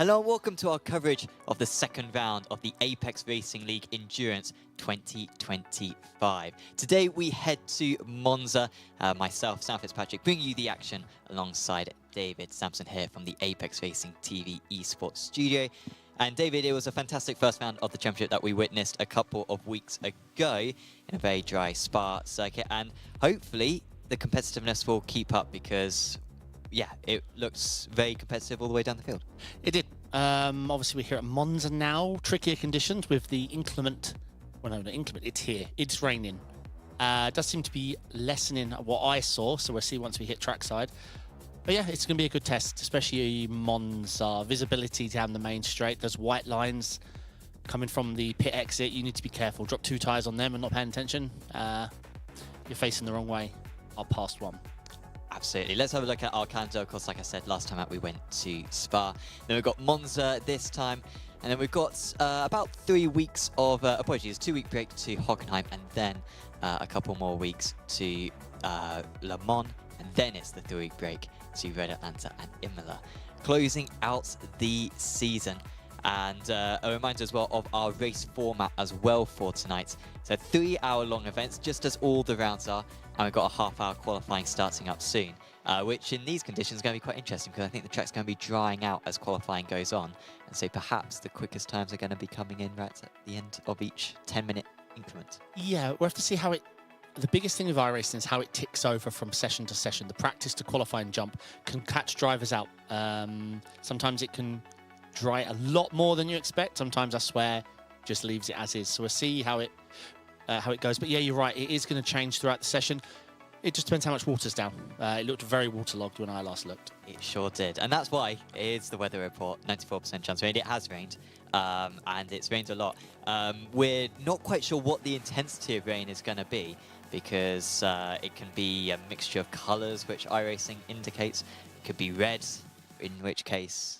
Hello and welcome to our coverage of the second round of the Apex Racing League Endurance 2025. Today we head to Monza. Myself, Sam Fitzpatrick, bringing you the action alongside David Sampson here from the Apex Racing TV esports studio. And David, it was a fantastic first round of the championship that we witnessed a couple of weeks ago in a very dry Spa circuit, and hopefully the competitiveness will keep up because yeah, it looks very competitive all the way down the field. It did. Obviously, we're here at Monza now. Trickier conditions with the inclement. Well, no, not inclement. It's here. It's raining. It does seem to be lessening what I saw, so we'll see once we hit trackside. But yeah, it's going to be a good test, especially Monza. Visibility down the main straight. There's white lines coming from the pit exit. You need to be careful. Drop 2 tyres on them and not paying attention. You're facing the wrong way. I'll pass one. Absolutely. Let's have a look at our calendar. Of course, like I said, last time out we went to Spa. Then we've got Monza this time. And then we've got about 3 weeks of, apologies, 2-week break to Hockenheim. And then a couple more weeks to Le Mans. And then it's the 3-week break to Red Atlanta and Imola. Closing out the season. And a reminder as well of our race format as well for tonight. So 3-hour-long events, just as all the rounds are. And we've got a half-hour qualifying starting up soon, which in these conditions is going to be quite interesting because I think the track's going to be drying out as qualifying goes on. And so perhaps the quickest times are going to be coming in right at the end of each 10-minute increment. Yeah, we'll have to see how it... The biggest thing with iRacing is how it ticks over from session to session. The practice to qualifying jump can catch drivers out. Sometimes it can dry a lot more than you expect. Sometimes, I swear, just leaves it as is. So we'll see how it goes. But yeah, you're right. It is going to change throughout the session. It just depends how much water's down. It looked very waterlogged when I last looked. It sure did. And that's why it's the weather report, 94% chance of rain. It has rained, and it's rained a lot. We're not quite sure what the intensity of rain is going to be because it can be a mixture of colours, which iRacing indicates. It could be red, in which case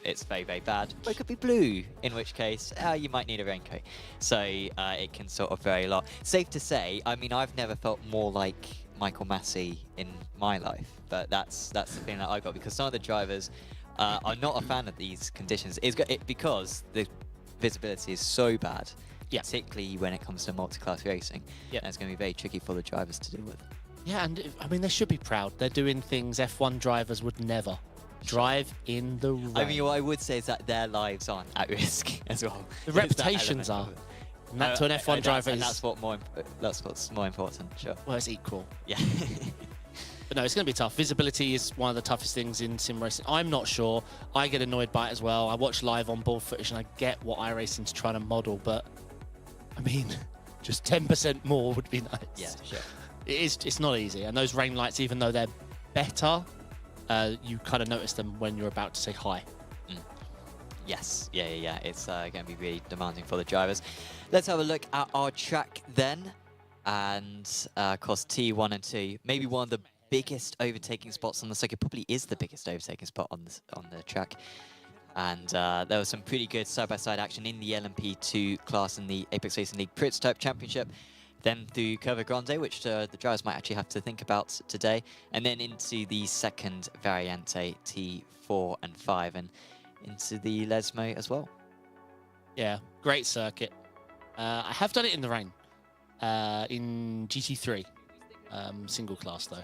it's very, very bad. Or it could be blue, in which case you might need a raincoat. So it can sort of vary a lot. Safe to say, I mean, I've never felt more like Michael Massey in my life, but that's the feeling that I got because some of the drivers are not a fan of these conditions. Because the visibility is so bad, particularly when it comes to multi-class racing. And it's going to be very tricky for the drivers to deal with. Yeah, and I mean, they should be proud. They're doing things F1 drivers would never. Drive in the rain. I mean, what I would say is that their lives aren't at risk as well. The reputations are. And that to an F1 driver is... That's what's more important, sure. Well, it's equal. Yeah. But no, it's going to be tough. Visibility is one of the toughest things in sim racing. I'm not sure. I get annoyed by it as well. I watch live on-board footage and I get what iRacing's trying to model, but I mean, just 10% more would be nice. Yeah, sure. It's not easy. And those rain lights, even though they're better, you kind of notice them when you're about to say hi. Yes, yeah. It's going to be really demanding for the drivers. Let's have a look at our track then. And of course, T1 and 2, maybe one of the biggest overtaking spots on the circuit. Probably is the biggest overtaking spot on the track. And there was some pretty good side-by-side action in the LMP2 class in the Apex Racing League Prototype Championship. Then through Curva Grande, which the drivers might actually have to think about today. And then into the second Variante, T4 and 5, and into the Lesmo as well. Yeah, great circuit. I have done it in the rain, in GT3, single class though.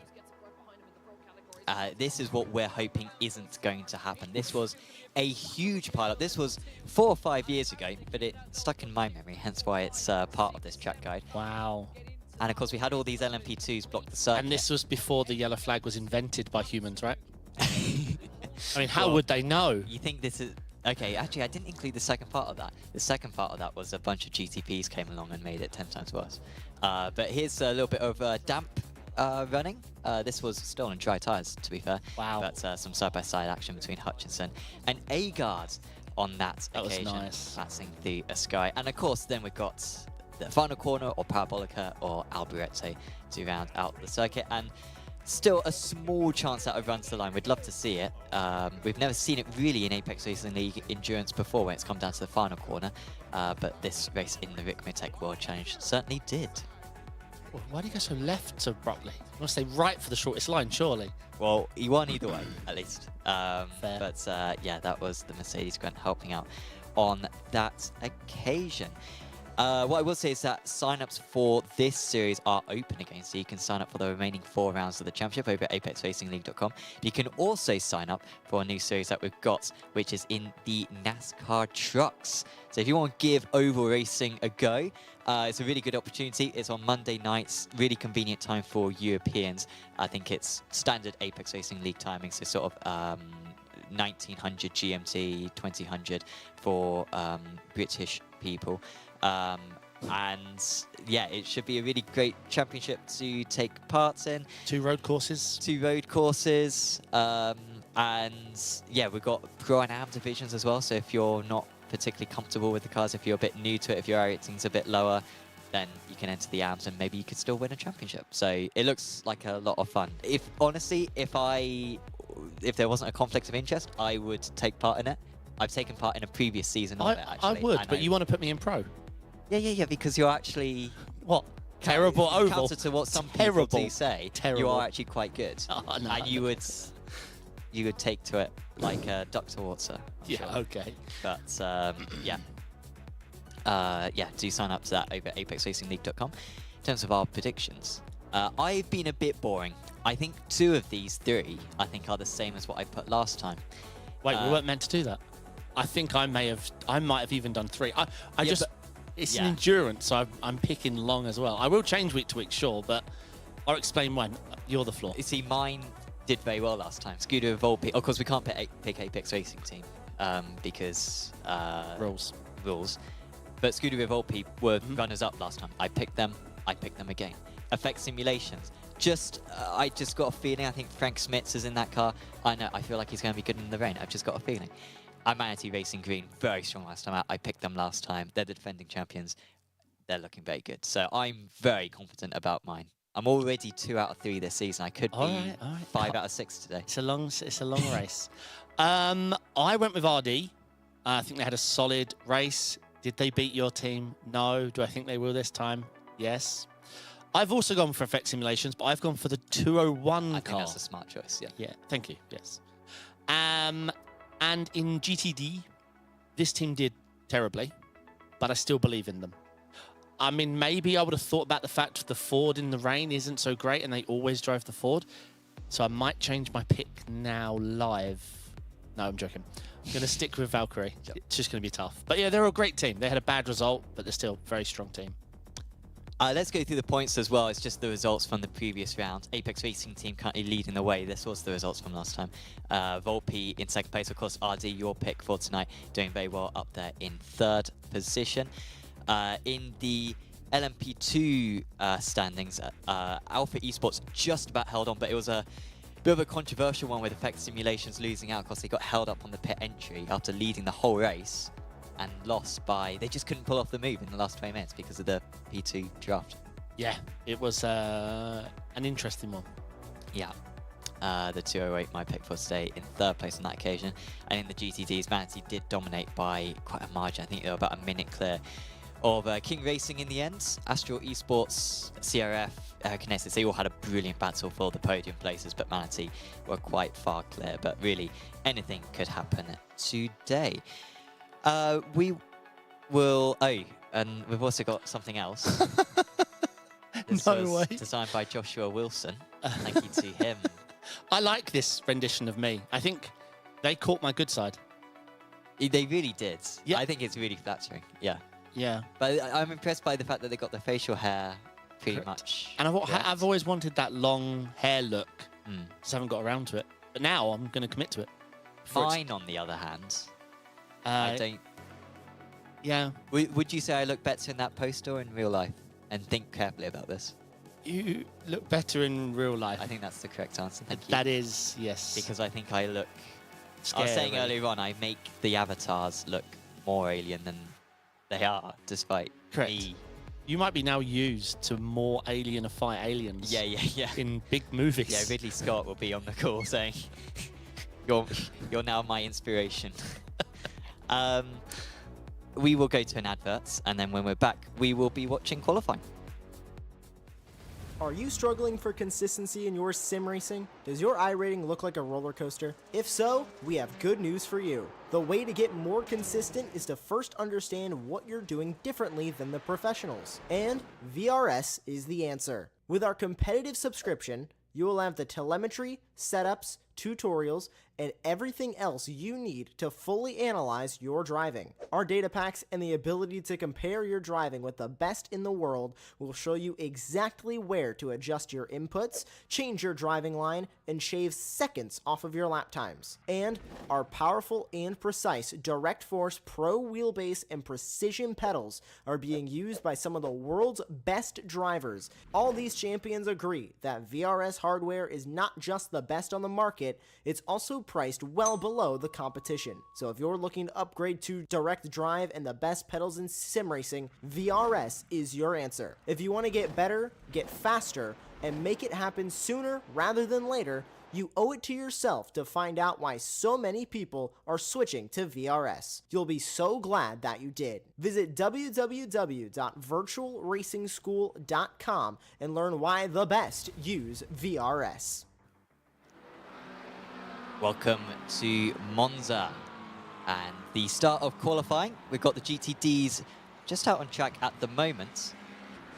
This is what we're hoping isn't going to happen. This was a huge pileup. This was 4 or 5 years ago, but it stuck in my memory, hence why it's part of this track guide. Wow. And of course, we had all these LMP2s block the circuit. And this was before the yellow flag was invented by humans, right? I mean, how would they know? You think this is... Okay, actually, I didn't include the second part of that. The second part of that was a bunch of GTPs came along and made it 10 times worse. But here's a little bit of damp running. This was still on dry tyres, to be fair. Wow. But some side-by-side action between Hutchinson and Agard on that occasion. Was nice. Passing the Sky. And of course, then we've got the final corner or Parabolica or Alboreto to round out the circuit. And still a small chance that it runs the line. We'd love to see it. We've never seen it really in Apex Racing League Endurance before when it's come down to the final corner. But this race in the Rick Mittek World Challenge certainly did. Why do you go so left so abruptly? You must stay right for the shortest line, surely. Well, he won either way, at least. Fair. But yeah, that was the Mercedes Grunt helping out on that occasion. What I will say is that sign-ups for this series are open again, so you can sign up for the remaining 4 rounds of the championship over at apexracingleague.com. You can also sign up for a new series that we've got, which is in the NASCAR trucks. So if you want to give oval racing a go, it's a really good opportunity. It's on Monday nights, really convenient time for Europeans. I think it's standard Apex Racing League timing, so sort of 1900 GMT, 2000 for British people. And yeah, it should be a really great championship to take part in. 2 road courses. 2 road courses. And yeah, we've got Pro and Am divisions as well. So if you're not particularly comfortable with the cars, if you're a bit new to it, if your rating's a bit lower, then you can enter the AMs and maybe you could still win a championship. So it looks like a lot of fun. Honestly, if there wasn't a conflict of interest, I would take part in it. I've taken part in a previous season of it, actually. I would, but you want to put me in pro? Yeah, because you're actually... What? Terrible oval. Counter to what some people do say, you are actually quite good. Oh, no, and you would take to it like a duck to water. Yeah, sure. okay. But yeah. Yeah, do sign up to that over at apexracingleague.com. In terms of our predictions, I've been a bit boring. I think 2 of these 3, I think, are the same as what I put last time. Wait, we weren't meant to do that. I think I might have even done 3. It's an endurance, so I'm picking long as well. I will change week to week, sure, but I'll explain when. You're the floor. You see, mine did very well last time. Scooter Volpe. Of course, we can't pick Apex Racing Team because rules. But Scooter Volpe were runners-up last time. I picked them again. Effect Simulations. I just got a feeling. I think Frank Smits is in that car. I feel like he's going to be good in the rain. I've just got a feeling. Humanity Racing Green, very strong last time out. I picked them last time. They're the defending champions. They're looking very good. So I'm very confident about mine. I'm already 2 out of 3 this season. I could be all right. 5 out of 6 today. It's a long race. I went with RD. I think they had a solid race. Did they beat your team? No. Do I think they will this time? Yes. I've also gone for Effect Simulations, but I've gone for the 201 car. I think that's a smart choice, yeah. Yeah, thank you, yes. And in GTD, this team did terribly, but I still believe in them. I mean, maybe I would have thought about the fact the Ford in the rain isn't so great and they always drive the Ford. So I might change my pick now live. No, I'm joking. I'm going to stick with Valkyrie. Yep. It's just going to be tough. But yeah, they're a great team. They had a bad result, but they're still a very strong team. Let's go through the points as well. It's just the results from the previous round. Apex Racing Team currently leading the way. This was the results from last time. Volpe in 2nd place. Of course, RD, your pick for tonight, doing very well up there in 3rd position. In the LMP2 standings, Alpha Esports just about held on, but it was a bit of a controversial one with Effect Simulations losing out because they got held up on the pit entry after leading the whole race. And lost by... They just couldn't pull off the move in the last 20 minutes because of the P2 draft. Yeah, it was an interesting one. Yeah. The 208, my pick for today, in 3rd place on that occasion. And in the GTDs, Manatee did dominate by quite a margin. I think they were about a minute clear of King Racing in the end. Astral Esports, CRF, Kinesis, they all had a brilliant battle for the podium places, but Manatee were quite far clear. But really, anything could happen today. We will... Oh, and we've also got something else. This was designed by Joshua Wilson. Thank you to him. I like this rendition of me. I think they caught my good side. They really did. Yeah. I think it's really flattering. Yeah. Yeah. But I'm impressed by the fact that they got the facial hair pretty much. And I've always wanted that long hair look. Just haven't got around to it. But now I'm going to commit to it. Mine, on the other hand... I don't... Yeah. Would you say I look better in that poster or in real life? And think carefully about this. You look better in real life. I think that's the correct answer. Thank you. That is, yes. Because I think I look... Scary. I was saying earlier on, I make the avatars look more alien than they are, despite me. You might be now used to more alienify aliens. Yeah. In big movies. Yeah, Ridley Scott will be on the call saying, you're now my inspiration. We will go to an advert, and then when we're back, we will be watching qualifying. Are you struggling for consistency in your sim racing? Does your iRating look like a roller coaster? If so, we have good news for you. The way to get more consistent is to first understand what you're doing differently than the professionals. And VRS is the answer. With our competitive subscription, you will have the telemetry, setups, tutorials, and everything else you need to fully analyze your driving. Our data packs and the ability to compare your driving with the best in the world will show you exactly where to adjust your inputs, change your driving line, and shave seconds off of your lap times. And our powerful and precise Direct Force Pro wheelbase and precision pedals are being used by some of the world's best drivers. All these champions agree that VRS hardware is not just the best on the market, it's also priced well below the competition. So if you're looking to upgrade to direct drive and the best pedals in sim racing, VRS is your answer. If you want to get better, get faster, and make it happen sooner rather than later, you owe it to yourself to find out why so many people are switching to VRS. You'll be so glad that you did. Visit www.virtualracingschool.com and learn why the best use VRS. Welcome to Monza and the start of qualifying. We've got the GTDs just out on track at the moment.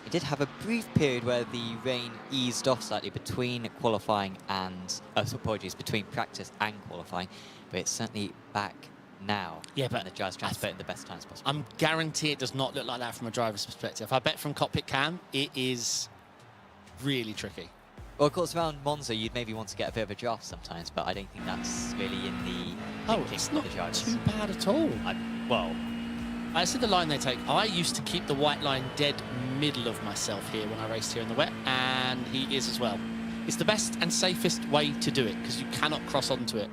We did have a brief period where the rain eased off slightly between qualifying and, apologies, between practice and qualifying, but it's certainly back now. Yeah, but the drivers trying to put in the best times possible. I'm guarantee it does not look like that from a driver's perspective. I bet from cockpit cam, it is really tricky. Well, of course, around Monza, you'd maybe want to get a bit of a draft sometimes, but I don't think that's really in the It's of not the drivers. too bad at all. Well, I see the line they take. I used to keep the white line dead middle of myself here when I raced here in the wet, and he is as well. It's the best and safest way to do it because you cannot cross onto it.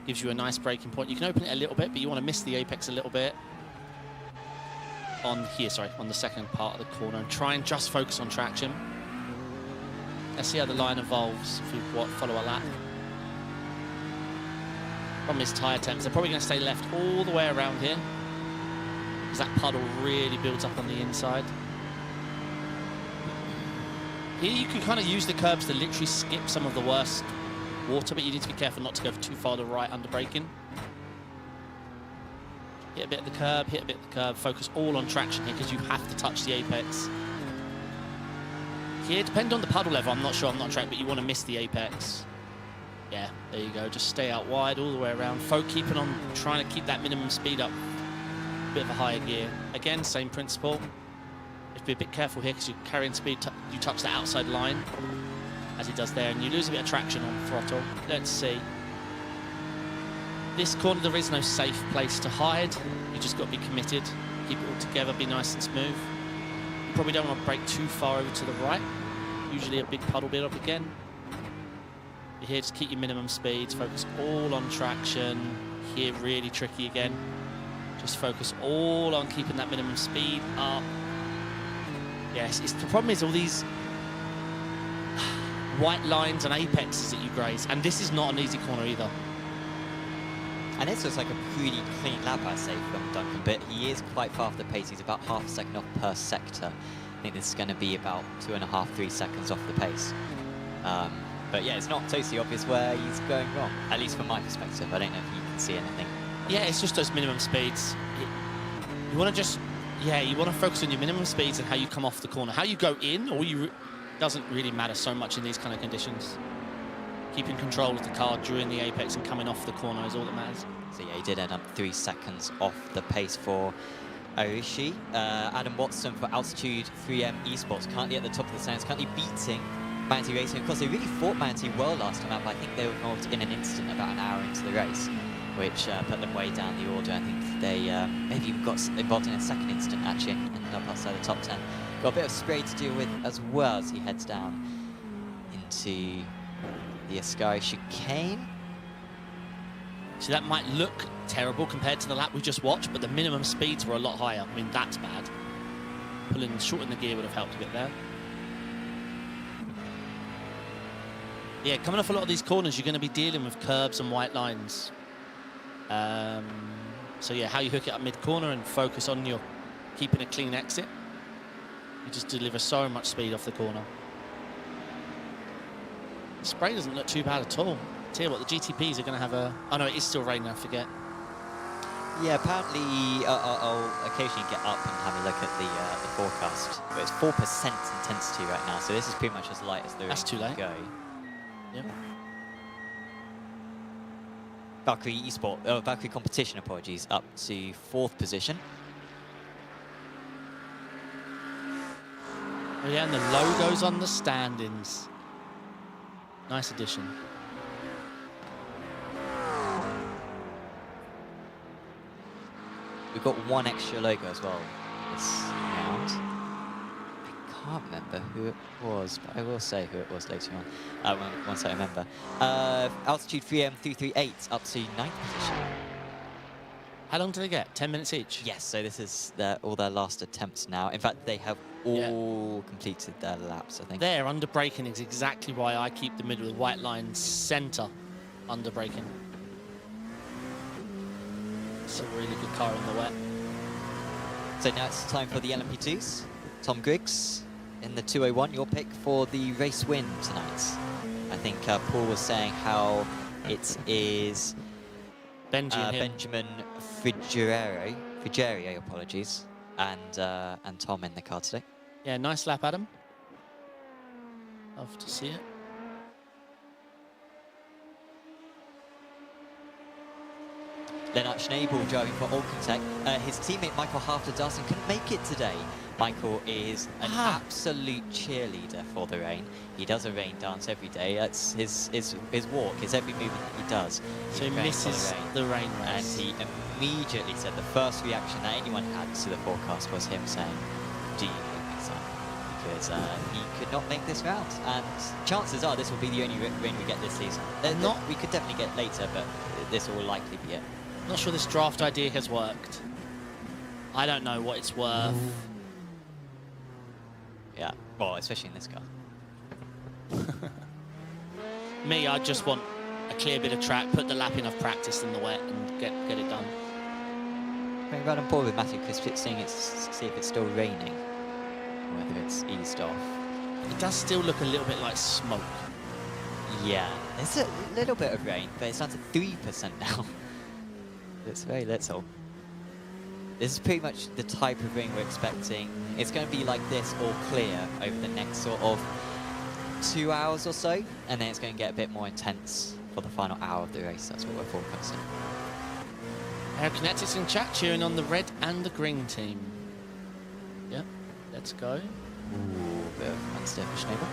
Gives you a nice braking point. You can open it a little bit, but you want to miss the apex a little bit. On the second part of the corner, and try and just focus on traction. Let's see how the line evolves if we follow a lap. Problem is tyre temps. They're probably going to stay left all the way around here because that puddle really builds up on the inside. Here you can kind of use the curbs to literally skip some of the worst water, but you need to be careful not to go too far to the right under braking. Hit a bit of the curb, hit a bit of the curb. Focus all on traction here because you have to touch the apex. Here, depending on the puddle level, I'm not sure, I'm not tracked, but you want to miss the apex. Yeah, there you go. Just stay out wide all the way around. Keeping on, trying to keep that minimum speed up. Bit of a higher gear. Again, same principle. You have to be a bit careful here because you're carrying speed. You touch the outside line, as he does there, and you lose a bit of traction on throttle. Let's see. This corner, there is no safe place to hide. You just got to be committed. Keep it all together, be nice and smooth. You probably don't want to brake too far over to the right. Usually a big puddle build up again. You're here, just keep your minimum speeds, focus all on traction. Here, really tricky again. Just focus all on keeping that minimum speed up. Yes, the problem is all these white lines and apexes that you graze, and this is not an easy corner either. and this looks like a pretty clean lap, I say, from Duncan, but he is quite far off the pace. He's about half a second off per sector. I think this is going to be about 2.5, 3 seconds off the pace. But yeah, it's not totally obvious where he's going wrong, at least from my perspective. I don't know if you can see anything. Yeah, it's just those minimum speeds. You want to just, you want to focus on your minimum speeds and how you come off the corner. How you go in, doesn't really matter so much in these kind of conditions. Keeping control of the car during the apex and coming off the corner is all that matters. So yeah, he did end up 3 seconds off the pace for Arishi. Adam Watson for Altitude 3M Esports, currently at the top of the standings, currently beating Manatee Racing. Of course, they really fought Manatee well last time out, but I think they were involved in an incident about an hour into the race, which put them way down the order. I think they maybe even got involved in a second incident, actually, and ended up outside the top 10. Got a bit of spray to deal with as well as he heads down into the Ascari chicane. So that might look terrible compared to the lap we just watched, but the minimum speeds were a lot higher. I mean, that's bad. Pulling short in the gear would have helped a bit there. Yeah, coming off a lot of these corners, you're going to be dealing with curbs and white lines. So yeah, how you hook it up mid-corner and focus on your keeping a clean exit. You just deliver so much speed off the corner. Spray doesn't look too bad at all. Tell you what, the GTPs are going to have a... Oh no, it is still raining, I forget. Yeah, apparently I'll occasionally get up and have a look at the forecast. But it's 4% intensity right now, so this is pretty much as light as the rain That's too can late. go. Yep. Valkyrie competition, apologies, up to 4th position. Oh yeah, and the logos on the standings. Nice addition. We've got one extra logo as well this round. I can't remember who it was, but I will say who it was later on, once I remember. Altitude 3M338 up to 9th position. How long do they get? 10 minutes each? Yes, so this is all their last attempts now. In fact, they have all completed their laps, I think. There, under braking is exactly why I keep the middle of the white line centre under braking. It's a really good car in the wet. So now it's time for the LMP2s. Tom Griggs in the 201, your pick for the race win tonight. I think Paul was saying how it is Benjamin Frigerio, apologies, and Tom in the car today. Yeah, nice lap, Adam. Love to see it. Lennart Schnabel driving for Alcantech. His teammate Michael Halfter-Darson couldn't make it today. Michael is an absolute cheerleader for the rain. He does a rain dance every day. That's his walk, his every movement that he does. So he misses the rain And race. he immediately said the first reaction that anyone had to the forecast was him saying, "Do you hate me, son?" Because he could not make this round. And chances are this will be the only rain we get this season. We could definitely get later, but this will likely be it. Not sure this draft idea has worked. I don't know what it's worth. Yeah, well, especially in this car. Me, I just want a clear bit of track, put the lap in I've practiced in the wet and get it done. Going right on board with Matthew Crisp, seeing see if it's still raining, whether it's eased off. It does still look a little bit like smoke. Yeah, there's a little bit of rain, but it's down to 3% now. It's very little. This is pretty much the type of rain we're expecting. It's going to be like this all clear over the next sort of 2 hours or so, and then it's going to get a bit more intense for the final hour of the race. That's what we're forecasting. Aerokinetics in chat cheering on the red and the green team. Yep, let's go. Ooh, bit of unsteer for Schnabel.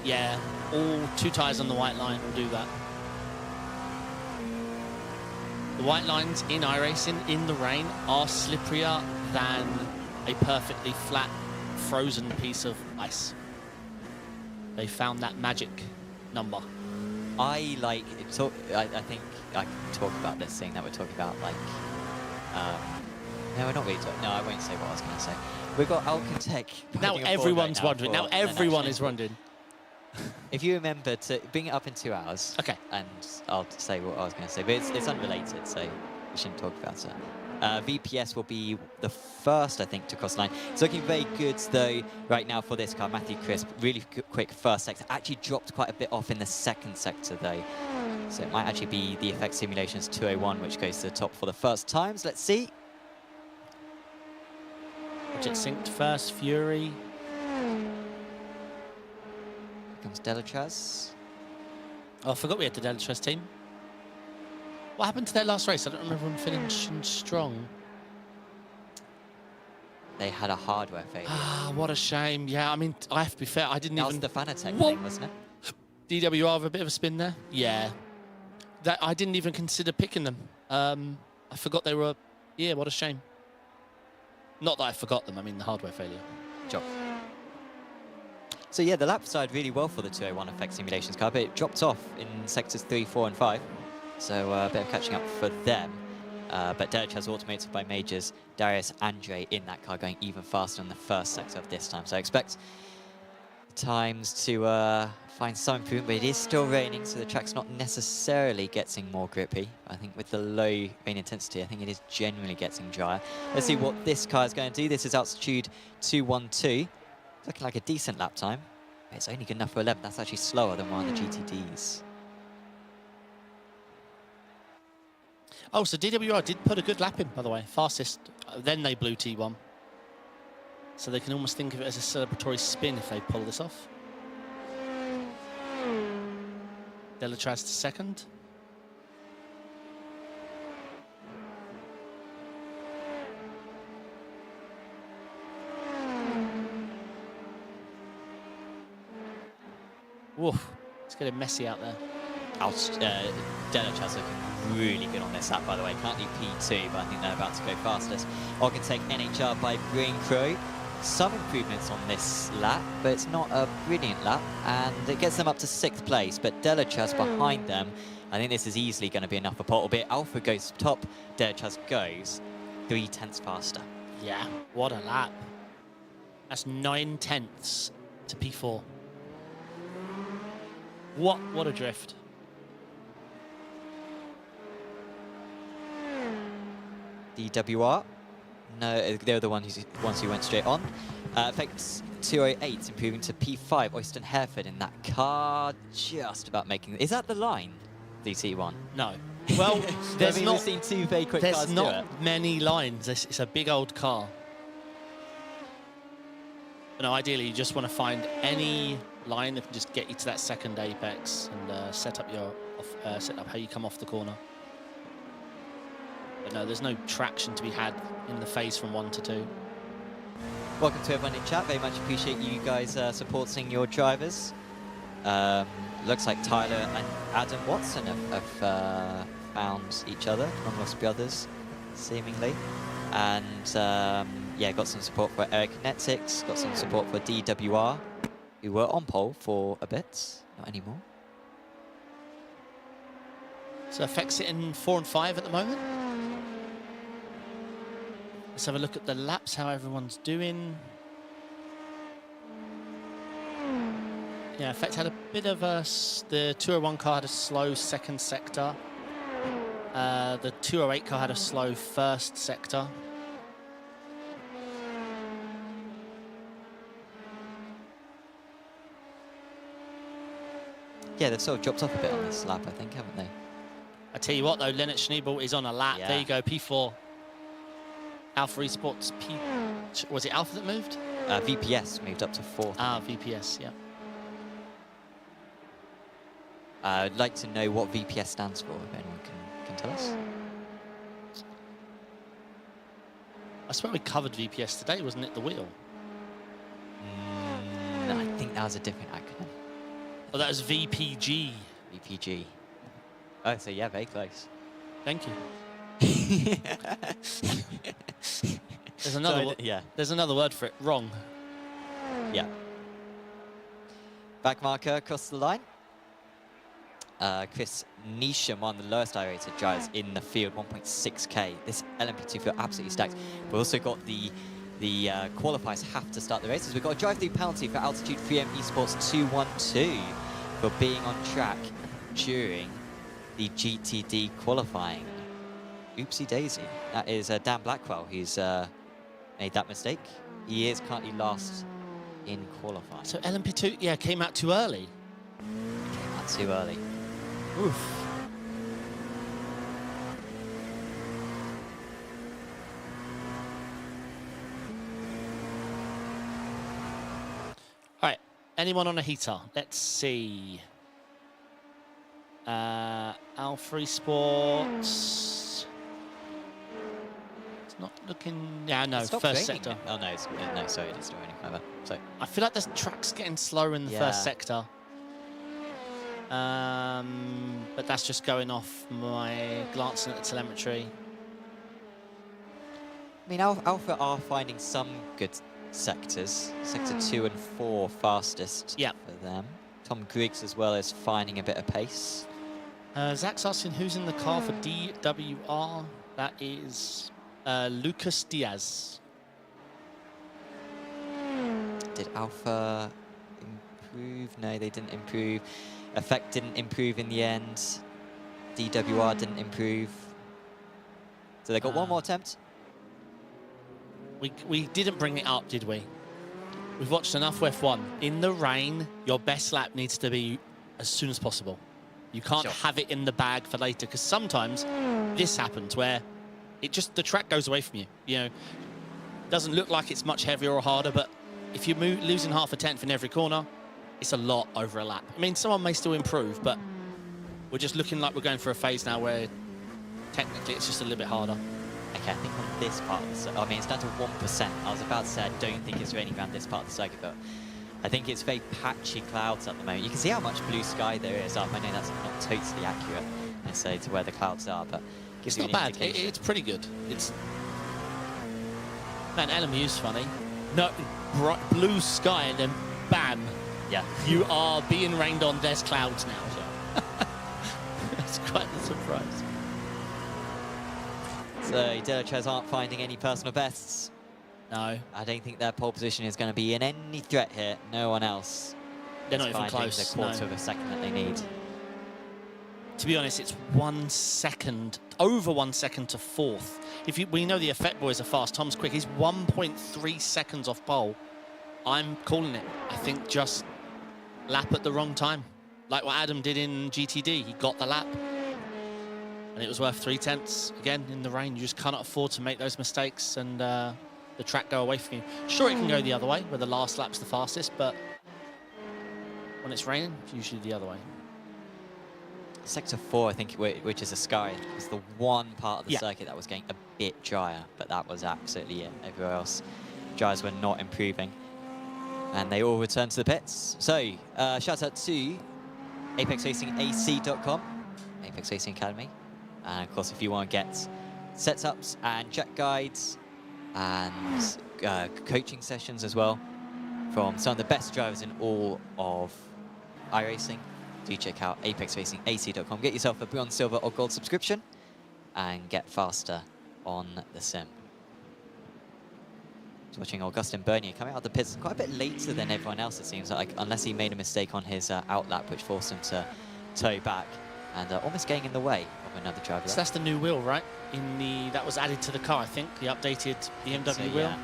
Yeah, all 2 tyres on the white line will do that. The white lines in iRacing in the rain are slipperier than a perfectly flat, frozen piece of ice. They found that magic number. I think I can talk about this thing that we're talking about, like, no, we're not really talking, no, I won't say what I was going to say. We've got Alcantech. Now everyone's wondering. Now everyone is wondering. If you remember to bring it up in 2 hours. Okay. And I'll say what I was going to say, but it's unrelated, so we shouldn't talk about it. VPS will be the first, I think, to cross the line. It's looking very good, though, right now for this car. Matthew Crisp, really quick first sector. Actually dropped quite a bit off in the second sector, though. So it might actually be the Effect Simulations 201, which goes to the top for the first times. Let's see. Project synced first, Fury. Here comes Delatraz. Oh, I forgot we had the Delatraz team. What happened to their last race? I don't remember them finishing strong. They had a hardware failure. Ah, what a shame. Yeah, I mean, I have to be fair. I didn't That even... was the Fanatec thing, wasn't it? DWR with a bit of a spin there. Yeah. That I didn't even consider picking them. I forgot they were... Yeah, what a shame. Not that I forgot them. I mean, the hardware failure. Job. So yeah, the lap started really well for the 201 Effect Simulations car, but it dropped off in sectors 3, 4, and 5. So a bit of catching up for them. But Delatraz automated by Majors, Darius Andre in that car going even faster in the first sector of this time. So I expect times to find some improvement, but it is still raining, so the track's not necessarily getting more grippy. I think with the low rain intensity, I think it is generally getting drier. Let's see what this car is going to do. This is altitude 212. Looking like a decent lap time. It's only good enough for 11. That's actually slower than one of the GTDs. Oh, so DWR did put a good lap in, by the way. Fastest. Then they blew T1. So they can almost think of it as a celebratory spin if they pull this off. Delatraz to second. Woof. It's getting messy out there. Delatraz looking really good on this lap, by the way. Can't do P2, but I think they're about to go fastest. Take NHR by Brain Crow. Some improvements on this lap, but it's not a brilliant lap, and it gets them up to 6th place, but Delatraz behind them. I think this is easily going to be enough for pot, albeit Alpha goes top, Delatraz goes 3/10 faster. Yeah, what a lap. That's 9/10 to P4. What a drift. DWR. No, they were the ones who went straight on. Effects 208, improving to P5. Oyston Hereford in that car, just about making. Is that the line? DC1. No. Well, there's we've not. seen 2 very quick There's cars do not it. many lines. It's a big old car. But no, ideally, you just want to find any line that can just get you to that second apex and set up how you come off the corner. But no, there's no traction to be had in the phase from 1 to 2. Welcome to everyone in chat. Very much appreciate you guys supporting your drivers. Looks like Tyler and Adam Watson have found each other, long-lost brothers, seemingly. And yeah, got some support for Eric Netix, got some support for DWR, who were on pole for a bit, not anymore. So affects it in 4 and 5 at the moment. Let's have a look at the laps, how everyone's doing. Yeah, Effect had a bit of the 201 car had a slow second sector. The 208 car had a slow first sector. Yeah, they've sort of dropped off a bit on this lap, I think, haven't they? I tell you what, though, Leonard Schneebel is on a lap. Yeah. There you go, P4. Alpha Esports P. Was it Alpha that moved? VPS moved up to 4th. Ah, VPS, yeah. I'd like to know what VPS stands for, if anyone can tell us. I swear we covered VPS today, wasn't it? The wheel. I think that was a different acronym. Oh, that was VPG. VPG. Oh, so yeah, very close. Thank you. There's another. Yeah. There's another word for it. Wrong. Yeah. Back marker across the line. Chris Neesham, one of the lowest I-rated drivers in the field, 1.6k. This LMP2 field absolutely stacked. We've also got the qualifiers have to start the races. We've got a drive-through penalty for Altitude 3M Esports 212 for being on track during the GTD qualifying. Oopsie daisy. That is Dan Blackwell who's made that mistake. He is currently last in qualifying. So LMP2, yeah, came out too early. Came out too early. Oof. All right, anyone on a heater? Let's see. Alpha Esports. It's not looking. Yeah, no, Stop first training. sector. Oh no, no, sorry, it's still raining. Over. So I feel like the track's getting slower in the first sector. But that's just going off my glancing at the telemetry. I mean, Alpha are finding some good sectors. Sector 2 and 4 fastest for them. Tom Griggs as well is finding a bit of pace. Zach's asking who's in the car for DWR. That is Lucas Diaz. Did Alpha improve? No, they didn't improve. Effect didn't improve in the end. DWR didn't improve. So they got one more attempt. We didn't bring it up, did we? we've watched enough F1. In the rain, your best lap needs to be as soon as possible. You can't have it in the bag for later, because sometimes this happens where the track goes away from you. You know, doesn't look like it's much heavier or harder, but if you're losing half a tenth in every corner, it's a lot over a lap. I mean, someone may still improve, but we're just looking like we're going for a phase now where technically it's just a little bit harder. Okay, I think on this part of the circuit, I mean, it's down to 1%. I was about to say I don't think it's raining around this part of the circuit, but I think it's very patchy clouds at the moment. You can see how much blue sky there is up. I know that's not totally accurate necessarily to where the clouds are, but it gives it's you not an bad. indication. It's pretty good. Man, LMU's funny. No, bright blue sky and then bam. Yeah. You are being rained on. There's clouds now. It's quite a surprise. So Delachers aren't finding any personal bests. No. I don't think their pole position is going to be in any threat here. No one else. They're not is even finding close. the quarter of a second that they need. To be honest, it's 1 second, over 1 second to fourth. We know the Effect Boys are fast. Tom's quick. He's 1.3 seconds off pole. I'm calling it. I think just lap at the wrong time. Like what Adam did in GTD. He got the lap. And it was worth 3/10. Again, in the rain, you just cannot afford to make those mistakes and the track go away from you. Sure, it can go the other way, where the last lap's the fastest, but when it's raining, it's usually the other way. Sector 4, I think, which is a sky, was the one part of the circuit that was getting a bit drier, but that was absolutely it. Everywhere else, drivers were not improving. And they all returned to the pits. So, shout out to ApexRacingAC.com, Apex Racing Academy. And of course, if you want to get setups and track guides and coaching sessions as well from some of the best drivers in all of iRacing, do check out ApexRacingAC.com. Get yourself a bronze, silver, or gold subscription and get faster on the sim. Just watching Augustin Bernier coming out of the pits quite a bit later than everyone else, it seems like, unless he made a mistake on his outlap, which forced him to tow back and almost getting in the way of another driver. So that's the new wheel, right? That was added to the car, I think, the updated BMW wheel. Yeah.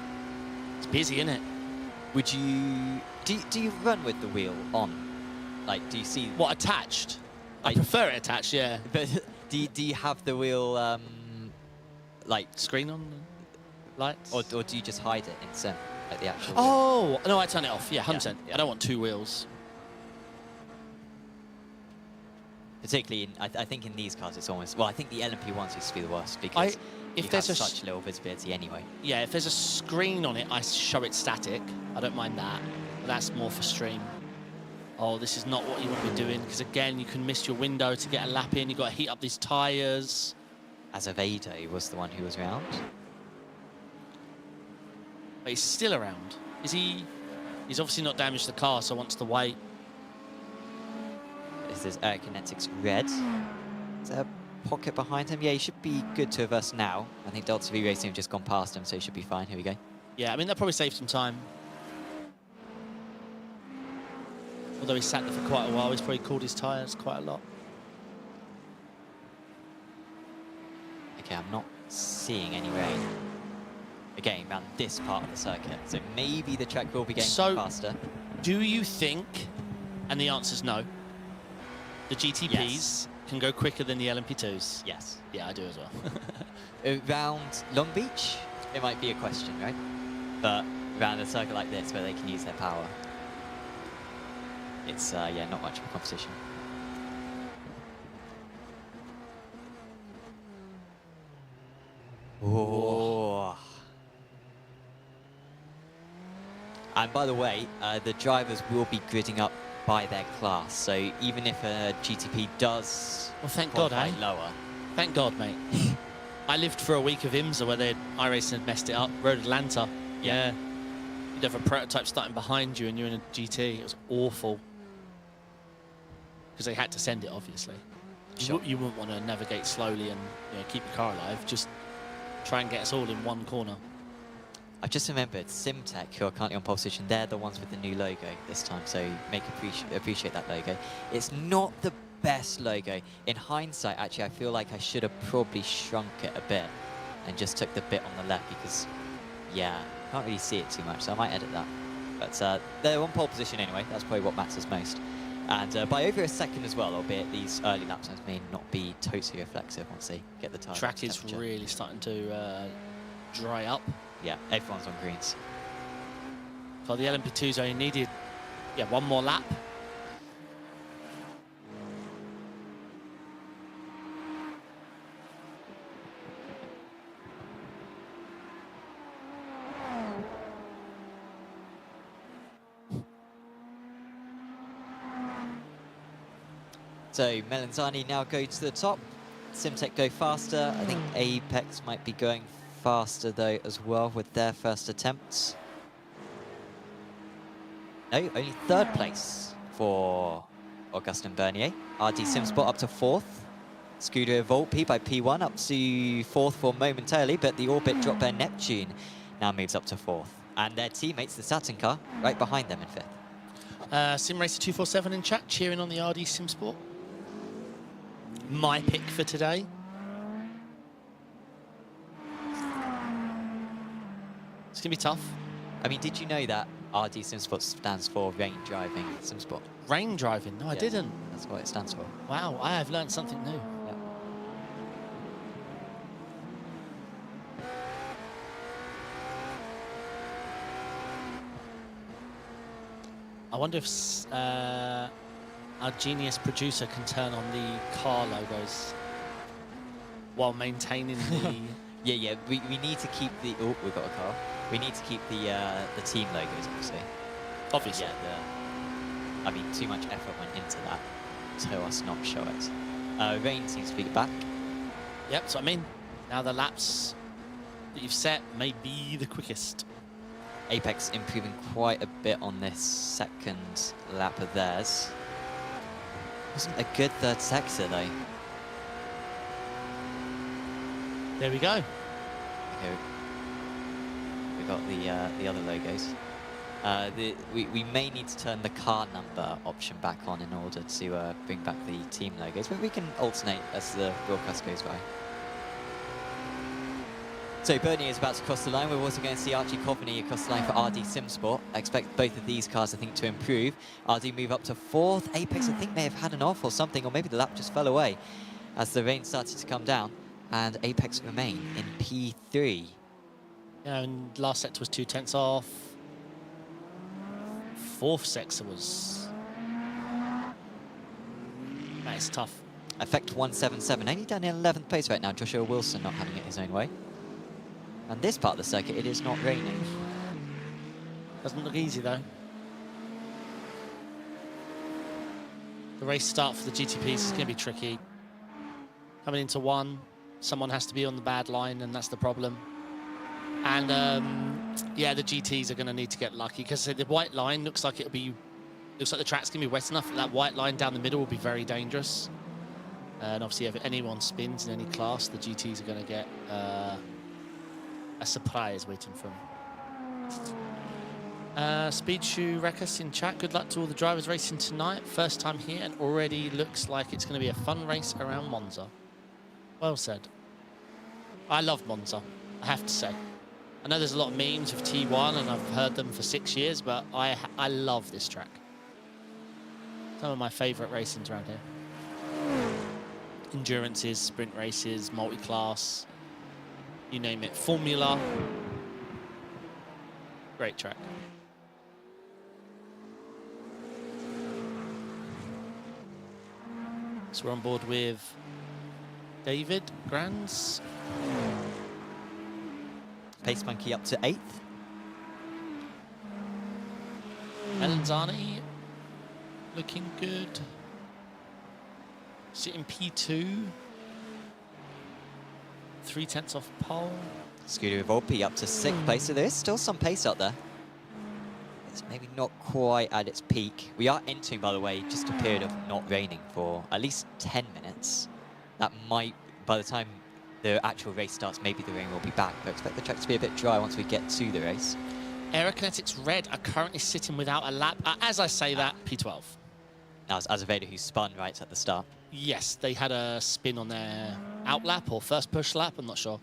It's busy, isn't it? Would you... Do you run with the wheel on? Like, do you see... What, attached? I prefer it attached, yeah. But do you have the wheel, like... Screen on lights? Or do you just hide it in sim, like the actual wheel? Oh, no, I turn it off. Yeah, 100%. Yeah. I don't want two wheels. Particularly, I think in these cars, it's almost... Well, I think the LMP ones used to be the worst because if you there's have such little visibility anyway. Yeah, if there's a screen on it, I show it static. I don't mind that. But that's more for stream. Oh, this is not what you want to be doing, because again, you can miss your window to get a lap in. You've got to heat up these tyres. Azevedo was the one who was around. But he's still around. Is he? He's obviously not damaged the car, so wants to wait. Is this Kinetics red? Is there a pocket behind him? Yeah, he should be good to reverse now. I think Delta V Racing have just gone past him, so he should be fine. Here we go. Yeah, I mean, that probably saved some time. Although he sat there for quite a while, he's probably cooled his tyres quite a lot. Okay, I'm not seeing any rain. Again, around this part of the circuit. So maybe the track will be getting faster. Do you think, and the answer's no, the GTPs can go quicker than the LMP2s? Yes. Yeah, I do as well. Around Long Beach, it might be a question, right? But around a circuit like this, where they can use their power, it's, yeah, not much of a competition. Oh. And by the way, the drivers will be gridding up by their class. So even if a GTP does thank God, lower. Thank God, mate. I lived for a week of IMSA where iRacing had messed it up. Road Atlanta. Yeah. You'd have a prototype starting behind you and you're in a GT. It was awful. Because they had to send it, obviously. Sure. You wouldn't want to navigate slowly and keep your car alive. Just try and get us all in one corner. I've just remembered Simtech, who are currently on pole position, they're the ones with the new logo this time, so appreciate that logo. It's not the best logo. In hindsight, actually, I feel like I should have probably shrunk it a bit and just took the bit on the left because, yeah, can't really see it too much, so I might edit that. But they're on pole position anyway. That's probably what matters most. And by over a second as well, albeit these early lap times may not be totally reflexive once they get the tire Track is temperature. really starting to dry up. Yeah, everyone's on greens. So the LMP2's only needed, one more lap. So Melanzani now go to the top. Simtech go faster. I think Apex might be going faster though as well with their first attempts. No, only third place for Augustin Bernier. RD Simspot up to fourth. Scuderia Volpe by P1 up to fourth for momentarily, but the Orbit Drop Bear Neptune now moves up to fourth. And their teammates, the Saturn car, right behind them in fifth. SimRacer247 in chat, cheering on the RD Simsport. My pick for today. It's gonna be tough. I mean, did you know that RD Simsport stands for Rain Driving Simsport? Rain driving? No, I didn't. That's what it stands for. Wow, I have learned something new. Yep. I wonder if our genius producer can turn on the car logos while maintaining the... Yeah, we need to keep the... Oh, we've got a car. We need to keep the team logos, obviously. Obviously. Yeah, I mean, too much effort went into that to us not show it. Rain seems to be back. Yep, so I mean, now the laps that you've set may be the quickest. Apex improving quite a bit on this second lap of theirs. Wasn't a good third sector though. There we go. Okay, we got the other logos. We may need to turn the car number option back on in order to bring back the team logos, but we can alternate as the broadcast goes by. So Bernier is about to cross the line. We're also going to see Archie Coveney across the line for RD Simsport. I expect both of these cars, I think, to improve. RD move up to fourth. Apex, I think, may have had an off or something, or maybe the lap just fell away as the rain started to come down. And Apex remain in P3. Yeah, and last sector was 2/10 off. Fourth sector was... That is tough. Effect 177, only down in 11th place right now. Joshua Wilson not having it his own way. And this part of the circuit, it is not raining. Doesn't look easy though. The race start for the GTPs is going to be tricky. Coming into one, someone has to be on the bad line, and that's the problem. And yeah, the GTs are going to need to get lucky because the white line looks like the track's going to be wet enough that that white line down the middle will be very dangerous. And obviously, if anyone spins in any class, the GTs are going to get a surprise waiting for them. Speed Shoe Rekus in chat. Good luck to all the drivers racing tonight. First time here and already looks like it's going to be a fun race around Monza. Well said. I love Monza, I have to say. I know there's a lot of memes of T1 and I've heard them for 6 years, but I love this track. Some of my favourite racings around here. Endurances, sprint races, multi-class, you name it. Formula. Great track. So we're on board with David Grands. Pace Monkey up to 8th. Melanzani looking good. Sitting P2. 3/10 off pole. Scuderia Volpe up to 6th place, so there is still some pace out there. It's maybe not quite at its peak. We are entering, by the way, just a period of not raining for at least 10 minutes. That might, by the time the actual race starts, maybe the rain will be back, but expect the track to be a bit dry once we get to the race. Aerokinetics Red are currently sitting without a lap. As I say that, P12. Now it's Azevedo who spun right at the start. Yes, they had a spin on their out lap or first push lap, I'm not sure.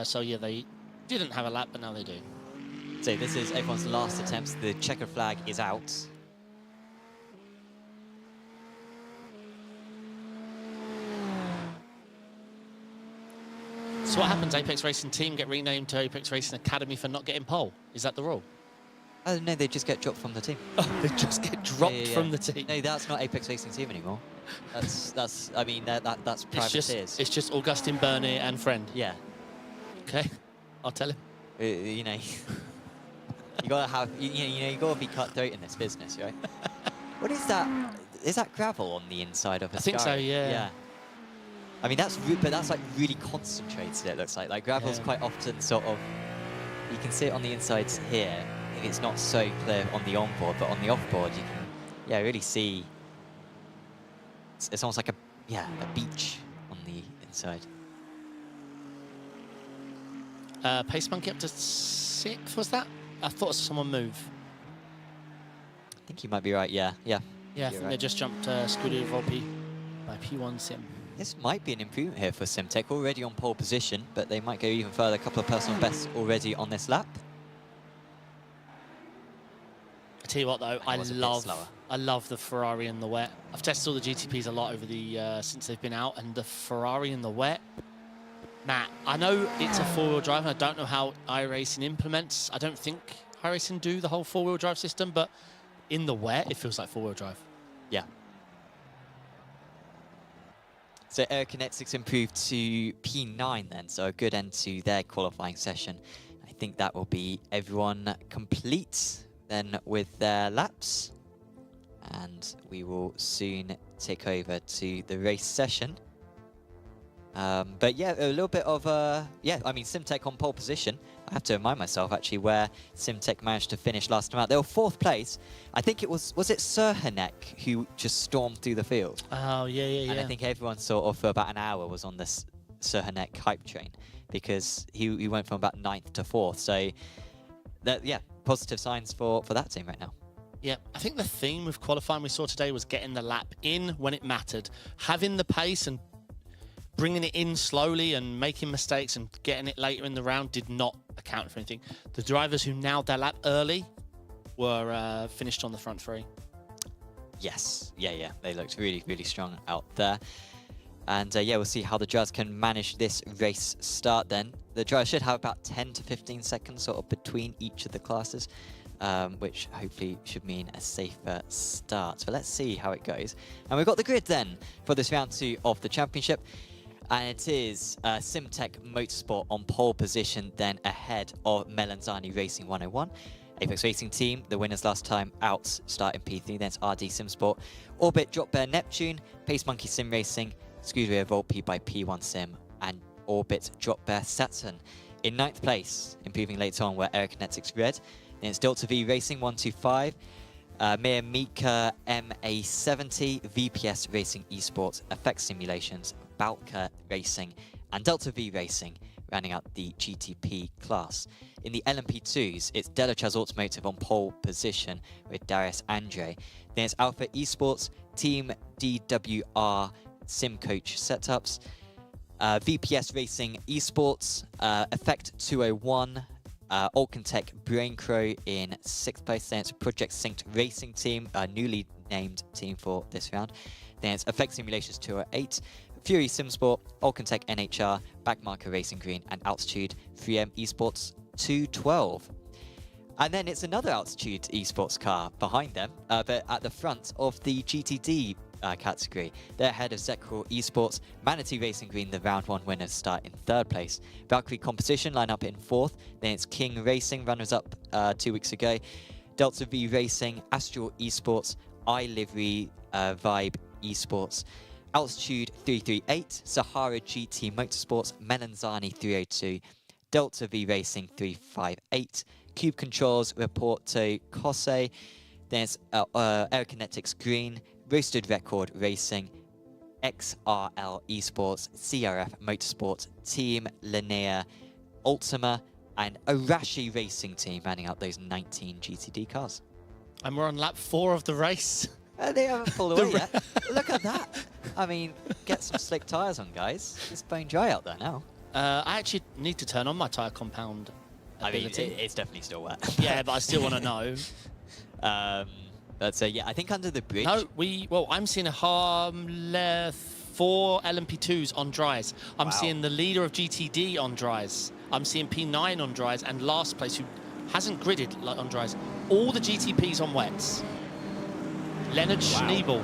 So yeah, they didn't have a lap, but now they do. So this is everyone's last attempts. The checker flag is out. So what happens? Apex Racing team get renamed to Apex Racing Academy for not getting pole? Is that the rule? Oh no, they just get dropped from the team. Oh, they just get dropped from the team. No, that's not Apex Racing team anymore. That's. I mean, that's privateers. It's just Augustine, Bernie, and friend. Yeah. Okay, I'll tell him. You know, you gotta have. You gotta be cutthroat in this business, right? What is that? Is that gravel on the inside of a I think so. Yeah. Yeah. I mean, but that's like really concentrated. It looks like gravel's quite often sort of. You can see it on the insides here. It's not so clear on the onboard, but on the offboard, you can, really see. It's almost like a beach on the inside. Pace Monkey up to 6th, was that? I thought I saw someone move. I think you might be right. Yeah. Yeah, I think they just jumped Scuderia Volpi by P1 Sim. This might be an improvement here for Simtech, already on pole position, but they might go even further. A couple of personal bests already on this lap. I tell you what, though, I love the Ferrari in the wet. I've tested all the GTPs a lot over the since they've been out, and the Ferrari in the wet. Matt, I know it's a four-wheel drive, and I don't know how iRacing implements. I don't think iRacing do the whole four-wheel drive system, but in the wet, it feels like four-wheel drive. Yeah. So ARL Kinetics improved to P9 then, so a good end to their qualifying session. I think that will be everyone complete then with their laps. And we will soon take over to the race session. But yeah, a little bit of, I mean, Simtech on pole position. I have to remind myself, actually, where Simtech managed to finish last time out. They were 4th place. I think it was it Serhanek who just stormed through the field? Oh, yeah. And I think everyone sort of, for about an hour, was on this Serhanek hype train because he went from about 9th to 4th. So, positive signs for that team right now. Yeah, I think the theme with qualifying we saw today was getting the lap in when it mattered. Having the pace and bringing it in slowly and making mistakes and getting it later in the round did not account for anything. The drivers who nailed their lap early were finished on the front 3. Yes, yeah. They looked really, really strong out there. And we'll see how the drivers can manage this race start then. The drivers should have about 10 to 15 seconds sort of between each of the classes, which hopefully should mean a safer start. So let's see how it goes. And we've got the grid then for this round 2 of the championship. And it is Simtech Motorsport on pole position, then ahead of Melanzani Racing 101. Apex Racing Team, the winners last time out, start in P3. Then it's RD Simsport, Orbit Drop Bear Neptune, Pace Monkey Sim Racing, Scuderia Volpi by P1 Sim, and Orbit Drop Bear Saturn. In 9th place, improving later on, were ARL Kinetics Red. Then it's Delta V Racing 125. Mia Mika MA70, VPS Racing Esports, Effect Simulations, Balka Racing, and Delta V Racing, rounding out the GTP class. In the LMP2s, it's Delachaz Automotive on pole position with Darius Andre. Then it's Alpha Esports, Team DWR Sim Coach Setups, VPS Racing Esports, Effect 201, Alcantech Braincrow in 6th place. Then it's Project Synced Racing Team, a newly named team for this round. Then it's Effect Simulations 208, Fury Simsport, Alcantech NHR, Backmarker Racing Green, and Altitude 3M Esports 212. And then it's another Altitude Esports car behind them, but at the front of the GTD category. They're ahead of Zekro Esports, Manatee Racing Green, the round 1 winners, start in 3rd place. Valkyrie Competition line up in 4th. Then it's King Racing, runners-up 2 weeks ago. Delta V Racing, Astral Esports, iLivery Vibe Esports, Altitude 338, Sahara GT Motorsports, Melanzani 302, Delta V Racing 358, Cube Controls, Reporto Cosse, then it's ARL Kinetics Green, Roasted Record Racing, XRL Esports, CRF Motorsports, Team Linear, Ultima, and Arashi Racing Team, rounding out those 19 GTD cars. And we're on lap 4 of the race. They haven't pulled away yet. Look at that. I mean, get some slick tyres on, guys. It's bone dry out there now. I actually need to turn on my tyre compound I mean, ability. it's definitely still wet. Yeah, but I still want to know. But yeah, I think under the bridge. No, well, I'm seeing a 4 LMP2s on dries. I'm Wow. seeing the leader of GTD on dries. I'm seeing P9 on dries, and last place who hasn't gridded on dries. All the GTPs on wets. Leonard Schneebel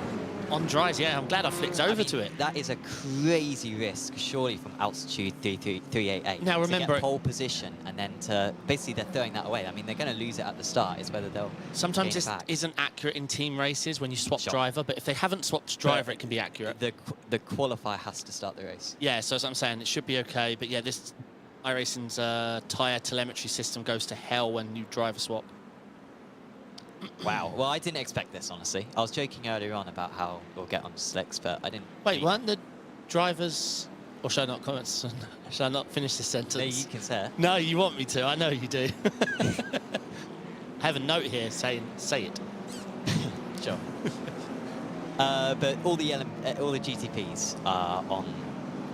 on dries. Yeah, I'm glad I flicked over to it. That is a crazy risk, surely, from altitude 388. Now remember, to get pole position and then to basically they're throwing that away. I mean, they're going to lose it at the start. It's whether they'll. sometimes this back. isn't accurate in team races when you swap Sure. driver, but if they haven't swapped driver, it can be accurate. The qualifier has to start the race. Yeah, so as I'm saying, it should be okay. But yeah, this iRacing's tyre telemetry system goes to hell when you driver swap. Wow. Well, I didn't expect this, honestly. I was joking earlier on about how we'll get on slicks, but I didn't. Wait, weren't the drivers... Or should I not comment? Should I not finish this sentence? No, you can say it. No, you want me to. I know you do. I have a note here saying, say it. Sure. But all the GTPs are on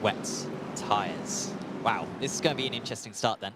wet tyres. Wow, this is going to be an interesting start then.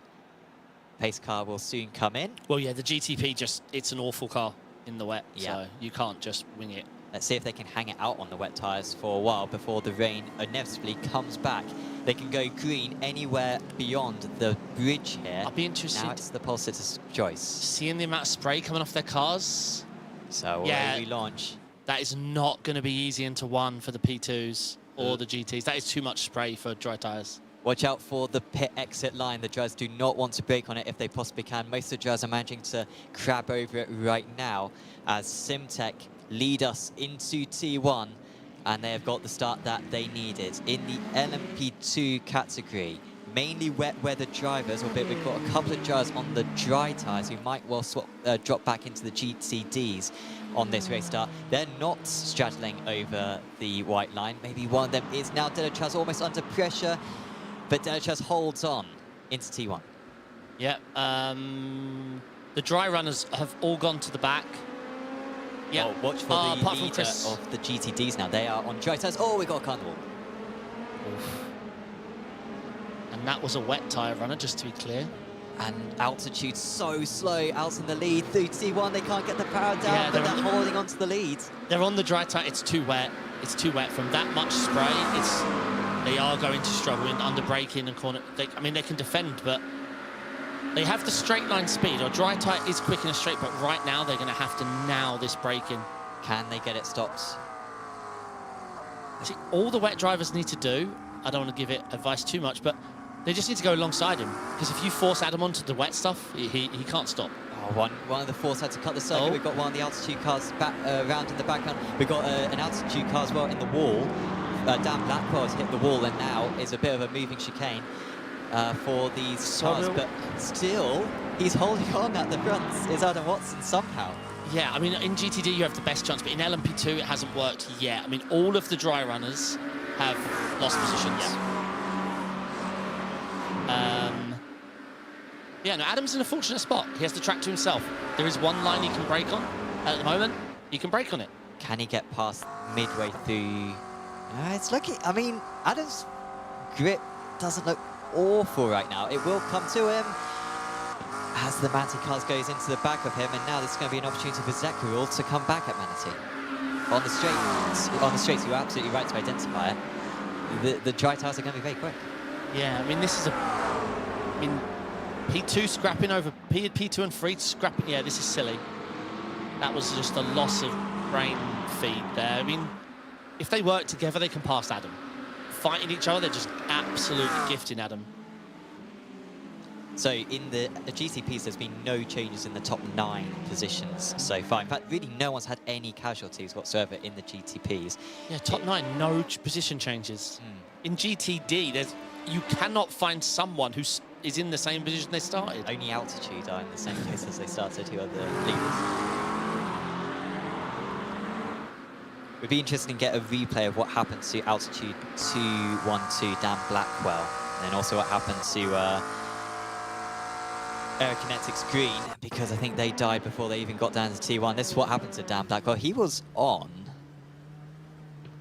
Pace car will soon come in. Well, yeah, the GTP it's an awful car in the wet, Yeah. so you can't just wing it. Let's see if they can hang it out on the wet tyres for a while before the rain inevitably comes back. They can go green anywhere beyond the bridge here. I'll be interested. Now it's the pole sitter's choice. Seeing the amount of spray coming off their cars, So Yeah. we launch. that is not going to be easy into one for the P2s or the GTs. That is too much spray for dry tyres. Watch out for the pit exit line. The drivers do not want to brake on it if they possibly can. Most of the drivers are managing to crab over it right now as Simtech lead us into T1, and they have got the start that they needed. In the LMP2 category, mainly wet weather drivers, albeit we've got a couple of drivers on the dry tyres who might well drop back into the GTDs on this race start. They're not straddling over the white line. Maybe one of them is now. Delachaz almost under pressure, but Delachaz holds on into T1. Yeah, the dry runners have all gone to the back. Yeah, Oh, watch for the apart from leader Chris. of the GTDs now. They are on dry tyres. Oh, we got a carnival. And that was a wet tyre runner, just to be clear. And altitude so slow. Al's in the lead through T1. They can't get the power down, Yeah, but they're they're holding on to the lead. They're on the dry tyre. It's too wet. It's too wet from that much spray. They are going to struggle in under braking and corner. I mean, they can defend, but they have the straight line speed. Or dry tyre is quick in a straight, but right now they're going to have to nail this braking. Can they get it stopped? See, all the wet drivers need to do, I don't want to give it advice too much, but they just need to go alongside him. Because if you force Adam onto the wet stuff, he can't stop. Oh, one of the force had to cut the circuit. Oh. We've got one of the altitude cars back around in the background. We've got an altitude car as well in the wall. Dan Blackwell has hit the wall, and now is a bit of a moving chicane for these cars. But still, he's holding on at the front. Is Adam Watson somehow? Yeah, I mean, in GTD you have the best chance, but in LMP2 it hasn't worked yet. I mean, all of the dry runners have lost positions. Yeah, no, Adam's in a fortunate spot. He has the track to himself. There is one line he can brake on at the moment. He can brake on it. Can he get past midway through? It's looking, I mean, Adam's grip doesn't look awful right now. It will come to him as the Manti cars goes into the back of him, and now there's going to be an opportunity for Zekarul to come back at Manatee. On the straights, you're absolutely right to identify it. The dry tyres are going to be very quick. Yeah, I mean, this is P2 scrapping over P2 and 3 scrapping. Yeah, this is silly. That was just a loss of brain feed there. I mean, if they work together, they can pass Adam. Fighting each other, they're just absolutely gifting Adam. So in the GCPs, there's been no changes in the top 9 positions so far. In fact, really no one's had any casualties whatsoever in the GTPs. Yeah, top 9, no position changes. In GTD, you cannot find someone who is in the same position they started. Only altitude are in the same place as they started, who are the leaders. It would be interesting to get a replay of what happened to altitude 212 Dan Blackwell, and then also what happened to Aerokinetics Green, because I think they died before they even got down to T1. This is what happened to Dan Blackwell. He was on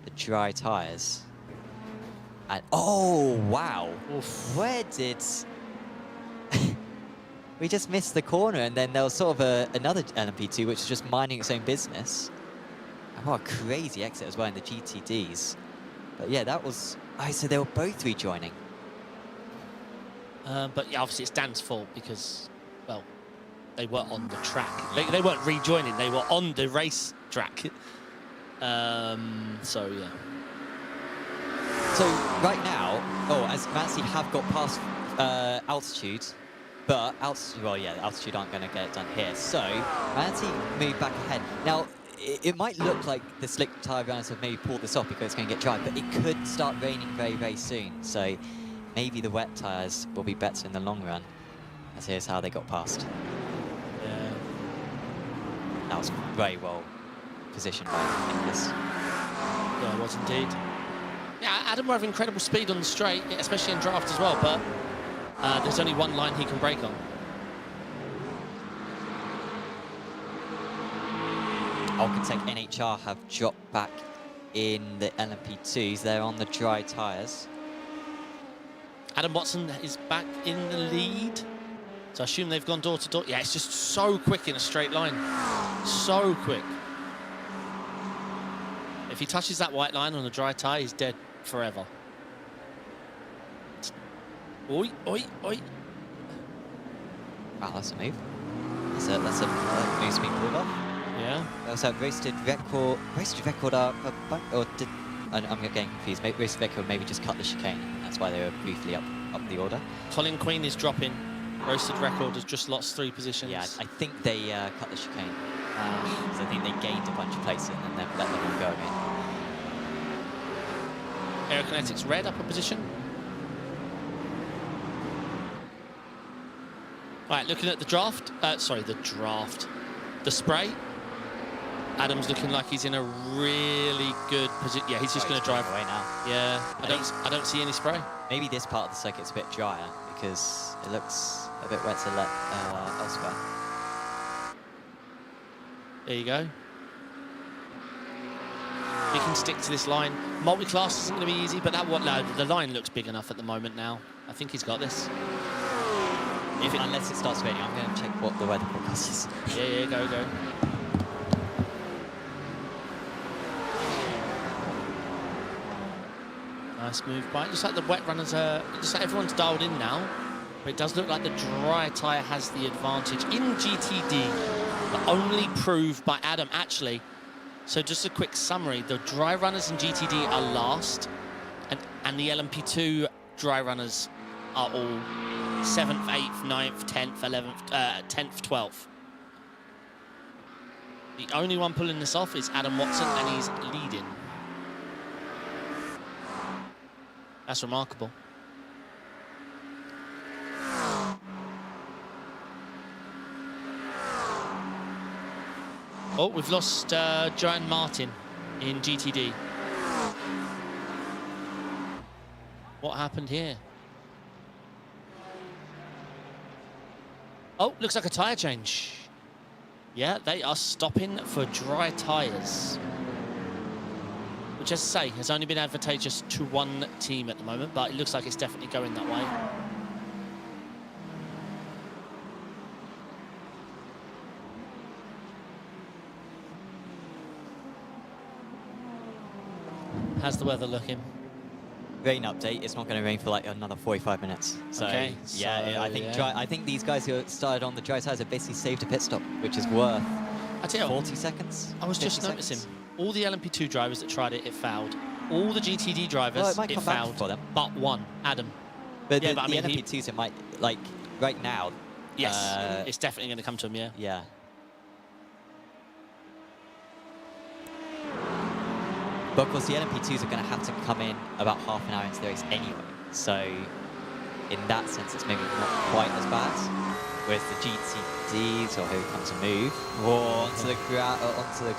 the dry tyres. And oh, wow. Oof. Where did... we just missed the corner, and then there was sort of another LMP2 which was just minding its own business. And what a crazy exit as well in the GTDs. But yeah, that was... Oh, so they were both rejoining. But yeah, obviously it's Dan's fault because, well, they were on the track. They weren't rejoining, they were on the race track. So, yeah. So, right now, as Mansi have got past altitude, but altitude aren't going to get it done here. So, Mansi moved back ahead. Now, it might look like the slick tyre runners have maybe pulled this off because it's going to get dry, but it could start raining very, very soon. So, maybe the wet tyres will be better in the long run, as here's how they got past. Yeah. That was very well positioned by Nicholas. Yeah, it was indeed. Yeah, Adam will have incredible speed on the straight, especially in draft as well, but there's only one line he can brake on. Alcantech NHR have dropped back in the LMP2s. They're on the dry tyres. Adam Watson is back in the lead. So I assume they've gone door to door. Yeah, it's just so quick in a straight line. So quick. If he touches that white line on a dry tyre, he's dead forever. Oi, oi, oi. Wow, that's a move. That's a move to be pulled off. Yeah. They also roasted record I'm getting confused. Roasted record maybe just cut the chicane. That's why they were briefly up the order. Colin Queen is dropping. Roasted record has just lost 3 positions. Yeah, I think they cut the chicane. So I think they gained a bunch of places and then let them all go again. Aerokinetics red up a position. Right, looking at the draft. The spray. Adam's looking like he's in a really good position. Yeah, he's just going to drive away now. Yeah, I don't see any spray. Maybe this part of the circuit's a bit drier because it looks a bit wet to let elsewhere. There you go. He can stick to this line. Multi-class isn't going to be easy, but the line looks big enough at the moment now. I think he's got this. Unless it starts raining, I'm going to check what the weather forecast is. Yeah, go. Nice move by. Looks like the wet runners just like everyone's dialed in now. But it does look like the dry tyre has the advantage in GTD, but only proved by Adam, actually. So just a quick summary. The dry runners in GTD are last, and the LMP2 dry runners are all 7th, 8th, 9th, 10th, 11th, 10th, 12th. The only one pulling this off is Adam Watson, and he's leading. That's remarkable. Oh, we've lost Joanne Martin in GTD. What happened here? Oh, looks like a tyre change. Yeah, they are stopping for dry tyres. Which, as I say, has only been advantageous to one team at the moment, but it looks like it's definitely going that way. How's the weather looking? Rain update. It's not going to rain for like another 45 minutes. So okay, yeah, so, I think these guys who started on the dry tyres have basically saved a pit stop, which is worth 40 seconds. I was just noticing all the LMP2 drivers that tried it, it fouled. All the GTD drivers, it failed for them, but one, Adam. But yeah, the LMP2s, it might, like right now. Yes, it's definitely going to come to him. Yeah. Yeah. But of course, the LMP2s are going to have to come in about half an hour into the race anyway. So, in that sense, it's maybe not quite as bad. Whereas the GTDs, or here comes a move, onto the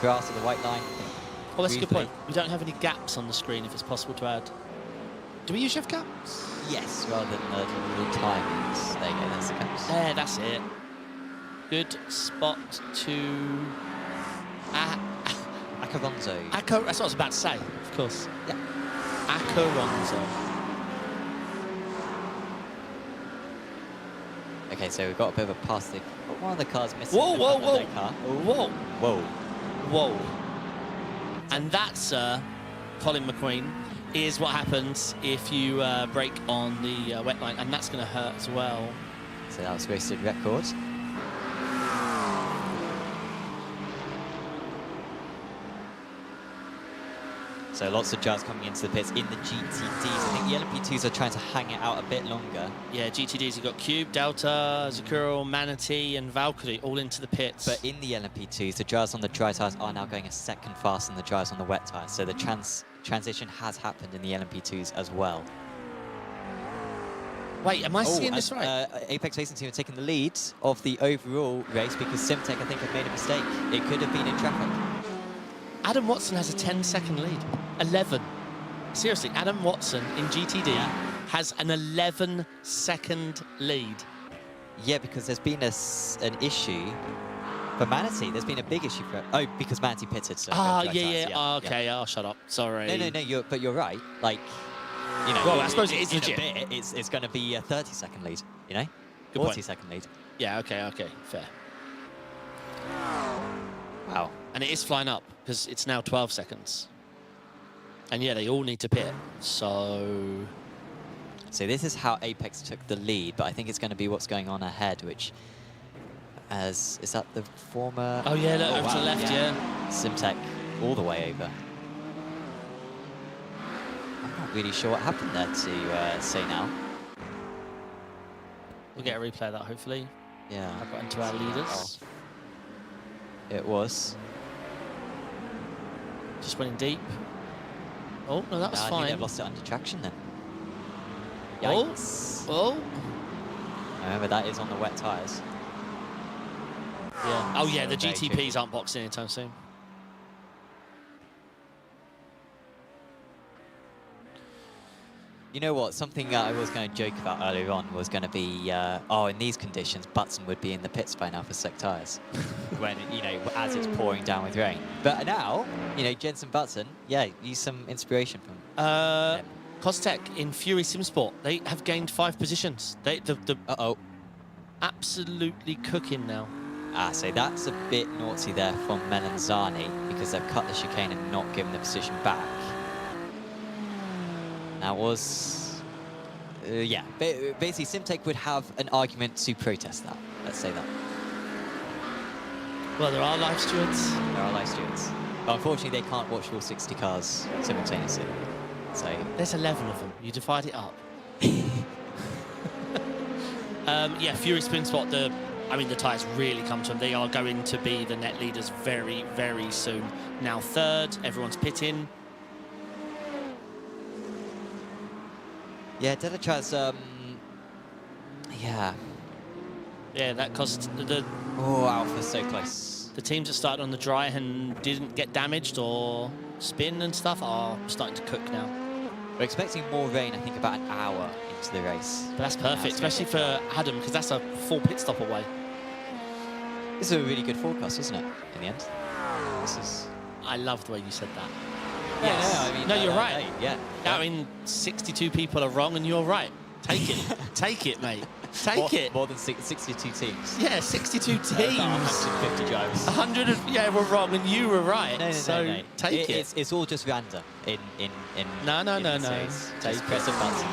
grass or the white line. Well, that's a good point. We don't have any gaps on the screen if it's possible to add. Do we usually have gaps? Yes, rather than the little timings. There you go, that's the gaps. There, that's it. Good spot to... Acaronzo. That's what I was about to say, of course. Yeah. Acaronzo. Okay, so we've got a bit of a pass through. But one of the cars missing. Whoa, the whoa, front of whoa. their car. Whoa. Whoa. Whoa. And that, sir, Colin McQueen, is what happens if you brake on the wet line, and that's going to hurt as well. So that was wasted record. So lots of jars coming into the pits in the GTDs. I think the LMP2s are trying to hang it out a bit longer. Yeah, GTDs, you've got Cube, Delta, Zakuro, Manatee, and Valkyrie all into the pits. But in the LMP2s, the jars on the dry tyres are now going a second faster than the jars on the wet tyres. So the transition has happened in the LMP2s as well. Wait, am I seeing this right? Apex Racing Team are taking the lead of the overall race because Simtech, I think, have made a mistake. It could have been in traffic. Adam Watson has a 10-second lead. 11. Seriously, Adam Watson in GTD has an 11-second lead. Yeah, because there's been an issue for Manatee. There's been a big issue for because Manatee pitted. So Okay. Oh, shut up. Sorry. No. But you're right. Like, you know. Well, I suppose it is in legit. a bit, it's going to be a 30-second lead. You know, Good point. 40-second lead. Yeah. Okay. Fair. Wow. And it is flying up because it's now 12 seconds. And yeah, they all need to pit. So this is how Apex took the lead, but I think it's going to be what's going on ahead, which is that the former... Oh yeah, look, over to the left, yeah. Simtech all the way over. I'm not really sure what happened there to say now. We'll get a replay of that, hopefully. Yeah. I've got into our leaders. It was. Just went in deep. Oh, no, that was I fine. think they've lost it under traction then. Oh. Yikes. Oh. Remember, that is on the wet tyres. Yeah. Oh, yeah, the Very GTPs tricky. aren't boxing anytime soon. You know what? Something I was going to joke about earlier on was going to be, in these conditions, Butson would be in the pits by now for slick tyres. When, you know, as it's pouring down with rain. But now, you know, Jensen Butson, use some inspiration from him. Costech in Fury Simsport, they have gained 5 positions. Uh-oh. Absolutely cooking now. So that's a bit naughty there from Melanzani because they've cut the chicane and not given the position back. That was... basically, Simtech would have an argument to protest that. Let's say that. Well, there are live stewards. There are live stewards. But unfortunately, they can't watch all 60 cars simultaneously. So... There's 11 of them. You divide it up. Yeah, Fury Spin Spot, the tyres really come to them. They are going to be the net leaders very, very soon. Now third, everyone's pitting. Yeah, Delachaz, Yeah, that cost the... Oh, Alpha's so close. The teams that started on the dry and didn't get damaged or spin and stuff are starting to cook now. We're expecting more rain, I think, about an hour into the race. But that's perfect, especially for Adam, because that's a full pit stop away. This is a really good forecast, isn't it, in the end? This is... I love the way you said that. Yeah, No, you're right. Yeah. I mean, 62 people are wrong and you're right. Take it. Take it, mate. Take it. More than 62 teams. Yeah, 62 teams. 150 drivers. 100 were wrong and you were right. No. Take it. It's all just random in No. Just press a button.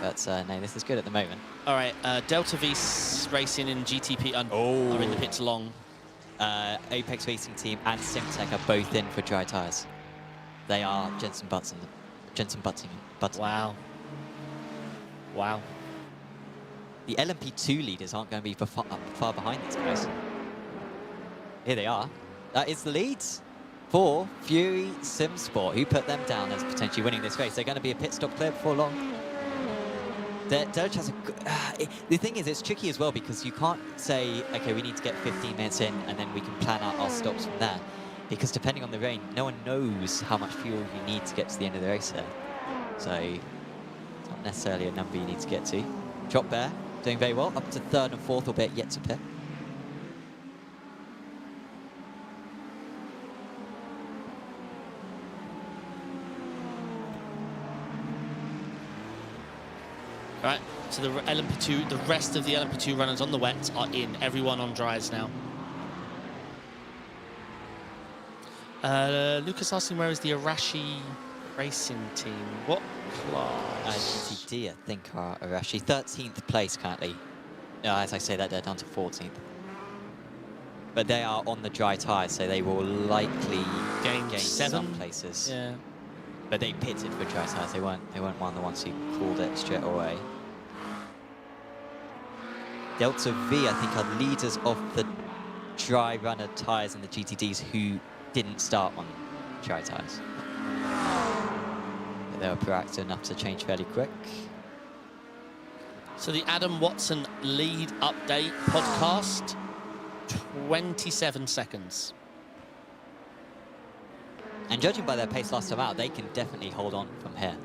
But no, this is good at the moment. All right, Delta V Racing and GTP are in the pits long. Apex Racing Team and Simtech are both in for dry tyres. They are Jensen Button. Wow. The LMP2 leaders aren't going to be far behind these guys. Here they are. That is the leads for Fury Simsport, who put them down as potentially winning this race. They're going to be a pit stop clear before long. The thing is, it's tricky as well because you can't say, okay, we need to get 15 minutes in and then we can plan out our stops from there. Because depending on the rain, no one knows how much fuel you need to get to the end of the race here. So it's not necessarily a number you need to get to. Drop Bear doing very well, up to third and fourth, albeit yet to pit. Right, so the LMP2, the rest of the LMP2 runners on the wets are in. Everyone on dries now. Lucas asking where is the Arashi racing team? What class? GTD, I think, are Arashi. 13th place currently. As I say that, they're down to 14th. But they are on the dry tyres, so they will likely gain 7 some places. Yeah. But they pitted for dry tyres. They weren't one of the ones who called it straight away. Delta V, I think, are leaders of the dry runner tyres and the GTDs who didn't start on dry tyres. But they were proactive enough to change fairly quick. So the Adam Watson lead update podcast, 27 seconds. And judging by their pace last time out, they can definitely hold on from here.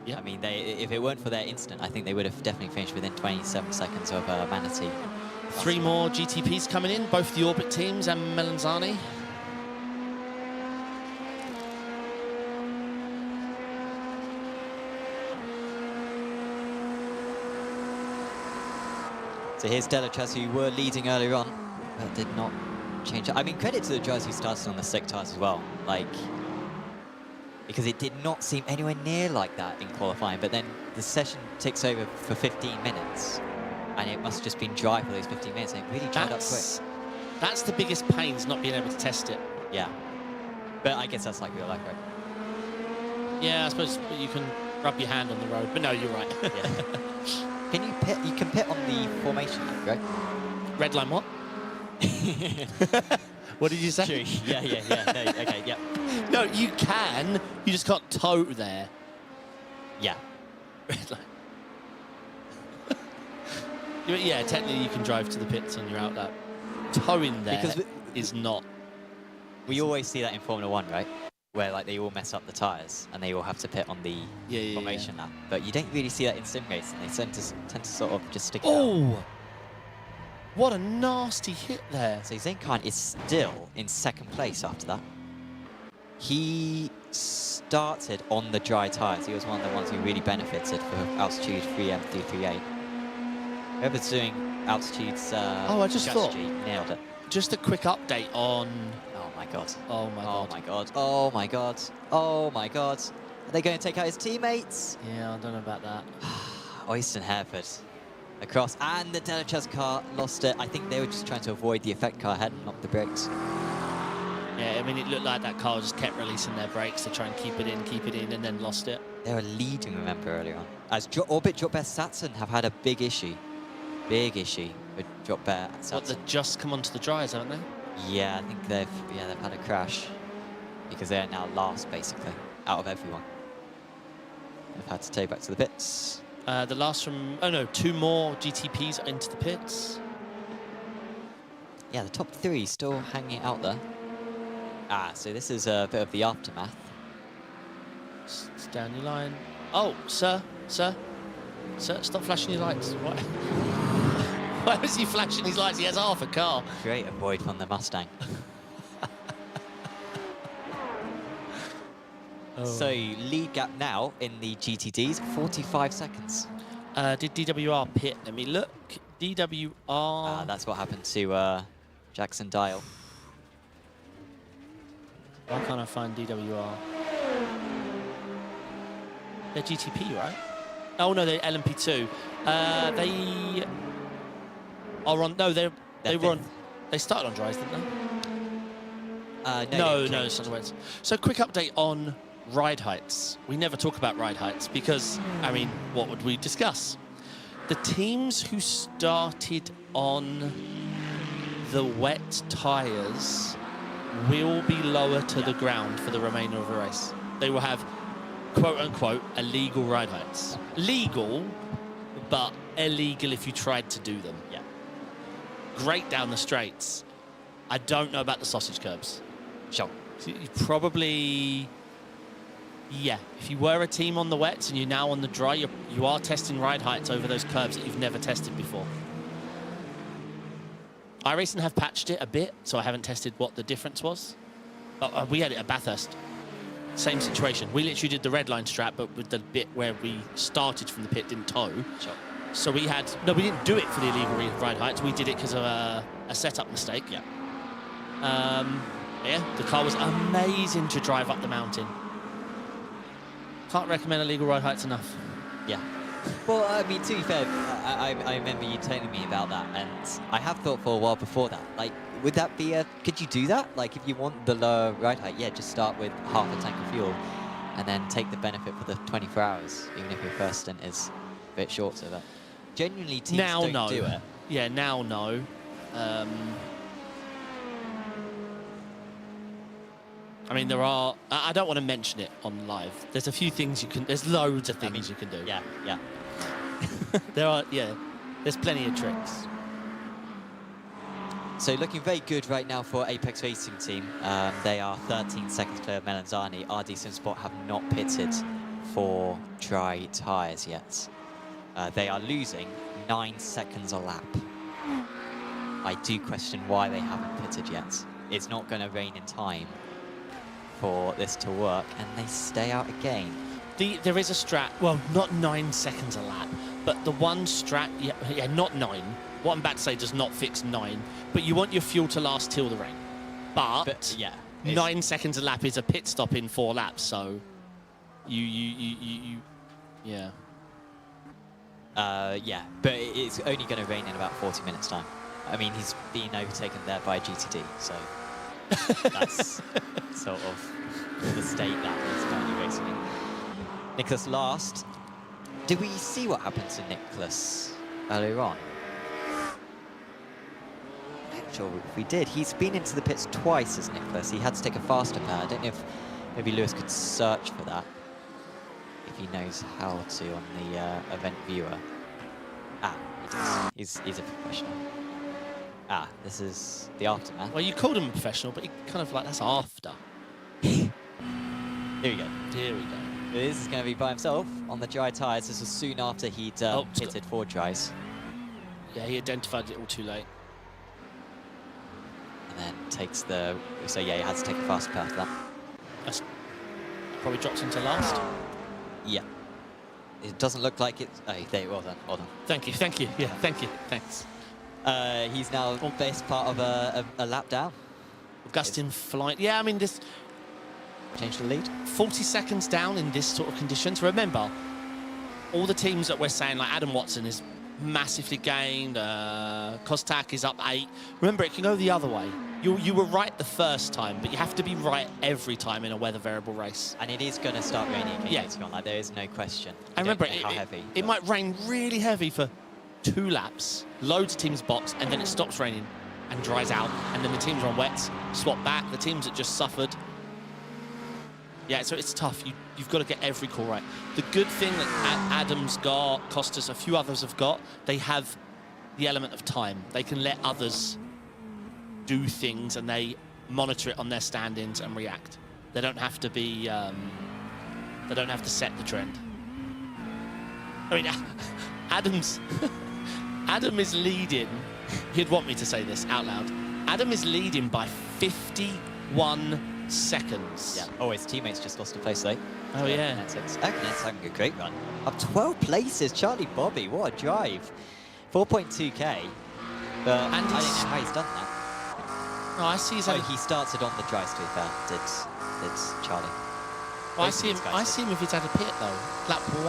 Yeah. I mean, if it weren't for their incident, I think they would have definitely finished within 27 seconds of Manatee. 3 more GTPs coming in, both the Orbit teams and Melanzani. So here's Delachas, who were leading earlier on, but did not change. I mean, credit to the drivers who started on the slick tyres as well. Like, because it did not seem anywhere near like that in qualifying, but then the session ticks over for 15 minutes, and it must have just been dry for those 15 minutes, and it really dried up quick. That's the biggest pain, is not being able to test it. Yeah. But I guess that's like real life, right? Yeah, I suppose you can rub your hand on the road, but no, you're right. Yeah. Can you pit? You can pit on the formation, right? Red line what? What did you say? True. Yeah. No, okay, yeah. No, you can. You just can't tow there. Yeah. Red line. Yeah, technically you can drive to the pits on your outlap. Towing there is not. We always see that in Formula 1, right? Where like they all mess up the tyres and they all have to pit on the formation lap. But you don't really see that in sim racing. They tend to sort of just stick it out. Oh! What a nasty hit there. So Zain Khan is still in 2nd place after that. He started on the dry tyres. He was one of the ones who really benefited for altitude 3M through 3A. Whoever's doing altitude's I just strategy nailed it. Just a quick update on... Oh my god. Oh my god. Oh my god. Oh my god. Oh my god. Are they going to take out his teammates? Yeah, I don't know about that. Oyston Hereford across, and the Delachas car lost it. I think they were just trying to avoid the effect car hadn't knocked the brakes. Yeah, I mean, it looked like that car just kept releasing their brakes to try and keep it in, and then lost it. They were leading, remember, earlier on. As Orbit, Drop Bear, Satson have had a big issue. Big issue with Drop Bear, Satson. What, they've just come onto the dries, haven't they? Yeah, I think they've had a crash because they're now last, basically, out of everyone. They've had to take back to the pits. The last from... Oh, no, 2 more GTPs into the pits. Yeah, the top 3 still hanging out there. So this is a bit of the aftermath. It's down your line. Oh, sir, stop flashing your lights. What? Why was he flashing his lights? He has half a car. Great avoid from the Mustang. So lead gap now in the GTDs, 45 seconds. Did DWR pit? Let me look. DWR... that's what happened to Jackson Dial. Why can't I find DWR? They're GTP, right? Oh, no, they're LMP2. They are on... No, they were on... They started on dries, didn't they? No, it's not the wets. So, quick update on ride heights. We never talk about ride heights because, I mean, what would we discuss? The teams who started on the wet tyres will be lower to the ground for the remainder of the race. They will have, quote-unquote, illegal ride heights. Legal, but illegal if you tried to do them. Yeah. Great down the straights. I don't know about the sausage curbs. Sure. So you probably... Yeah, if you were a team on the wets and you're now on the dry, you are testing ride heights over those curbs that you've never tested before. iRacing have patched it a bit, so I haven't tested what the difference was. But we had it at Bathurst. Same situation. We literally did the red line strat, but with the bit where we started from the pit didn't tow. Sure. So we had... No, we didn't do it for the illegal ride heights. We did it because of a setup mistake. Yeah. Yeah, the car was amazing to drive up the mountain. Can't recommend illegal ride heights enough. Yeah. Well, I mean, to be fair, I remember you telling me about that, and I have thought for a while before that, like, would that be could you do that? Like, if you want the lower ride height, yeah, just start with half a tank of fuel, and then take the benefit for the 24 hours, even if your first stint is a bit shorter. But genuinely, teams don't do it. Yeah, now no. I mean, there are... I don't want to mention it on live. There's a few things you can... There's loads of things you can do. Yeah, yeah. There are, yeah. There's plenty of tricks. So looking very good right now for Apex Racing team. They are 13 seconds clear of Melanzani. RD Simsport have not pitted for dry tyres yet. They are losing 9 seconds a lap. I do question why they haven't pitted yet. It's not going to rain in time for this to work, and they stay out again. There is a strat, well, not 9 seconds a lap, but the one strat, yeah, not 9. What I'm about to say does not fix 9, but you want your fuel to last till the rain. But yeah, 9 seconds a lap is a pit stop in 4 laps, so yeah. Yeah, but it's only going to rain in about 40 minutes time. I mean, he's being overtaken there by GTD, so that's sort of the state that he's currently racing in. Nicholas last. Did we see what happened to Nicholas earlier on? I'm not sure if we did. He's been into the pits twice as Nicholas. He had to take a faster pair. I don't know if maybe Lewis could search for that, if he knows how to on the event viewer. Ah, he does. He's a professional. Ah, this is the aftermath. Well, you called him a professional, but he kind of like, that's after. Here we go. Here we go. This is going to be by himself on the dry tyres. This was soon after he'd pitted 4 dries. Yeah, he identified it all too late. And then takes the... So yeah, he had to take a fast pair for that. That's probably drops into last. Yeah. It doesn't look like it... Oh, there, well done, well done. Thank you, yeah, thank you, thanks. He's now best part of a lap down. Augustin flight. Yeah, I mean, this... Change the lead. 40 seconds down in this sort of conditions. Remember, all the teams that we're saying, like Adam Watson is massively gained, Kostak is up 8. Remember, it can go the other way. You were right the first time, but you have to be right every time in a weather variable race. And it is going to start raining again, yeah. later on. Like, there is no question. And remember, how heavy, it might rain really heavy for 2 laps, loads of teams box, and then it stops raining and dries out, and then the teams are on wets, swap back. The teams that just suffered. Yeah, so it's tough. You've got to get every call right. The good thing that Adam's got, Costas, a few others have got, they have the element of time. They can let others do things, and they monitor it on their stand-ins and react. They don't have to be... they don't have to set the trend. I mean, Adam is leading. He'd want me to say this out loud. Adam is leading by 51 seconds. Yeah. Oh, his teammates just lost a place though. Oh yeah. Agnet's having a great run. Up 12 places. Charlie Bobby, what a drive. 4.2k. But I don't know how he's done that. Oh, I see. He started on the dries, to be fair. Did Charlie? Well, I see him if he's had a pit though. Lap 1.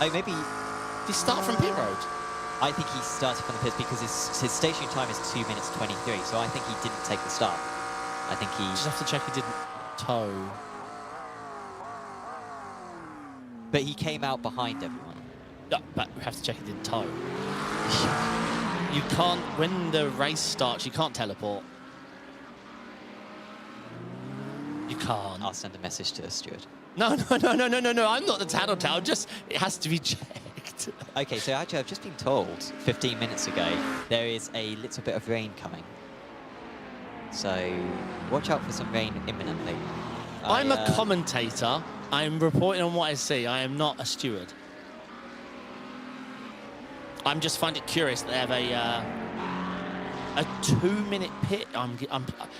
Oh, maybe. Did he start from pit road? I think he started from the pits because his stationary time is 2 minutes 23. So I think he didn't take the start. I think he... Just have to check he didn't tow. But he came out behind everyone. No, but we have to check he didn't tow. You can't... When the race starts, you can't teleport. You can't. I'll send a message to the steward. No. I'm not the tattletale. Just, it has to be checked. Okay, so actually I've just been told 15 minutes ago there is a little bit of rain coming. So watch out for some rain imminently. I'm a commentator. I'm reporting on what I see. I am not a steward. I'm just find it curious that they have a 2-minute pit.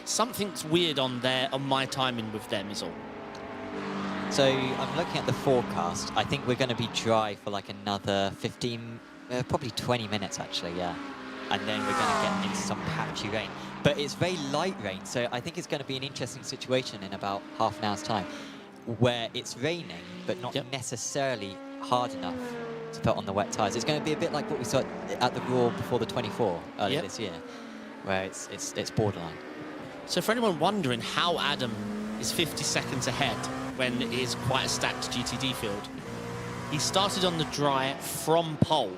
Something's weird on my timing with them is all. So I'm looking at the forecast. I think we're going to be dry for like another 15, probably 20 minutes actually, yeah. And then we're going to get into some patchy rain. But it's very light rain, so I think it's going to be an interesting situation in about half an hour's time, where it's raining, but not necessarily hard enough to put on the wet tyres. It's going to be a bit like what we saw at the Raw before the 24 earlier this year, where it's borderline. So for anyone wondering how Adam is 50 seconds ahead when it is quite a stacked GTD field, he started on the dry from pole.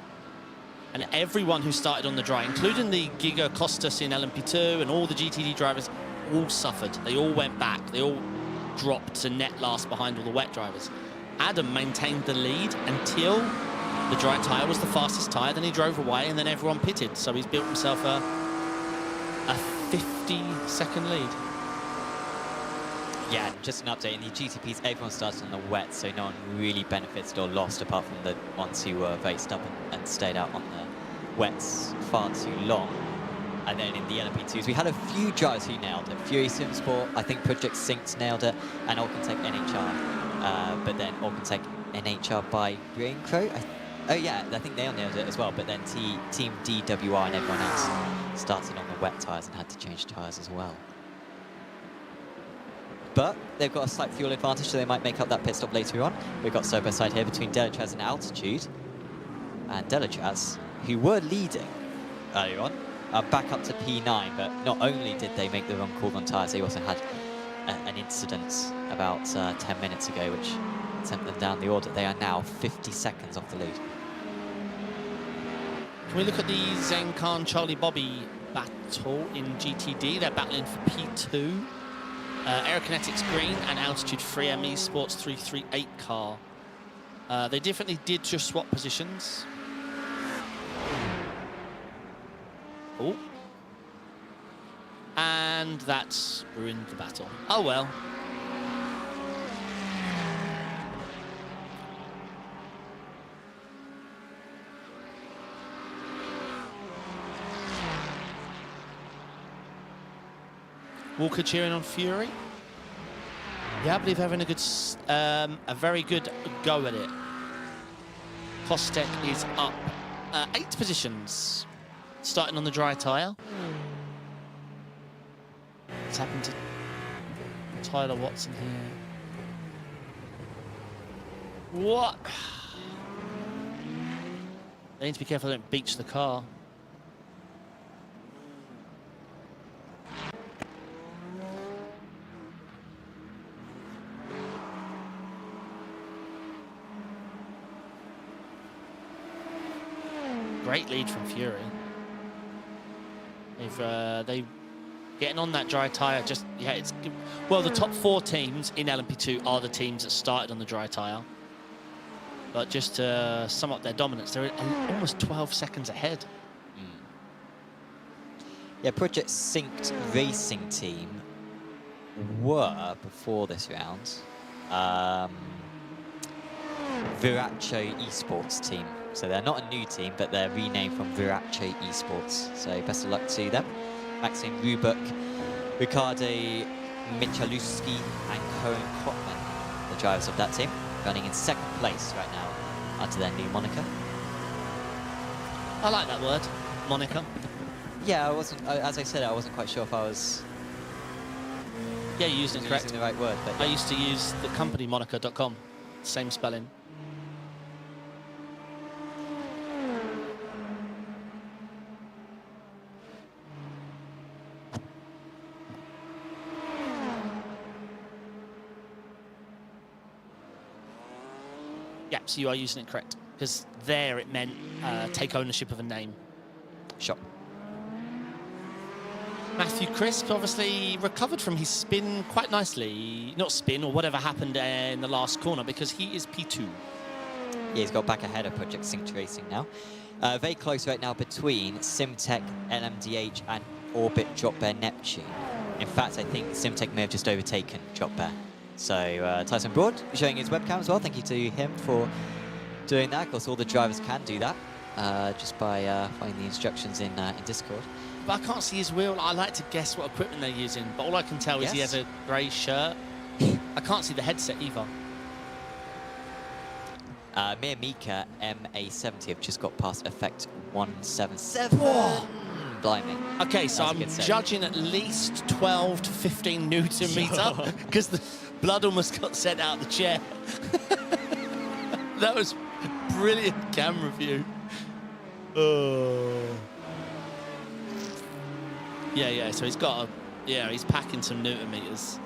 And everyone who started on the dry, including the Giga Costas in LMP2 and all the GTD drivers, all suffered. They all went back. They all dropped to net last behind all the wet drivers. Adam maintained the lead until the dry tyre was the fastest tyre. Then he drove away and then everyone pitted. So he's built himself a 50-second lead. Yeah, and just an update, in the GTPs, everyone started on the wet, so no one really benefited or lost apart from the ones who were very stubborn and stayed out on the wets far too long. And then in the LMP2s, we had a few drivers who nailed it. Fury Simsport, I think Project Synced nailed it, and Orkentech NHR. But then Orkentech NHR by Brain Crow. Oh yeah, I think they all nailed it as well, but then Team DWR and everyone else started on the wet tyres and had to change tyres as well. But they've got a slight fuel advantage, so they might make up that pit stop later on. We've got side by side here between Delachaz and Altitude. And Delachaz, who were leading earlier on, are back up to P9, but not only did they make the wrong call on tyres, they also had an incident about 10 minutes ago, which sent them down the order. They are now 50 seconds off the lead. Can we look at the Zenkan Charlie Bobby battle in GTD? They're battling for P2. Aerokinetics Green and Altitude 3M Esports 338 car. They definitely did just swap positions. Oh. And that's ruined the battle. Oh well. Walker cheering on Fury. Yeah, I believe they're having a very good go at it. Kostek is up 8 positions, starting on the dry tyre. What's happened to Tyler Watson here? What? They need to be careful they don't beach the car. Great lead from Fury. They getting on that dry tyre. Just it's well, the top 4 teams in LMP2 are the teams that started on the dry tyre. But just to sum up their dominance, they're almost 12 seconds ahead. Yeah, Project Synced Racing Team were before this round Viracho Esports Team. So they're not a new team, but they're renamed from Viracho Esports. So best of luck to them. Maxim Rubuk, Ricardo Michalewski, and Cohen Klopman, the drivers of that team, running in 2nd place right now under their new moniker. I like that word, moniker. Yeah, I wasn't. As I said, I wasn't quite sure if I was. Yeah, you used it correct. Using the right word. But yeah. I used to use the company moniker.com, same spelling. Yeah, so you are using it correct, because there it meant take ownership of a name. Sure. Matthew Crisp obviously recovered from his spin quite nicely. Not spin, or whatever happened in the last corner, because he is P2. Yeah, he's got back ahead of Project Synced Racing now. Very close right now between Simtech, LMDH, and Orbit Drop Bear Neptune. In fact, I think Simtech may have just overtaken Drop Bear. So Tyson Broad showing his webcam as well. Thank you to him for doing that. Of course, all the drivers can do that just by finding the instructions in Discord. But I can't see his wheel. I like to guess what equipment they're using, but all I can tell is he has a grey shirt. I can't see the headset either. Me and Mika, MA70, have just got past effect 177. Whoa. Blimey. Okay, so That's a I'm good save. judging at least 12 to 15 Newton meter because the blood almost got sent out the chair. That was brilliant camera view. Oh. Yeah, so he's got he's packing some Newton meters.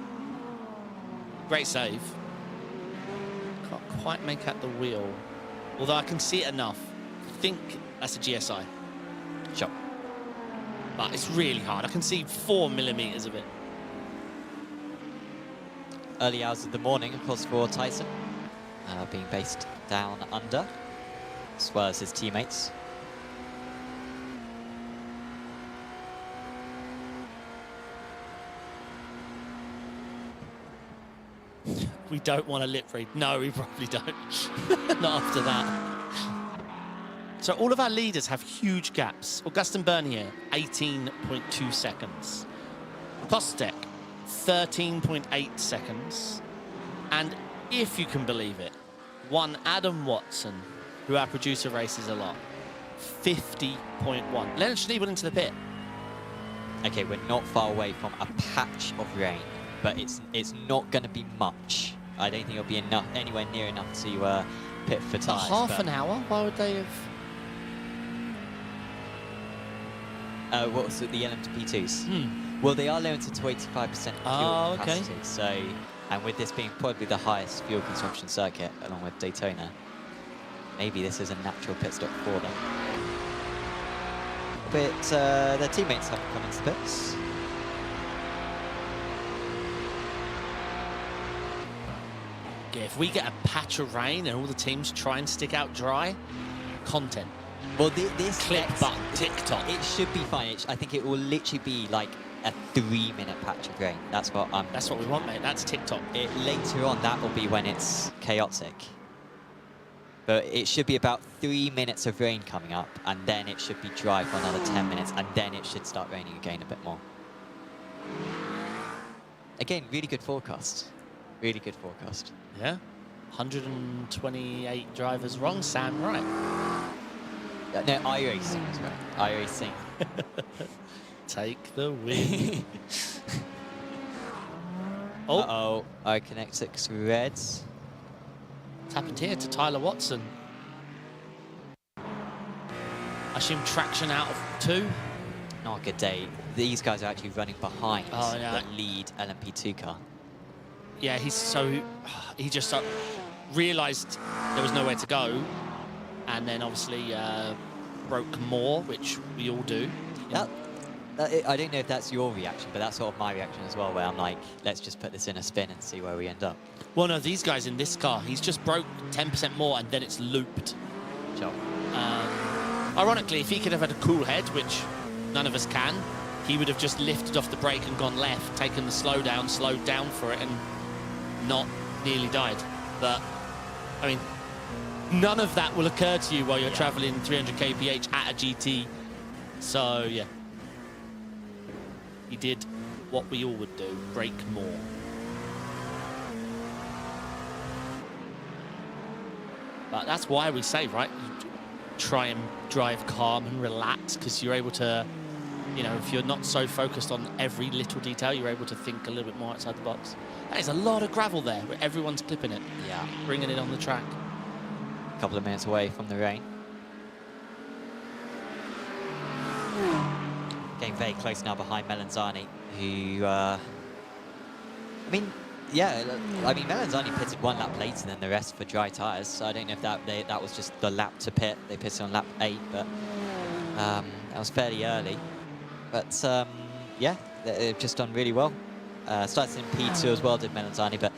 Great save. Can't quite make out the wheel, although I can see it enough. I think that's a GSI. Sure. But it's really hard. I can see 4 millimeters of it. Early hours of the morning, of course, for Tyson, being based down under, as well as his teammates. We don't want a lip read. No, we probably don't. Not after that. So all of our leaders have huge gaps. Augustin Bernier, 18.2 seconds. Kostek, 13.8 seconds. And if you can believe it, one Adam Watson, who our producer races a lot, 50.1. Leonard Schneebel into the pit. Okay, we're not far away from a patch of rain, but it's not going to be much. I don't think it'll be enough, anywhere near enough to pit for tyres. Half an hour? Why would they have... What was it, the LMP2s? Well, they are limited to 85% fuel capacity, so, and with this being probably the highest fuel consumption circuit, along with Daytona, maybe this is a natural pit stop for them. But their teammates haven't come into the pits. Yeah, if we get a patch of rain and all the teams try and stick out dry, content. Well, this Click button, TikTok. It should be fine. I think it will literally be like a 3-minute patch of rain. That's what we want, mate. That's TikTok. Later on, that will be when it's chaotic. But it should be about 3 minutes of rain coming up, and then it should be dry for another 10 minutes, and then it should start raining again a bit more. Again, really good forecast. Really good forecast. Yeah. 128 drivers wrong, Sam right. No, iRacing was right. iRacing. Take the win. Uh-oh. iConnect 6 Reds. What's happened here to Tyler Watson? I assume traction out of 2. Not a good day. These guys are actually running behind yeah. the lead LMP2 car. Yeah, he just realised there was nowhere to go, and then obviously broke more, which we all do. I don't know if that's your reaction, but that's sort of my reaction as well, where I'm like, let's just put this in a spin and see where we end up. Well, no, these guys in this car, he's just broke 10% more, and then it's looped. Sure. Ironically, if he could have had a cool head, which none of us can, he would have just lifted off the brake and gone left, taken the slowed down for it, and not nearly died. But, I mean, none of that will occur to you while you're traveling 300 kph at a GT. So, yeah. He did what we all would do, brake more. But that's why we say, right? You try and drive calm and relax, because you're able to, you know, if you're not so focused on every little detail, you're able to think a little bit more outside the box. That is a lot of gravel there, where everyone's clipping it. Yeah. Bringing it on the track. A couple of minutes away from the rain. Getting very close now behind Melanzani, who, I mean, Melanzani pitted 1 lap later than the rest for dry tyres, so I don't know if that was just the lap to pit. They pitted on lap 8, but that was fairly early. But, yeah, they've just done really well. Started in P2 as well, did Melanzani, but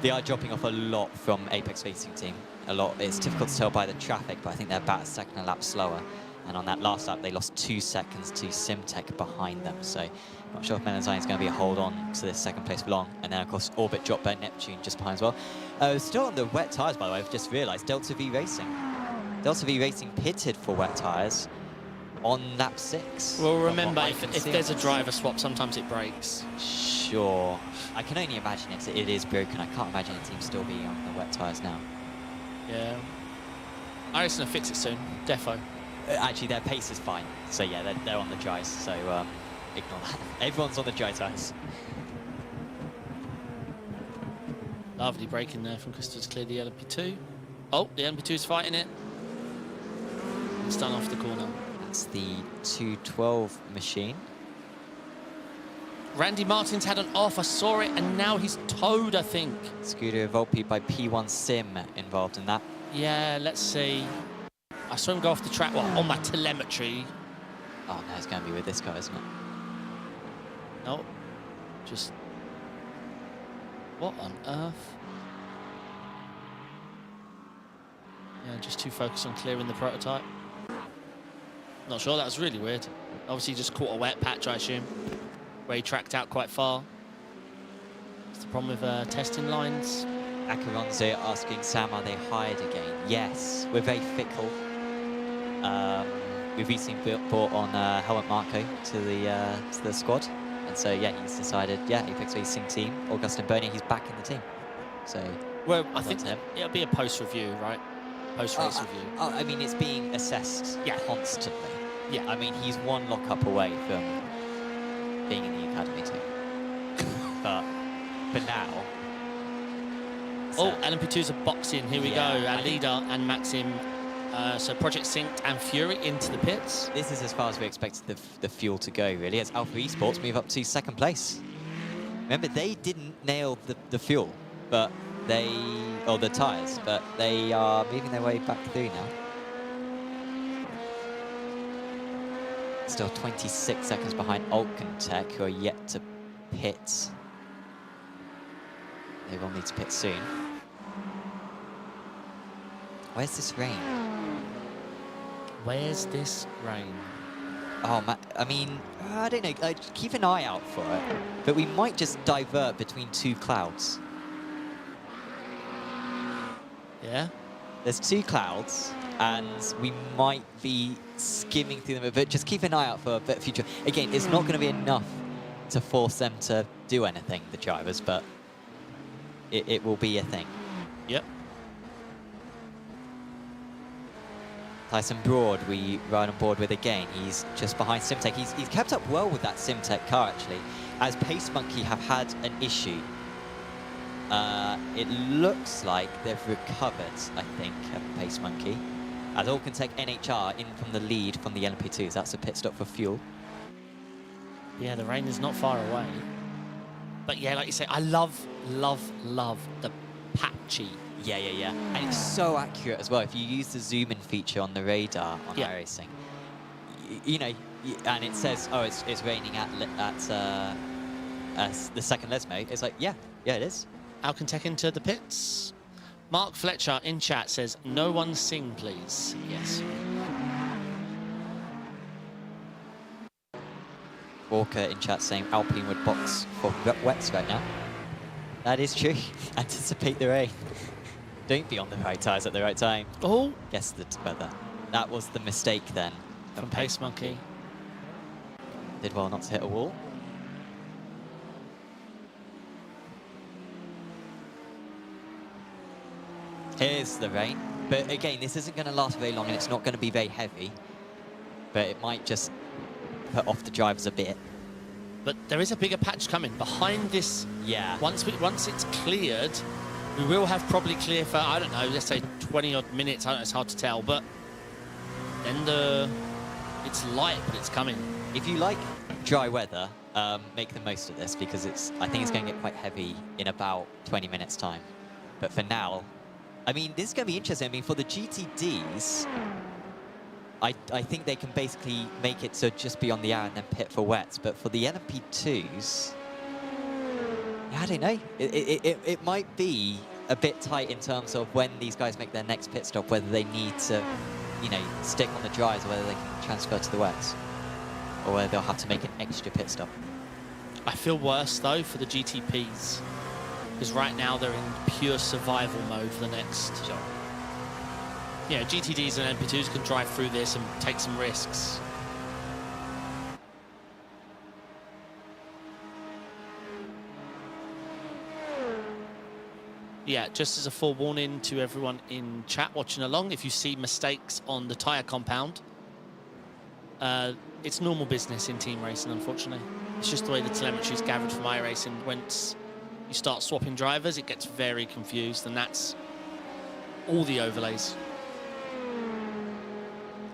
they are dropping off a lot from Apex Racing team. A lot. It's difficult to tell by the traffic, but I think they're about a second a lap slower. And on that last lap, they lost 2 seconds to Simtech behind them. So not sure if Melanzani is going to be a hold on to this second place for long. And then, of course, Orbit dropped by Neptune just behind as well. Still on the wet tyres, by the way, I've just realised, Delta V Racing. Delta V Racing pitted for wet tyres on lap 6. Well, remember, if there's a driver swap, sometimes it breaks. Sure. I can only imagine it is broken. I can't imagine a team still being on the wet tyres now. Yeah. iRacing will fix it soon, defo. Actually, their pace is fine. So yeah, they're on the dries. So ignore that. Everyone's on the dry tyres. Lovely break in there from Christopher to clear the LMP2. Oh, the LMP2 is fighting it. It's done off the corner. That's the 212 machine. Randy Martin's had an off, I saw it, and now he's towed, I think. Scooter Volpe by P1 Sim involved in that. Yeah, let's see. I saw him go off the track, well, on my telemetry. Oh no, it's going to be with this guy, isn't it? No, just... What on earth? Yeah, just too focused on clearing the prototype. Not sure, that was really weird. Obviously just caught a wet patch, I assume, where he tracked out quite far. What's the problem with testing lines? Akaronzo asking Sam, are they hired again? Yes, we're very fickle. We've recently brought on Helmut Marko to the squad. And so, yeah, he's decided, yeah, Apex Racing team, Augustin Bernier, he's back in the team. So, well, I think it'll be a post-review, right? Post-race review. I mean, it's being assessed constantly. Yeah. I mean, he's one lock-up away from being in the academy too. But for now... Oh, LMP2's a box-in. Here we go. Our leader and Maxim. So Project Synced and Fury into the pits. This is as far as we expected the fuel to go, really, as Alpha Esports move up to second place. Remember, they didn't nail the fuel, but or the tyres, but they are moving their way back through now. Still 26 seconds behind Alcantech, who are yet to pit. They will need to pit soon. Where's this rain? Where's this rain? Oh, I mean, I don't know. Keep an eye out for it. But we might just divert between two clouds. Yeah? There's two clouds, and we might be skimming through them. But just keep an eye out for a bit of future. Again, it's not going to be enough to force them to do anything, the drivers, but it will be a thing. Yep. Tyson Broad, we ride on board with again. He's just behind Simtech. He's kept up well with that Simtech car, actually, as Pace Monkey have had an issue. It looks like they've recovered, I think, Pace Monkey. As Alcantech NHR in from the lead from the LMP2s. That's a pit stop for fuel. Yeah, the rain is not far away. But yeah, like you say, I love the patchy. Yeah. And it's so accurate as well. If you use the zoom-in feature on the radar on iRacing, you know, and it says, oh, it's raining at the second Lesmo. It's like, yeah, it is. Alcantech into the pits. Mark Fletcher in chat says, no one sing, please. Yes. Walker in chat saying Alpine would box for wets right now. That is true. Anticipate the rain. Don't be on the right tyres at the right time. Oh. Guess the weather. That was the mistake then. From Pace Monkey. Did well not to hit a wall. Here's the rain. But again, this isn't going to last very long and it's not going to be very heavy. But it might just put off the drivers a bit. But there is a bigger patch coming behind this. Yeah. Once it's cleared, we will have probably clear for, I don't know, let's say 20 odd minutes. I don't know, it's hard to tell, but then it's light, but it's coming. If you like dry weather, make the most of this because I think it's going to get quite heavy in about 20 minutes time. But for now, I mean, this is going to be interesting. I mean, for the GTDs, I think they can basically make it so just be on the hour and then pit for wets. But for the LMP2s, yeah, I don't know. It might be a bit tight in terms of when these guys make their next pit stop, whether they need to, you know, stick on the dries or whether they can transfer to the wets, or whether they'll have to make an extra pit stop. I feel worse, though, for the GTPs, because right now they're in pure survival mode for the next. Sure. Yeah, GTDs and LMP2s can drive through this and take some risks. Yeah, just as a forewarning to everyone in chat watching along, if you see mistakes on the tyre compound, it's normal business in team racing, unfortunately. It's just the way the telemetry is gathered from iRacing. Once you start swapping drivers, it gets very confused, and that's all the overlays.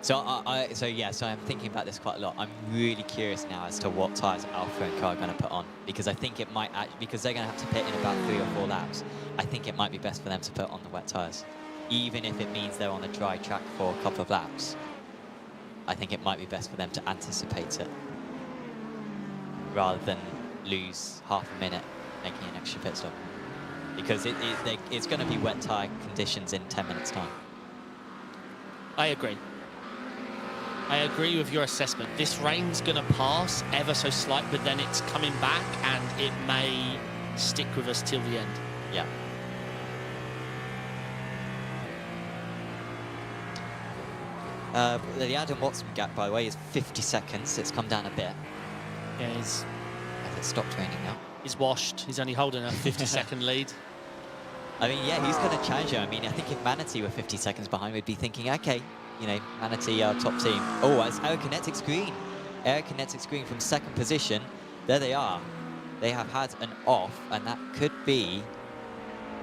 So so I'm thinking about this quite a lot. I'm really curious now as to what tyres Alpha and Co are going to put on, because I think it might because they're going to have to pit in about 3 or 4 laps. I think it might be best for them to put on the wet tyres, even if it means they're on a dry track for a couple of laps. I think it might be best for them to anticipate it rather than lose half a minute making an extra pit stop, because it's going to be wet tyre conditions in 10 minutes time. I agree. I agree with your assessment. This rain's going to pass ever so slight, but then it's coming back and it may stick with us till the end. Yeah. The Adam Watson gap, by the way, is 50 seconds. It's come down a bit. Yeah, he's stopped raining now. He's washed. He's only holding a 50-second lead. I mean, yeah, he's going to challenge him. I mean, I think if Manatee were 50 seconds behind, we'd be thinking, okay, you know, Manatee, our top team. Oh, as Aerokinetics green. Aerokinetics green from 2nd position. There they are. They have had an off, and that could be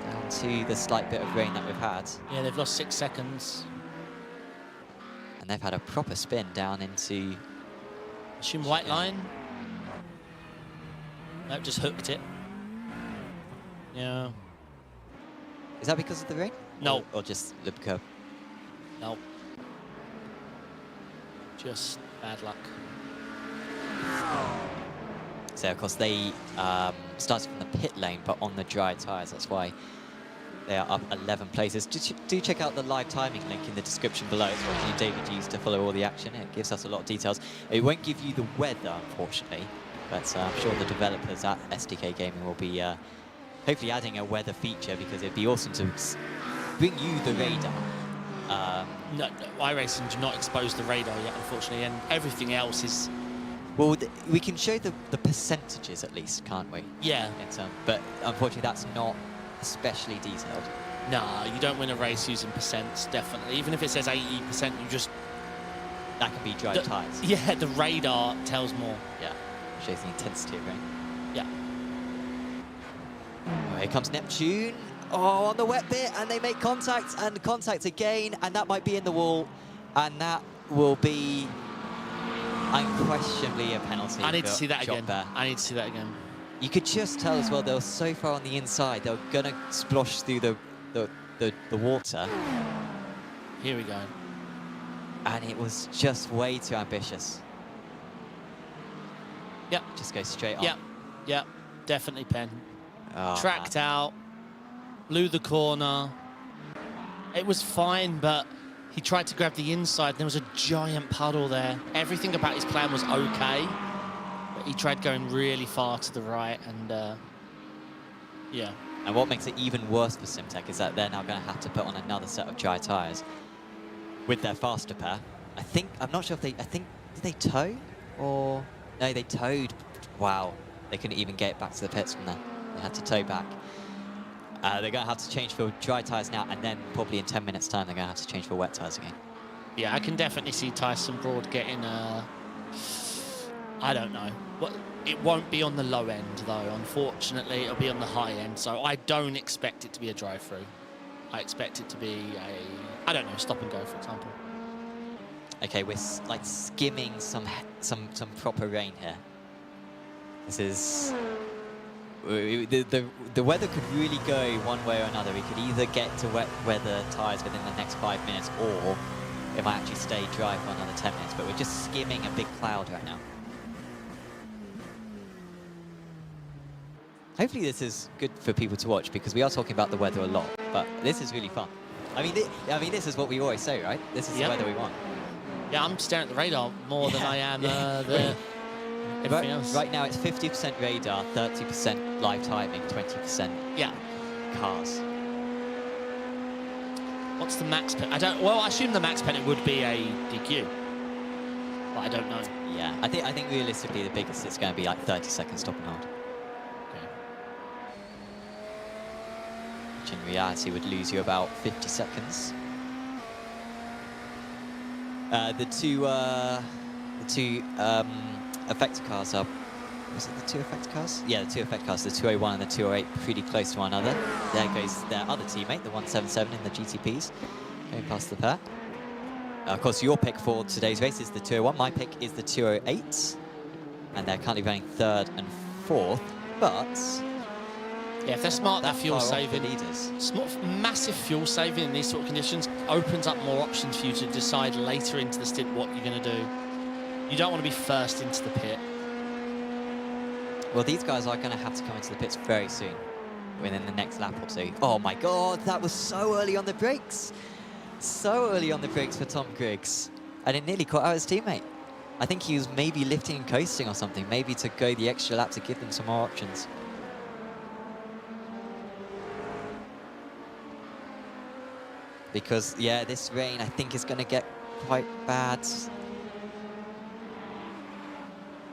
down to the slight bit of rain that we've had. Yeah, they've lost 6 seconds. And they've had a proper spin down into... Assume white line. Nope, just hooked it. Yeah. Is that because of the rain? No. Or just the curb? No. Just bad luck. So, of course, they started from the pit lane, but on the dry tyres. That's why they are up 11 places. Do check out the live timing link in the description below. It's what you, David, used to follow all the action. It gives us a lot of details. It won't give you the weather, unfortunately, but I'm sure the developers at SDK Gaming will be hopefully adding a weather feature, because it'd be awesome to bring you the radar. No, iRacing do not expose the radar yet, unfortunately, and everything else is... Well, we can show the percentages at least, can't we? Yeah. But unfortunately, that's not especially detailed. No, you don't win a race using percents, definitely. Even if it says 80%, you just... That can be dry tyres. Yeah, the radar tells more. Yeah, shows the intensity of rain. Yeah. Oh, here comes Neptune. Oh, on the wet bit, and they make contact, and contact again, and that might be in the wall, and that will be unquestionably a penalty. I need to see that again. Bear. I need to see that again. You could just tell as well, they were so far on the inside, they were going to splosh through the water. Here we go. And it was just way too ambitious. Yep. Just go straight on. Yep. Yep. Definitely pen. Oh, Tracked man. out. Blew the corner. It was fine, but he tried to grab the inside. There was a giant puddle there. Everything about his plan was okay, but he tried going really far to the right, and yeah. And what makes it even worse for Simtech is that they're now going to have to put on another set of dry tyres with their faster pair. I'm not sure if did they tow? Or, no, they towed. Wow, they couldn't even get it back to the pits from there. They had to tow back. They're going to have to change for dry tyres now, and then probably in 10 minutes' time, they're going to have to change for wet tyres again. Yeah, I can definitely see Tyson Broad getting I don't know. It won't be on the low end, though. Unfortunately, it'll be on the high end, so I don't expect it to be a drive-through. I expect it to be I don't know, stop and go, for example. Okay, we're like skimming some proper rain here. This is... The weather could really go one way or another. We could either get to wet weather tyres within the next 5 minutes, or it might actually stay dry for another 10 minutes. But we're just skimming a big cloud right now. Hopefully this is good for people to watch, because we are talking about the weather a lot, but this is really fun. I mean, this is what we always say, right? This is the weather we want. Yeah, I'm staring at the radar more than I am everything else. Right now it's 50% radar, 30% live timing, 20% cars. What's the max pen? Well, I assume the max pen it would be a DQ, but I don't know. Yeah, I think realistically the biggest it's going to be like 30 seconds stop and hold. which in reality would lose you about 50 seconds. The two effector cars are... Was it the two effector cars? Yeah, the two effector cars, the 201 and the 208, pretty close to one another. There goes their other teammate, the 177 in the GTPs, going past the pair. Of course, your pick for today's race is the 201. My pick is the 208. And they're currently running 3rd and 4th, but... Yeah, if they're smart, they're fuel saving. Leaders. Massive fuel saving in these sort of conditions opens up more options for you to decide later into the stint what you're going to do. You don't want to be first into the pit. Well, these guys are going to have to come into the pits very soon, within the next lap or two. Oh my God, that was so early on the brakes. So early on the brakes for Tom Griggs. And it nearly caught out his teammate. I think he was maybe lifting and coasting or something, maybe to go the extra lap to give them some more options. Because, yeah, this rain, I think, is going to get quite bad.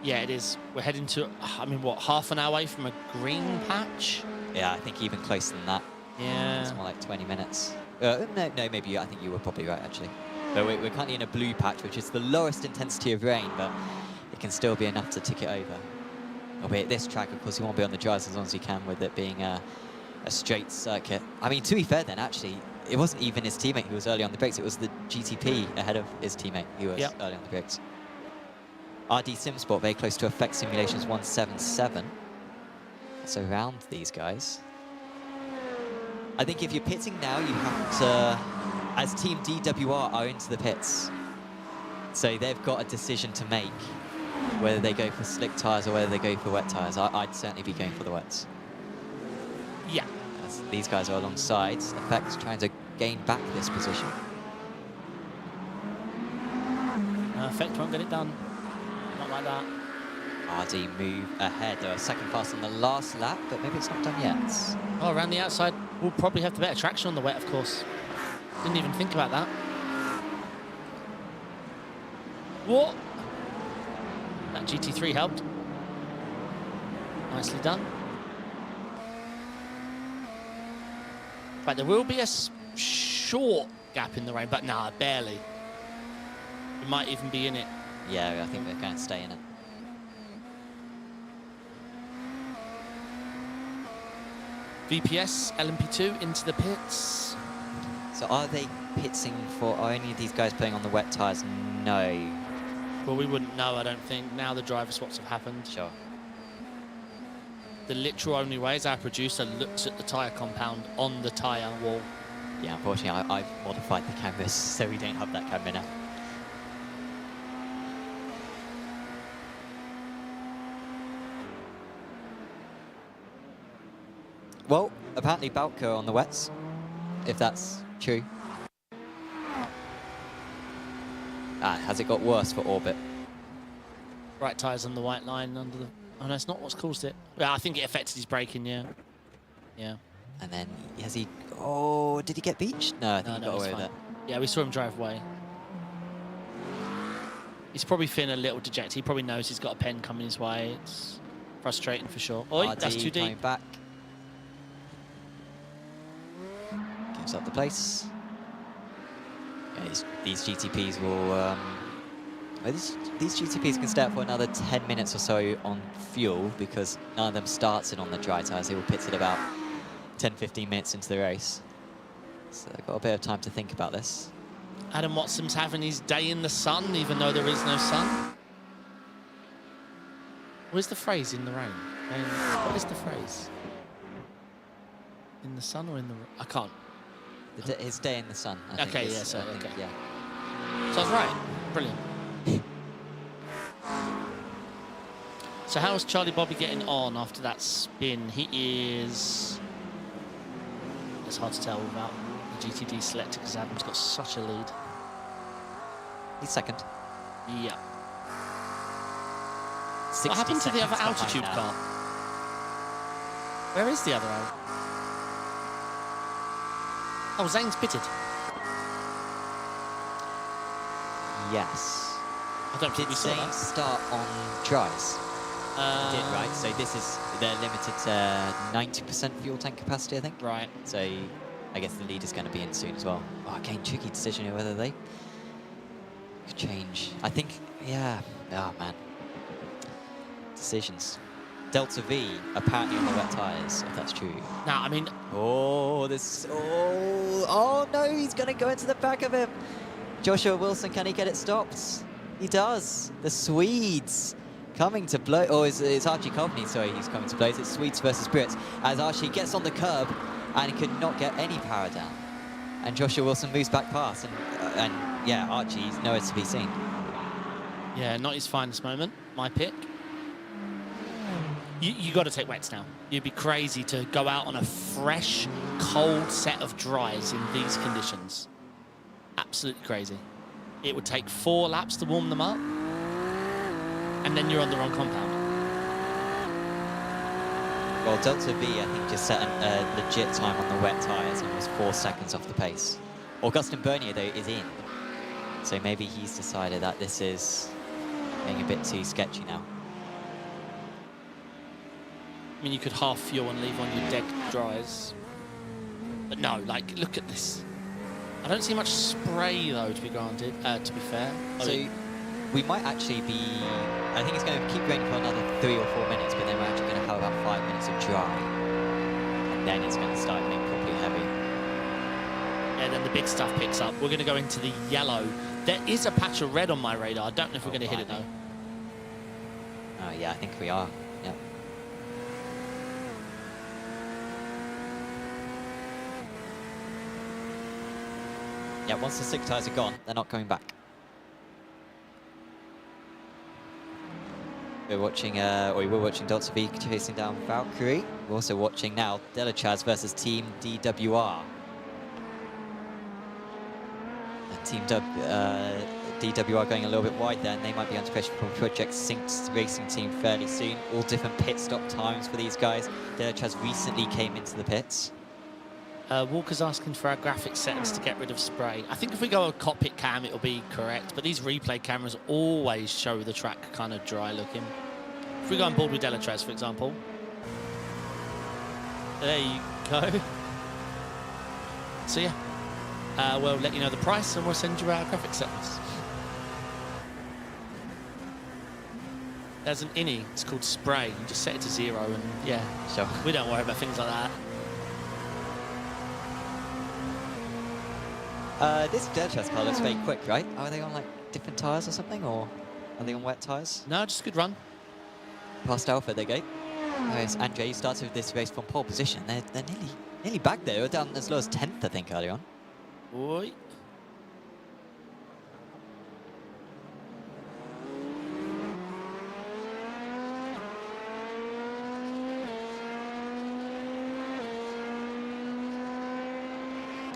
Yeah, it is. We're heading to, I mean, what, half an hour away from a green patch? Yeah, I think even closer than that. Yeah. It's more like 20 minutes. No, maybe I think you were probably right, actually. But we're currently in a blue patch, which is the lowest intensity of rain, but it can still be enough to tick it over. Albeit this track, of course, you want to be on the dries as long as you can, with it being a straight circuit. I mean, to be fair then, actually, it wasn't even his teammate who was early on the brakes. It was the GTP ahead of his teammate who was early on the brakes. RD Simsport, very close to Effect Simulations 177. That's around these guys. I think if you're pitting now, you have to, as Team DWR are into the pits. So they've got a decision to make, whether they go for slick tyres or whether they go for wet tyres. I'd certainly be going for the wets. Yeah. As these guys are alongside. Effect's trying to gain back this position. Effect won't get it done. Not like that. RD move ahead. They were second fast on the last lap, but maybe it's not done yet. Oh, around the outside, we'll probably have the better traction on the wet, of course. Didn't even think about that. What? That GT3 helped. Nicely done. Right, there will be a short gap in the rain, but nah, barely. We might even be in it. Yeah, I think they're going to stay in it. VPS, LMP2 into the pits. So are they pitting for, are any of these guys playing on the wet tyres? No. Well, we wouldn't know, I don't think. Now the driver swaps have happened. Sure. The literal only way is our producer looks at the tyre compound on the tyre wall. Yeah, unfortunately, I've modified the cameras so we don't have that camera now. Well, apparently Balco on the wets, if that's true. Has it got worse for Orbit? Right tyres on the white line under the... Oh, no, it's not what's caused it. Yeah, I think it affected his braking, yeah. Yeah. And then, has he... Oh, did he get beached? No, I think he got away with it. Yeah, we saw him drive away. He's probably feeling a little dejected. He probably knows he's got a pen coming his way. It's frustrating for sure. Oh, that's too deep. Coming back. Gives up the place. Yeah, these GTPs will... these GTPs can stay up for another 10 minutes or so on fuel because none of them starts it on the dry tyres. They will pit it about 10-15 minutes into the race. So they've got a bit of time to think about this. Adam Watson's having his day in the sun, even though there is no sun. Where's the phrase in the rain? What is the phrase? In the sun or in the... I can't. His day in the sun. I think okay, yeah, so, okay. Yeah. So I was right. Brilliant. So how's Charlie Bobby getting on after that spin? He is... It's hard to tell without the GTD selector because Adam's got such a lead. He's second. Yeah. What happened to the other altitude car? Where is the other one? Oh, Zane's pitted. Yes. I don't think we saw Did that. Zane start on dries? Did, right? So they're limited to 90% fuel tank capacity, I think. Right. So I guess the leader's going to be in soon as well. Oh, again, tricky decision here whether they could change. I think, yeah. Oh, man. Decisions. Delta V apparently on the wet tyres, if that's true. Now, I mean... Oh, this... Oh, no, he's going to go into the back of him. Joshua Wilson, can he get it stopped? He does. The Swedes coming to blow. Oh, it's Archie Company, sorry, he's coming to blows. It's Swedes versus Spirits as Archie gets on the curb and he could not get any power down. And Joshua Wilson moves back past. And yeah, Archie's nowhere to be seen. Yeah, not his finest moment, my pick. You got to take wets now. You'd be crazy to go out on a fresh, cold set of dries in these conditions. Absolutely crazy. It would take 4 laps to warm them up, and then you're on the wrong compound. Well, Delta V, I think, just set a legit time on the wet tyres and was 4 seconds off the pace. Augustin Bernier, though, is in. So maybe he's decided that this is getting a bit too sketchy now. I mean, you could half fuel and leave on your dead dries. But no, like, look at this. I don't see much spray, though, to be fair. So we might actually be... I think it's going to keep raining for another 3 or 4 minutes, but then we're actually going to have about 5 minutes of dry. And then it's going to start getting properly heavy. Yeah, then the big stuff picks up. We're going to go into the yellow. There is a patch of red on my radar. I don't know if we're going to hit it, though. Oh, yeah, I think we are. Yep. Yeah, once the 6 tyres are gone, they're not coming back. We're watching, we were watching Delta V chasing down Valkyrie. We're also watching now Delachaz versus Team DWR. Team DWR going a little bit wide there, and they might be under pressure from Project Sync's racing team fairly soon. All different pit stop times for these guys. Delachaz recently came into the pits. Walker's asking for our graphics settings to get rid of spray. I think if we go a cockpit cam, it'll be correct, but these replay cameras always show the track kind of dry looking. If we go on board with Delachaz, for example. There you go. So yeah, we'll let you know the price and we'll send you our graphics settings. There's an innie, it's called spray. You just set it to 0 and yeah, Sure. We don't worry about things like that. This Delachaz car looks very quick, right? Are they on like different tyres or something, or are they on wet tyres? No, just a good run. Past Alpha they go. Oh, yes, Andre started this race from pole position. They're nearly back there. They were down as low as 10th, I think, early on. Oi.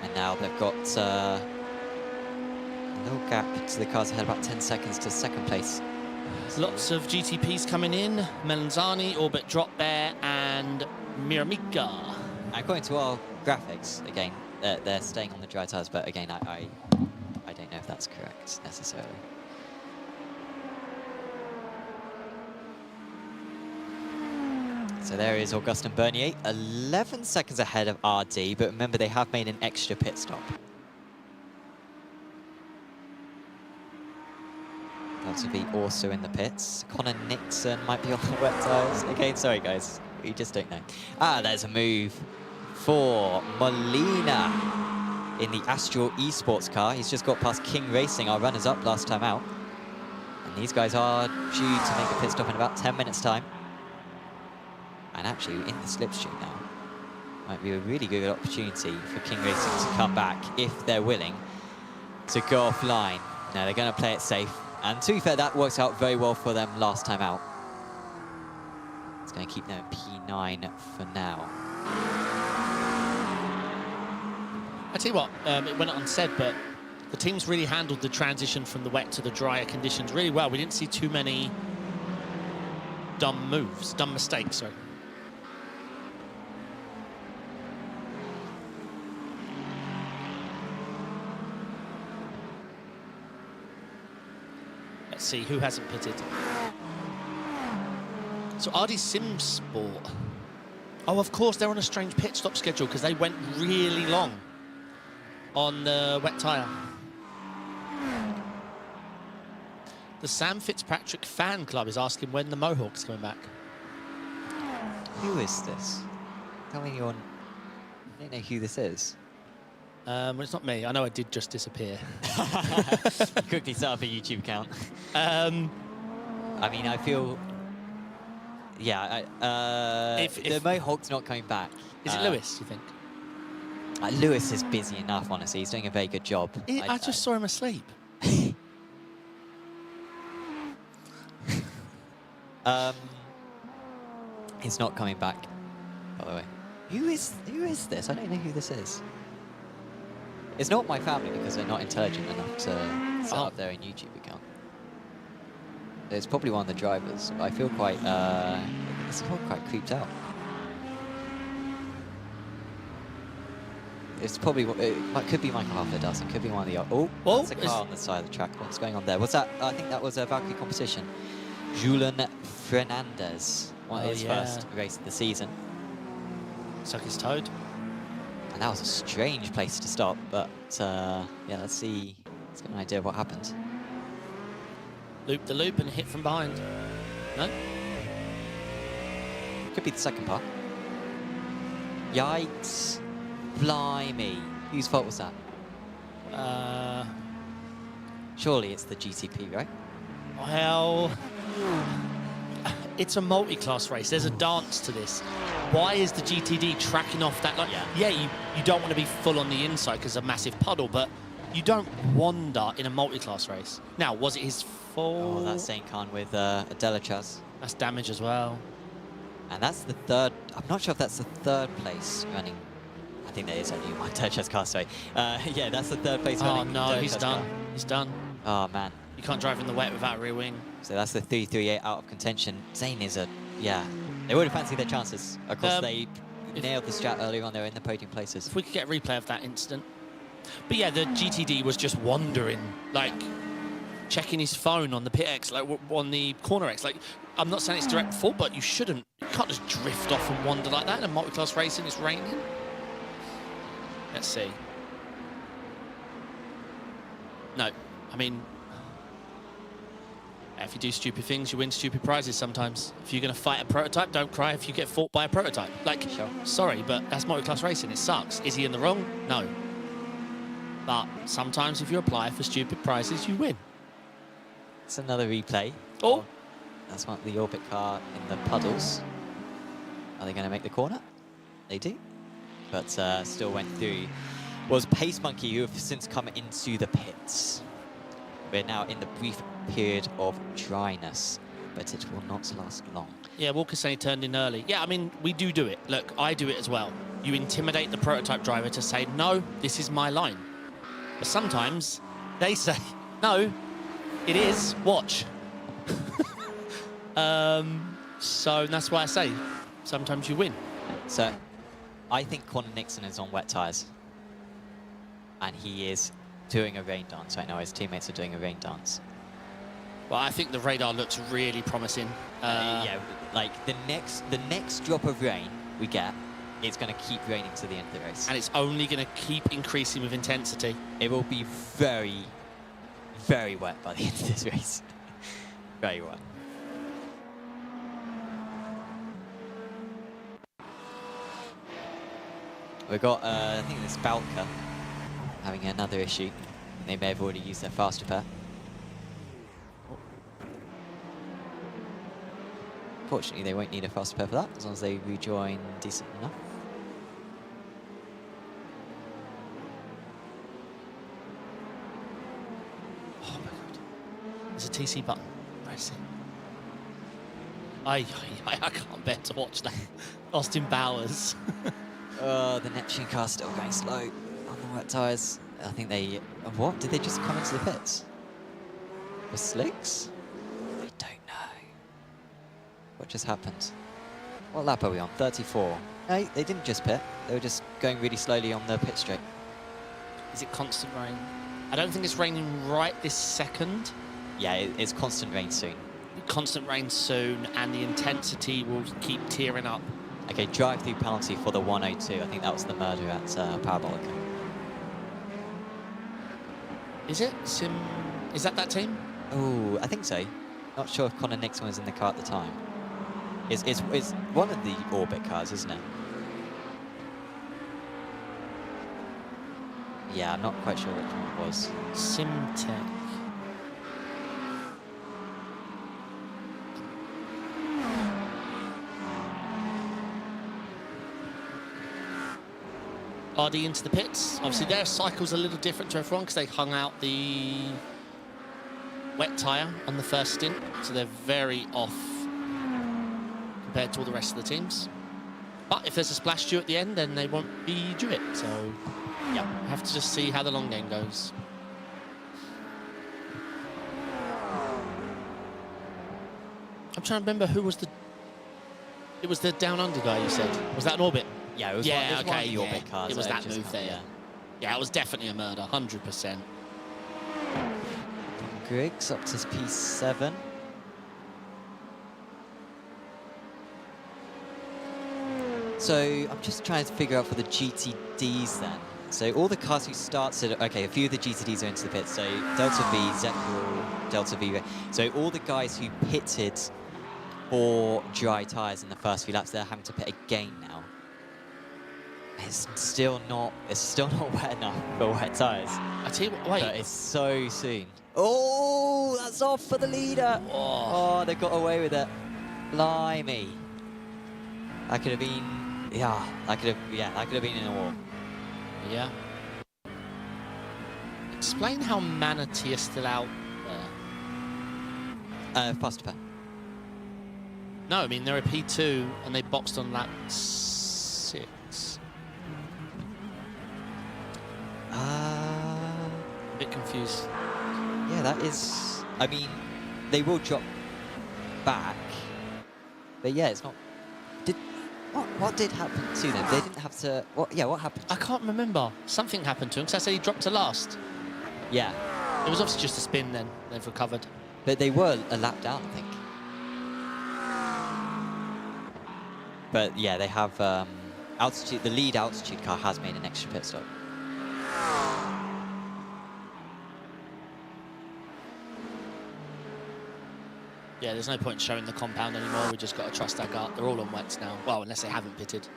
And now they've got a little gap to the cars ahead, about 10 seconds to second place. Lots of GTPs coming in. Melanzani, Orbit Drop Bear, and Miramika. According to our graphics, again, they're staying on the dry tyres, but again, I don't know if that's correct necessarily. So there is Augustin Bernier, 11 seconds ahead of RD, but remember they have made an extra pit stop. Delta V also in the pits. Connor Nixon might be on the wet tyres. Again, sorry guys, we just don't know. Ah, there's a move for Molina in the Astral Esports car. He's just got past King Racing, our runners-up last time out. And these guys are due to make a pit stop in about 10 minutes' time. And actually, in the slipstream now, might be a really good opportunity for King Racing to come back, if they're willing, to go offline. Now, they're going to play it safe. And to be fair, that works out very well for them last time out. It's going to keep them at P9 for now. I tell you what, it went unsaid, but the teams really handled the transition from the wet to the drier conditions really well. We didn't see too many dumb mistakes, sorry. Let's see who hasn't pitted. So RD Sim Sport. Oh, of course, they're on a strange pit stop schedule because they went really long on the wet tyre. The Sam Fitzpatrick fan club is asking when the Mohawk's coming back. Who is this? Tell me I don't know who this is. Well, it's not me. I know I did just disappear. Quickly set up a YouTube account. I mean, I feel... Yeah, the Mohawk's not coming back. Is it Lewis, you think? Lewis is busy enough, honestly. He's doing a very good job. I just saw him asleep. He's not coming back, by the way. Who is this? I don't know who this is. It's not my family because they're not intelligent enough to set up their own YouTube account. It's probably one of the drivers. I feel quite, it's quite creeped out. It's probably, it could be Michael Halford does. It could be one of the other. Oh, that's a car on the side of the track. What's going on there? What's that? I think that was a Valkyrie competition. Julian Fernandez won his first race of the season. Suck his toad. And that was a strange place to stop, but yeah, let's see. Let's get an idea of what happened. Loop the loop and hit from behind. No? Could be the second part. Yikes. Blimey. Whose fault was that? Surely it's the GTP, right? Well, it's a multi-class race. There's a dance to this. Why is the GTD tracking off that line? Yeah, you don't want to be full on the inside because of a massive puddle, but you don't wander in a multi-class race. Now, was it his fault? Oh, that's Saint Khan with a Delachaz. That's damage as well. And that's the third. I'm not sure if that's the third place running. I think that is only one Delachaz car, sorry. Yeah, that's the third place running. Oh, no, he's Delachaz done. car. He's done. Oh, man. You can't drive in the wet without a rear wing. So that's the 338 out of contention. Zane is a, yeah. They would have fancied their chances. Of course, they nailed the strat earlier on. They were in the podium places. If we could get a replay of that incident. But yeah, the GTD was just wandering, like checking his phone on the pit X, like on the corner X. Like, I'm not saying it's direct fault, but you shouldn't. You can't just drift off and wander like that in a multi-class racing. It's raining. Let's see. No, I mean, if you do stupid things, you win stupid prizes sometimes. If you're going to fight a prototype, don't cry if you get fought by a prototype. Like, sorry, but that's multi-class racing. It sucks. Is he in the wrong? No. But sometimes if you apply for stupid prizes, you win. It's another replay. Oh! That's one, the Orbit car in the puddles. Are they going to make the corner? They do. But still went through. Was Pace Monkey, who have since come into the pits. We're now in the brief period of dryness, but it will not last long. Yeah, Walker saying he turned in early. Yeah, I mean, we do it. Look, I do it as well. You intimidate the prototype driver to say, no, this is my line. But sometimes they say, no, it is, watch. So that's why I say, sometimes you win. So, I think Connor Nixon is on wet tyres. And he is doing a rain dance right now. His teammates are doing a rain dance. Well, I think the radar looks really promising. Yeah, like the next drop of rain we get, it's going to keep raining to the end of the race. And it's only going to keep increasing with intensity. It will be very, very wet by the end of this race. Very wet. We've got, I think this Balka having another issue. They may have already used their fast repair. Fortunately, they won't need a fast repair for that, as long as they rejoin decent enough. Oh my god. There's a TC button. Where is it? I can't bear to watch that. Austin Bowers. The Neptune car still going slow on the wet tyres. I think they... What? Did they just come into the pits? The slicks? I don't know. What just happened? What lap are we on? 34. No, they didn't just pit. They were just going really slowly on the pit straight. Is it constant rain? I don't think it's raining right this second. Yeah, it's constant rain soon. constant rain soon, and the intensity will keep tearing up. Okay, drive-through penalty for the 102. I think that was the murder at Parabolica. Is it? Is that team? Oh, I think so. Not sure if Connor Nixon was in the car at the time. It's one of the Orbit cars, isn't it? Yeah, I'm not quite sure which one it was. Simtech. RD into the pits. Obviously their cycle's a little different to everyone because they hung out the wet tyre on the first stint, so they're very off compared to all the rest of the teams. But if there's a splash due at the end, then they won't be due it. So yeah, have to just see how the long game goes. I'm trying to remember who was the... It was the down under guy you said. Was that an Orbit? Yeah, it was yeah, one of okay, the Orbit cars. It was that move there. Yeah. Yeah, it was definitely a murder, 100%. Griggs up to P7. So I'm just trying to figure out for the GTDs then. So all the cars who started, okay, a few of the GTDs are into the pits. So Delta V, Zekril, Delta V. So all the guys who pitted for dry tyres in the first few laps, they're having to pit again now. It's still not wet enough for wet tyres. I tell you what, wait. But it's so soon. Oh, that's off for the leader. Oh, they got away with it. Blimey. That could have been, that could have been in a wall. Yeah. Explain how Manatee is still out there. Faster pair. No, I mean, they're a P2 and they boxed on lap 6. A bit confused. Yeah, that is, I mean, they will drop back. But yeah, it's not, what did happen to them? They didn't have to, what happened? I can't remember. Something happened to him because I said he dropped to last. Yeah. It was obviously just a spin then. They've recovered. But they were a lap down, I think. But yeah, they have altitude. The lead altitude car has made an extra pit stop. Yeah, there's no point showing the compound anymore. We just got to trust our gut. They're all on wets now. Well, unless they haven't pitted.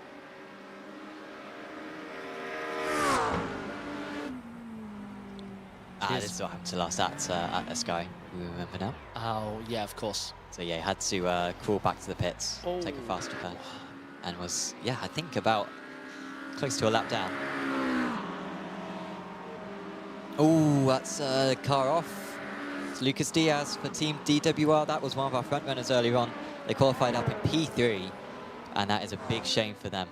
This is what happened to last at Sky. We remember now. Oh yeah, of course. So yeah, he had to crawl back to the pits, take a faster pair, and was I think about close to a lap down. Oh, that's car off. It's Lucas Diaz for Team DWR. That was one of our front runners earlier on. They qualified up in P3, and that is a big shame for them.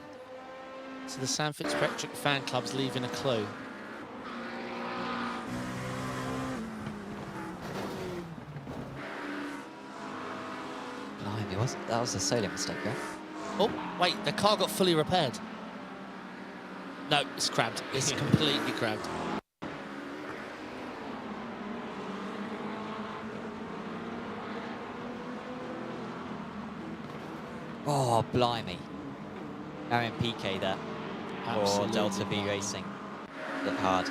So the Sam Fitzpatrick fan club's leaving a clue. Blimey, that was a solo mistake, right? Oh, wait, the car got fully repaired. No, it's crabbed. It's completely crabbed. Oh, blimey. Aaron PK there. Absolutely. For Delta V Racing. Bit hard.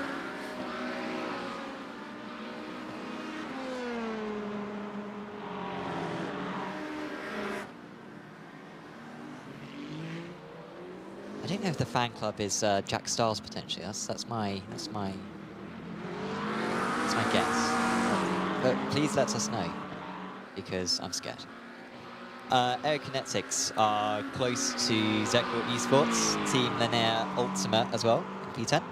I don't know if the fan club is Jack Stiles potentially. That's my guess. But please let us know, because I'm scared. Air Kinetics are close to Zekril Esports, Team Linear Ultimate as well, in P10.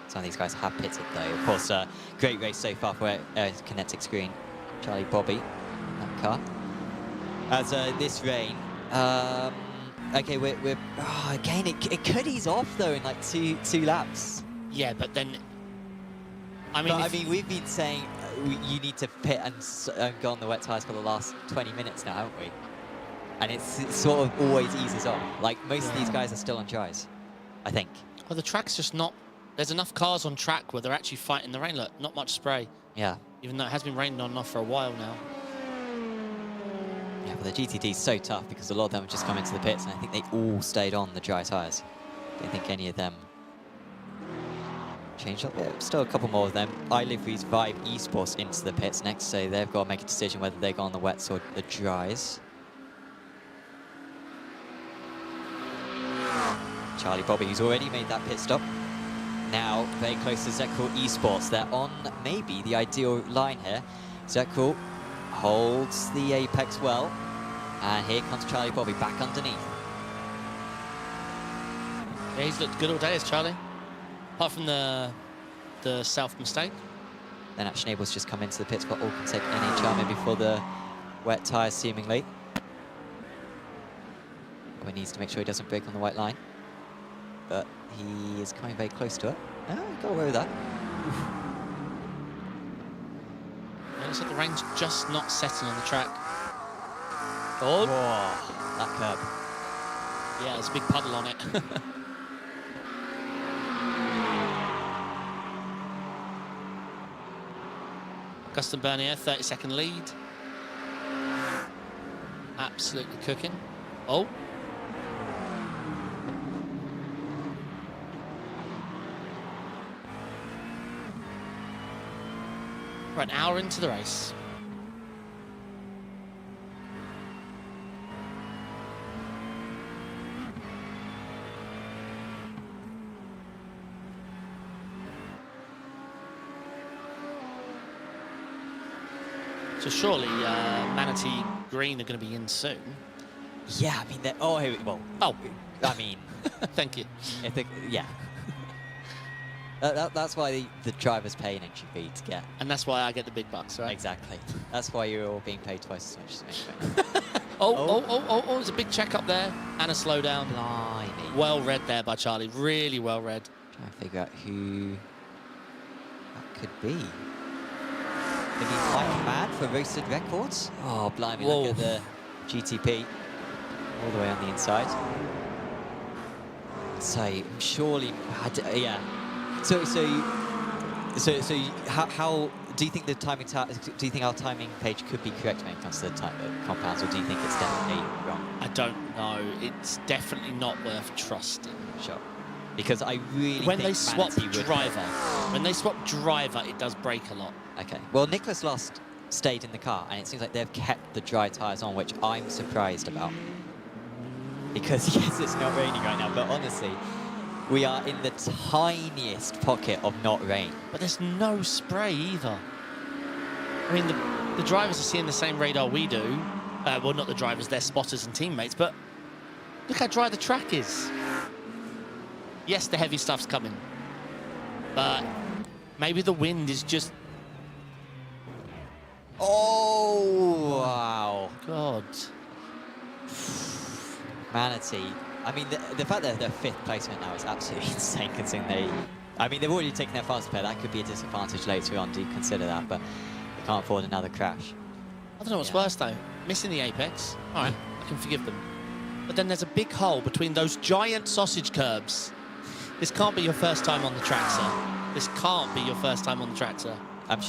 Some of these guys have pitted though. Of course, great race so far for Air Kinetics Green. Charlie Bobby, that car. As this rain, okay, we're again, it could ease off though in like two laps. Yeah, but then, I mean, we've been saying you need to pit and go on the wet tyres for the last 20 minutes now, haven't we? And it sort of always eases off. Like, most of these guys are still on dries, I think. Well, the track's just not... There's enough cars on track where they're actually fighting the rain. Look, not much spray. Yeah. even though it has been raining on and off for a while now. Yeah, but the GTD is so tough because a lot of them have just come into the pits, and I think they all stayed on the dry tyres. I don't think any of them changed up. Yeah, still a couple more of them. iLivery's Vibe Esports into the pits next, so they've got to make a decision whether they go on the wets or the dries. Charlie Bobby, who's already made that pit stop. Now very close to Zekul Esports. They're on maybe the ideal line here. Zekul holds the apex well, and here comes Charlie Bobby back underneath. Yeah, he's looked good all day, as Charlie. Apart from the south mistake. Then Action Abel's just come into the pits, but all can take NHR maybe for the wet tyres seemingly. Bobby needs to make sure he doesn't break on the white line. But he is coming very close to it. Oh, he got away with that. It looks like the rain's just not setting on the track. Oh, whoa, that curb. Yeah, there's a big puddle on it. Gustin Bernier, 30-second lead. Absolutely cooking. Oh. We're an hour into the race. So surely Manatee Green are going to be in soon. Yeah, I mean, oh, here we, well, oh, I mean, thank you. Yeah. That's why the drivers pay an entry fee to get. And that's why I get the big bucks, right? Exactly. That's why you're all being paid twice as much as me. Oh, there's a big check up there and a slowdown. Blimey. Well read there by Charlie, really well read. Trying to figure out who that could be. Maybe Mike Mad for Roasted Records? Oh, blimey, Whoa. Look at the GTP all the way on the inside. So, surely, yeah. So how do you think the timing? Do you think our timing page could be correct when it comes to the compounds, or do you think it's definitely wrong? I don't know. It's definitely not worth trusting. Sure. Because I really when think they swap Manatee driver, it does break a lot. Okay. Well, Nicholas Last stayed in the car, and it seems like they've kept the dry tyres on, which I'm surprised about. Because yes, it's not raining right now, but honestly, we are in the tiniest pocket of not rain. But there's no spray either. I mean, the drivers are seeing the same radar we do. Well, not the drivers, they're spotters and teammates, but look how dry the track is. Yes, the heavy stuff's coming, but maybe the wind is just... Oh, wow. God. Manatee. I mean, the fact that they're 5th placement now is absolutely insane, considering they've already taken their fast pair. That could be a disadvantage later on, do consider that, but they can't afford another crash. I don't know what's worse, though. Missing the apex. All right, I can forgive them. But then there's a big hole between those giant sausage curbs. This can't be your first time on the track, sir. This can't be your first time on the track, sir. I'm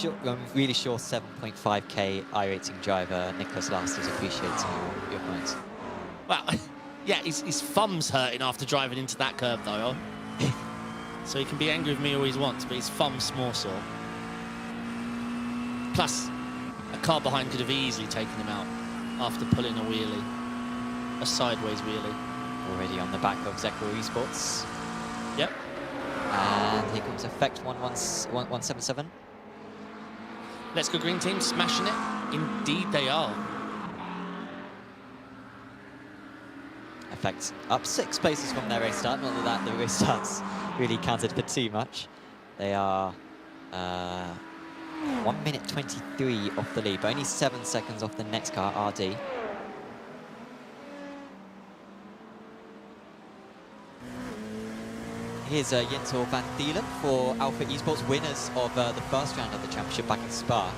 really sure 7.5k iRacing driver Nicholas Last is appreciating your points. Well, yeah, his thumb's hurting after driving into that curb, though. So he can be angry with me all he wants, but his thumb's more sore. Plus, a car behind could have easily taken him out after pulling a wheelie, a sideways wheelie. Already on the back of Zekul Esports. Yep. And here comes Effect 177. Let's Go Green Team smashing it. Indeed they are. Effect up 6 places from their race start. Not that the race starts really counted for too much. They are 1 minute 23 off the lead, but only 7 seconds off the next car, RD. Here's Jentel van Thielen for Alpha Esports, winners of the first round of the championship back in Spa.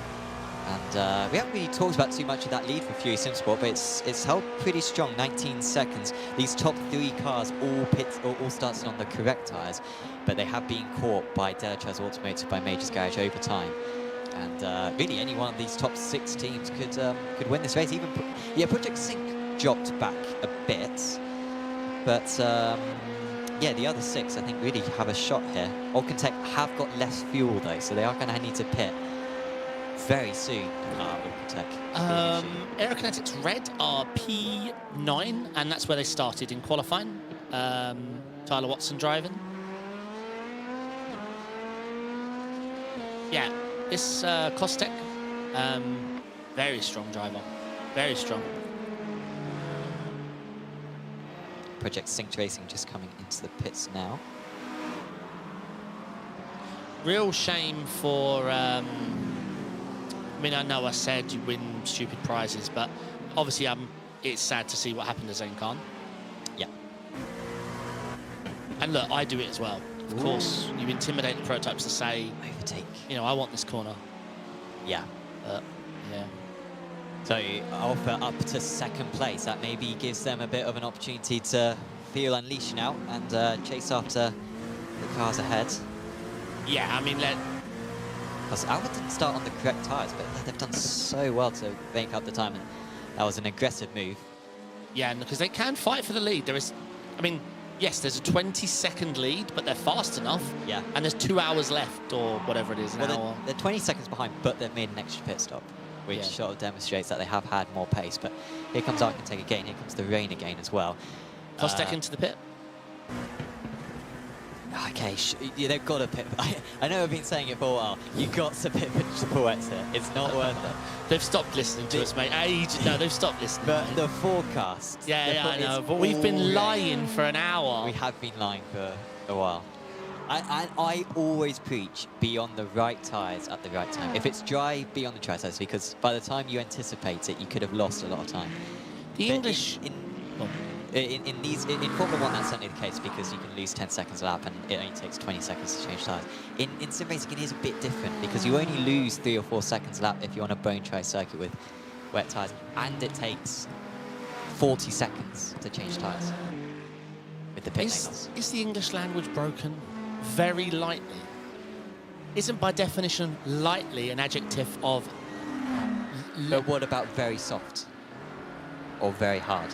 And we haven't really talked about too much of that lead for Fury Simsport, but it's held pretty strong, 19 seconds. These top 3 cars all started on the correct tyres, but they have been caught by Delatraz Automotive by Majors Garage over time. And really, any one of these top 6 teams could win this race. Even Project Sync dropped back a bit, but yeah, the other 6 I think really have a shot here. Alcantech have got less fuel though, so they are going to need to pit very soon. Alcantech. Aerokinetics Red are P9, and that's where they started in qualifying. Tyler Watson driving. Yeah, this Kostek, very strong driver, very strong. Project Sync Racing just coming into the pits now. Real shame for, I mean, I know I said you win stupid prizes, but obviously it's sad to see what happened to Zain Khan. Yeah. And look, I do it as well. Of course, you intimidate the prototypes to say, Overtake. you know, I want this corner. Yeah. Yeah. So Alpha up to 2nd place. That maybe gives them a bit of an opportunity to feel unleashed now and chase after the cars ahead. Yeah, I mean, Because Alpha didn't start on the correct tyres, but they've done so well to make up the time, and that was an aggressive move. yeah, because they can fight for the lead. There is, I mean, yes, there's a 20-second lead, but they're fast enough. Yeah. And there's 2 hours left, or whatever it is, an hour. They're 20 seconds behind, but they've made an extra pit stop, which sort of demonstrates that they have had more pace. But here comes Arcantech again. Here comes the rain again as well. Kostek into the pit. Okay, yeah, they've got to pit. I know I've been saying it for a while. You've got to pit for wets here. It's not worth it. They've stopped listening to us, mate. No, they've stopped listening. But the forecast. Yeah, I know. But we've been lying for an hour. We have been lying for a while. I always preach, be on the right tyres at the right time. If it's dry, be on the dry tyres, because by the time you anticipate it, you could have lost a lot of time. The But English... in Formula 1, that's certainly the case, because you can lose 10 seconds a lap and it only takes 20 seconds to change tyres. In sim racing, it is a bit different, because you only lose 3 or 4 seconds a lap if you're on a bone-dry circuit with wet tyres, and it takes 40 seconds to change tyres with the pit lane loss. Is the English language broken very lightly? Isn't by definition lightly an adjective of... But what about very soft? Or very hard?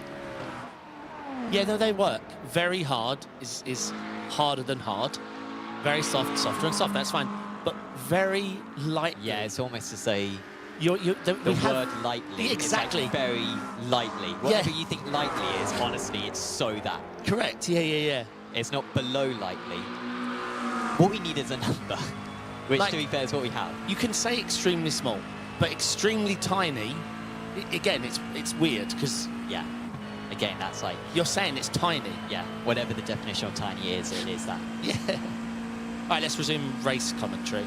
Yeah, no, they work. Very hard is harder than hard. Very soft, softer and soft, that's fine. But very lightly. Yeah, it's almost to say the word lightly. Exactly. It's like very lightly. Whatever you think lightly is, honestly, it's so that. Correct, yeah. It's not below lightly. What we need is a number, which, to be fair, is what we have. You can say extremely small, but extremely tiny, again, it's weird, because... Yeah. Again, that's like... You're saying it's tiny. Yeah, whatever the definition of tiny is, it is that. Yeah. All right, let's resume race commentary.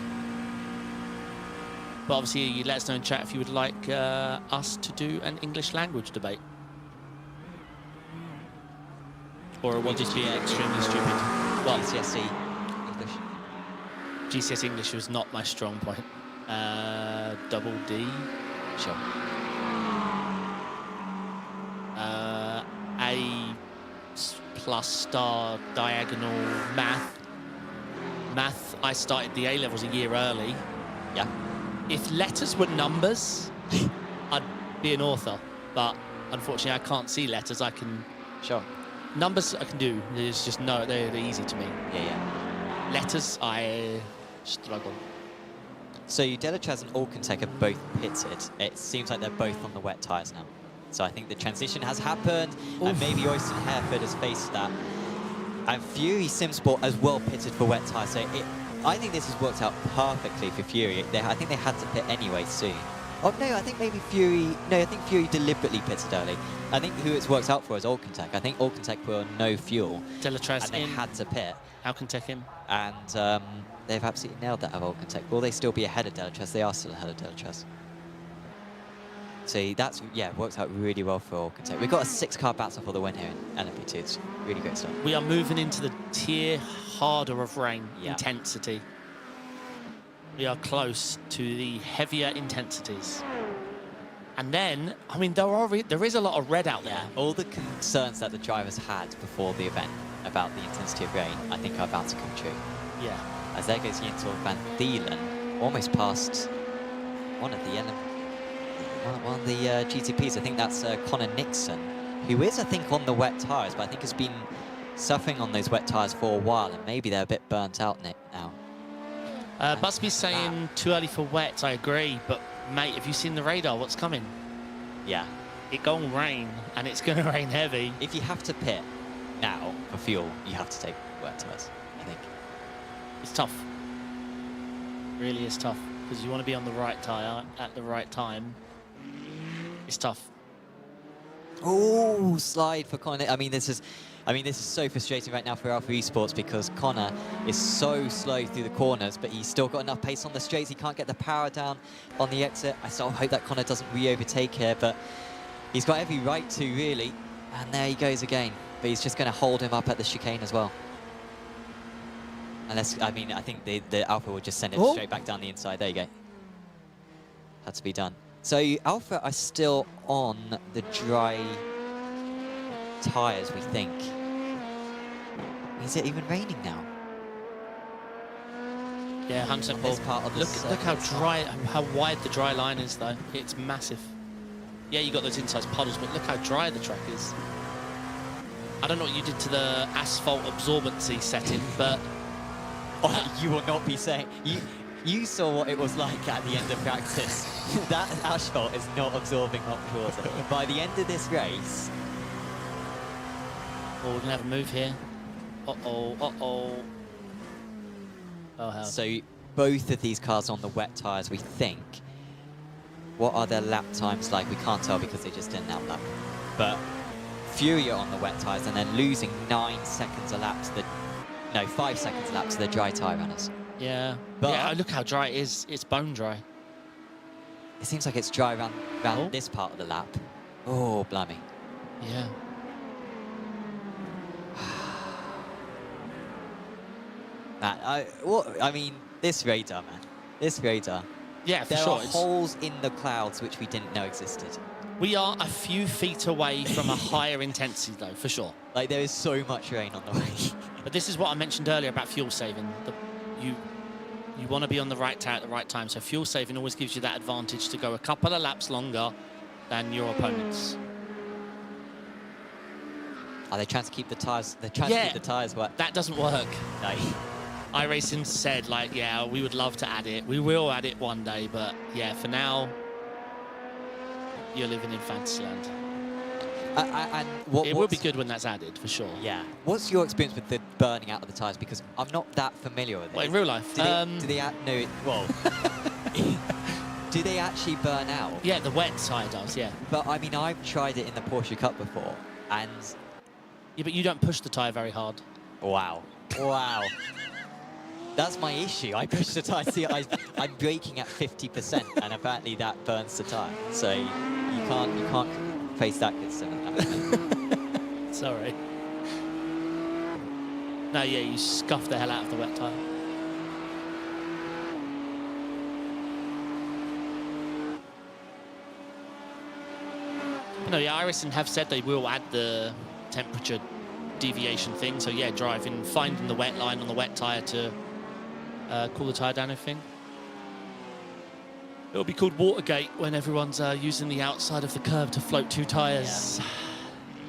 But obviously, you let us know in chat if you would like us to do an English language debate. Or will just be extremely stupid? Well, GCSE English. GCSE English was not my strong point. Double D. Sure. A plus star diagonal math. Math, I started the A-levels a year early. Yeah. If letters were numbers, I'd be an author. But unfortunately, I can't see letters. I can... Sure. Numbers I can do. There's just no, they're easy to me. Yeah. Letters, I struggle. So Delatraz and Alcantech have both pitted. It seems like they're both on the wet tyres now. So I think the transition has happened, and maybe Oyston Hereford has faced that. And Fury Simsport as well pitted for wet tyres. So I think this has worked out perfectly for Fury. I think they had to pit anyway soon. Oh no, I think maybe Fury... No, I think Fury deliberately pitted early. I think who it's worked out for is Alcantech. I think Alcantech were on no fuel. Delatraz and they had to pit. Alcantech in. And they've absolutely nailed that of Alcantech. Will they still be ahead of Delatraz? They are still ahead of Delatraz. So that's, worked out really well for Alcantech. We've got a 6-car battle for the win here in LMP2. It's really great stuff. We are moving into the tier harder of rain intensity. We are close to the heavier intensities. And then, I mean, there is a lot of red out there. All the concerns that the drivers had before the event about the intensity of rain, I think are about to come true. Yeah. As there goes Jens Van Thielen, almost past one of the GTPs. I think that's Connor Nixon, who is, I think, on the wet tyres, but I think has been suffering on those wet tyres for a while, and maybe they're a bit burnt out now. Busby's saying too early for wets. I agree, but mate, have you seen the radar? What's coming? Yeah. It gonna rain, and it's gonna rain heavy. If you have to pit now for fuel, you have to take wet tyres, I think. It's tough. Really is tough, because you want to be on the right tyre at the right time. It's tough. Oh, slide for Connor. I mean, this is so frustrating right now for Alpha Esports because Connor is so slow through the corners, but he's still got enough pace on the straights. He can't get the power down on the exit. I sort of hope that Connor doesn't re-overtake here, but he's got every right to, really. And there he goes again. But he's just going to hold him up at the chicane as well. Unless, I mean, I think the Alpha will just send it straight back down the inside. There you go. Had to be done. So Alpha are still on the dry tyres, we think. Is it even raining now? Yeah, 100% This part of the look how dry, how wide the dry line is, though. It's massive. Yeah, you got those inside puddles, but look how dry the track is. I don't know what you did to the asphalt absorbency setting, but you will not be saying you saw what it was like at the end of practice. That asphalt is not absorbing much water. By the end of this race. Oh, we're gonna have a move here. Uh-oh, uh-oh. Oh, hell. So both of these cars on the wet tyres, we think. What are their lap times like? We can't tell because they just didn't outlap. But Furia on the wet tyres and then losing 9 seconds a lap to the... No, 5 seconds a lap to the dry tyre runners. Yeah. But yeah, look how dry it is. It's bone dry. It seems like it's dry around this part of the lap. Oh, blimey. Yeah. I mean, this radar, man. This radar. Yeah, for there sure. There are holes in the clouds which we didn't know existed. We are a few feet away from a higher intensity, though, for sure. Like, there is so much rain on the way. But this is what I mentioned earlier about fuel saving. You want to be on the right tire at the right time, so fuel saving always gives you that advantage to go a couple of laps longer than your opponents. Are they trying to keep the tyres? They're trying to keep the tyres wet. That doesn't work. No. iRacing said, like, yeah, we would love to add it. We will add it one day, but yeah, for now, you're living in Fantasyland. It will be good when that's added, for sure. Yeah. What's your experience with the burning out of the tyres? Because I'm not that familiar with it. Well, in real life? Do they actually burn out? Yeah, the wet side does, yeah. But, I mean, I've tried it in the Porsche Cup before, and... Yeah, but you don't push the tyre very hard. Wow. Wow. That's my issue. I push the tyre. See, I'm braking at 50%, and apparently that burns the tyre. So you can't face that concern. Sorry. No, yeah, you scuff the hell out of the wet tyre. No, yeah, iRacing have said they will add the temperature deviation thing. So yeah, finding the wet line on the wet tyre to cool the tyre down, I think. It'll be called Watergate when everyone's using the outside of the curve to float 2 tyres. Yeah.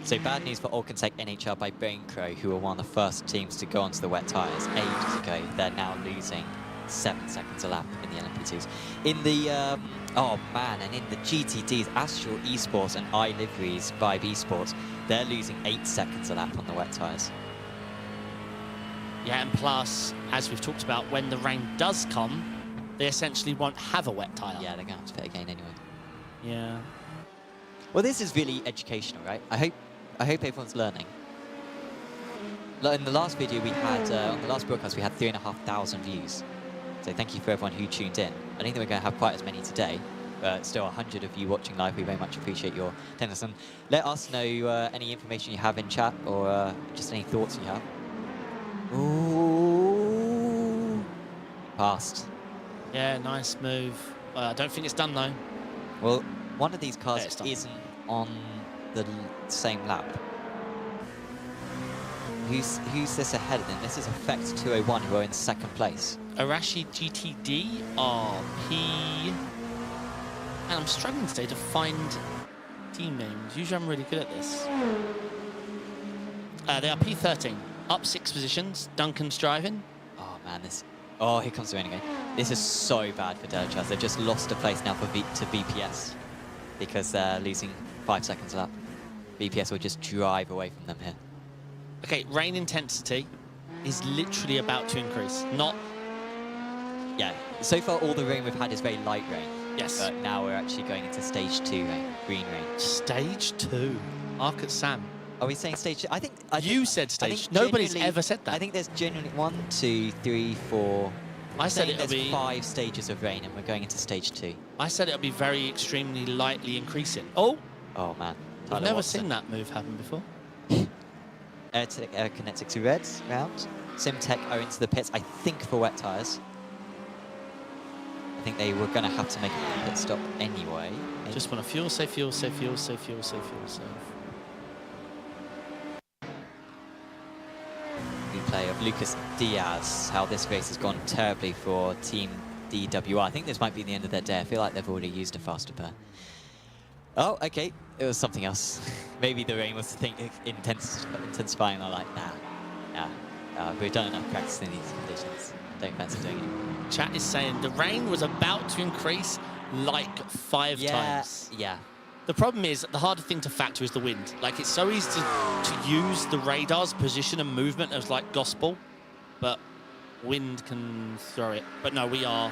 So bad news for Alcantech NHL by Braincrow, who were one of the first teams to go onto the wet tyres ages ago. They're now losing 7 seconds a lap in the LMP2s. In the, and in the GTDs, Astral Esports and iLivery's Vibe Esports, they're losing 8 seconds a lap on the wet tyres. Yeah, and plus, as we've talked about, when the rain does come, they essentially won't have a wet tyre. Yeah, they're going to have to fit again anyway. Yeah. Well, this is really educational, right? I hope everyone's learning. In the last video we had, on the last broadcast, we had 3,500 views. So thank you for everyone who tuned in. I don't think we're going to have quite as many today, but still 100 of you watching live. We very much appreciate your attendance. And let us know any information you have in chat or just any thoughts you have. Ooh. Passed. Yeah, nice move. I don't think it's done, though. Well, one of these cars isn't on the same lap. Who's this ahead of them? This is Effect 201, who are in 2nd place. Arashi GTD are And I'm struggling today to find team names. Usually I'm really good at this. They are P13, up 6 positions. Duncan's driving. Oh man, this. Oh, here comes the rain again. This is so bad for Delachas. They've just lost a place now to BPS because they're losing 5 seconds a lap. BPS will just drive away from them here. Okay, rain intensity is literally about to increase. Not. Yeah, so far all the rain we've had is very light rain. Yes. But now we're actually going into stage 2 rain, green rain. Stage 2. Arc at Sam. Are we saying stage 2? I think You said stage. Nobody's ever said that. I think there's genuinely 1, 2, 3, 4. I said it'll there's be 5 stages of rain, and we're going into stage 2. I said it'll be very extremely lightly increasing. Oh, Oh man, I've never seen that move happen before. Air Kinetics Reds round. Simtech are into the pits, I think, for wet tyres. I think they were going to have to make a pit stop anyway. Maybe. Just want to fuel safe, fuel safe, fuel safe, fuel safe, fuel safe. Replay of Lucas Diaz, how this race has gone terribly for Team DWR. I think this might be the end of their day. I feel like they've already used a faster pair. Oh, okay. It was something else. Maybe the rain was intensifying. I'm like, nah. We've done enough practice in these conditions. Don't fancy doing it. Chat is saying the rain was about to increase like 5 times. Yeah. The problem is, the harder thing to factor is the wind. Like, it's so easy to use the radar's position and movement as, like, gospel, but wind can throw it. But no, we are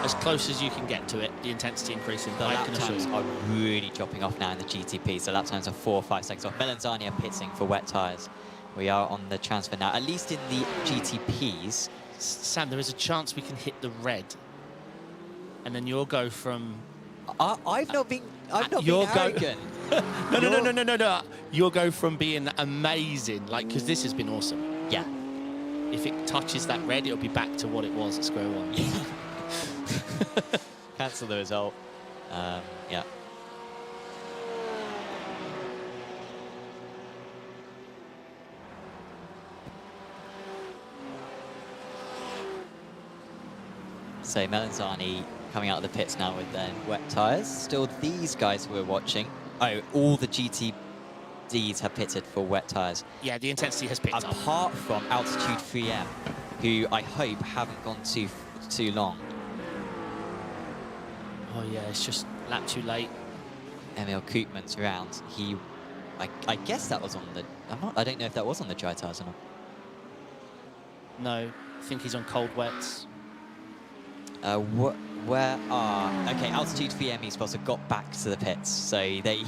as close as you can get to it, the intensity increasing. The I lap can assure times you. are really dropping off now in the GTP, so lap times are 4 or 5 seconds off. Melanzani are pitting for wet tyres. We are on the transfer now, at least in the GTPs. Sam, there is a chance we can hit the red, and then you'll go from... I've not been arrogant. No. You'll go from being amazing, like, because this has been awesome. Yeah. If it touches that red, it'll be back to what it was at square one. Cancel the result. Yeah. So Melanzani coming out of the pits now with their wet tyres. Still these guys who we're watching. Oh, all the GTDs have pitted for wet tyres. Yeah, the intensity has picked up. Apart from Altitude 3M, who I hope haven't gone too long. Oh yeah, it's just lap too late. Emil Koopman's round. I guess that was on the... I don't know if that was on the dry tyres or not. No, I think he's on cold wets. Where are... Okay, Altitude 3M esports have got back to the pits. So I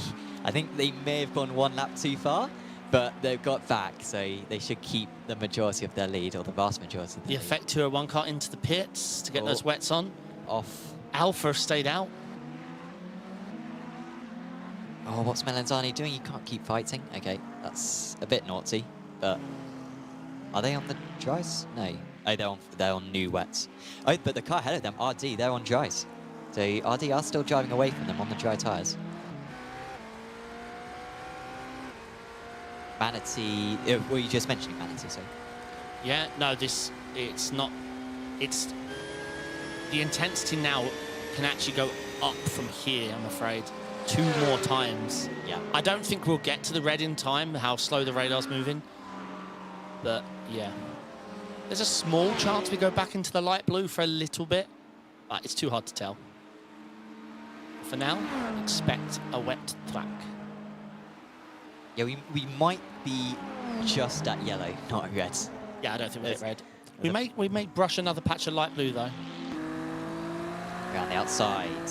think they may have gone 1 lap too far, but they've got back. So they should keep the majority of their lead, or the vast majority of their lead. The Effectua 1 car into the pits to get those wets on. Off. Alpha stayed out. Oh, what's Melanzani doing? You can't keep fighting. Okay, that's a bit naughty, but... Are they on the dries? No. Oh, they're on new wets. Oh, but the car ahead of them, RD, they're on dries. So RD are still driving away from them on the dry tyres. Manatee, were you just mentioning Manatee, sorry? Yeah, no, it's not, it's, the intensity now can actually go up from here, I'm afraid, 2 more times. Yeah. I don't think we'll get to the red in time, how slow the radar's moving, but yeah. There's a small chance we go back into the light blue for a little bit, but it's too hard to tell. For now, expect a wet track. Yeah, we might be just at yellow, not at red. Yeah, I don't think we'll hit red. We may brush another patch of light blue though. Around the outside.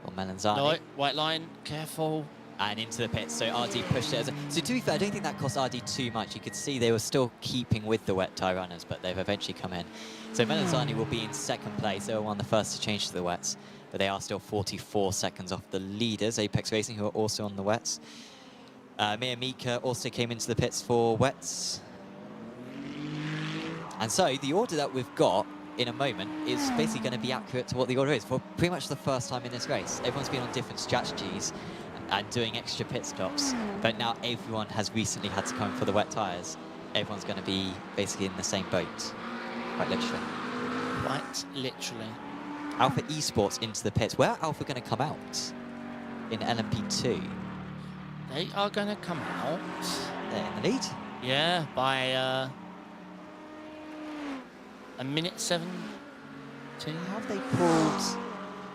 Or Melanzani. No, white line, careful. And into the pits, so RD pushed it. So to be fair, I don't think that cost RD too much. You could see they were still keeping with the wet tyre runners, but they've eventually come in. So Melanzani will be in 2nd place. They were one of the first to change to the wets, but they are still 44 seconds off the leaders, Apex Racing, who are also on the wets. Mia Mika also came into the pits for wets. And so the order that we've got in a moment is basically going to be accurate to what the order is for pretty much the first time in this race. Everyone's been on different strategies and doing extra pit stops, but now everyone has recently had to come for the wet tyres. Everyone's going to be basically in the same boat, quite literally. Quite literally. Alpha Esports into the pits. Where are Alpha going to come out in LMP2? They are going to come out. They're in the lead. Yeah, by a minute 17. How have they pulled?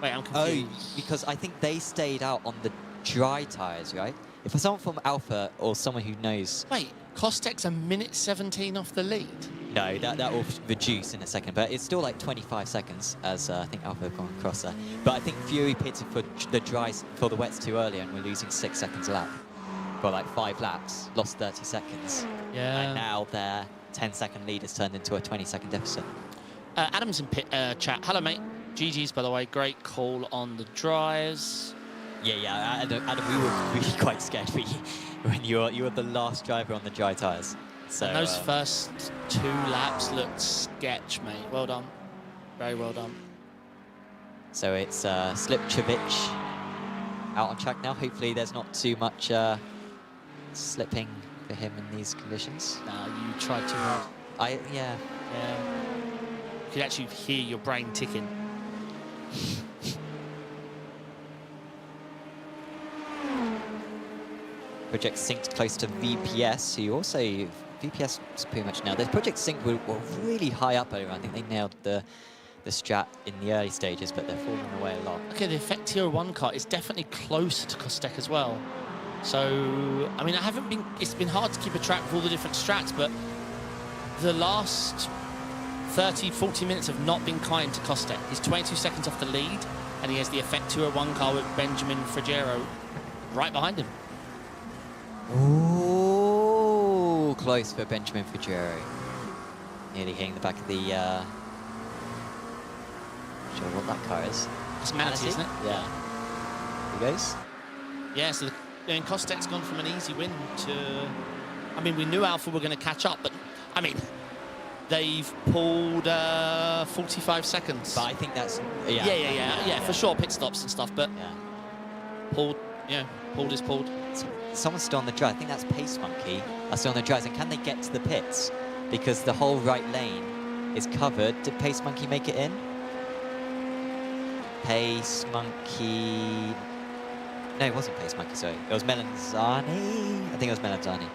Wait, I'm Oh, confused. because I think they stayed out on the dry tyres, right? If for someone from Alpha or someone who knows... Wait, Kostek's a minute 17 off the lead? No, that will reduce in a second, but it's still like 25 seconds as I think Alpha have gone across there. But I think Fury pitted for the dries, for the wets too early, and we're losing 6 seconds a lap. For like 5 laps, lost 30 seconds. Yeah. And now their 10-second lead has turned into a 20-second deficit. Adam's in pit, chat. Hello, mate. GG's, by the way. Great call on the dries. Yeah, Adam, we were really quite scared for you when you were the last driver on the dry tyres. So And those first 2 laps looked sketch, mate. Well done. Very well done. So it's Slipčević out on track now. Hopefully there's not too much slipping for him in these conditions. No, you tried too hard. Yeah. You could actually hear your brain ticking. Project Synced close to VPS, who also... VPS is pretty much now. There's Project Sync were really high up earlier. I think they nailed the strat in the early stages, but they're falling away a lot. Okay, the Effect Tier 1 car is definitely closer to Kostek as well. So, I mean, it's been hard to keep a track of all the different strats, but the last 30, 40 minutes have not been kind to Kostek. He's 22 seconds off the lead, and he has the Effect Tier 1 car with Benjamin Frigero right behind him. Ooh, close for Benjamin Frigero. Nearly hitting the back of the... not sure what that car is. It's Manatee, isn't it? Yeah. Here goes. Yeah, so Kostek's gone from an easy win to... I mean, we knew Alpha were going to catch up, but, I mean, they've pulled 45 seconds. But I think that's... Yeah, for sure, pit stops and stuff, but pulled is pulled. Someone's still on the dry. I think that's Pace Monkey. That's still on the dries. And can they get to the pits? Because the whole right lane is covered. Did Pace Monkey make it in? Pace Monkey... No, it wasn't Pace Monkey, sorry. It was Melanzani. I think it was Melanzani.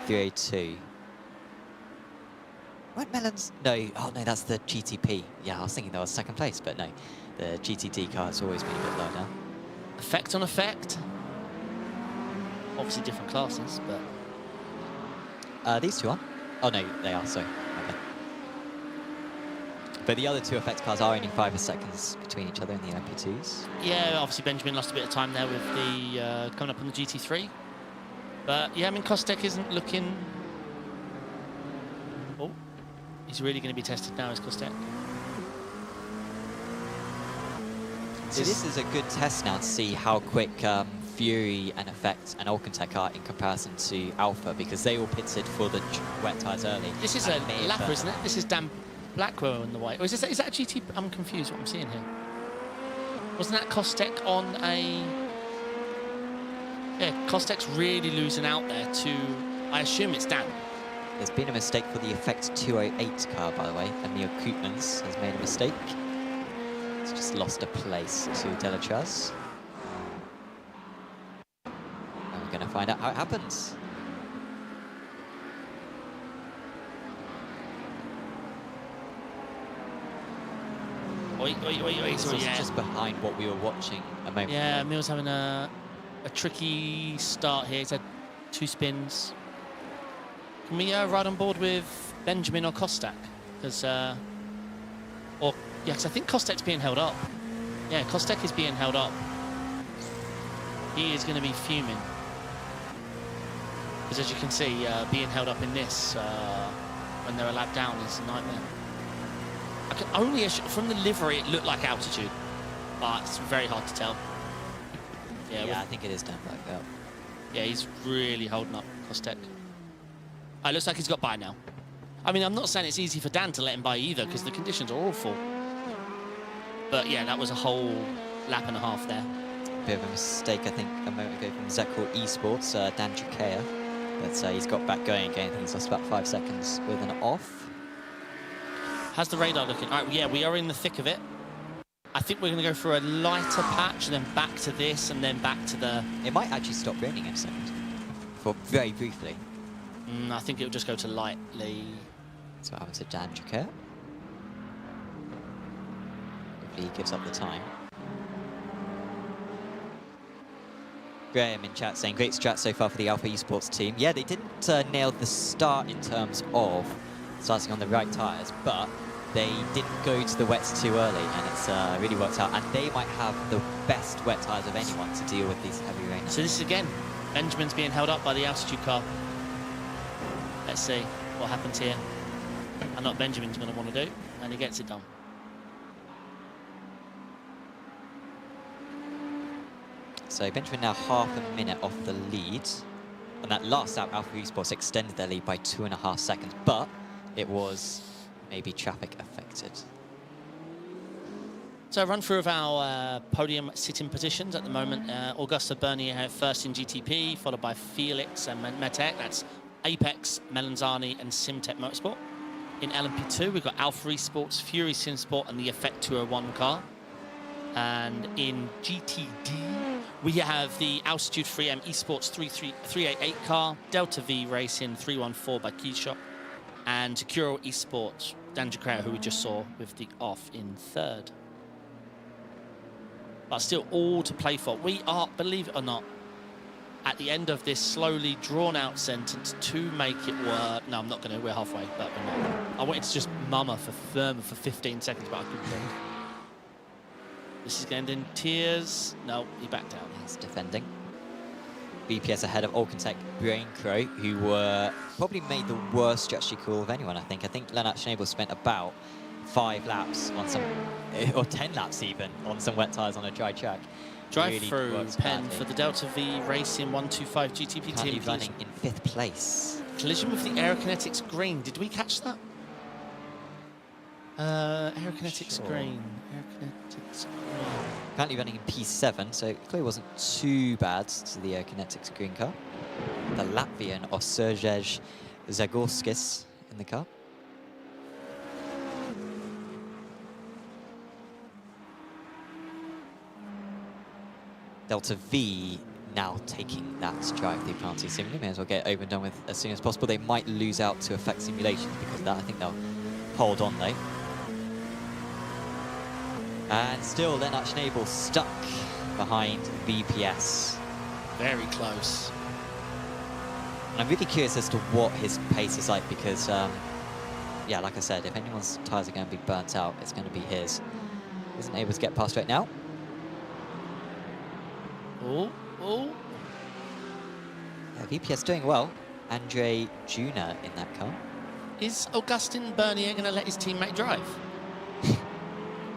382. What Melons? No, oh no, that's the GTP. Yeah, I was thinking that was second place, but no. The GTD car has always been a bit low now. Effect on effect. Obviously different classes, but... These two are? Oh no, they are, sorry. Okay. But the other two effect cars are only 5 seconds between each other in the LMP2s. Yeah, obviously Benjamin lost a bit of time there with the coming up on the GT3. But yeah, I mean, Kostek isn't looking... Oh, he's really going to be tested now, is Kostek. So this is a good test now to see how quick Fury and Effect and Alcantech are in comparison to Alpha, because they all pitted for the wet tyres early. This is a lapper, isn't it? This is Dan Blackwell in the white. Or is that a GT? I'm confused what I'm seeing here. Wasn't that Kostek on a... Yeah, Kostek's really losing out there to... I assume it's Dan. There's been a mistake for the Effect 208 car, by the way. Emil Koopmans has made a mistake. He's just lost a place to Delatraz. And we're going to find out how it happens. Oi. This was just behind what we were watching a moment ago. Yeah, Emil's having a tricky start here. He's had 2 spins. Can we ride on board with Benjamin or Kostek? Because, because I think Kostek's being held up. Yeah, Kostek is being held up. He is going to be fuming. Because as you can see, being held up in this when they're a lap down is a nightmare. I can only from the livery it looked like altitude, but it's very hard to tell. Yeah, I think it is Dan Blackwell. Yeah, he's really holding up Kostek. It looks like he's got by now. I mean, I'm not saying it's easy for Dan to let him by either, because the conditions are awful. But yeah, that was a whole lap and a half there. Bit of a mistake, I think, a moment ago from Zekor Esports, Dan Trachea. But he's got back going again. I think he's lost about 5 seconds with an off. How's the radar looking? All right, yeah, we are in the thick of it. I think we're going to go for a lighter patch, and then back to this, and then back to the... It might actually stop raining in a second. For very briefly. I think it'll just go to lightly. That's what happened to Dan Drucker. Hopefully he gives up the time. Graham in chat saying, great strat so far for the Alpha Esports team. Yeah, they didn't nail the start in terms of starting on the right tyres, but they didn't go to the wets too early, and it's really worked out. And they might have the best wet tyres of anyone to deal with these heavy rains. So this is again, Benjamin's being held up by the altitude car. Let's see what happens here. And what Benjamin's going to want to do, and he gets it done. So Benjamin now half a minute off the lead. And that last lap, Alpha Esports extended their lead by 2.5 seconds, but it was maybe traffic affected. So a run through of our podium sitting positions at the moment. Augusta Bernier first in GTP, followed by Felix and Metek. That's Apex, Melanzani, and Simtech Motorsport. In LMP2, we've got Alpha Esports, Fury Simsport, and the Effect 201 car. And in GTD, we have the Altitude 3M Esports 388 car, Delta V Racing 314 by Keyshot, and Securo Esports, Dan Jacrea, who we just saw with the off in third. But still all to play for. We are, believe it or not, at the end of this slowly drawn-out sentence to make it work. No, I'm not going to. We're halfway, but we're not. I wanted to just mummer for 15 seconds, but I couldn't think. This is going to end in tears. No, he backed out. He's defending. BPS ahead of Alcantech Brain Crow, who were probably made the worst strategy call of anyone, I think. I think Lennart Schnabel spent about 5 laps on some, or 10 laps even, on some wet tyres on a dry track. Drive-through really pen for the Delta V Racing 125 GTP team. Running in 5th place. Collision with the Aerokinetics green. Did we catch that? Aerokinetics Sure. green. Aerokinetics green. Currently running in P7, so it clearly wasn't too bad to the Kinetics green car. The Latvian Sergej Zagorskis in the car. Delta V now taking that drive-through penalty seemingly. May as well get over and done with as soon as possible. They might lose out to effect simulations because of that. I think they'll hold on though. And still Lennart Schnabel stuck behind BPS. Very close. And I'm really curious as to what his pace is like because, yeah, like I said, if anyone's tyres are going to be burnt out, it's going to be his. Isn't able to get past right now. Oh, oh. Yeah, BPS doing well. Andre Juna in that car. Is Augustin Bernier going to let his teammate drive?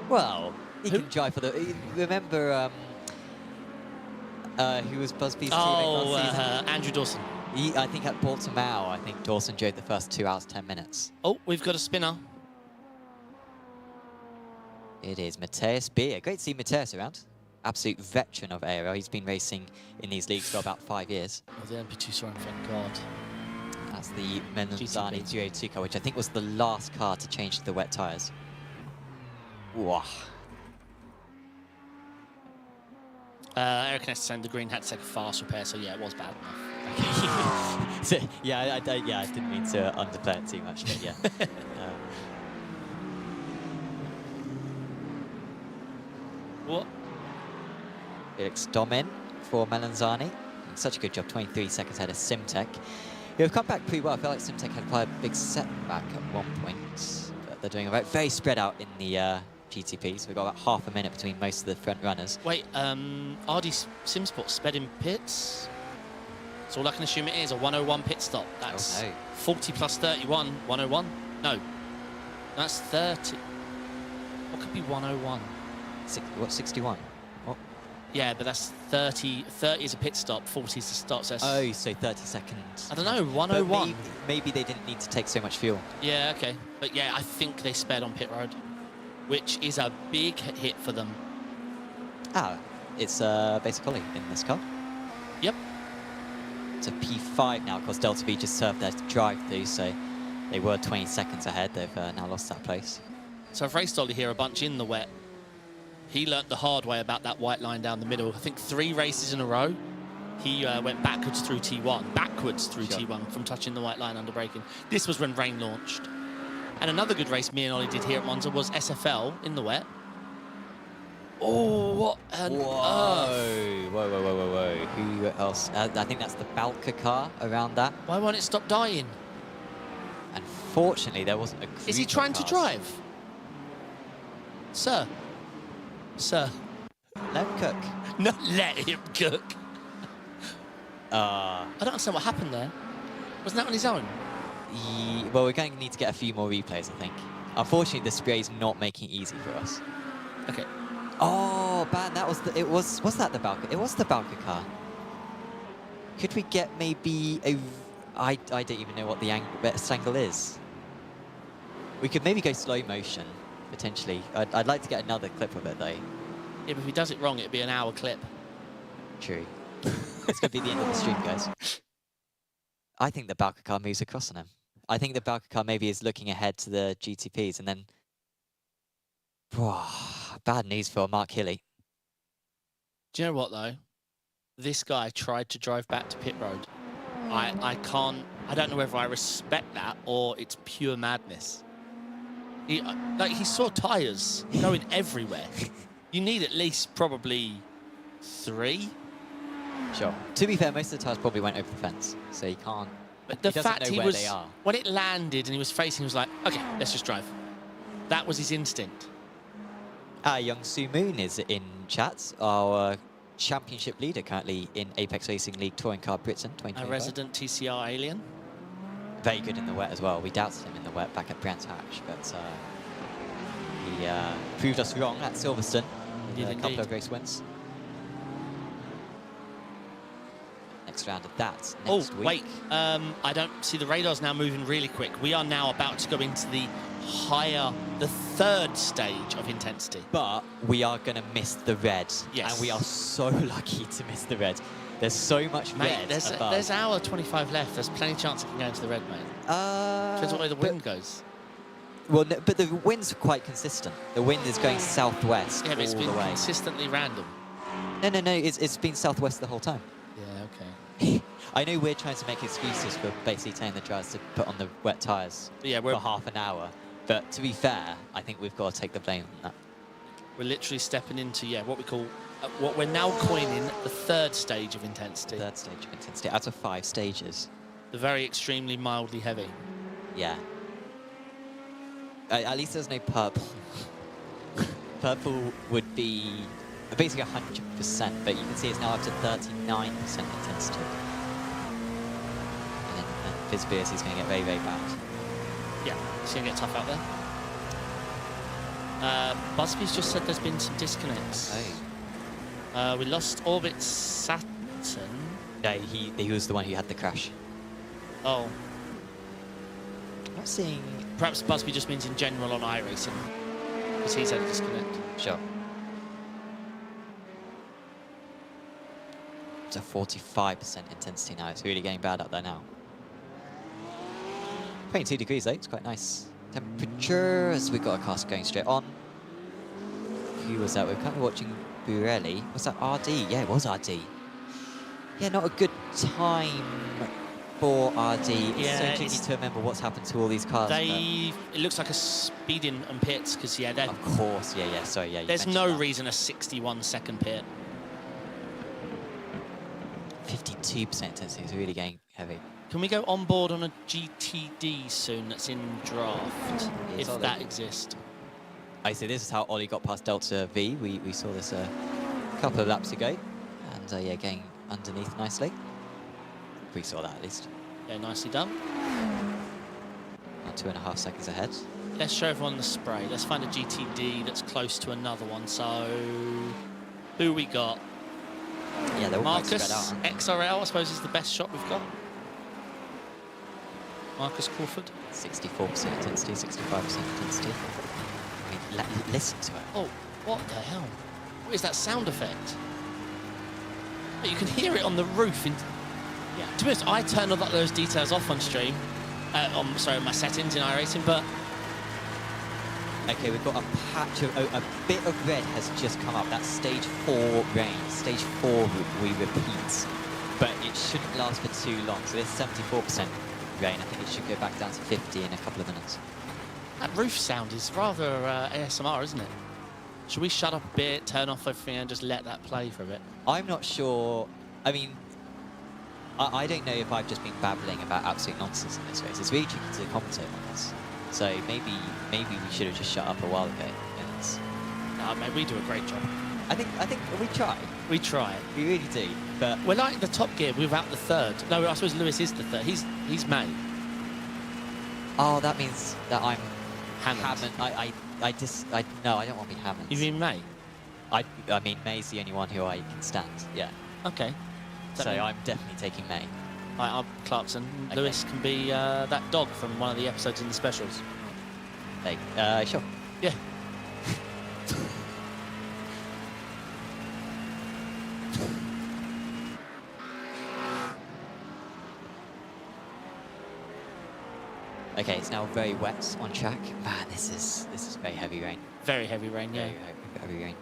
Well, he Who? can drive for the... Remember who was Busby's teammate last season? Andrew Dawson. I think at Baltimore, I think Dawson drove the first 2 hours, 10 minutes. Oh, we've got a spinner. It is Matthias Beer. Great to see Matthias around. Absolute veteran of ARL. He's been racing in these leagues for about 5 years. Oh, the MP2 sorry, thank God. That's the Menzani 202 car, which I think was the last car to change to the wet tyres. Wow. Aerokinetics saying the green had to take a fast repair, so yeah, it was bad enough. So, yeah, I didn't mean to underplay it too much, but yeah. What? Felix Domin for Melanzani. Such a good job, 23 seconds ahead of Simtech. They've come back pretty well. I feel like Simtech had quite a big setback at one point, but they're doing all right. Very spread out in the GTP, so we've got about half a minute between most of the front runners. Wait, RD Simsport sped in pits? So all I can assume it is a 101 pit stop. That's 40 plus 31, 101? No, that's 30. What could be 101? What, 61? What? Yeah, but that's 30. 30 is a pit stop, 40 is the stop. So Oh, so 30 seconds. I don't know, 101. Maybe they didn't need to take so much fuel. Yeah, okay. But yeah, I think they sped on pit road, which is a big hit for them. Ah, it's basic ollie in this car. Yep. It's a P5 now. Of course, Delta V just served their drive-through, so they were 20 seconds ahead. They've now lost that place. So I've raced Ollie here a bunch in the wet. He learnt the hard way about that white line down the middle. I think 3 races in a row, he went backwards through T1, T1 from touching the white line under braking. This was when rain launched. And another good race me and Ollie did here at Monza was SFL in the wet. Oh, what an earth. Whoa. Who else? I think that's the Balka car around that. Why won't it stop dying? Unfortunately, there wasn't a group Is he trying to drive? Sir. Let him cook. No, let him cook. Uh, I don't understand what happened there. Wasn't that on his own? Well, we're going to need to get a few more replays, I think. Unfortunately, the spray's not making it easy for us. Okay. Oh, bad. That was the. Was that the Balka? It was the Balka car. Could we get maybe a? I don't even know what the best angle is. We could maybe go slow motion potentially. I'd like to get another clip of it though. Yeah, but if he does it wrong, it'd be an hour clip. True. It's gonna be the end of the stream, guys. I think the Balka car moves across on him. I think the Balka car maybe is looking ahead to the GTPs and then. Bad news for Mark Hilly. Do you know what though? This guy tried to drive back to pit road. I don't know whether I respect that or it's pure madness. He saw tyres going everywhere. You need at least probably 3. Sure. To be fair, most of the tyres probably went over the fence, so he can't. But the fact he was, when it landed and he was facing, he was like, okay, let's just drive. That was his instinct. Young Su Moon is in chat, our championship leader currently in Apex Racing League Touring Car Britain 2025. A resident TCR alien. Very good in the wet as well. We doubted him in the wet back at Brands Hatch, but he proved us wrong at Silverstone with a couple of race wins. Next round of that next week. Wait, I don't see the radars now moving really quick. We are now about to go into the 3rd stage of intensity. But we are going to miss the red. Yes. And we are so lucky to miss the red. There's so much red above. There's hour 25 left. There's plenty of chance it can go into the red, mate. Depends what way the wind goes. Well, no, but the wind's quite consistent. The wind is going southwest Yeah, but it's been all the way. consistently random. No. It's been southwest the whole time. Yeah, okay. I know we're trying to make excuses for basically telling the drivers to put on the wet tyres for half an hour. But to be fair, I think we've got to take the blame on that. We're literally stepping into, what we call, what we're now coining the 3rd stage of intensity. 3rd stage of intensity, out of 5 stages. The very extremely mildly heavy. Yeah. At least there's no purple. Purple would be basically 100%, but you can see it's now up to 39% intensity. And then visibility is going to get very, very bad. Yeah, it's going to get tough out there. Busby's just said there's been some disconnects. Oh. We lost Orbit Saturn. No, he was the one who had the crash. Oh. I'm not seeing... Perhaps Busby just means in general on iRacing, because he's had a disconnect. Sure. It's a 45% intensity now. It's really getting bad up there now. 22 degrees though, it's quite nice temperature as we got a cast going straight on. Who was that? We're currently watching Burelli. Was that RD? Yeah, it was RD. Yeah, not a good time for RD. Yeah, it's so tricky to remember what's happened to all these cars. It looks like a speeding on pits, because yeah, of course, yeah, sorry, yeah. There's no reason a 61-second pit. 52% intensity is really getting heavy. Can we go on board on a GTD soon that's in draft, if that exists? I see, this is how Ollie got past Delta V. We saw this a couple of laps ago. And yeah, getting underneath nicely. We saw that at least. Yeah, nicely done. 2.5 seconds ahead. Let's show everyone the spray. Let's find a GTD that's close to another one. So, who we got? Yeah, they're all Marcus, quite spread out, XRL, I suppose, is the best shot we've got. Marcus Crawford. 64% intensity, 65% intensity. I mean, listen to it. Oh, what the hell? What is that sound effect? You can hear it on the roof. Yeah. To be honest, I turn all those details off on stream. On my settings in iRacing, but Okay, we've got a patch of, a bit of red has just come up. That's stage 4 rain. Stage 4 we repeat, but it shouldn't last for too long. So there's 74% rain. I think it should go back down to 50 in a couple of minutes. That roof sound is rather ASMR, isn't it? Should we shut up a bit, turn off everything, and just let that play for a bit? I'm not sure. I mean, I don't know if I've just been babbling about absolute nonsense in this race. It's really tricky to commentate on this. So maybe we should have just shut up a while ago. No, mate, we do a great job. I think we try. We try. We really do. But We're like the top gear without the third. No, I suppose Lewis is the third. He's May. oh, that means that I'm Hammond. No, I don't want to be Hammond. You mean May? I mean May's the only one who I can stand. Yeah. Okay. Does So that mean- I'm definitely taking May. I'm Clarkson. Okay. Lewis can be that dog from one of the episodes in the specials. Like, sure. Yeah. Okay, it's now very wet on track. Man, this is very heavy rain. Very heavy rain, yeah. Very heavy rain.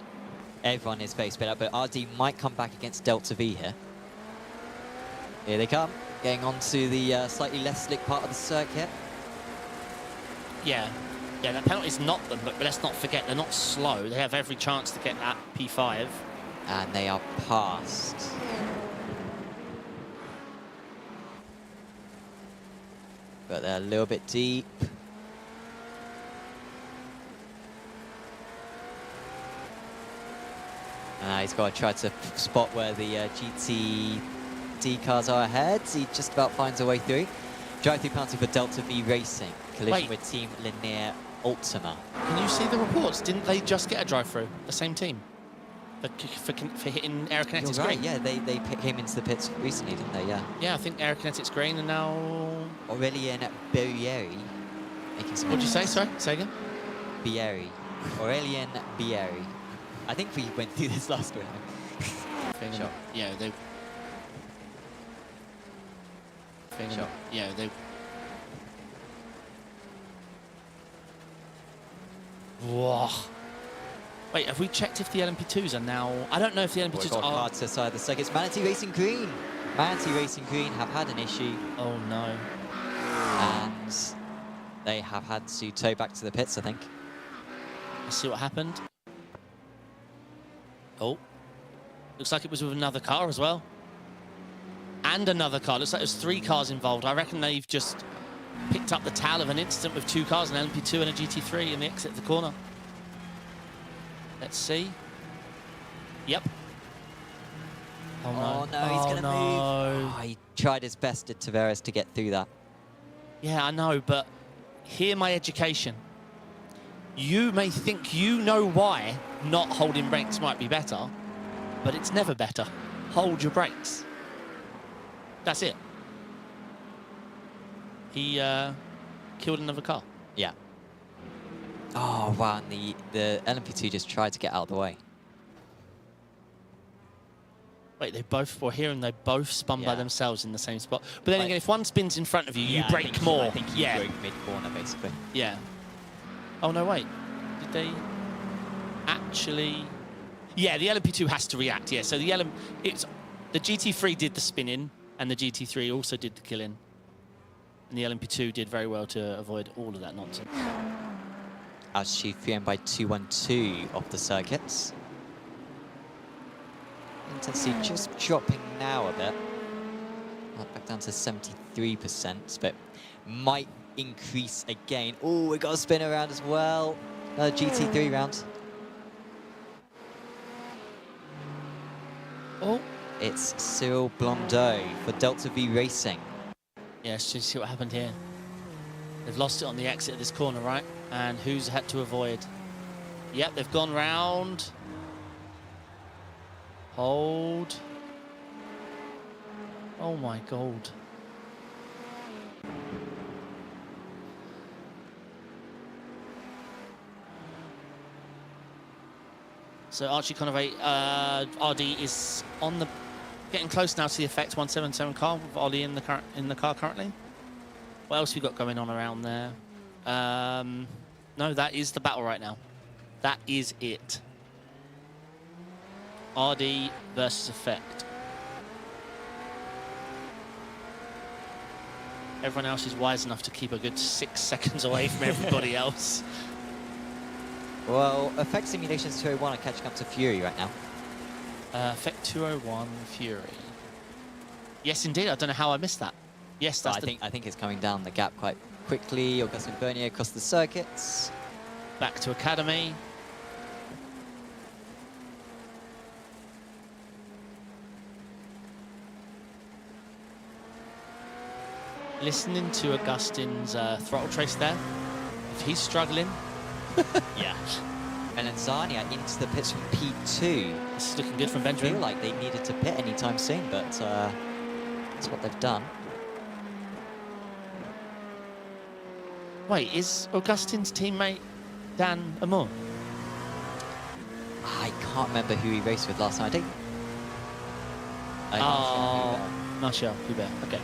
Everyone is very sped up, but RD might come back against Delta V here. Here they come, getting onto the slightly less slick part of the circuit. Yeah. Yeah, that penalty's not them, but let's not forget, they're not slow. They have every chance to get that P5. And they are past. But they're a little bit deep. He's got to try to spot where the GTD cars are ahead. He just about finds a way through. Drive-through penalty for Delta V Racing. Collision with Team Linear Ultima. Can you see the reports? Didn't they just get a drive-through? The same team? For hitting Aerokinetics You're right, green? yeah, they came into the pits recently, didn't they? Yeah. Yeah, I think Aerokinetics green and now... Aurelien Bieri making some... What'd you say? Sorry, say again? Bieri. Aurelien Bieri. I think we went through this last week. Sure. Yeah, they... Sure. Yeah, they... Whoa. Wait, have we checked if the LMP2s are now... I don't know if the LMP2s Got are... hard to the side of the circuits. Manatee Racing Green. Manatee Racing Green have had an issue. Oh, no. And they have had to tow back to the pits, I think. Let's see what happened. Oh. Looks like it was with another car as well. And another car. Looks like there's 3 cars involved. I reckon they've just picked up the tale of an incident with 2 cars, an LMP2 and a GT3 in the exit of the corner. Let's see. Yep. Oh, no. Oh, no, he's going to move. Oh, he tried his best, did Tavares, to get through that. Yeah, I know, but hear my education. You may think you know why not holding brakes might be better, but it's never better. Hold your brakes. That's it. He killed another car. Yeah. Oh, wow, and the LMP2 just tried to get out of the way. Wait, they both were here and they both spun by Yeah. themselves in the same spot. But then again, if one spins in front of you, you I brake think more. I think yeah. you broke mid-corner, basically. Yeah. Oh, no, wait. Did they actually... Yeah, the LMP2 has to react, yeah. So the GT3 did the spinning and the GT3 also did the killing. And the LMP2 did very well to avoid all of that nonsense. As she threw by 212 off the circuits. Intensity just dropping now a bit. Back down to 73%, but might increase again. Oh, we got a spin around as well. Another GT3 round. Oh. It's Cyril Blondeau for Delta V Racing. Yeah, let's just see what happened here. They've lost it on the exit of this corner, right? And who's had to avoid? Yep, they've gone round. Hold. Oh my God. So Archie Conway, RD is on the getting close now to the effect 177 car with Ollie in the car currently. What else we got going on around there? No, that is the battle right now. That is it. RD versus Effect. Everyone else is wise enough to keep a good 6 seconds away from everybody else. Well, Effect Simulations 201 are catching up to Fury right now. Effect 201 Fury. Yes, indeed. I don't know how I missed that. Yes, that's I think it's coming down the gap quite quickly. Augustin Bernier across the circuits. Back to Academy. Listening to Augustin's throttle trace there. If he's struggling. Yeah. And then Zania into the pits from P2. This is looking good from I Benjamin. feel like they needed to pit anytime soon, but that's what they've done. Wait, is Augustin's teammate Dan Amon? I can't remember who he raced with last time. I think. Martial Hubert. Okay.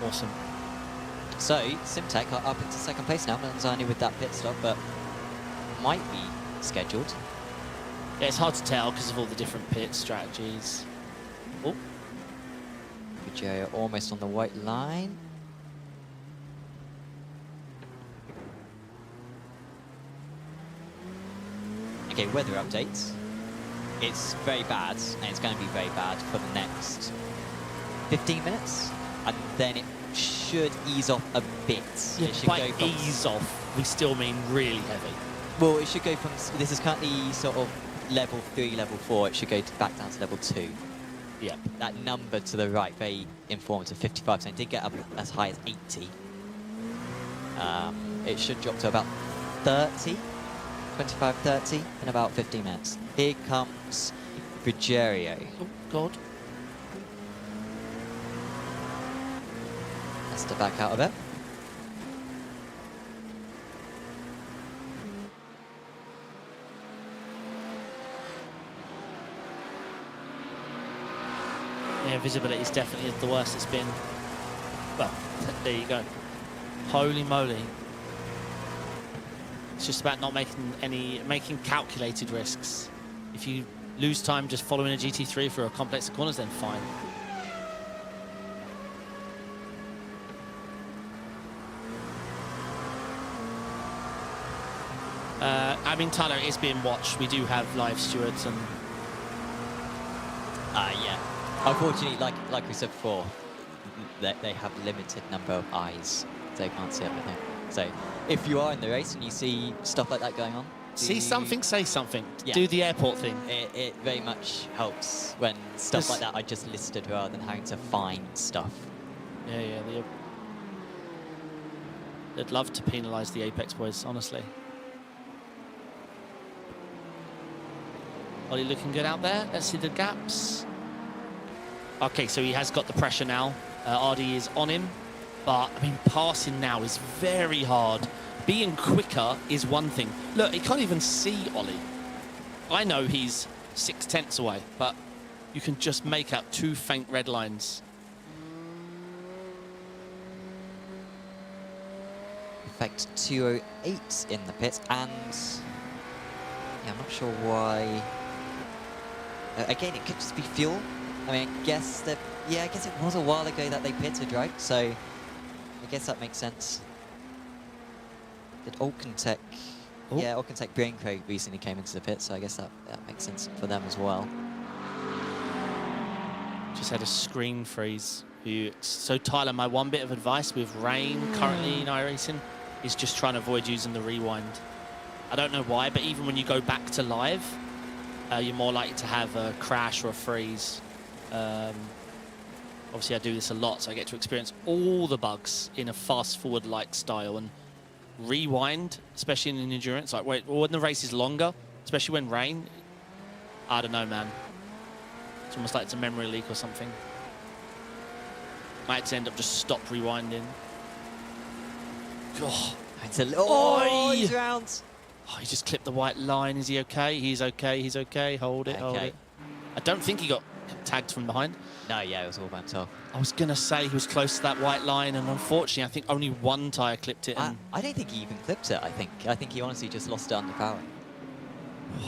Awesome. So, Simtech are up into second place now. Manzani with that pit stop, but might be scheduled. Yeah, it's hard to tell because of all the different pit strategies. Oh. Ruggiero almost on the white line. Okay, weather updates. It's very bad, and it's going to be very bad for the next 15 minutes, and then it should ease off a bit. Yeah, it should by go from, ease off, we still mean really heavy. well, it should go from, this is currently sort of level 3, level 4, it should go back down to level 2. Yep. That number to the right, very informative, 55%, it did get up as high as 80. It should drop to about 30. 25, 30 in about 15 minutes. Here comes Ruggiero. Oh, God. Has to back out of it. Yeah, visibility is definitely the worst it's been. Well, there you go. Holy moly. It's just about not making calculated risks. If you lose time just following a GT3 for a complex of corners, then fine. I mean, Tyler, it is being watched. We do have live stewards and... Yeah. Unfortunately, like we said before, they have limited number of eyes. They can't see everything. So if you are in the race and you see stuff like that going on, see something, say something. Yeah. Do the airport thing. It very much helps when stuff like that are just listed rather than having to find stuff. Yeah, they'd love to penalise the Apex boys, honestly. Ollie looking good out there. Let's see the gaps. Okay, so he has got the pressure now. RD is on him. But, I mean, passing now is very hard. Being quicker is one thing. Look, he can't even see Ollie. I know he's 6/10 away, but you can just make out 2 faint red lines. Effect 208 in the pits, and yeah, I'm not sure why. Again, it could just be fuel. I mean, I guess that, yeah, I guess it was a while ago that they pitted, right? So I guess that makes sense. Did Alcantech? Oh. Yeah, Alcantech Brainco recently came into the pit, so I guess that makes sense for them as well. Just had a screen freeze. So Tyler, my one bit of advice with rain currently in iRacing is just trying to avoid using the rewind. I don't know why, but even when you go back to live, you're more likely to have a crash or a freeze. Obviously I do this a lot, so I get to experience all the bugs in a fast-forward-like style. And rewind, especially in endurance, like when the race is longer, especially when rain, I don't know, man. It's almost like it's a memory leak or something. Might end up just stop rewinding. Oh, He's round. Oh, he just clipped the white line. Is he okay? He's okay. He's okay. Hold it. Hold it. I don't think he got tagged from behind. No, yeah, it was all by himself. I was going to say he was close to that white line, and unfortunately, I think only one tyre clipped it. And I don't think he even clipped it, I think he honestly just lost it under power.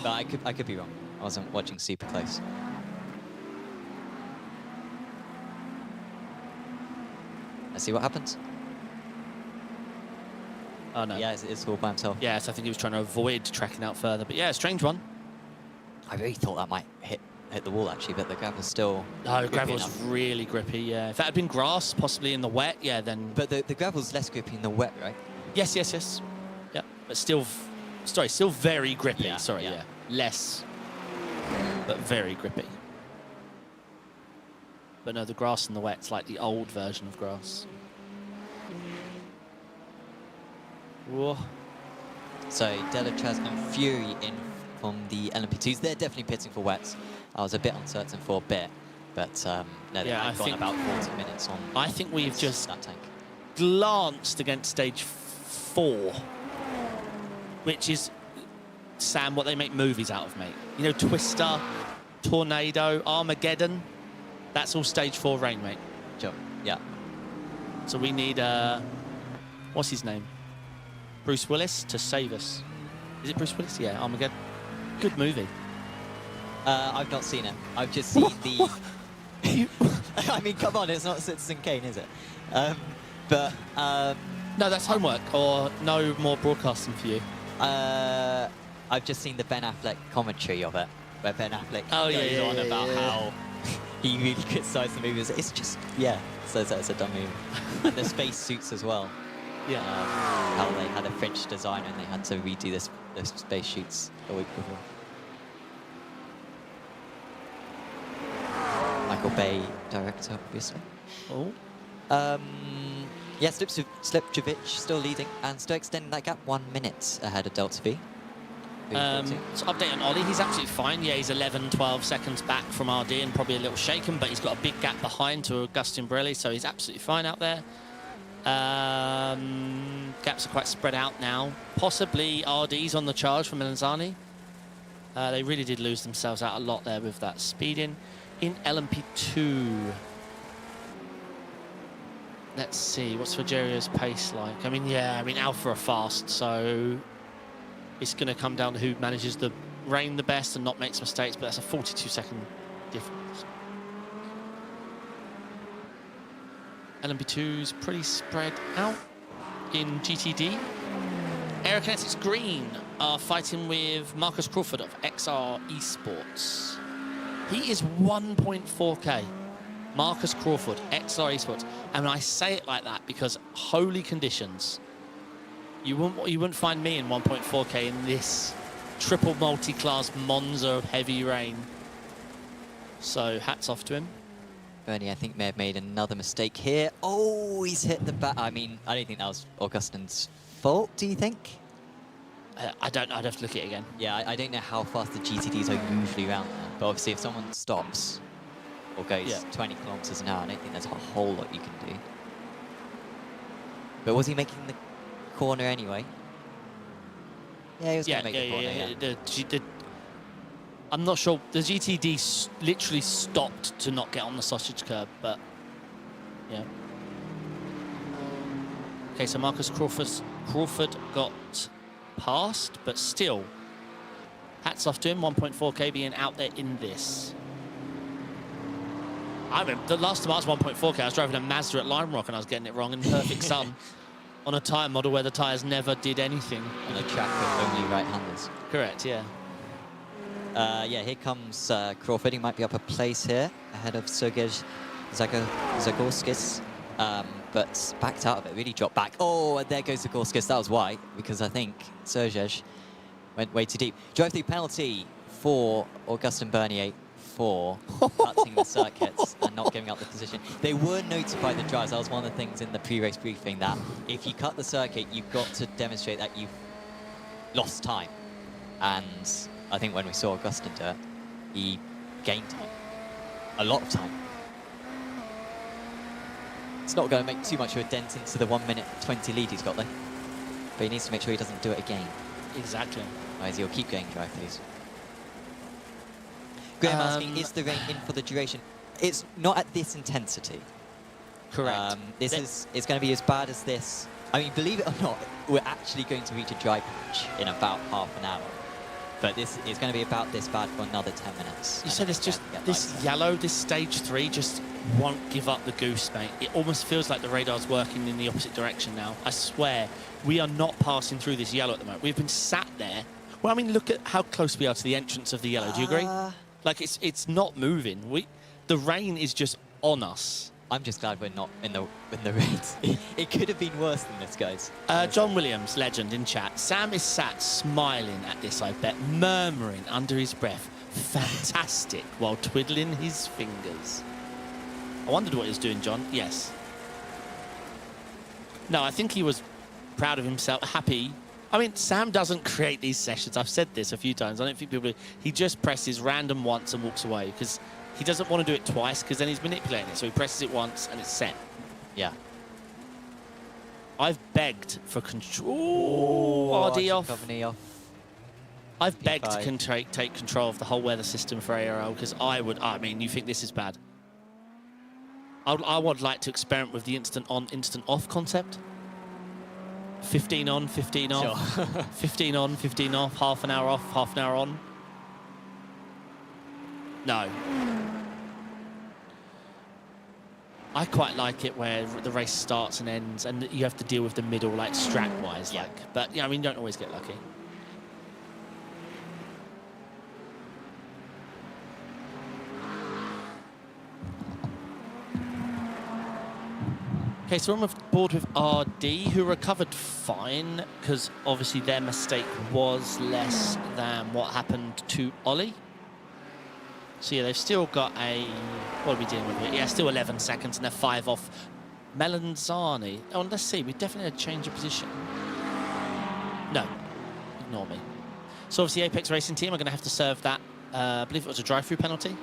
But I could be wrong. I wasn't watching super close. Let's see what happens. oh, no. Yeah, it's all by himself. Yes, I think he was trying to avoid tracking out further. But yeah, strange one. I really thought that might hit the wall, actually, but the gravel's still No, grippy gravel's enough. really grippy, yeah. If that had been grass, possibly in the wet, yeah, then... But the gravel's less grippy in the wet, right? Yes. Yeah, but still, still very grippy. Yeah, Sorry, yeah. yeah. Less, but very grippy. But no, the grass in the wet's like the old version of grass. Whoa. So Delatraz and Fury in from the LMP2s. They're definitely pitting for wets. I was a bit uncertain for a bit, but no, they Yeah, had I gone think- about 40 minutes on. I think we've just that tank. glanced against stage 4, which is, Sam, what they make movies out of, mate. You know, Twister, Tornado, Armageddon. That's all stage 4 rain, mate. Sure. Yeah. So we need, what's his name? Bruce Willis to save us. Is it Bruce Willis? Yeah, Armageddon. Good movie. I've not seen it. I've just seen the. I mean, come on, it's not Citizen Kane, is it? But No, that's homework, or no more broadcasting for you. I've just seen the Ben Affleck commentary of it, where Ben Affleck Oh, yeah, goes yeah, on yeah, about yeah. how he really criticised the movie. It's just, yeah, says that it's a dumb movie. And the space suits as well. Yeah. How they had a French designer and they had to redo the space shoots a week before. Michael Bay, director, obviously. Oh. Yeah, Slipjovic still leading and still extending that gap 1 minute ahead of Delta V. So update on Ollie, he's absolutely fine. Yeah, he's 11, 12 seconds back from RD and probably a little shaken, but he's got a big gap behind to Augustin Borelli, so he's absolutely fine out there. Gaps are quite spread out now. Possibly RD's on the charge from Melanzani. They really did lose themselves out a lot there with that speed in LMP2. Let's see, what's Rogerio's pace like? I mean, yeah, Alpha are fast, so it's going to come down to who manages the rain the best and not makes mistakes, but that's a 42-second difference. LMP2's pretty spread out in GTD. Aerokinetics Green are fighting with Marcus Crawford of XR Esports. He is 1.4k. Marcus Crawford, XR Esports. And I say it like that because holy conditions. You wouldn't find me in 1.4k in this triple multi-class Monza of heavy rain. So hats off to him. Bernie, I think, may have made another mistake here. Oh, he's hit the back. I mean, I don't think that was Augustin's fault, do you think? I don't know, I'd have to look at it again. Yeah, I don't know how fast the GTDs are usually around there. But obviously, if someone stops or goes 20 kilometers an hour, I don't think there's a whole lot you can do. But was he making the corner anyway? Yeah, he was going to make the corner, yeah. I'm not sure. The GTD literally stopped to not get on the sausage curb, but yeah. Okay, so Marcus Crawford got past, but still, hats off to him. 1.4k being out there in this. I remember the last time I was 1.4k, I was driving a Mazda at Lime Rock and I was getting it wrong in perfect sun on a tyre model where the tyres never did anything. On a track with only right-handers. Correct, yeah. Yeah, here comes Crawford. He might be up a place here ahead of Sergej Zagorskis, but backed out of it, really dropped back. Oh, and there goes Zagorskis. That was why, because I think Sergej went way too deep. Drove through penalty for Augustin Bernier for cutting the circuits and not giving up the position. They were notified, the drivers. That was one of the things in the pre-race briefing, that if you cut the circuit, you've got to demonstrate that you've lost time. And I think when we saw Augustin do it, he gained time. A lot of time. It's not going to make too much of a dent into the 1 minute 20 lead he's got there. But he needs to make sure he doesn't do it again. Exactly. Otherwise he'll keep going dry, please. Graham asking, is the rain in for the duration? It's not at this intensity. Correct. It's going to be as bad as this. I mean, believe it or not, we're actually going to reach a dry patch in about half an hour. But this is going to be about this bad for another 10 minutes. You said it's just this yellow, this stage 3 just won't give up the goose, mate. It almost feels like the radar's working in the opposite direction now. I swear, we are not passing through this yellow at the moment. We've been sat there. Well, I mean, look at how close we are to the entrance of the yellow. Do you agree? Like, it's not moving. The rain is just on us. I'm just glad we're not in the rain. It could have been worse than this, guys. John Williams, legend in chat. Sam is sat smiling at this, I bet, murmuring under his breath, fantastic, while twiddling his fingers. I wondered what he was doing, John. Yes. No, I think he was proud of himself, happy. I mean, Sam doesn't create these sessions. I've said this a few times. I don't think people... He just presses random once and walks away, because he doesn't want to do it twice, because then he's manipulating it. So he presses it once and it's set. Yeah. I've begged for control. RD off. I've begged to take control of the whole weather system for ARL, because I mean, you think this is bad? I would like to experiment with the instant on, instant off concept. 15 on, 15 off. Sure. 15 on, 15 off, half an hour off, half an hour on. No. I quite like it where the race starts and ends and you have to deal with the middle, like, strat-wise. Yeah. Like. But, yeah, I mean, you don't always get lucky. Okay, so we're on board with RD, who recovered fine, because obviously their mistake was less than what happened to Ollie. So yeah, they've still got a... What are we dealing with here? Yeah, still 11 seconds, and they're 5 off Melanzani. Oh, and let's see, we definitely had a change of position. No, ignore me. So obviously Apex Racing team are going to have to serve that, I believe it was a drive-through penalty.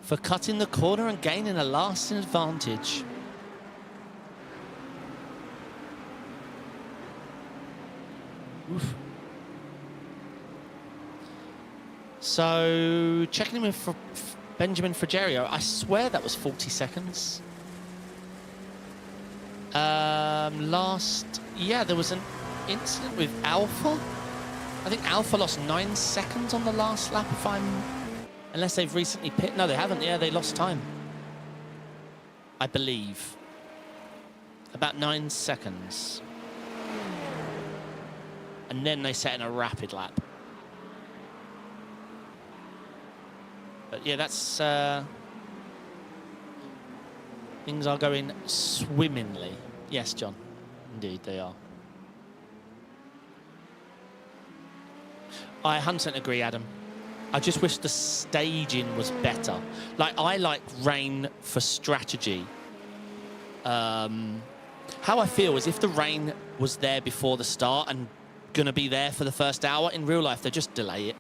For cutting the corner and gaining a lasting advantage. Oof. So, checking in with Benjamin Frigerio, I swear that was 40 seconds. Yeah, there was an incident with Alpha. I think Alpha lost 9 seconds on the last lap, if I'm... Unless they've recently pit. No, they haven't. Yeah, they lost time. I believe. About 9 seconds. And then they set in a rapid lap. But yeah, that's... things are going swimmingly. Yes, John. Indeed, they are. I 100% agree, Adam. I just wish the staging was better. Like, I like rain for strategy. How I feel is if the rain was there before the start and gonna be there for the first hour, in real life, they just delay it.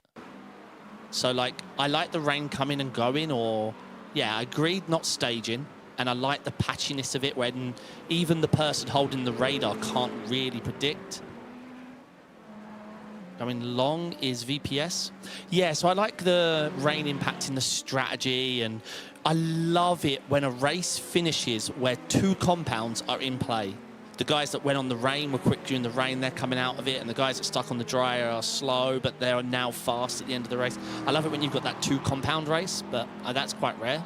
So, like, I like the rain coming and going, or... Yeah, I agreed not staging, and I like the patchiness of it when even the person holding the radar can't really predict. I mean, long is VPS. Yeah, so I like the rain impacting the strategy, and I love it when a race finishes where 2 compounds are in play. The guys that went on the rain were quick during the rain, they're coming out of it, and the guys that stuck on the dry are slow, but they're now fast at the end of the race. I love it when you've got that 2 compound race, but that's quite rare.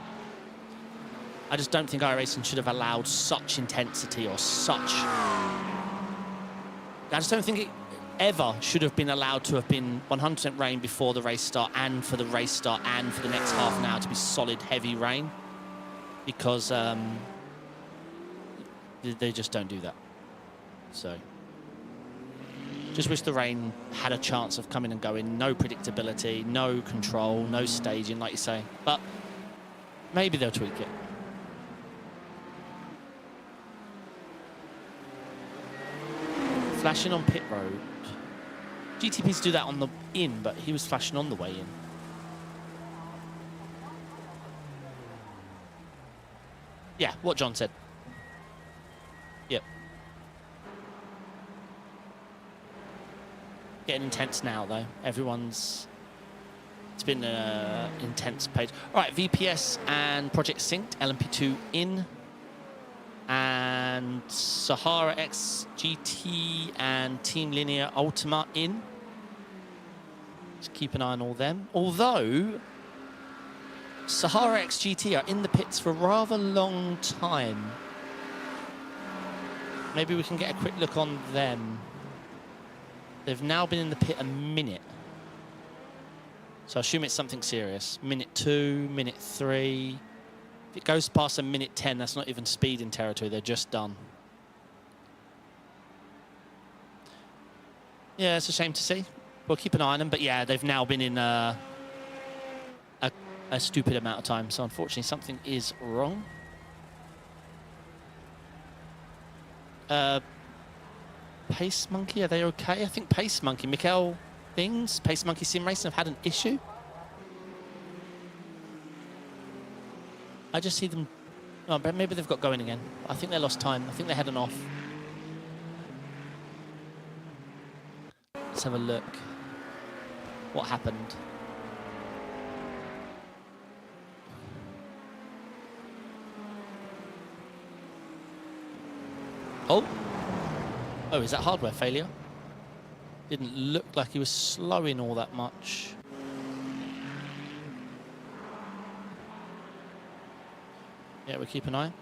I just don't think iRacing should have allowed such intensity or such... I just don't think it ever should have been allowed to have been 100% rain before the race start, and for the race start, and for the next half an hour to be solid, heavy rain. Because they just don't do that. So, just wish the rain had a chance of coming and going. No predictability, no control, no staging, like you say. But maybe they'll tweak it. Flashing on pit road. GTPs do that on the in, but he was flashing on the way in. Yeah, what John said. Yep. Getting intense now, though. It's been an intense page. All right, VPS and Project Synced, LMP2 in. And Sahara X GT and Team Linear Ultima in. Just keep an eye on all them. Although, Sahara X GT are in the pits for a rather long time. Maybe we can get a quick look on them. They've now been in the pit a minute. So I assume it's something serious. Minute 2, minute 3. If it goes past a minute 10, that's not even speeding territory. They're just done. Yeah, it's a shame to see. We'll keep an eye on them. But yeah, they've now been in a stupid amount of time. So unfortunately, something is wrong. Pace Monkey, are they okay? I think Pace Monkey, Mikkel things, Pace Monkey Sim Racing have had an issue. I just see them, oh, but maybe they've got going again. I think they lost time. I think they had an off. Let's have a look. What happened? Oh. Oh, is that hardware failure? Didn't look like he was slowing all that much. Yeah, we'll keep an eye.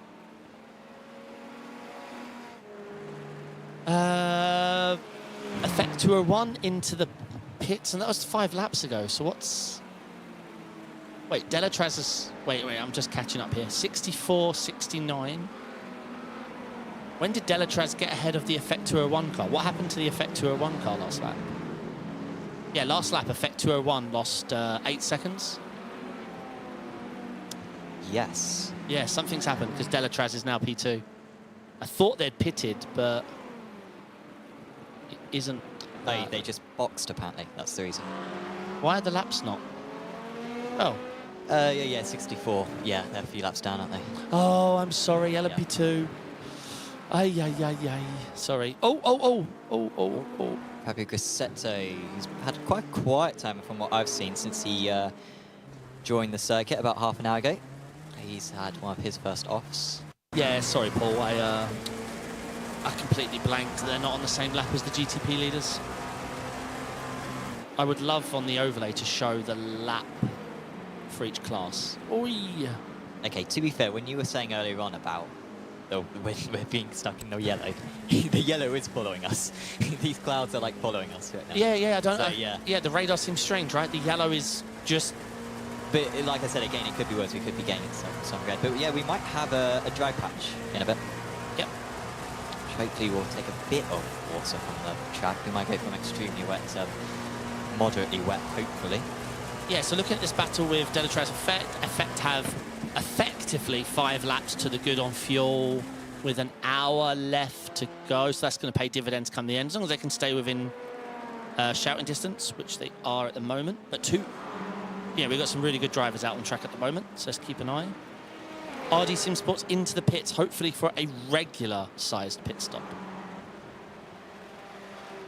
Effect 201 into the pits, and that was 5 laps ago. So what's... Wait, Delatraz is... Wait, I'm just catching up here. 64, 69. When did Delatraz get ahead of the Effect 201 car? What happened to the Effect 201 car last lap? Yeah, last lap, Effect 201 lost 8 seconds. Yes. Yeah, something's happened because Delatraz is now P2. I thought they'd pitted, but it isn't. They just boxed, apparently. That's the reason. Why are the laps not? Oh. Yeah, 64. Yeah, they're a few laps down, aren't they? Oh, I'm sorry, LMP2. Ay. Sorry. Oh. Fabio Grassetto, he's had quite a quiet time from what I've seen since he joined the circuit about half an hour ago. He's had one of his first offs. Yeah, sorry, Paul. I completely blanked. They're not on the same lap as the GTP leaders. I would love on the overlay to show the lap for each class. Oi. Okay, to be fair, when you were saying earlier on about when we're being stuck in the yellow, the yellow is following us. These clouds are like following us right now. Yeah, I don't know. Yeah. Yeah, the radar seems strange, right? The yellow is just... But like I said, again, it could be worse. We could be gaining some red. But yeah, we might have a dry patch in a bit. Yep. Which hopefully will take a bit of water from the track. We might go from extremely wet to moderately wet, hopefully. Yeah, so looking at this battle with Delatraz Effect have effectively 5 laps to the good on fuel with an hour left to go. So that's going to pay dividends come the end, as long as they can stay within shouting distance, which they are at the moment. But we've got some really good drivers out on track at the moment, so let's keep an eye. RD Sim Sports into the pits, hopefully for a regular-sized pit stop.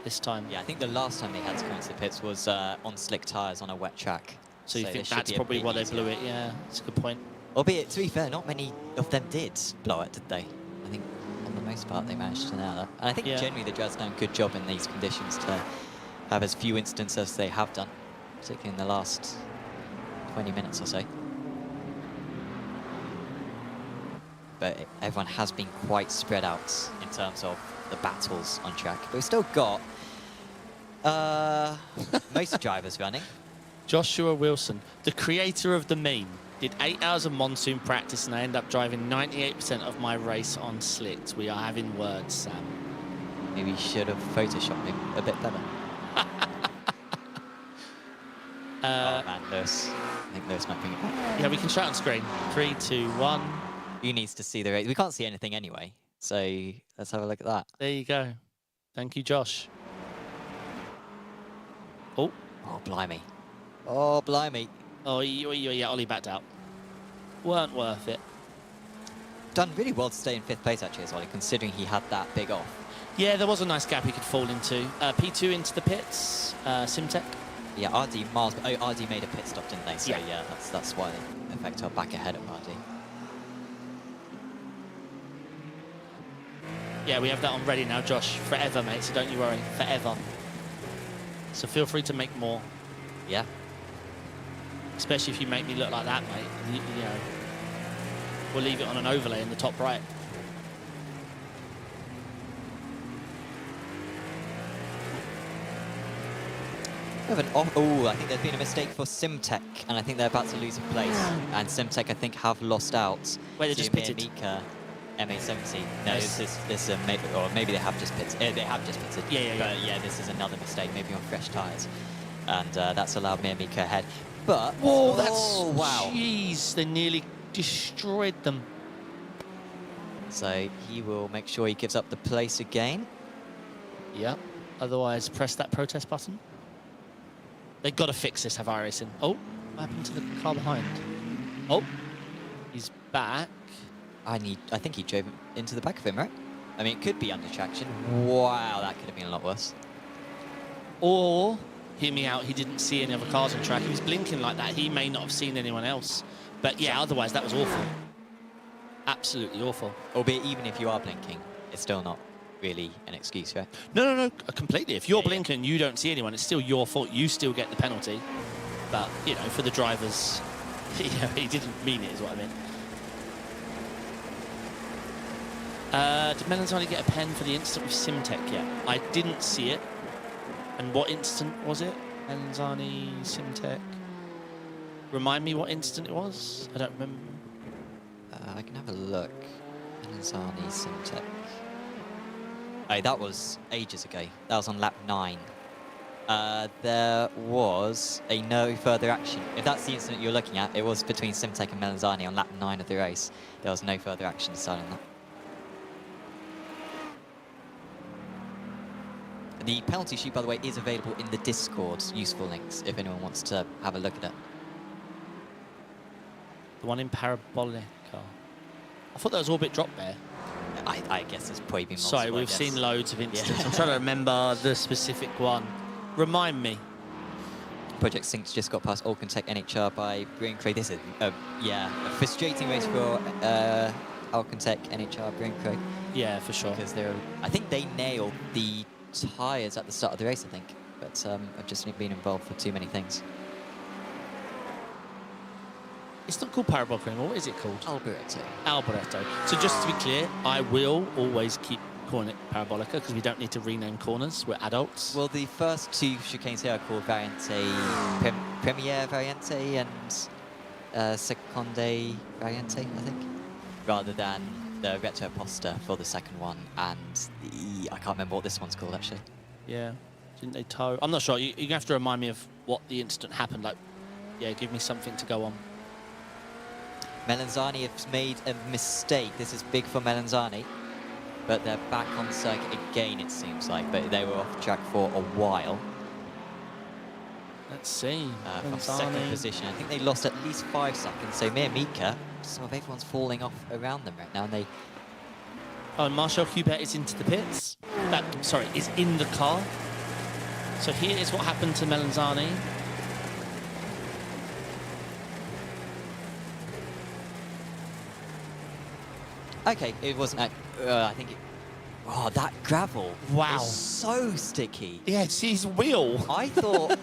This time. Yeah, I think the last time they had to come into the pits was on slick tyres on a wet track. So you think that's probably why they blew it? Yeah, that's a good point. Albeit, to be fair, not many of them did blow it, did they? I think on the most part they managed to nail that. And I think generally the Jazz done a good job in these conditions to have as few incidents as they have done, particularly in the last 20 minutes or so. But everyone has been quite spread out in terms of the battles on track. But we've still got most drivers running. Joshua Wilson, the creator of the meme, did 8 hours of monsoon practice and I end up driving 98% of my race on slicks. We are having words, Sam. Maybe you should have photoshopped him a bit better. Oh man, Lewis. I think Lewis might bring it back. Yeah, we can shout on screen. 3, 2, 1. Who needs to see the race? We can't see anything anyway, so let's have a look at that. There you go. Thank you, Josh. Oh. Oh, blimey. Oh, blimey. Oh, yeah, Ollie backed out. Weren't worth it. Done really well to stay in 5th place, actually, as well, considering he had that big off. Yeah, there was a nice gap he could fall into. P2 into the pits, Simtech. Yeah, RD miles. Oh, RD made a pit stop, didn't they? So Yeah. yeah, that's why they in fact are back ahead of RD. Yeah, we have that on ready now, Josh. Forever, mate, so don't you worry. Forever. So feel free to make more. Yeah. Especially if you make me look like that, mate. You know, we'll leave it on an overlay in the top right. We have an oh, I think there's been a mistake for Simtech, and I think they're about to lose a place. And Simtech, I think, have lost out. Wait, they to just pitted. Mika, MA70. No, Nice. this or maybe they have just pitted. They have just pitted. Yeah. But yeah, this is another mistake, maybe on fresh tyres, and that's allowed Mika ahead. But Whoa, that's wow. Jeez, they nearly destroyed them. So he will make sure he gives up the place again. Yeah. Otherwise, press that protest button. They've got to fix this, have iRacing. Oh, what happened to the car behind? Oh, he's back. I think he drove into the back of him, right? I mean, it could be under traction. Wow, that could have been a lot worse. Or, hear me out, he didn't see any other cars on track. He was blinking like that. He may not have seen anyone else. But yeah, otherwise that was awful. Absolutely awful. Albeit, even if you are blinking, it's still not really an excuse, right? No, completely. If you're Yeah. blinking and you don't see anyone, it's still your fault. You still get the penalty. But, you know, for the drivers, he didn't mean it, is what I meant. Did Melanzani get a pen for the instant with Simtech yet? I didn't see it. And what instant was it? Melanzani, Simtech. Remind me what instant it was? I don't remember. I can have a look. Melanzani, Simtech. Oh, that was ages ago. That was on lap 9. There was a no further action. If that's the incident you're looking at, it was between Simtech and Melanzani on lap 9 of the race. There was no further action starting that. The penalty sheet, by the way, is available in the Discord. Useful links if anyone wants to have a look at it. The one in Parabolica. I thought that was Orbit Drop there. I guess it's probably been Sorry, multiple, I we've guess. seen loads of instances. Yeah. I'm trying to remember the specific one. Remind me. Project Sync's just got past Alcantech NHR by Brewing Cray. This is, a frustrating race for Alcantech NHR Brewing Cray. Yeah, for sure. Because I think they nailed the tyres at the start of the race, I think. But I've just been involved for too many things. It's not called Parabolica anymore. What is it called? Alboreto. Alboreto. So just to be clear, I will always keep calling it Parabolica because we don't need to rename corners. We're adults. Well, the first two chicanes here are called Variante, Premier Variante and Seconde Variante, I think. Rather than the Retro Posta for the second one, and I can't remember what this one's called, actually. Yeah. Didn't they tow? I'm not sure. You're going to have to remind me of what the incident happened. Like, yeah, give me something to go on. Melanzani has made a mistake. This is big for Melanzani, but they're back on circuit again, it seems like. But they were off track for a while. Let's see. From second position. I think they lost at least 5 seconds. So Mika, some of everyone's falling off around them right now. And they... Oh, and Marshall Hubert is into the pits. Is in the car. So here is what happened to Melanzani. Okay, it wasn't. I think it. Oh, that gravel. Wow. Was so sticky. Yeah, it's his wheel. I thought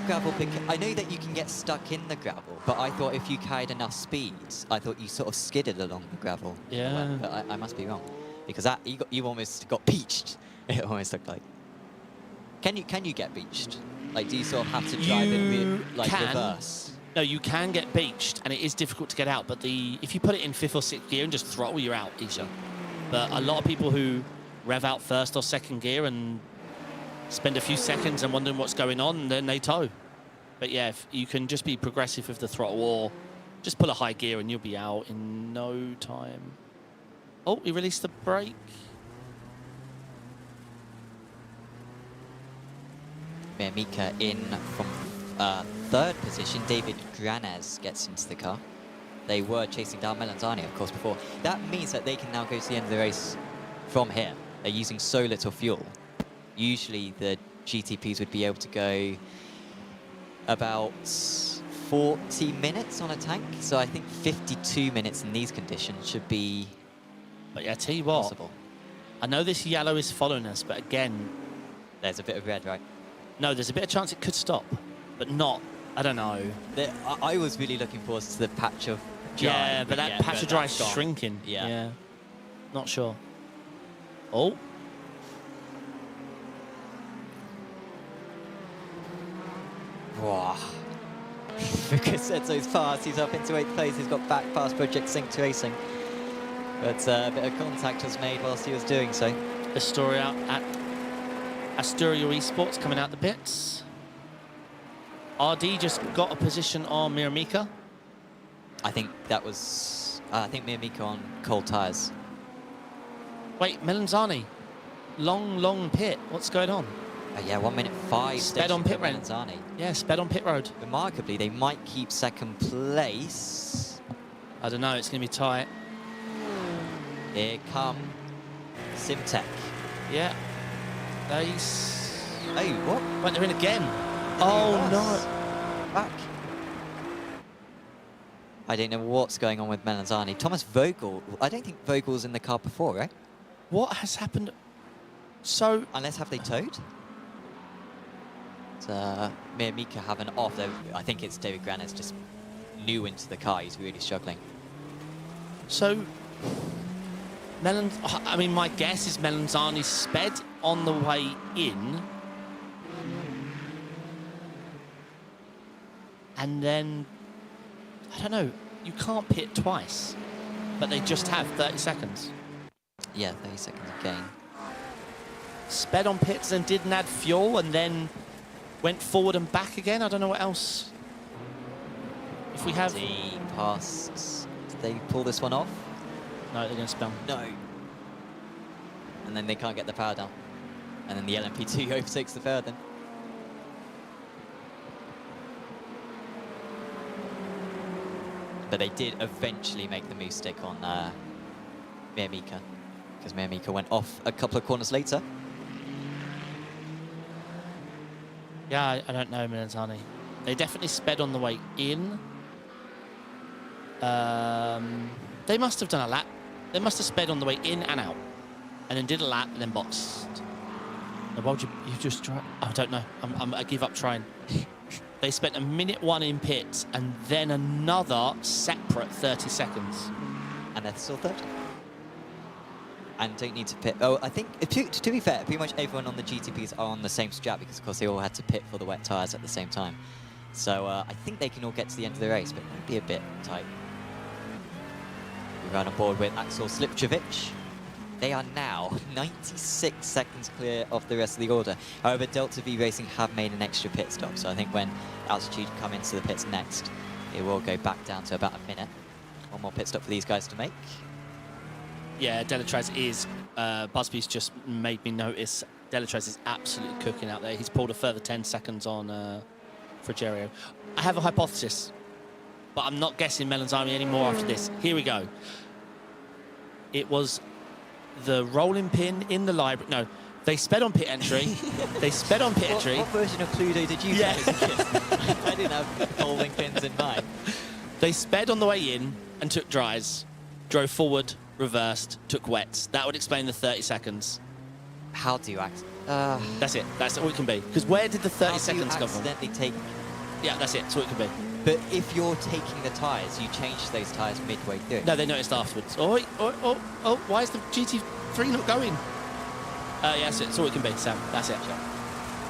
gravel. I know that you can get stuck in the gravel, but I thought if you carried enough speed, I thought you sort of skidded along the gravel. Yeah. But I must be wrong, because that you almost got beached. It almost looked like. Can you get beached? Like, do you sort of have to drive it reverse? No, you can get beached, and it is difficult to get out. But if you put it in 5th or 6th gear and just throttle, you're out easier. But a lot of people who rev out 1st or 2nd gear and spend a few seconds and wondering what's going on, then they tow. But yeah, if you can just be progressive with the throttle, or just pull a high gear and you'll be out in no time. Oh, he released the brake. Mika in from 3rd position. David Granez gets into the car. They were chasing down Melanzani, of course, before. That means that they can now go to the end of the race from here. they're using so little fuel. Usually the GTPs would be able to go about 40 minutes on a tank. So I think 52 minutes in these conditions should be But yeah, I tell you what, possible. I know this yellow is following us, but again, There's a bit of red, right? no, there's a bit of chance it could stop, but not, I don't know. I was really looking forward to the patch of dry. Yeah, but that patch of dry is that's gone. shrinking. Yeah. Not sure. Oh. Wow. Because Edzo's fast, he's up into 8th place, he's got back past Project Sync Racing. But a bit of contact was made whilst he was doing so. Astoria at Astoria Esports coming out the pits. RD just got a position on Miramika. I think that was, I think Miramika on cold tyres. Wait, Melanzani. Long pit. What's going on? Yeah, 1 minute 5. Sped on pit road. Melanzani. Yeah, sped on pit road. Remarkably, they might keep second place. I don't know, it's going to be tight. Here come Simtech. Yeah. Oh, what? went there in again. Oh, no. Back. I don't know what's going on with Melanzani. Thomas Vogel. I don't think Vogel's in the car before, right? What has happened? So, Unless have they towed? Miramika have an off. I think it's David Granit's just new into the car. He's really struggling. So, I mean, my guess is Melanzani sped on the way in. And then, I don't know, you can't pit twice, but they just have 30 seconds. Yeah, 30 seconds again. Sped on pits and didn't add fuel and then went forward and back again. I don't know what else. If we have... Deep past. Did they pull this one off? No, they're going to spell. No. And then they can't get the power down. And then the LMP2 overtakes the third then. But they did eventually make the move stick on Miramika, because Miramika went off a couple of corners later. Yeah, I don't know, Melanzani. They definitely sped on the way in. They must have done a lap. They must have sped on the way in and out, and then did a lap and then boxed. Now, why would you just try? I don't know. I give up trying. They spent a minute 1 in pits and then another separate 30 seconds. And they're still third. And don't need to pit. Oh, I think, to be fair, pretty much everyone on the GTPs are on the same strat because, of course, they all had to pit for the wet tyres at the same time. So I think they can all get to the end of the race, but it might be a bit tight. We run on board with Axel Slipčević. They are now 96 seconds clear of the rest of the order. However, Delta V Racing have made an extra pit stop, so I think when Altitude come into the pits next, it will go back down to about a minute. One more pit stop for these guys to make. Yeah, Delatrez is, Busby's just made me notice, Delatrez is absolutely cooking out there. He's pulled a further 10 seconds on Frigerio. I have a hypothesis, but I'm not guessing Melanzani anymore after this. Here we go. It was the rolling pin in the library. No, they sped on pit entry. They sped on pit entry. What version of Cluedo did you play as a kid? I didn't have rolling pins in mind. They sped on the way in and took dries, drove forward, reversed, took wets. That would explain the 30 seconds. How do you That's it. That's all it can be. Because where did the 30 seconds come from? accidentally take... Yeah, that's it. That's all it can be. But if you're taking the tyres, you change those tyres midway through. No, they noticed afterwards. Oh, why is the GT3 not going? Yeah, that's it. That's all it can be, Sam. That's it.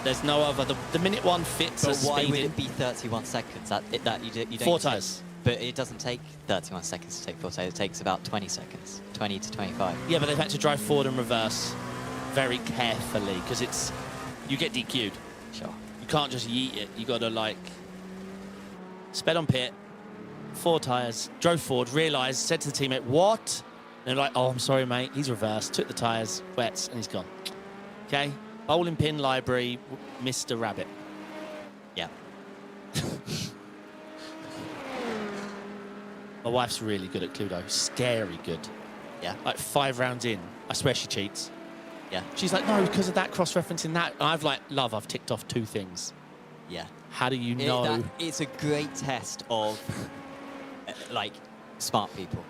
There's no other. The minute 1 fits But as why speed would in. it be 31 seconds? You don't 4 take- tyres. But it doesn't take 31 seconds to take 4 tyres. It takes about 20 seconds, 20 to 25. Yeah, but they've had to drive forward and reverse very carefully because it's you get DQ'd. Sure. You can't just yeet it. You got to like sped on pit, 4 tyres, drove forward, realised, said to the teammate, "What?" And they're like, "Oh, I'm sorry, mate." He's reversed, took the tyres, wets, and he's gone. Okay, bowling pin library, Mr. Rabbit. Yeah. My wife's really good at Cluedo. Scary good. Yeah. Like 5 rounds in, I swear she cheats. Yeah. She's like, no, because of that cross-referencing that. And I've like, love, I've ticked off 2 things. Yeah. How do you know? It's a great test of, like, smart people.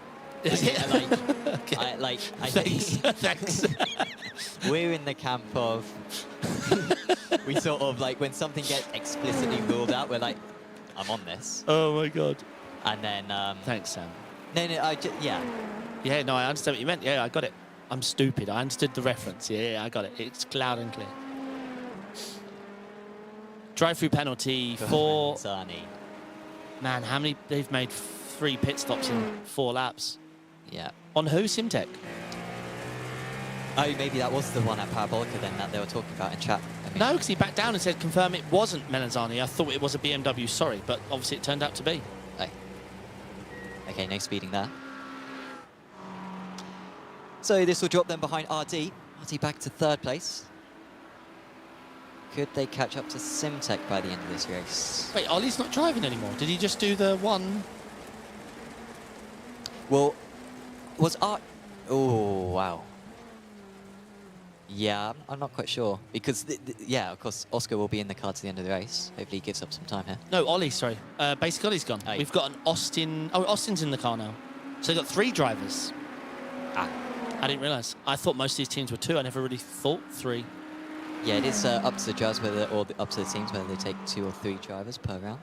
Is it? Like, Okay. I Thanks. think Thanks. we're in the camp of, we sort of, like, when something gets explicitly ruled out, we're like, I'm on this. Oh, my God. And then... Thanks, Sam. No, yeah. Yeah, no, I understand what you meant. Yeah, I got it. I'm stupid. I understood the reference. Yeah, I got it. It's loud and clear. Drive-through penalty for... Zani. Man, how many... They've made 3 pit stops in 4 laps. Yeah. On who? Simtech? Oh, maybe that was the one at Parabolica then that they were talking about in chat. I mean, No, because he backed down and said, confirm it wasn't Melanzani. I thought it was a BMW, sorry. But obviously it turned out to be. oh. Okay, no speeding there. So this will drop them behind RD. RD back to 3rd place. Could they catch up to Simtech by the end of this race? Wait, Ollie's not driving anymore. Did he just do the one? Well, was Art... Oh, wow. Yeah, I'm not quite sure. Because, yeah, of course, Oscar will be in the car to the end of the race. Hopefully he gives up some time here. No, Ollie, sorry. Basic Ollie's gone. Oh. We've got an Austin... Oh, Austin's in the car now. So they've got 3 drivers. Ah. I didn't realise. I thought most of these teams were 2. I never really thought 3. Yeah, it is up to the drivers up to the teams whether they take 2 or 3 drivers per round.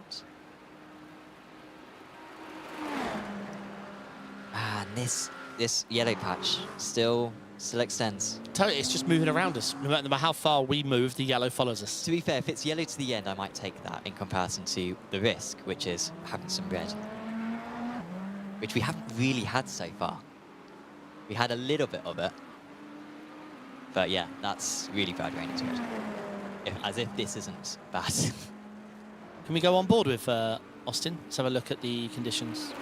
Man, this yellow patch still extends. Totally, it's just moving around us. No matter how far we move, the yellow follows us. To be fair, if it's yellow to the end, I might take that in comparison to the risk, which is having some red, which we haven't really had so far. We had a little bit of it, but yeah, that's really bad rain into red. As if this isn't bad. Can we go on board with Austin? Let's have a look at the conditions.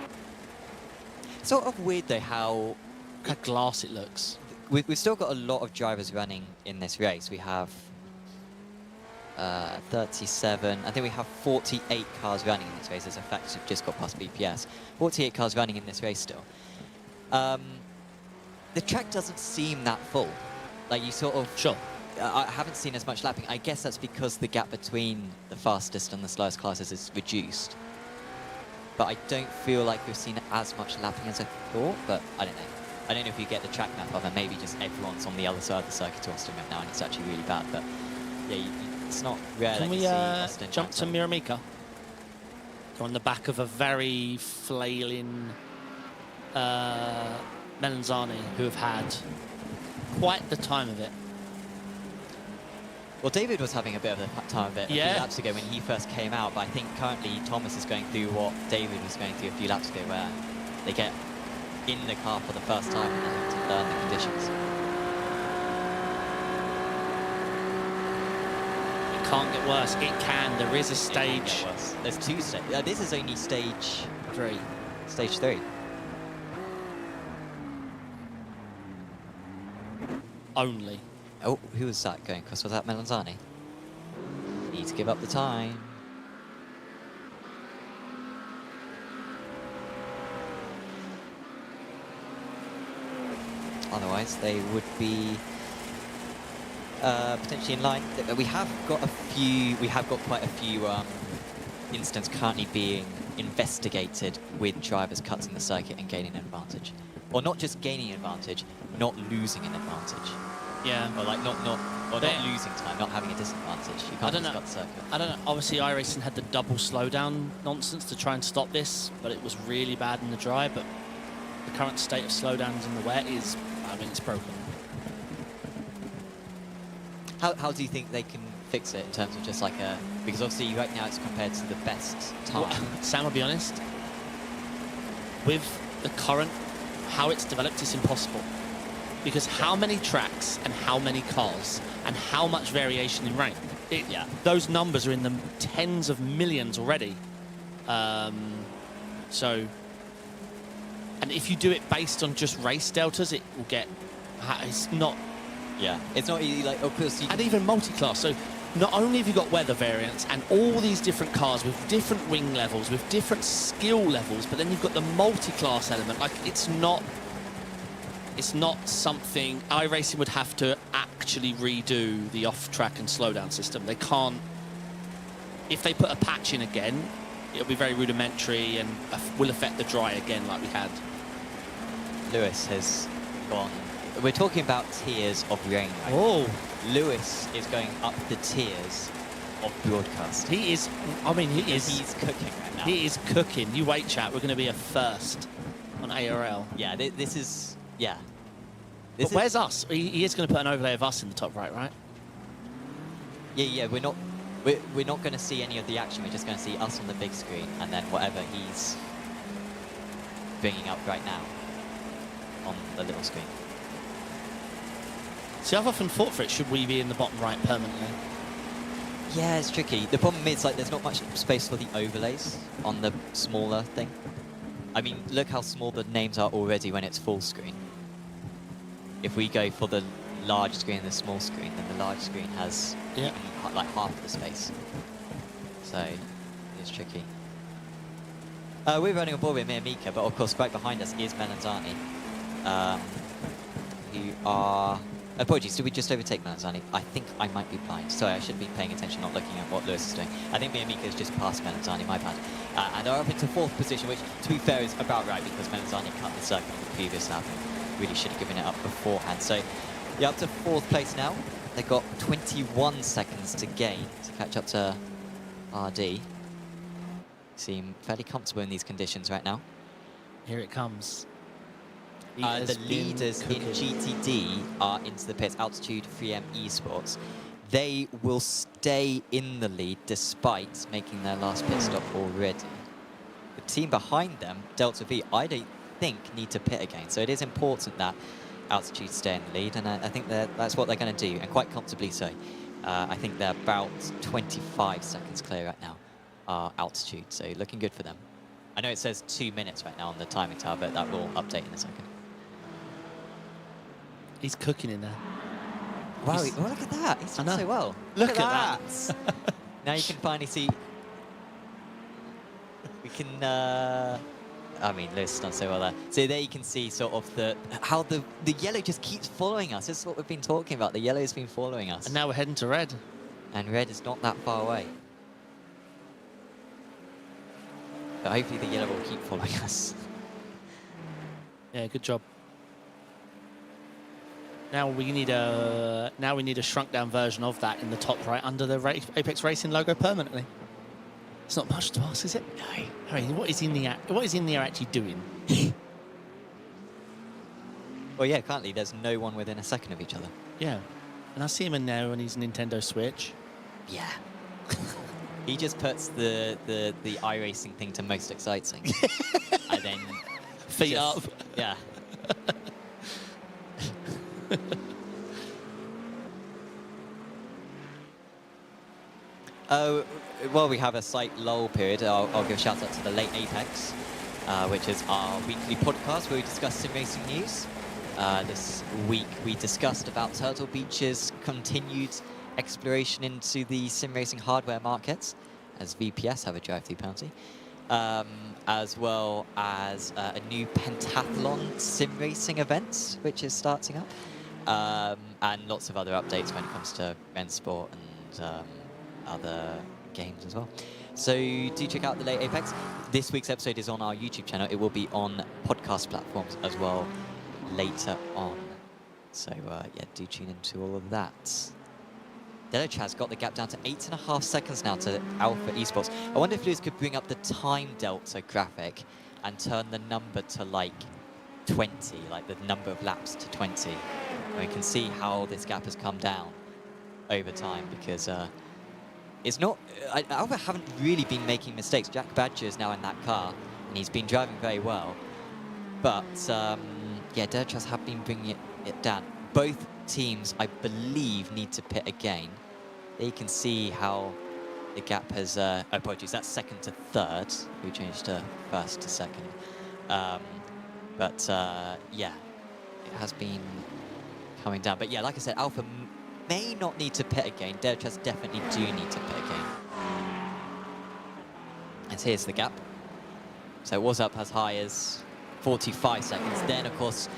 Sort of weird though how Look how glass it looks. we've still got a lot of drivers running in this race. We have 37. I think we have 48 cars running in this race. As a fact, we've just got past BPS. 48 cars running in this race still. The track doesn't seem that full. Like you sort of... Sure. I haven't seen as much lapping. I guess that's because the gap between the fastest and the slowest classes is reduced. But I don't feel like we've seen as much lapping as I thought, but I don't know. I don't know if you get the track map of it. Maybe just everyone's on the other side of the circuit to Austin right now and it's actually really bad. But yeah, it's not rare Can that we you see Austin jump to Miramika? Go on the back of a very flailing Melanzani, who have had quite the time of it. Well, David was having a bit of a time of it a few Yeah. laps ago when he first came out, but I think currently Thomas is going through what David was going through a few laps ago, where they get in the car for the first time and then have to learn the conditions. It can't get worse. It can. There is a stage. There's 2 stages. This is only stage 3. Stage 3. Only. Oh, who was that going across? Was that Melanzani? Need to give up the time. Otherwise, they would be potentially in line. We have got quite a few incidents currently being investigated with drivers cutting the circuit and gaining an advantage, or not just gaining an advantage, not losing an advantage. Yeah. Or like not losing time, not having a disadvantage. You can't just cut the circuit. I don't know. Obviously, iRacing had the double slowdown nonsense to try and stop this, but it was really bad in the dry. But the current state of slowdowns in the wet is, I mean, it's broken. How do you think they can fix it in terms of just like a... Because obviously right now it's compared to the best time. Well, Sam, I'll be honest. With the current, how it's developed, it's impossible. Because how many tracks and how many cars and how much variation in rank? Those numbers are in the tens of millions already. So, and if you do it based on just race deltas, it will get... It's not... Yeah, it's not easy, like, of course... And even multi-class. So not only have you got weather variants and all these different cars with different wing levels, with different skill levels, but then you've got the multi-class element. Like, it's not it's not something iRacing would have to actually redo the off-track and slowdown system. They can't. If they put a patch in again, it'll be very rudimentary and will affect the dry again like we had. Lewis has gone. We're talking about tiers of rain. Oh, Lewis is going up the tiers of broadcast. he is. I mean, He's cooking right now. He is cooking. You wait, chat. We're going to be a first on ARL. Yeah, this is. Yeah. But where's us? He is going to put an overlay of us in the top right, right? Yeah. We're not going to see any of the action. We're just going to see us on the big screen, and then whatever he's bringing up right now on the little screen. See, I've often thought for it, should we be in the bottom right permanently? Yeah, it's tricky. The problem is, like, there's not much space for the overlays on the smaller thing. I mean, look how small the names are already when it's full screen. If we go for the large screen and the small screen, then the large screen has like half the space. So it's tricky. We're running on board with Mika, but of course right behind us is Melanzani, who are... Apologies, did we just overtake Melanzani? I think I might be blind. Sorry, I should be paying attention, not looking at what Lewis is doing. I think Mika has just passed Melanzani, my bad. And are up into 4th position, which, to be fair, is about right because Melanzani cut the circle in the previous lap and really should have given it up beforehand. So, yeah, up to 4th place now. They've got 21 seconds to gain to catch up to RD. Seem fairly comfortable in these conditions right now. Here it comes. The leaders in GTD are into the pits, Altitude 3M Esports. They will stay in the lead despite making their last pit stop already. The team behind them, Delta V, I don't think need to pit again. So it is important that Altitude stay in the lead, and I think that's what they're going to do, and quite comfortably so. I think they're about 25 seconds clear right now, Altitude, so looking good for them. I know it says 2 minutes right now on the timing tower, but that will update in a second. He's cooking in there. Wow, oh, look at that. He's done so well. Look at that. Now you can finally see... We can... I mean, Lewis has done so well there. So there you can see sort of how the yellow just keeps following us. This is what we've been talking about. The yellow has been following us. And now we're heading to red. And red is not that far away. But hopefully the yellow will keep following us. Yeah, good job. Now we need a shrunk down version of that in the top right under the Apex Racing logo permanently. It's not much to ask, is it? No. I mean, what is in the air actually doing? Well, yeah, currently there's no one within a second of each other. Yeah, and I see him in there on his Nintendo Switch. Yeah. He just puts the iRacing thing to most exciting. And then... Feet up. Yeah. Well, we have a slight lull period. I'll give a shout out to the Late Apex, which is our weekly podcast where we discuss sim racing news. This week we discussed about Turtle Beach's continued exploration into the sim racing hardware markets, as VPS have a drive-through penalty, as well as a new pentathlon sim racing event, which is starting up, and lots of other updates when it comes to Rennsport and other games as well. So do check out the Late Apex. This week's episode is on our YouTube channel. It will be on podcast platforms as well later on. So yeah, do tune into all of that. Delachaz got the gap down to 8.5 seconds now to Alpha Esports. I wonder if Lewis could bring up the time delta graphic and turn the number to like 20, like the number of laps to 20. And we can see how this gap has come down over time because it's not... Alpha haven't really been making mistakes. Jack Badger is now in that car and he's been driving very well. But yeah, Delachaz have been bringing it down. Both teams, I believe, need to pit again. There you can see how the gap has... apologies, that's second to third. We changed to first to second. But yeah, it has been coming down. But yeah, like I said, Alpha may not need to pit again. Delachaz definitely do need to pit again. And here's the gap. So it was up as high as 45 seconds. Then, of course,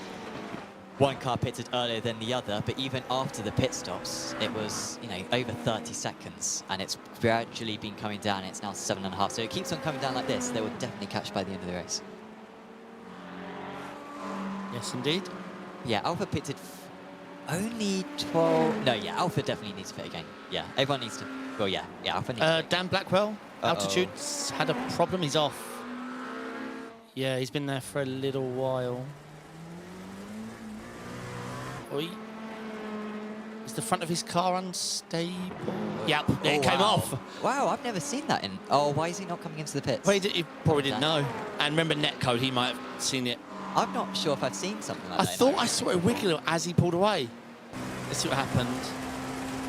one car pitted earlier than the other, but even after the pit stops, it was, you know, over 30 seconds, and it's gradually been coming down. It's now 7.5, so it keeps on coming down like this. They will definitely catch by the end of the race. Yes, indeed. Yeah, Alpha pitted only 12. No, yeah, Alpha definitely needs to pit again. Yeah, everyone needs to. Well, yeah, Alpha needs to pit. Dan Blackwell, altitude's had a problem. He's off. Yeah, he's been there for a little while. Oi. Is the front of his car unstable? Yep, it came off. Wow, I've never seen that in. Oh, why is he not coming into the pits? Well, he probably didn't know. And remember Netcode, he might have seen it. I'm not sure if I've seen something like I that. thought I saw it wiggle as he pulled away. Let's see what happened.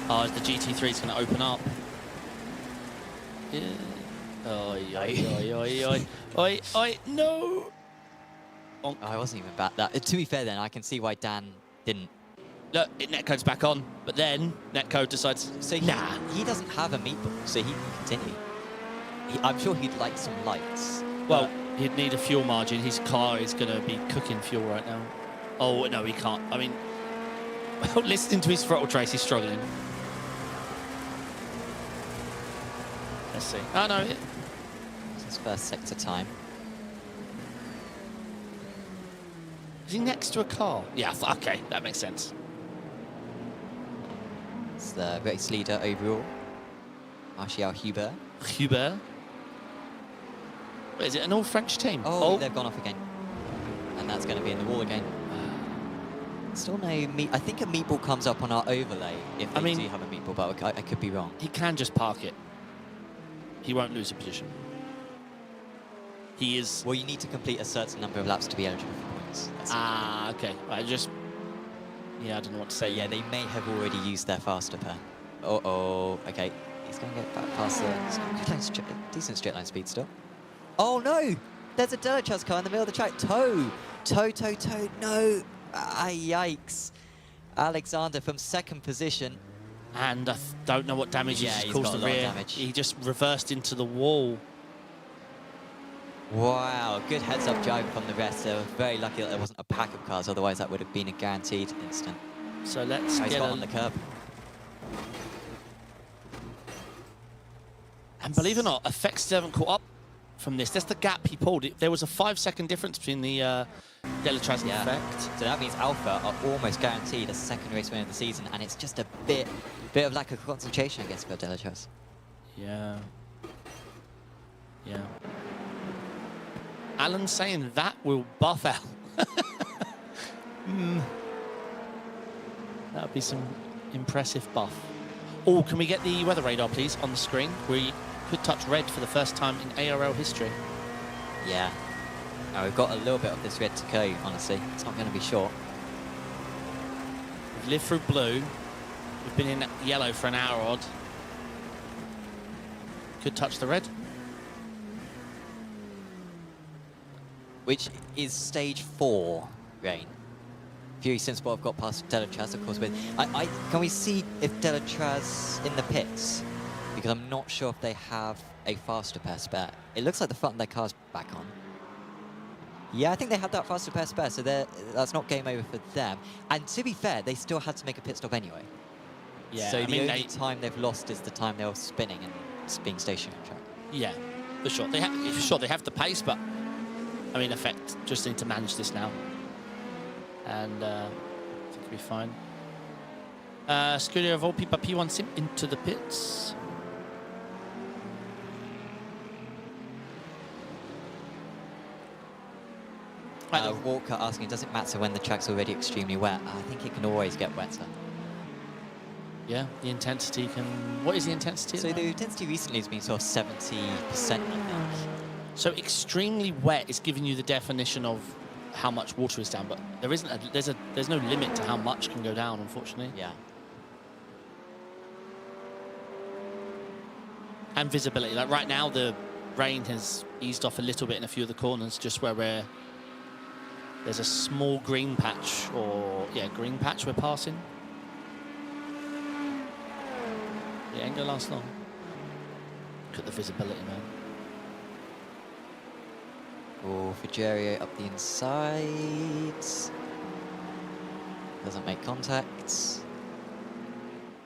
Oh, the GT3 is going to open up. Yeah. Oi, oi, oi, oi, oi, oi, oi, no! Oh, I wasn't even back that. To be fair then, I can see why Dan didn't. Look, Netcode's back on, but then Netcode decides, So he doesn't have a meatball, so he can continue. I'm sure he'd like some lights. well, he'd need a fuel margin. His car is going to be cooking fuel right now. Oh, no, he can't. I mean, listening to his throttle trace, he's struggling. Let's see. Oh, no. It's his first sector time. Is he next to a car? Yeah, okay, that makes sense. It's the race leader overall, Martial Hubert. Hubert. Wait, is it an all-French team? Oh, they've gone off again. And that's going to be in the wall again. Still no meat. I think a meatball comes up on our overlay if they do have a meatball, but I could be wrong. He can just park it. He won't lose a position. He is... Well, you need to complete a certain number of laps to be eligible for points. Okay. I just... Yeah, I don't know what to say. Yeah, they may have already used their faster pair. Uh-oh. Okay. He's going to get back past the... decent straight line speed still. Oh, no! There's a Delachaz car in the middle of the track. Toe! No! Yikes. Alexander from second position. And I don't know what damage he's caused the rear. He just reversed into the wall. Wow, good heads-up drive from the rest. They were very lucky that there wasn't a pack of cars, otherwise that would have been a guaranteed instant. So let's get on the curb. And believe it or not, Effect still haven't caught up from this. That's the gap he pulled. There was a 5-second difference between the Delachaz and Effect. So that means Alpha are almost guaranteed a second race win of the season, and it's just a bit of lack of concentration, I guess, for Delachaz. Yeah. Alan's saying that will buff Al. That would be some impressive buff. Oh, can we get the weather radar, please, on the screen? We could touch red for the first time in ARL history. Yeah. Now, we've got a little bit of this red to go, honestly. It's not going to be short. We've lived through blue. We've been in yellow for an hour odd. Could touch the red. Which is stage 4 rain. Fury Simsport have got past Delachaz, of course. Can we see if Delachaz in the pits? Because I'm not sure if they have a faster pair spare. It looks like the front of their car's back on. Yeah, I think they had that faster pair spare, so that's not game over for them. And to be fair, they still had to make a pit stop anyway. Yeah, so the only time they've lost is the time they were spinning and being stationary on track. Yeah, for sure. They have the pace, but I mean, Effect just need to manage this now, and I think it'll be fine. Scuderia Volpi by P1 Sim into the pits. Walker asking, does it matter when the track's already extremely wet? I think it can always get wetter. Yeah, the intensity can... What is the intensity? So the intensity recently has been sort of 70%, I think. So extremely wet is giving you the definition of how much water is down, but there isn't. There's no limit to how much can go down, unfortunately. Yeah. And visibility. Like right now, the rain has eased off a little bit in a few of the corners, just where there's a small green patch, green patch we're passing. It ain't gonna last long. Look at the visibility, man. Oh, Fugerio up the inside. Doesn't make contact. So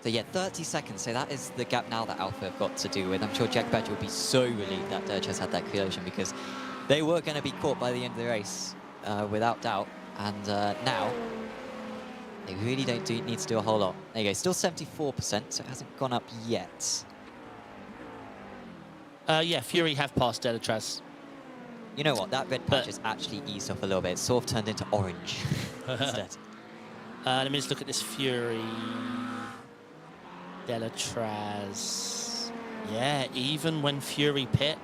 yeah, 30 seconds. So that is the gap now that Alpha have got to deal with. I'm sure Jack Badger will be so relieved that Dirge has had that collision, because they were going to be caught by the end of the race, without doubt. And now, they really don't need to do a whole lot. There you go, still 74%, so it hasn't gone up yet. Yeah, Fury have passed Delatraz. You know what, that red patch has actually eased off a little bit. It's sort of turned into orange instead. Let me just look at this Fury. Delatraz. Yeah, even when Fury pit,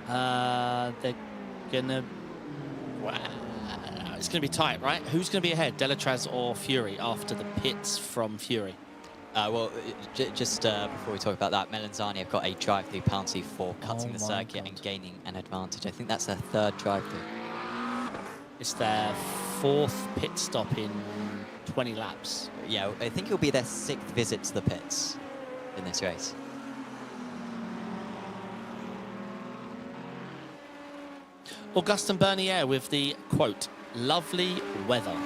they're gonna... Wow. It's gonna be tight, right? Who's gonna be ahead, Delatraz or Fury, after the pits from Fury? Well, just before we talk about that, Melanzani have got a drive-through penalty for cutting the circuit and gaining an advantage. I think that's their 3rd drive-through. It's their 4th pit stop in 20 laps. Yeah, I think it'll be their 6th visit to the pits in this race. Augustin Bernier with the quote, "Lovely weather."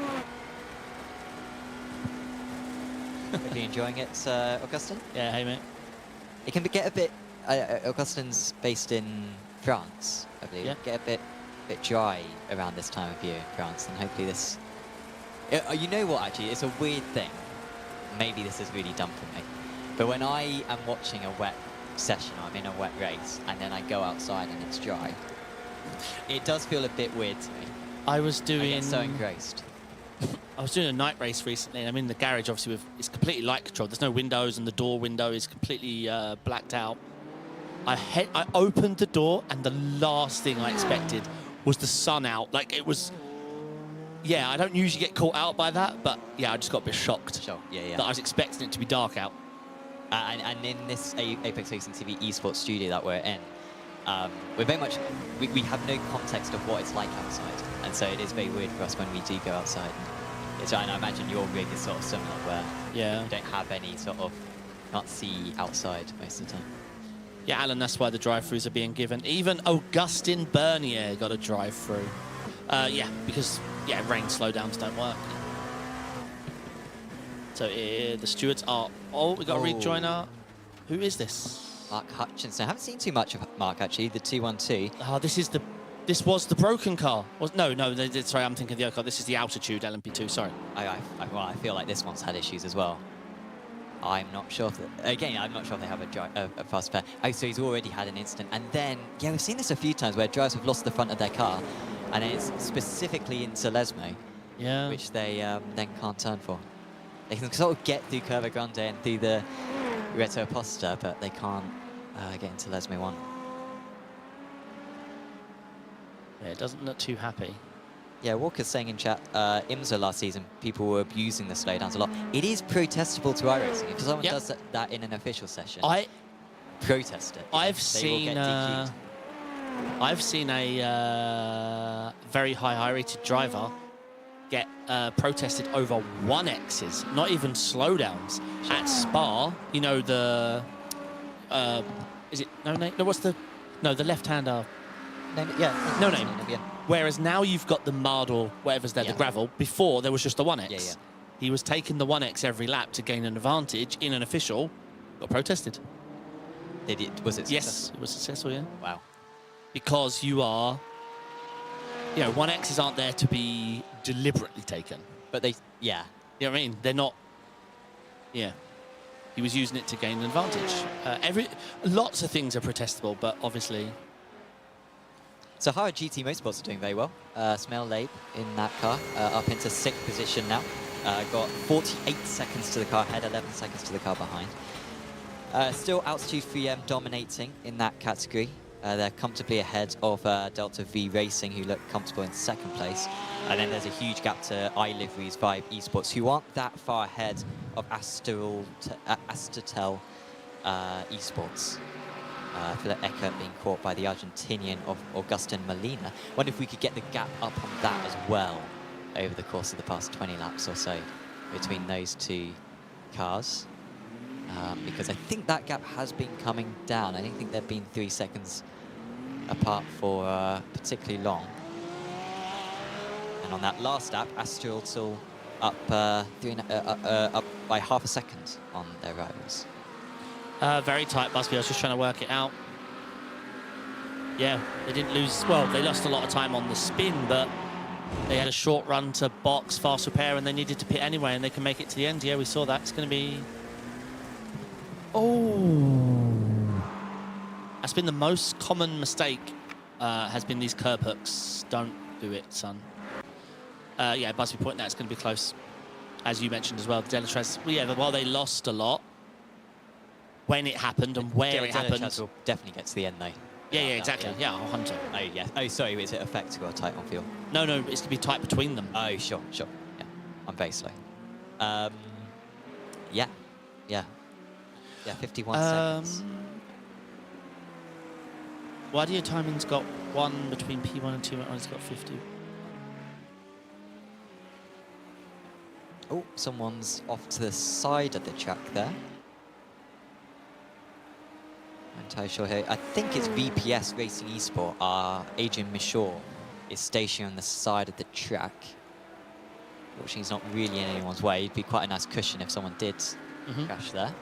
Hope you're enjoying it, Augustin? Yeah, hey mate. It can get a bit... Augustin's based in France, I believe. Yeah. Get a bit dry around this time of year in France, and hopefully this... You know what, actually? It's a weird thing. Maybe this is really dumb for me. But when I am watching a wet session, or I'm in a wet race, and then I go outside and it's dry, it does feel a bit weird to me. I was I doing... get so engrossed. I was doing a night race recently, and I'm in the garage, obviously, it's completely light controlled. There's no windows, and the door window is completely blacked out. I opened the door, and the last thing I expected was the sun out. Like, it was... Yeah, I don't usually get caught out by that, but yeah, I just got a bit shocked. Sure, yeah. That I was expecting it to be dark out. And in this Apex Racing TV esports studio that we're in, we're very much... We have no context of what it's like outside. And so it is very weird for us when we do go outside. And I imagine your rig is sort of similar, where you don't have any sort of... Can't see outside most of the time. Yeah, Alan, that's why the drive-throughs are being given. Even Augustin Bernier got a drive-through. Yeah, because, rain slowdowns don't work. So the stewards are... Oh, we got a rejoiner. Who is this? Mark Hutchinson. I haven't seen too much of Mark, actually, the 212. Oh, this was the broken car. No, sorry, I'm thinking of the other car. This is the Altitude LMP2, sorry. Well, I feel like this one's had issues as well. I'm not sure if... I'm not sure if they have a fast pair. Oh, so he's already had an incident. And then, we've seen this a few times where drivers have lost the front of their car, and it's specifically into Lesmo, which they then can't turn for. They can sort of get through Curva Grande and through the Reto Posta, but they can't get into Lesmo 1. Yeah, it doesn't look too happy. Yeah, Walker's saying in chat, IMSA last season, people were abusing the slowdowns a lot. It is protestable to iRacing. If someone does that in an official session, protest it. I've seen a very high rated driver get protested over 1Xs, not even slowdowns, at Spa. You know, the... is it no name? No, what's the... No, the left-hander... No name. Whereas now you've got the mud or whatever's there, the gravel. Before, there was just the 1X. He was taking the 1X every lap to gain an advantage in an official, got protested. Was it successful? Yes, it was successful, yeah. Wow. Because you are... 1Xs aren't there to be deliberately taken. But they... You know what I mean? They're not... Yeah. He was using it to gain an advantage. Lots of things are protestable, but obviously... So Hara GT Motorsports are doing very well. Smell Labe in that car, up into 6th position now. Got 48 seconds to the car ahead, 11 seconds to the car behind. Still Altitude 3M dominating in that category. They're comfortably ahead of Delta V Racing, who look comfortable in 2nd place. And then there's a huge gap to iLivery's Vibe Esports, who aren't that far ahead of Astatel Esports. Philip Eckert being caught by the Argentinian of Augustin Molina. Wonder if we could get the gap up on that as well over the course of the past 20 laps or so between those two cars. Because I think that gap has been coming down. I don't think they've been 3 seconds apart for particularly long. And on that last lap, Astral up up by half a second on their rivals. Very tight, Busby. I was just trying to work it out. Yeah, they didn't lose. Well, they lost a lot of time on the spin, but they had a short run to box, fast repair, and they needed to pit anyway, and they can make it to the end. Yeah, we saw that. It's going to be... Oh. That's been the most common mistake, has been these curb hooks. Don't do it, son. Yeah, Busby point that's going to be close. As you mentioned as well, Delatrez, well, yeah, while they lost a lot, when it happened and where it happened... will definitely get to the end, though. Yeah, exactly. Yeah, 100. Oh, yeah. Oh, sorry, is it effective or tight on field? No, it's going to be tight between them. Oh, sure. Yeah, I'm very slow. Yeah, 51 seconds. Why do your timing's got 1 between P1 and 2, and it's got 50? Oh, someone's off to the side of the track there. I'm entirely sure here. I think it's VPS Racing Esport. Adrian Michaud is stationed on the side of the track. Fortunately, he's not really in anyone's way. It'd be quite a nice cushion if someone did crash there.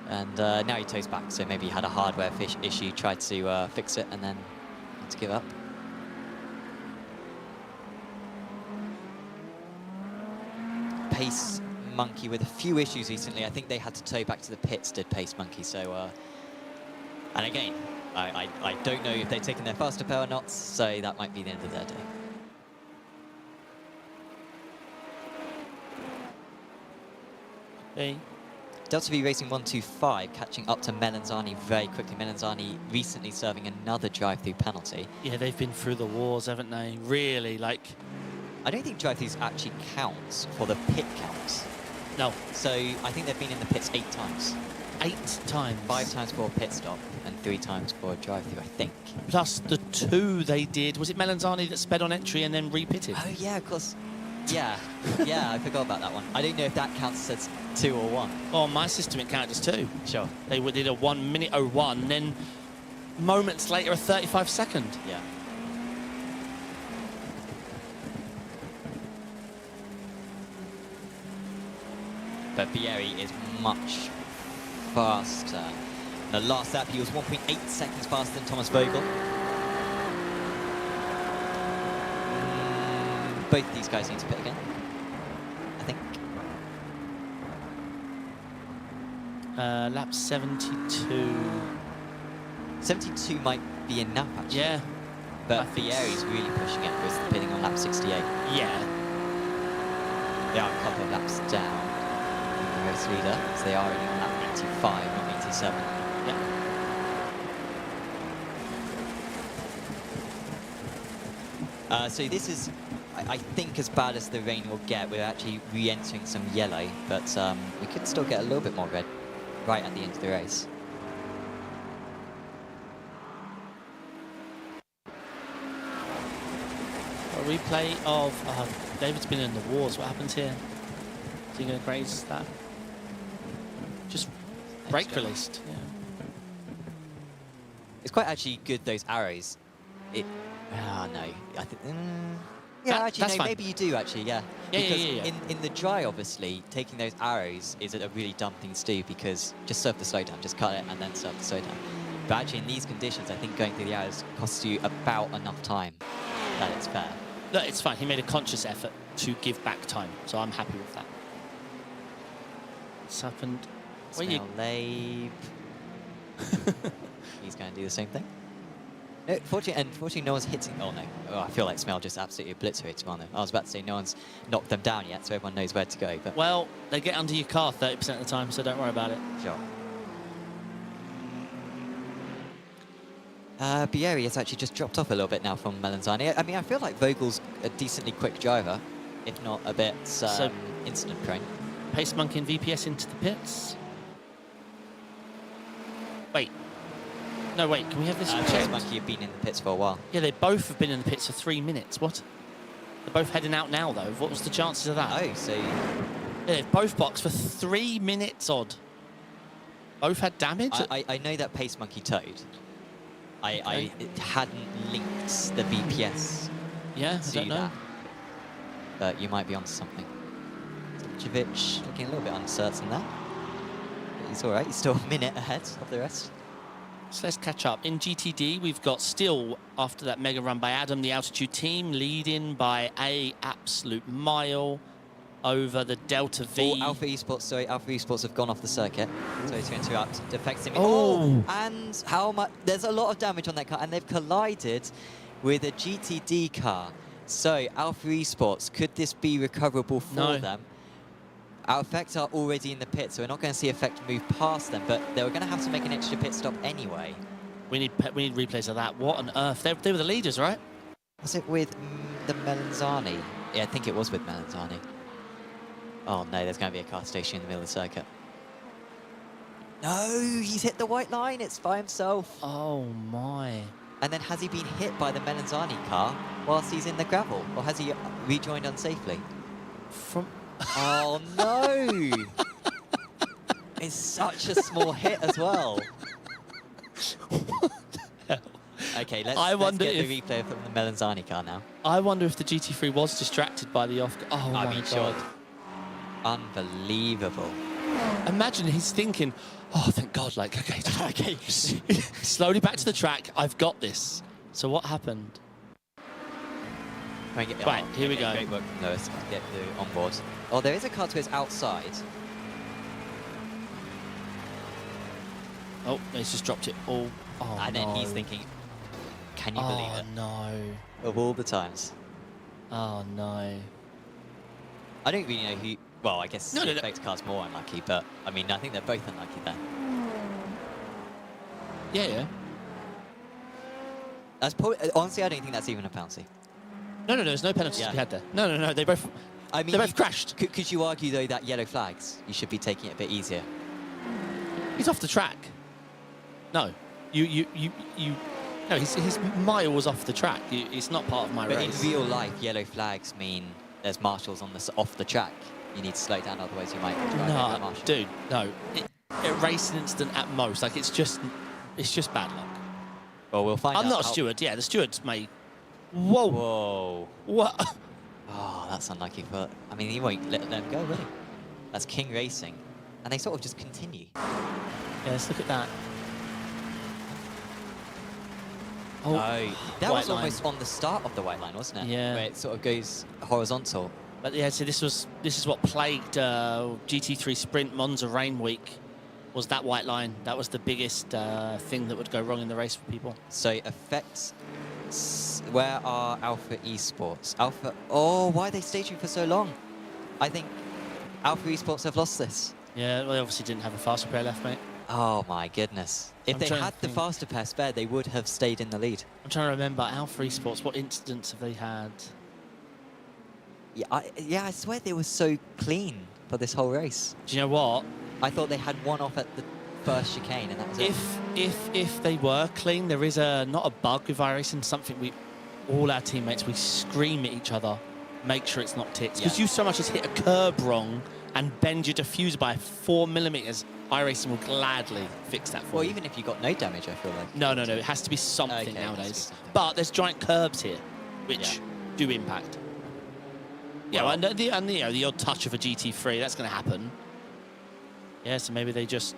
And now he toes back, so maybe he had a hardware issue, tried to fix it, and then had to give up. Pace Monkey with a few issues recently. I think they had to tow back to the pits, did Pace Monkey. So, and again, I don't know if they've taken their faster pair or not, so that might be the end of their day. Hey. Delta V Racing 125 catching up to Melanzani very quickly. Melanzani recently serving another drive-through penalty. Yeah, they've been through the wars, haven't they? Really, like... I don't think drive-throughs actually counts for the pit counts. No. So I think they've been in the pits 8 times. 8 times? 5 times for a pit stop and 3 times for a drive-through, I think. Plus the 2 they did. Was it Melanzani that sped on entry and then repitted? Oh, yeah, of course. Yeah, I forgot about that one. I don't know if that counts as 2 or 1. Oh, my system, it counted as 2. Sure. They did a 1 minute 01, then moments later a 35-second. Yeah. But Bieri is much faster. The last lap, he was 1.8 seconds faster than Thomas Vogel. Both these guys need to pit again, I think. Lap 72. 72 might be enough, actually. Yeah. But Bieri's really pushing it with pitting on lap 68. Yeah. They are a couple of laps down. The race leader, so they are only on lap 85, not 87. Yeah. So this is, I think, as bad as the rain will get. We're actually re-entering some yellow, but we could still get a little bit more red right at the end of the race. A replay of David's been in the wars. What happens here? Is he going to graze that? Just brake released. Yeah. It's quite actually good, those arrows. No. I think. Yeah, actually, no, fine. maybe you do, actually, yeah. Yeah, because yeah. in the dry, obviously, taking those arrows is a really dumb thing to do, because just serve the slowdown, just cut it and then serve the slowdown. But actually, in these conditions, I think going through the arrows costs you about enough time that it's fair. No, it's fine. He made a conscious effort to give back time, so I'm happy with that. What's happened? Smell Labe. He's going to do the same thing. No, unfortunately, no one's hitting. Oh no! Oh, I feel like Smell just absolutely obliterated him on them. I was about to say no one's knocked them down yet, so everyone knows where to go. But well, they get under your car 30% of the time, so don't worry about it. Sure. Bieri has actually just dropped off a little bit now from Melanzani. I mean, I feel like Vogel's a decently quick driver, if not a bit incident prone. Pace Monkey and VPS into the pits. Wait. No, wait, can we have this Pace checked? Monkey have been in the pits for a while. Yeah, they both have been in the pits for 3 minutes. What? They're both heading out now, though. What was the chances of that? Oh, so... Yeah, they've both boxed for 3 minutes odd. Both had damage? I know that Pace Monkey towed. I hadn't linked the VPS yeah, I to don't know. that. but you might be onto something. Djurjevic looking a little bit uncertain there. But he's all right. He's still a minute ahead of the rest. So let's catch up. In GTD, we've got still, after that mega run by Adam, the Altitude team leading by a absolute mile over the Delta V. Oh, Alpha Esports, sorry, Alpha Esports have gone off the circuit. So to interrupt, affects him. Oh. And how much? There's a lot of damage on that car, and they've collided with a GTD car. So Alpha Esports, could this be recoverable for them? Our Effects are already in the pit, so we're not going to see Effect move past them, but they were going to have to make an extra pit stop anyway. We need replays of that. What on earth? They were the leaders, right? Was it with the Melanzani? Yeah, I think it was with Melanzani. Oh no, there's going to be a car station in the middle of the circuit. No, he's hit the white line. It's by himself. Oh my. And then has he been hit by the Melanzani car whilst he's in the gravel? Or has he rejoined unsafely? Oh no! It's such a small hit as well. Okay, let's get the replay from the Melanzani car now. I wonder if the GT3 was distracted by the off. Oh my God. Sure. Unbelievable. Imagine he's thinking, oh, thank God, like, okay, slowly back to the track, I've got this. So what happened? Right, here we go. Great work from Lewis to get the onboard. Oh, there is a car to his outside. Oh, he's just dropped it all. Oh, and then he's thinking, can you believe it? Oh, no. Of all the times. Oh, no. I don't really know who... Well, I guess the no. Effect car's more unlucky, but, I mean, I think they're both unlucky then. Yeah. That's probably... Honestly, I don't think that's even a penalty. No, there's no penalties to be had there. No, they both... I mean, they both crashed. Could you argue, though, that yellow flags, you should be taking it a bit easier? He's off the track. No. No, his mile was off the track. It's not part of my race. But in real life, yellow flags mean there's marshals off the track. You need to slow down, otherwise you might drive over the marshal. Dude, no. A racing incident at most. Like, it's just bad luck. Well, we'll find out. I'm not a steward. Yeah, the stewards may... Whoa. What? Oh, that's unlucky for... I mean, he won't let them go, will he? That's King Racing. And they sort of just continue. Yeah, let's look at that. Oh, that was almost on the start of the white line, wasn't it? Yeah. Where it sort of goes horizontal. But yeah, so this is what plagued GT3 Sprint Monza Rain Week, was that white line. That was the biggest thing that would go wrong in the race for people. So Effects... Where are Alpha Esports? Alpha... Oh, why are they staging for so long? I think Alpha Esports have lost this. Yeah, well, they obviously didn't have a faster pair left, mate. Oh, my goodness. If they had the faster pair spare, they would have stayed in the lead. I'm trying to remember, Alpha Esports, what incidents have they had? Yeah, I swear they were so clean for this whole race. Do you know what? I thought they had one off at the first chicane, and that was it. If they were clean, there is not a bug with iRacing, something all our teammates, we scream at each other, make sure it's not ticks. Because you so much as hit a curb wrong and bend your diffuser by 4mm, iRacing will gladly fix that for you. Well, even if you got no damage, I feel like. No, it has to be something nowadays. But there's giant curbs here, which do impact. Yeah, well, and the odd touch of a GT3, that's going to happen. Yeah, so maybe they just...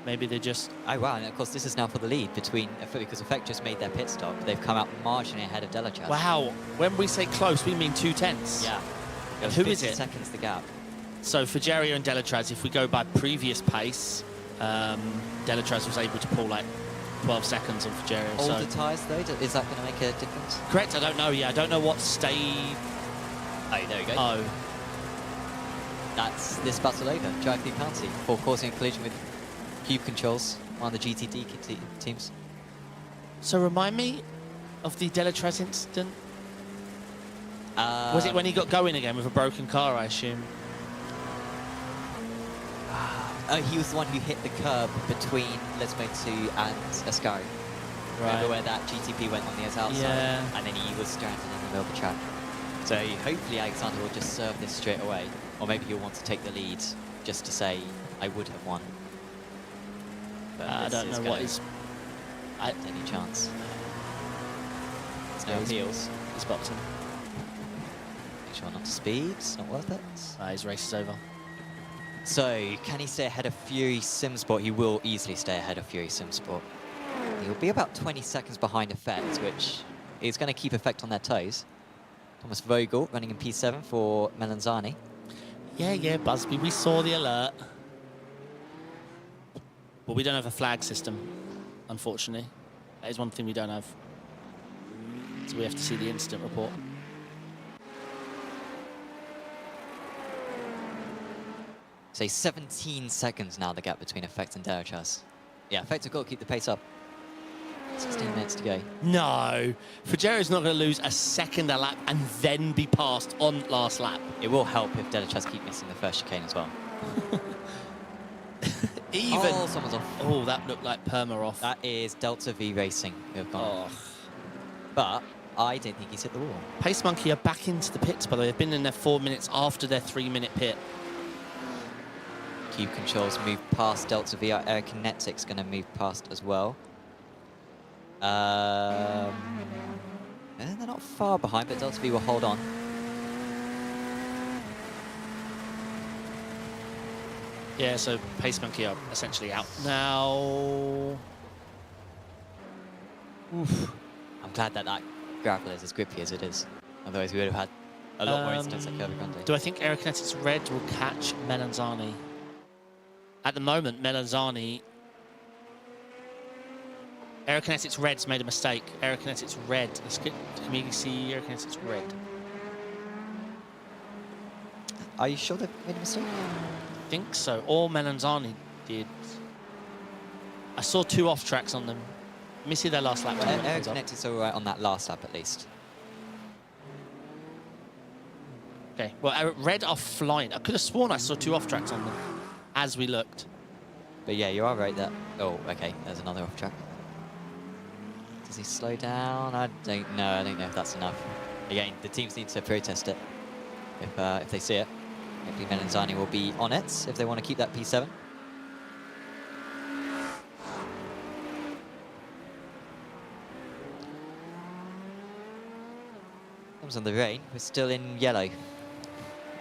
Oh, wow, and of course this is now for the lead because Effect just made their pit stop. They've come out marginally ahead of Delachaz. Wow, when we say close, we mean 2/10. Yeah. And who is it? Seconds the gap. So for Jerry and Delachaz, if we go by previous pace, Delachaz was able to pull like 12 seconds on Jerry. Older tyres though, is that going to make a difference? Correct, I don't know, I don't know what stage... Oh, there we go. Oh. That's this battle over. Drive the penalty for causing a collision with Cube Controls, one of the GTD teams. So remind me of the Delachaz incident. Was it when he got going again with a broken car, I assume? Oh, he was the one who hit the curb between Lesmo 2 and Ascari. Right. Remember where that GTP went on the outside? Yeah. And then he was stranded in the middle of the track. So hopefully Alexander will just serve this straight away. Or maybe he'll want to take the lead just to say, I would have won. But I don't know what is... any chance. There's no appeals. He's boxing. Sure, not to speed. It's not worth it. His race is over. So, can he stay ahead of Fury Simsport? He will easily stay ahead of Fury Simsport. He'll be about 20 seconds behind Effect, which is going to keep Effect on their toes. Thomas Vogel running in P7 for Melanzani. Yeah, Busby, we saw the alert. Well, we don't have a flag system, unfortunately. That is one thing we don't have. So we have to see the incident report. Say 17 seconds now, the gap between Effect and Derechas. Yeah, Effect have got to keep the pace up. 16 minutes to go. No, Fujero's not going to lose a second a lap and then be passed on last lap. It will help if Derechas keep missing the first chicane as well. Even. Oh, someone's off. Oh, that looked like perma off. That is Delta V Racing who have gone. Oh. But I don't think he's hit the wall. Pace Monkey are back into the pits, by the way. They've been in there 4 minutes after their 3-minute pit. Cube Controls move past Delta V. Our Air Kinetic's going to move past as well. And they're not far behind, but Delta V will hold on. Yeah, so Pace Monkey are essentially out now. Oof. I'm glad that that grapple is as grippy as it is. Otherwise, we would have had a lot more incidents like Kirby Grande. Do I think Aerokinetic's red will catch Melanzani? At the moment, Melanzani... Aerokinetic's red's made a mistake. Aerokinetic's red. Can you see Aerokinetic's red? Are you sure they made a mistake? I think so. Or Melanzani did. I saw 2 off tracks on them. Let me see their last lap. Air Kinetic's all right on that last lap at least. Okay, well, red are flying. I could have sworn I saw 2 off tracks on them as we looked. But yeah, you are right there. Oh, okay, there's another off track. Does he slow down? I don't know. I don't know if that's enough. Again, the teams need to protest it if they see it. Hopefully Melanzani will be on it if they want to keep that P7. Comes on the rain. We're still in yellow,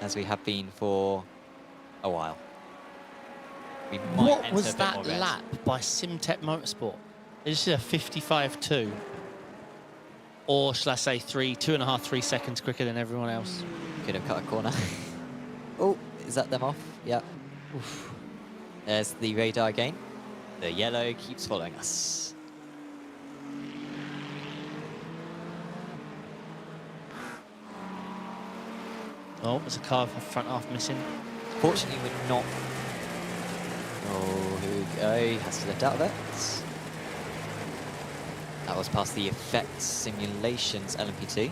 as we have been for a while. We might What enter was a bit that more red. lap by Simtech Motorsport? Is it a 55.2? Or shall I say 2.5, 3 seconds quicker than everyone else? Could have cut a corner. Oh, is that them off? Yeah. Oof. There's the radar again. The yellow keeps following us. Oh, there's a car front half missing. Fortunately, we're not. Oh, here we go. He has to lift out of it. That was past the Effect Simulations LMP2,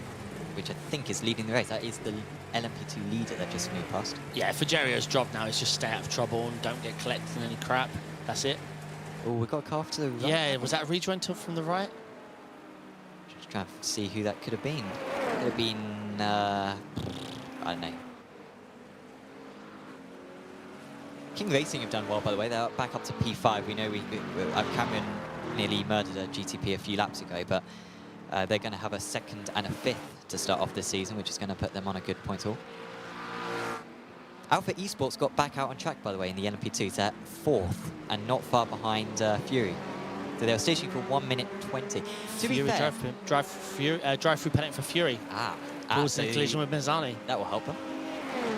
which I think is leading the race. That is the LMP2 leader that just moved past. Yeah, Fujerio's job now is just stay out of trouble and don't get collected in any crap. That's it. Oh, we've got a car to the right. Yeah, was that a rejoin from the right? Just trying to see who that could have been. Could have been, I don't know. King Racing have done well, by the way. They're back up to P5. We know Cameron nearly murdered a GTP a few laps ago, but they're going to have a 2nd and a 5th to start off this season, which is going to put them on a good point haul. Alpha Esports got back out on track, by the way, in the LMP2. They're 4th and not far behind Fury. So they were stationing for 1 minute 20. To be fair, drive through penalty for Fury. Caused so a collision with Mezzani. that will help them.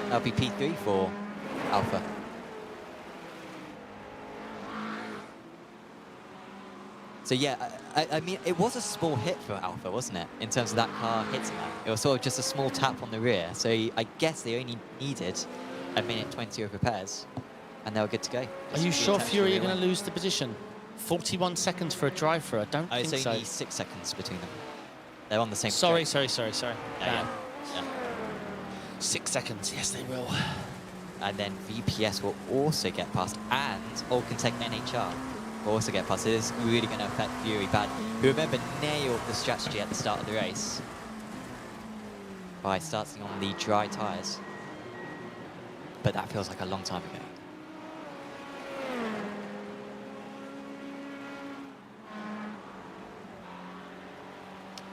That'll be P3 for Alpha. So yeah, I mean, it was a small hit for Alpha, wasn't it? In terms of that car hitting that. It was sort of just a small tap on the rear. So I guess they only needed 1 minute 20 of repairs, and they were good to go. Are you sure Fury are going to lose the position? 41 seconds for a drive-through. I don't think it's so. only 6 seconds between them. They're on the same Sorry. track. Yeah. Yeah. 6 seconds. Yes, they will. And then VPS will also get past, and Allcontech NHR will also get past. It is really going to affect Fury bad, who, remember, nailed the strategy at the start of the race by starting on the dry tyres. But that feels like a long time ago.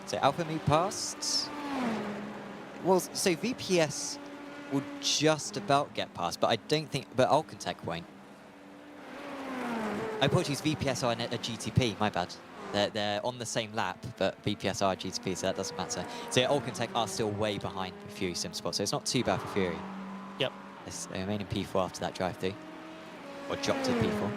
So Alpha move past. Well, so VPS will just about get past, but I don't think... But Alcantech won't. Apologies, VPS are a GTP, my bad. They're on the same lap, but VPS are a GTP, so that doesn't matter. So Alcantech are still way behind Fury SimSpot, so it's not too bad for Fury. Yep. They remain in P4 after that drive-through. Or drop to P4.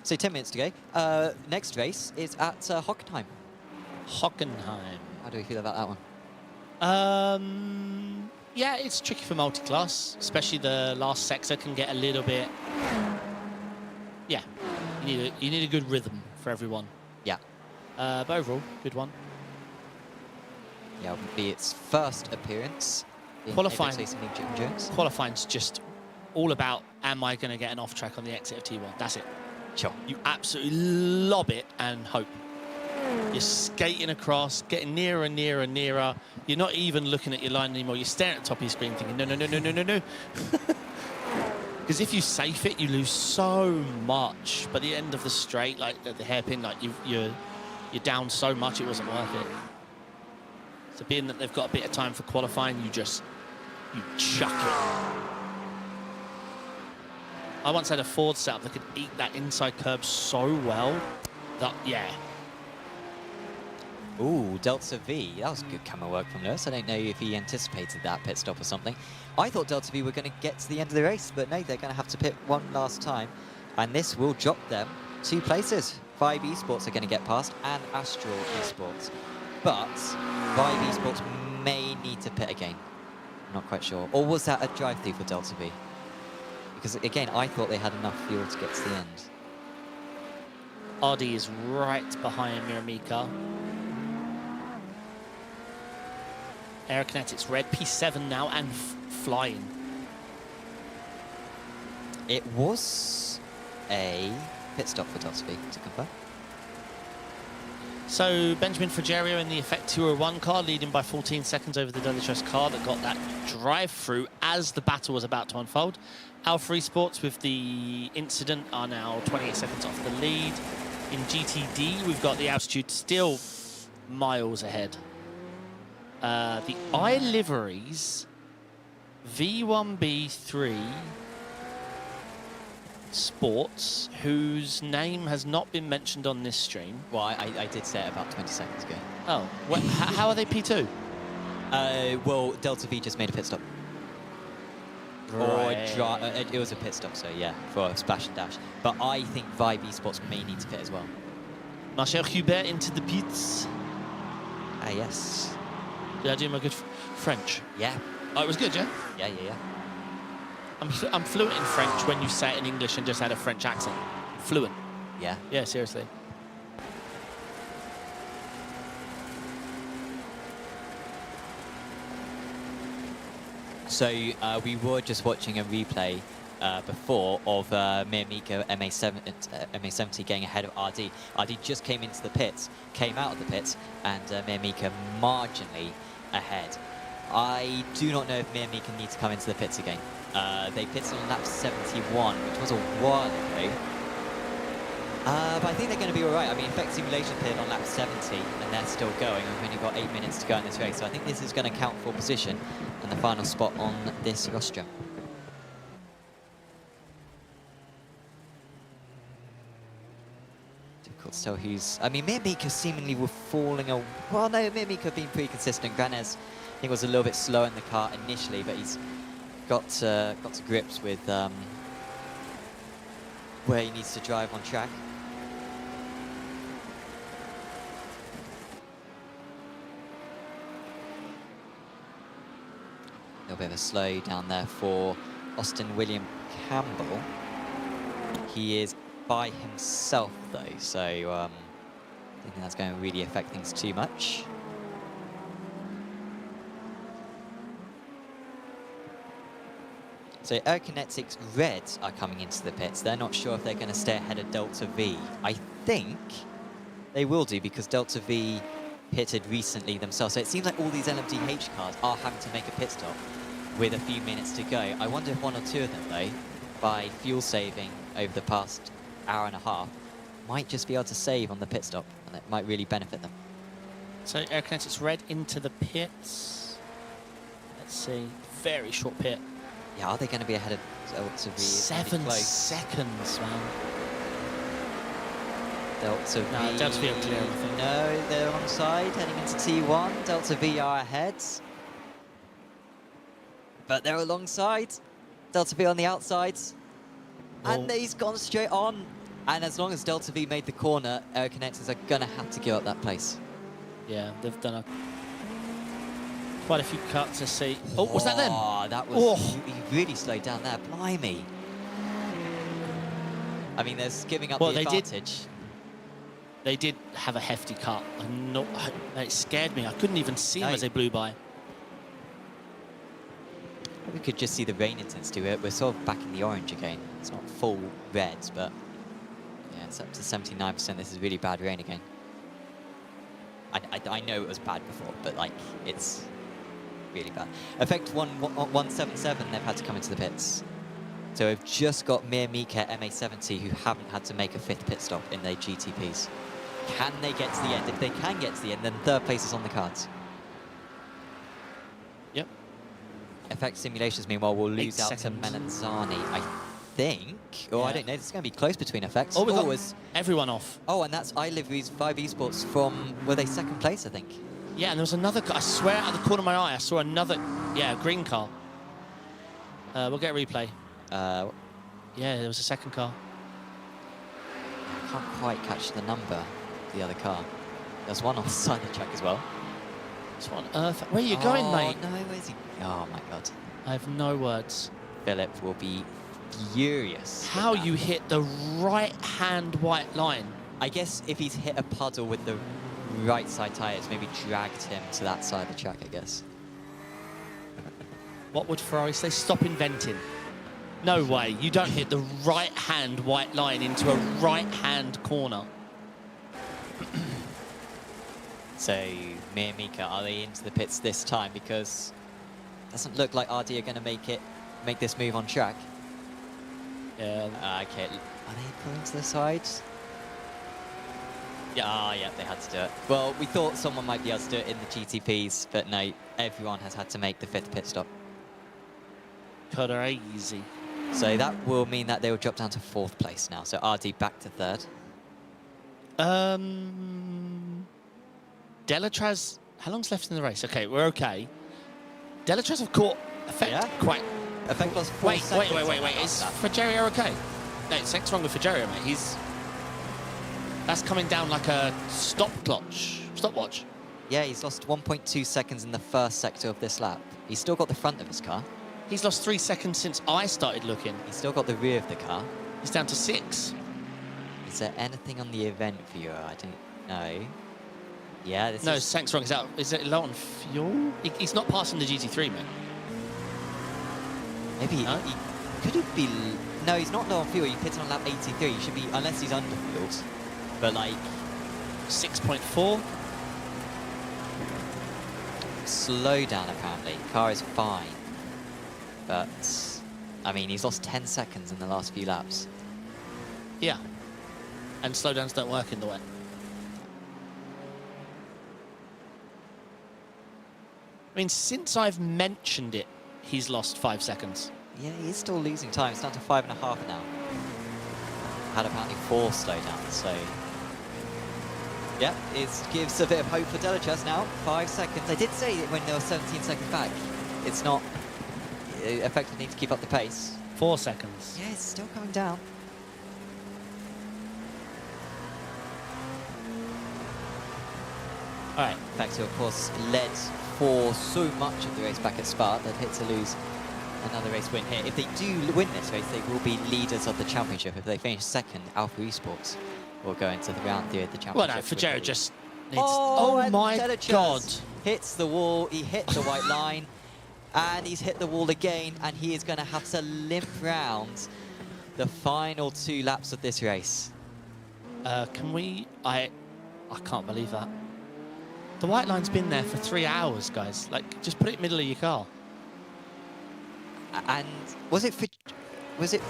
So 10 minutes to go. Next race is at Hockenheim. Hockenheim. How do we feel about that one? Yeah, it's tricky for multi-class, especially the last sector can get a little bit... Yeah, you need a good rhythm for everyone. Yeah. But overall, good one. Yeah, it will be its first appearance in Qualifying. Qualifying's just all about, am I going to get an off-track on the exit of T1? That's it. Sure. You absolutely lob it and hope. You're skating across, getting nearer and nearer and nearer. You're not even looking at your line anymore. You're staring at the top of your screen thinking, no, no, no, no, no, no, no. Because if you safe it, you lose so much. But at the end of the straight, like at the hairpin, like you're down so much it wasn't worth it. So being that they've got a bit of time for qualifying, you chuck it. I once had a Ford setup that could eat that inside curb so well that, yeah. Ooh, Delta V. That was good camera work from Lewis. I don't know if he anticipated that pit stop or something. I thought Delta V were going to get to the end of the race, but no, they're going to have to pit one last time. And this will drop them 2 places. Vibe Esports are going to get past, and Astral Esports. But Vibe Esports may need to pit again. I'm not quite sure. Or was that a drive-through for Delta V? Because, again, I thought they had enough fuel to get to the end. RD is right behind Miramika. Aerokinetics red, P7 now, and flying. It was a pit stop for Delta V, to confirm. So Benjamin Frigerio in the Effect 201 car, leading by 14 seconds over the Daily Trust car that got that drive-through as the battle was about to unfold. Alpha Esports with the incident are now 28 seconds off the lead. In GTD, we've got the altitude still miles ahead. The iLiveries, V1B3 Sports, whose name has not been mentioned on this stream. Well, I did say it about 20 seconds ago. Oh, well, how are they P2? Well, Delta V just made a pit stop. Right. Or it was a pit stop, so yeah, for a splash and dash. But I think Vibe Esports may need to pit as well. Marcel Hubert into the pits. Ah, yes. Did I do my good French? Yeah. Oh, it was good, yeah? Yeah. I'm fluent in French when you say it in English and just had a French accent. Fluent. Yeah. Yeah, seriously. So we were just watching a replay before of Miramika MA70 getting ahead of RD. RD just came into the pits, came out of the pits, and Miramika marginally ahead. I do not know if Miramika needs to come into the pits again. They pitted on lap 71, which was a while ago. But I think they're going to be all right. I mean, Effect Simulation pitted on lap 70, and they're still going. We've only got 8 minutes to go in this race, so I think this is going to count for position and the final spot on this rostrum. Difficult to tell who's... I mean, Miramika seemingly were falling away. Well, no, Miramika have been pretty consistent. Granez, I think, was a little bit slow in the car initially, but he's got to grips with where he needs to drive on track. A little bit of a slow down there for Austin William Campbell. He is by himself though, so I don't think that's going to really affect things too much. So Aerokinetics Red are coming into the pits. They're not sure if they're going to stay ahead of Delta V. I think they will do because Delta V pitted recently themselves. So it seems like all these LMDH cars are having to make a pit stop with a few minutes to go. I wonder if one or two of them, though, by fuel saving over the past hour and a half, might just be able to save on the pit stop, and it might really benefit them. So Air Kinetics red into the pits. Let's see. Very short pit. Yeah, are they going to be ahead of Delta V? 7 seconds, man. Delta V. No, Delta V are clear, I think. No, they're alongside, heading into T1. Delta V are ahead. But they're alongside. Delta V on the outside. And he's gone straight on. And as long as Delta V made the corner, Air Kinetics are going to have to give up that place. Yeah, they've done quite a few cuts to see. Oh, was that them? Oh, that was... He really slowed down there. Blimey. I mean, there's giving up the advantage. They did have a hefty cut. It scared me. I couldn't even see them as they blew by. We could just see the rain intensity. We're sort of back in the orange again. It's not full red, but yeah, it's up to 79%. This is really bad rain again. I know it was bad before, but like it's really bad. Effect 177, they've had to come into the pits. So we've just got Mir Mika MA70 who haven't had to make a 5th pit stop in their GTPs. Can they get to the end? If they can get to the end, then 3rd place is on the cards. Yep. Effect Simulations, meanwhile, will lose out to Melanzani, I think. Oh, I don't know. It's going to be close between effects. Oh, we got everyone off. Oh, and that's iLivery's 5 esports from, were they 2nd place, I think? Yeah, and there was another car. I swear out of the corner of my eye, I saw another, green car. We'll get a replay. Yeah, there was a 2nd car. I can't quite catch the number of the other car. There's one on the side of the track as well. What on earth? Where are you going, mate? No, where's he? Oh, my God. I have no words. Philip will be furious. How you hit the right-hand white line? I guess if he's hit a puddle with the right side tyre, it's maybe dragged him to that side of the track, I guess. What would Ferrari say? Stop inventing. No way. You don't hit the right-hand white line into a right-hand corner. So, Mir Mika, are they into the pits this time? Because it doesn't look like RD are going to make this move on track. Yeah. Okay. Are they pulling to the sides? Yeah, yeah, they had to do it. Well, we thought someone might be able to do it in the GTPs, but no, everyone has had to make the 5th pit stop. Crazy. So that will mean that they will drop down to 4th place now. So RD back to 3rd. Delatraz, how long's left in the race? Okay, we're okay. Delatraz have caught Effect quite... Effect lost 4 seconds. Wait. Is Fagerio okay? No, something's wrong with Fagerio, mate. That's coming down like a stopwatch. Yeah, he's lost 1.2 seconds in the 1st sector of this lap. He's still got the front of his car. He's lost 3 seconds since I started looking. He's still got the rear of the car. He's down to 6. Is there anything on the event viewer? I don't know. Yeah, this no, is... Sank's wrong. Is it low on fuel? He's not passing the GT3, man. Maybe no? Could it be... No, he's not low on fuel. He pitted on lap 83. He should be, unless he's under fueled. But like... 6.4. Slow down, apparently. Car is fine. But, I mean, he's lost 10 seconds in the last few laps. Yeah. And slowdowns don't work in the wet. I mean, since I've mentioned it, he's lost 5 seconds. Yeah, he's still losing time. It's down to 5.5 now. Had apparently 4 slowdowns, so... Yeah, it gives a bit of hope for Delatraz now. 5 seconds. I did say that when they were 17 seconds back, it's not... effectively need to keep up the pace. 4 seconds. Yeah, it's still coming down. All right. Vector, of course, led for so much of the race back at Spa. They'd hit to lose another race win here. If they do win this race, they will be leaders of the championship. If they finish 2nd, Alpha Esports will go into the round 3 of the championship. Well, no, Fagerio just needs... Oh my God. Hits the wall. He hit the white line. And he's hit the wall again. And he is going to have to limp round the final 2 laps of this race. Can we... I can't believe that. The white line's been there for 3 hours, guys. Like, just put it in the middle of your car. And was it for... was it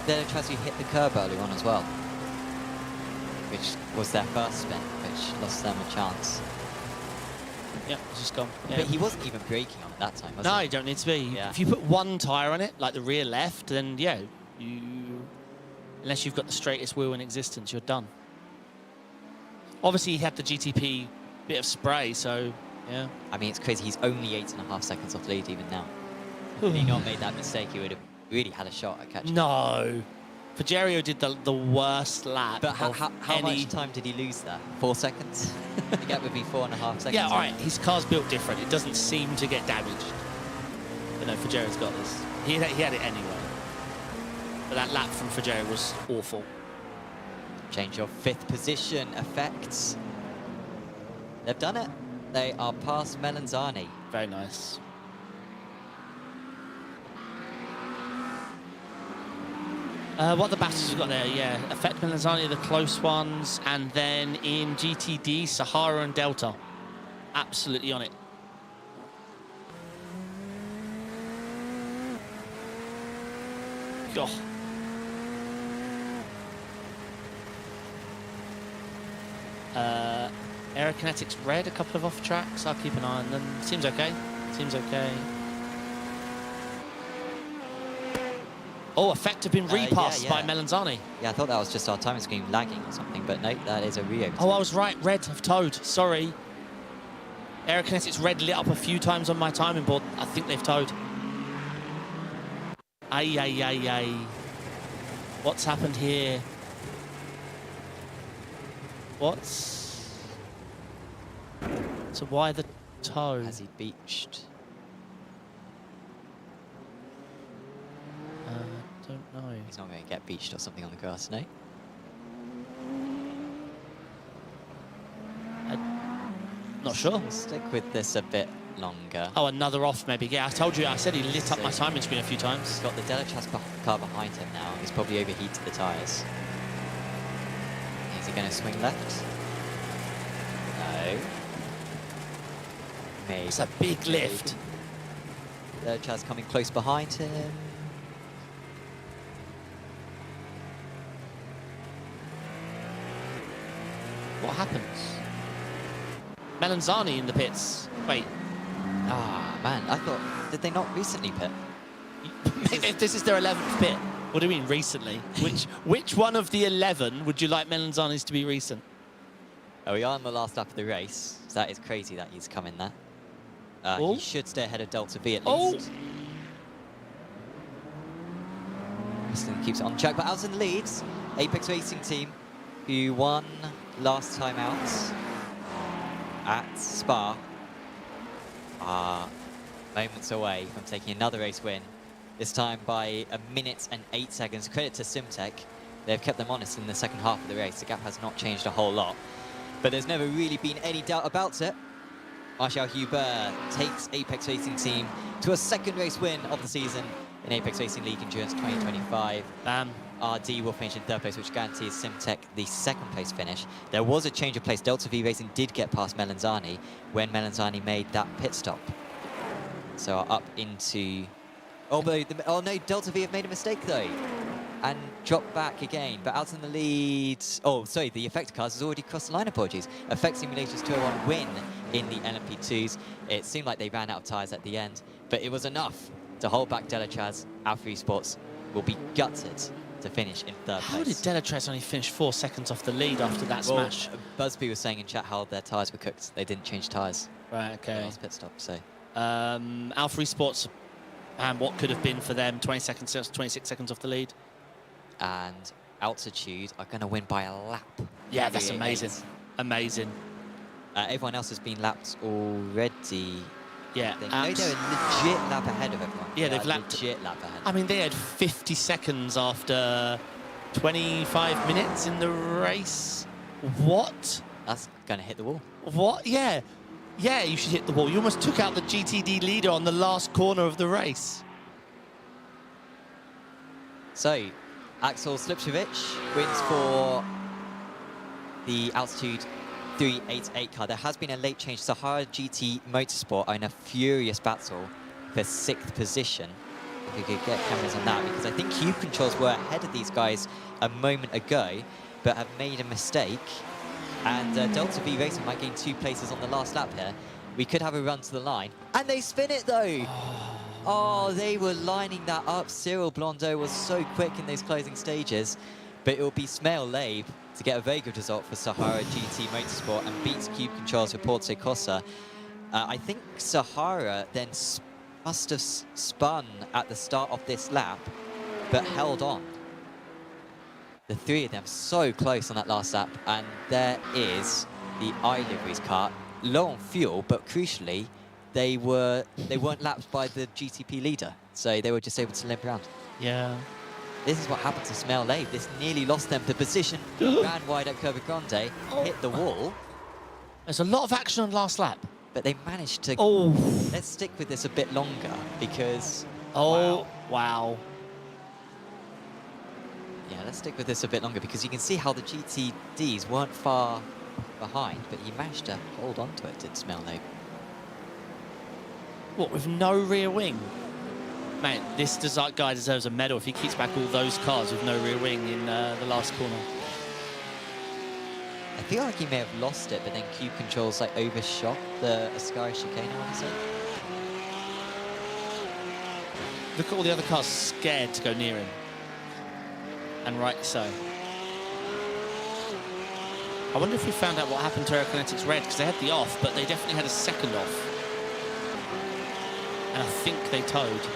Delatrace who hit the curb early on as well, which was their first spin, which lost them a chance. Yeah, it's just gone. Yeah. But he wasn't even braking on it that time, was No, he? you don't need to be. Yeah. If you put one tyre on it, like the rear left, then yeah, unless you've got the straightest wheel in existence, you're done. Obviously, he had the GTP bit of spray, so yeah. I mean, it's crazy. He's only 8.5 seconds off lead even now. Had he not made that mistake, he would have really had a shot at catching. No. Pagerio did the worst lap. But how any... much time did he lose there? 4 seconds? The gap would be 4.5 seconds. Yeah, all right. His car's built different. It doesn't seem to get damaged. But no, Pagerio's got this. He had it anyway. But that lap from Pagerio was awful. Change of 5th position effects. They've done it. They are past Melanzani. Very nice. What the battles we've got there, yeah. Effect Melanzani are the close ones, and then in GTD, Sahara and Delta. Absolutely on it. God. Aerokinetics red, a couple of off tracks. I'll keep an eye on them. Seems okay. Seems okay. Oh, effect have been repassed by Melanzani. Yeah, I thought that was just our timing screen lagging or something, but no, that is a re-overtake. Oh, I was right. Red have towed. Sorry. Aerokinetics red lit up a few times on my timing board. I think they've towed. Ay, ay, ay, ay. What's happened here? So why the tow? Has he beached? Don't know. He's not going to get beached or something on the grass, no? Not sure. We'll stick with this a bit longer. Oh, another off maybe. Yeah, I told you. I said he lit up my timing screen a few times. He's got the Delatrace car behind him now. He's probably overheated the tyres. Is he going to swing left? No. Maybe. It's a big lift. Delatrace coming close behind him. What happens? Melanzani in the pits. Wait. Ah, man. I thought, did they not recently pit? If this is their 11th pit. What do you mean recently? Which one of the 11 would you like Melanzani's to be recent? Oh, we are on the last lap of the race. So that is crazy that he's come in there. He should stay ahead of Delta V at least. Still keeps it on track, but out in the leads, Apex Racing team, who won last time out at Spa, are moments away from taking another race win. This time by 1 minute and 8 seconds. Credit to Simtech. They've kept them honest in the second half of the race. The gap has not changed a whole lot, but there's never really been any doubt about it. Marshall Huber takes Apex Racing team to a second race win of the season in Apex Racing League Endurance 2025. RD will finish in 3rd place, which guarantees Simtech the 2nd place finish. There was a change of place. Delta V Racing did get past Melanzani when Melanzani made that pit stop. So up into... Oh no, Delta V have made a mistake though. And dropped back again, but out in the lead... Oh, sorry, the Effect cars has already crossed the line, apologies. Effect Simulators 201 win in the LMP2s. It seemed like they ran out of tyres at the end, but it was enough to hold back Delatrace. Alpha Esports will be gutted to finish in 3rd place. How did Delatrace only finish 4 seconds off the lead after that smash? Busby was saying in chat how their tyres were cooked. They didn't change tyres. Right, okay. Last pit stop, so... Alpha Esports, and what could have been for them 26 seconds off the lead. And Altitude are going to win by a lap. Yeah, that's amazing. Amazing. Everyone else has been lapped already. Yeah. No, they're a legit lap ahead of everyone. Yeah, they've lapped. Legit lap ahead. I mean, they had 50 seconds after 25 minutes in the race. What? That's going to hit the wall. What? Yeah. Yeah, you should hit the wall. You almost took out the GTD leader on the last corner of the race. So, Axel Slipsevich wins for the Altitude 388 car. There has been a late change. Sahara GT Motorsport are in a furious battle for 6th position. if we could get cameras on that, because I think cube controls were ahead of these guys a moment ago, but have made a mistake. And Delta V Racing might gain 2 places on the last lap here. We could have a run to the line. And they spin it, though! Oh, they were lining that up. Cyril Blondeau was so quick in those closing stages. But it will be Smail Labe to get a very good result for Sahara GT Motorsport and beats Cube Controls with Porto Cossa. I think Sahara then must have spun at the start of this lap, but held on. The 3 of them so close on that last lap, and there is the iLiveries car, low on fuel, but crucially, they weren't lapped by the GTP leader, so they were just able to limp around. Yeah. This is what happened to Smail Labe. This nearly lost them the position, ran wide at Curva Grande, hit the wall. There's a lot of action on last lap. But they managed to... Oh. Let's stick with this a bit longer, because... Oh, wow. Yeah, let's stick with this a bit longer, because you can see how the GTDs weren't far behind, but he managed to hold on to it, did Smail Labe. What, with no rear wing? Man, this guy deserves a medal if he keeps back all those cars with no rear wing in the last corner. I feel like he may have lost it, but then Cube Controls like overshot the Ascari chicane, I want to say. Look at all the other cars scared to go near him. And right so. I wonder if we found out what happened to Aerokinetics Red, because they had the off, but they definitely had a second off. And I think they towed.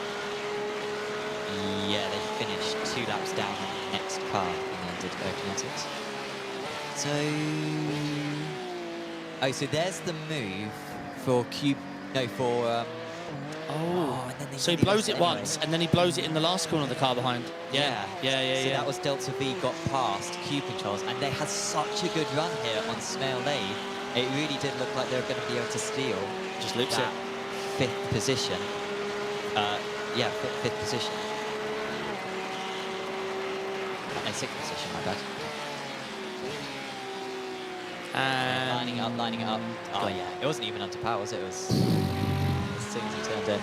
Yeah, they finished 2 laps down on the next car and then did Aerokinetics. So... Oh, so there's the move for Cube... No, for... Oh, and then they so he nearly blows lost it anyway. once, and then he blows it in the last corner of the car behind. Yeah. So that was Delta V got past Cube Controls, and they had such a good run here on Smail Labe. It really did look like they were going to be able to steal Just loops that it. 5th position. Yeah, 5th position. No, 6th position, my bad. And Lining it up. Oh yeah, it wasn't even under power, was it? It was as soon as he turned in.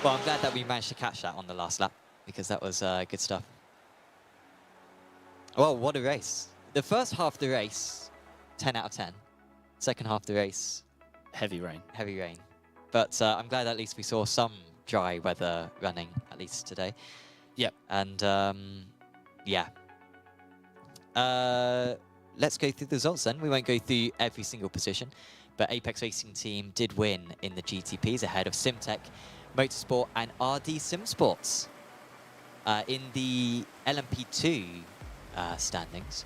Well, I'm glad that we managed to catch that on the last lap, because that was good stuff. Well, what a race. The first half of the race, 10 out of 10. Second half of the race, heavy rain. heavy rain. But I'm glad at least we saw some dry weather running, at least today. Yep. And yeah. Let's go through the results then. We won't go through every single position, but Apex Racing Team did win in the GTPs ahead of Simtech Motorsport and RD Simsports. In the LMP2 standings,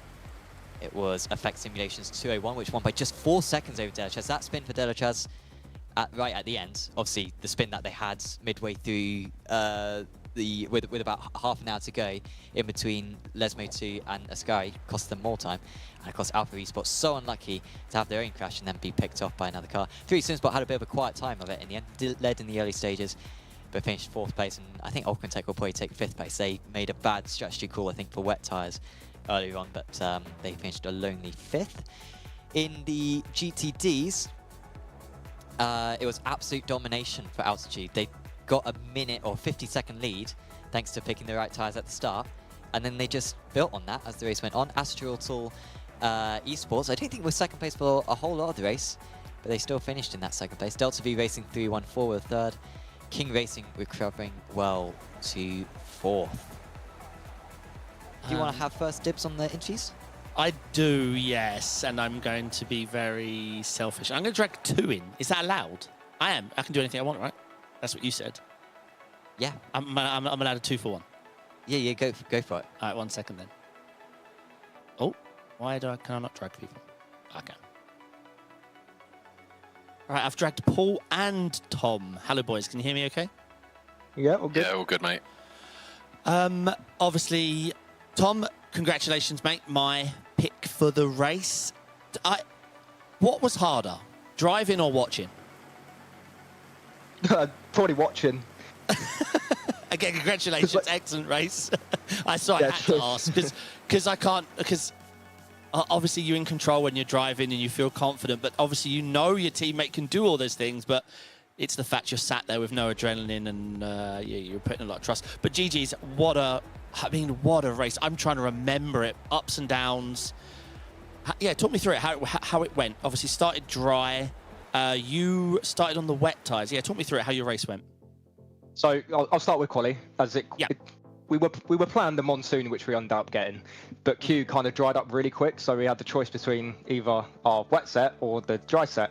it was Effect Simulations 201, which won by just 4 seconds over Delachaz. That spin for Delachaz right at the end, obviously the spin that they had midway through with about half an hour to go in between Lesmo 2 and Ascari cost them more time. And of course Alpha Esports so unlucky to have their own crash and then be picked off by another car. 3 Simsport had a bit of a quiet time of it in the end, led in the early stages, but finished 4th place, and I think Ulquintech will probably take 5th place. They made a bad strategy call, I think, for wet tyres earlier on, but they finished a lonely 5th. In the GTDs, it was absolute domination for Altitude. They got a minute or 50-second lead thanks to picking the right tyres at the start, and then they just built on that as the race went on. Astral Esports, I don't think was second place for a whole lot of the race, but they still finished in that second place. Delta V Racing 314 were 3rd. King Racing recovering well to 4th. Do you want to have first dibs on the inchies? I do, yes, and I'm going to be very selfish. I'm going to drag 2 in. Is that allowed? I am. I can do anything I want, right? That's what you said. Yeah. I'm allowed a 2 for 1. Yeah, go for it. All right, 1 second then. Oh, can I not drag people? Okay. All right, I've dragged Paul and Tom. Hello, boys. Can you hear me okay? Yeah, all good. Yeah, all good, mate. Obviously, Tom, congratulations, mate. My pick for the race. What was harder, driving or watching? Probably watching. Again, congratulations, excellent race. I had to ask because I can't, because obviously you're in control when you're driving and you feel confident, but obviously you know your teammate can do all those things, but It's the fact you're sat there with no adrenaline and you're putting a lot of trust. But GG's, what a race. I'm trying to remember it, ups and downs. Yeah, talk me through it, how it went. Obviously started dry. You started on the wet tyres. Yeah, talk me through it, how your race went. So I'll start with quali. We were planned the monsoon, which we ended up getting, but Q kind of dried up really quick, so we had the choice between either our wet set or the dry set.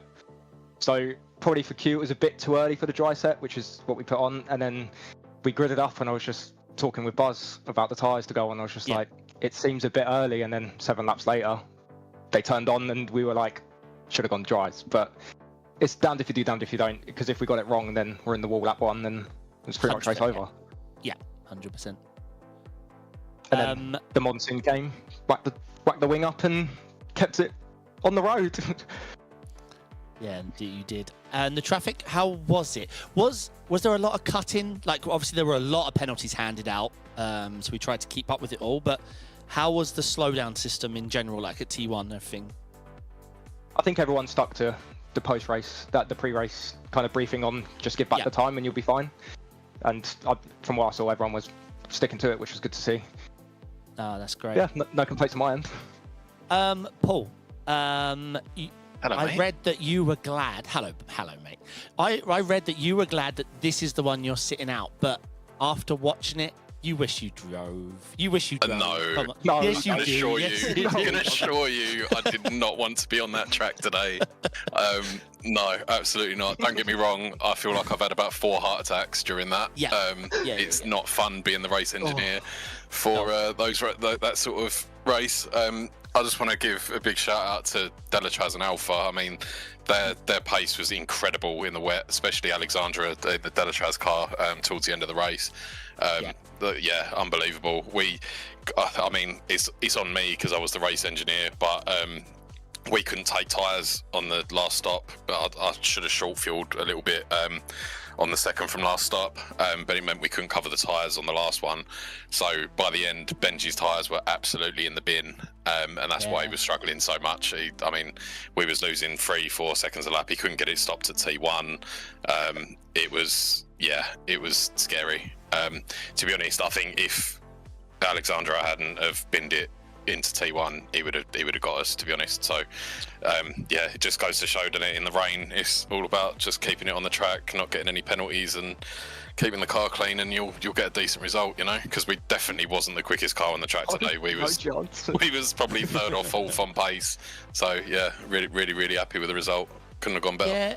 So probably for Q, it was a bit too early for the dry set, which is what we put on, and then we gridded up, and I was just talking with Buzz about the tyres to go on. I was just like, it seems a bit early, and then 7 laps later, they turned on, and we were like, should have gone dries. But it's damned if you do, damned if you don't, because if we got it wrong, then we're in the wall lap 1, then it's pretty much race over. Yeah, 100%. And then the monsoon came, whacked the wing up, and kept it on the road. Yeah, you did. And the traffic, how was it? Was there a lot of cutting? Like, obviously, there were a lot of penalties handed out, so we tried to keep up with it all. But how was the slowdown system in general, like at T1 and everything? I think everyone stuck to the post-race, the pre-race kind of briefing on just give back the time and you'll be fine. And from what I saw, everyone was sticking to it, which was good to see. Oh, that's great. Yeah, no complaints on my end. Paul, Hello, I mate. read that you were glad. Hello, mate. I read that you were glad that this is the one you're sitting out, but after watching it, you wish you drove. You wish you drove. No. No, Yes, you I can do. assure Yes, you. you I can do. assure you, I did not want to be on that track today. No, absolutely not. Don't get me wrong. I feel like I've had about 4 heart attacks during that. It's not fun being the race engineer for that sort of race. I just want to give a big shout out to Delatraz and Alpha. I mean, their pace was incredible in the wet, especially Alexandra, the Delatraz car, towards the end of the race. Unbelievable. I mean, it's on me because I was the race engineer, but we couldn't take tyres on the last stop. I should have short fueled a little bit on the second from last stop, but it meant we couldn't cover the tyres on the last one. So by the end, Benji's tyres were absolutely in the bin, and that's why he was struggling so much. We was losing 3-4 seconds a lap. He couldn't get it stopped at T1. It was scary. To be honest, I think if Alexandra hadn't have binned it into T1, he would have got us, to be honest. So it just goes to show, doesn't it, in the rain it's all about just keeping it on the track, not getting any penalties and keeping the car clean, and you'll get a decent result, you know, because we definitely wasn't the quickest car on the track today. We was probably 3rd or 4th on pace. So yeah, really happy with the result. Couldn't have gone better. Yeah.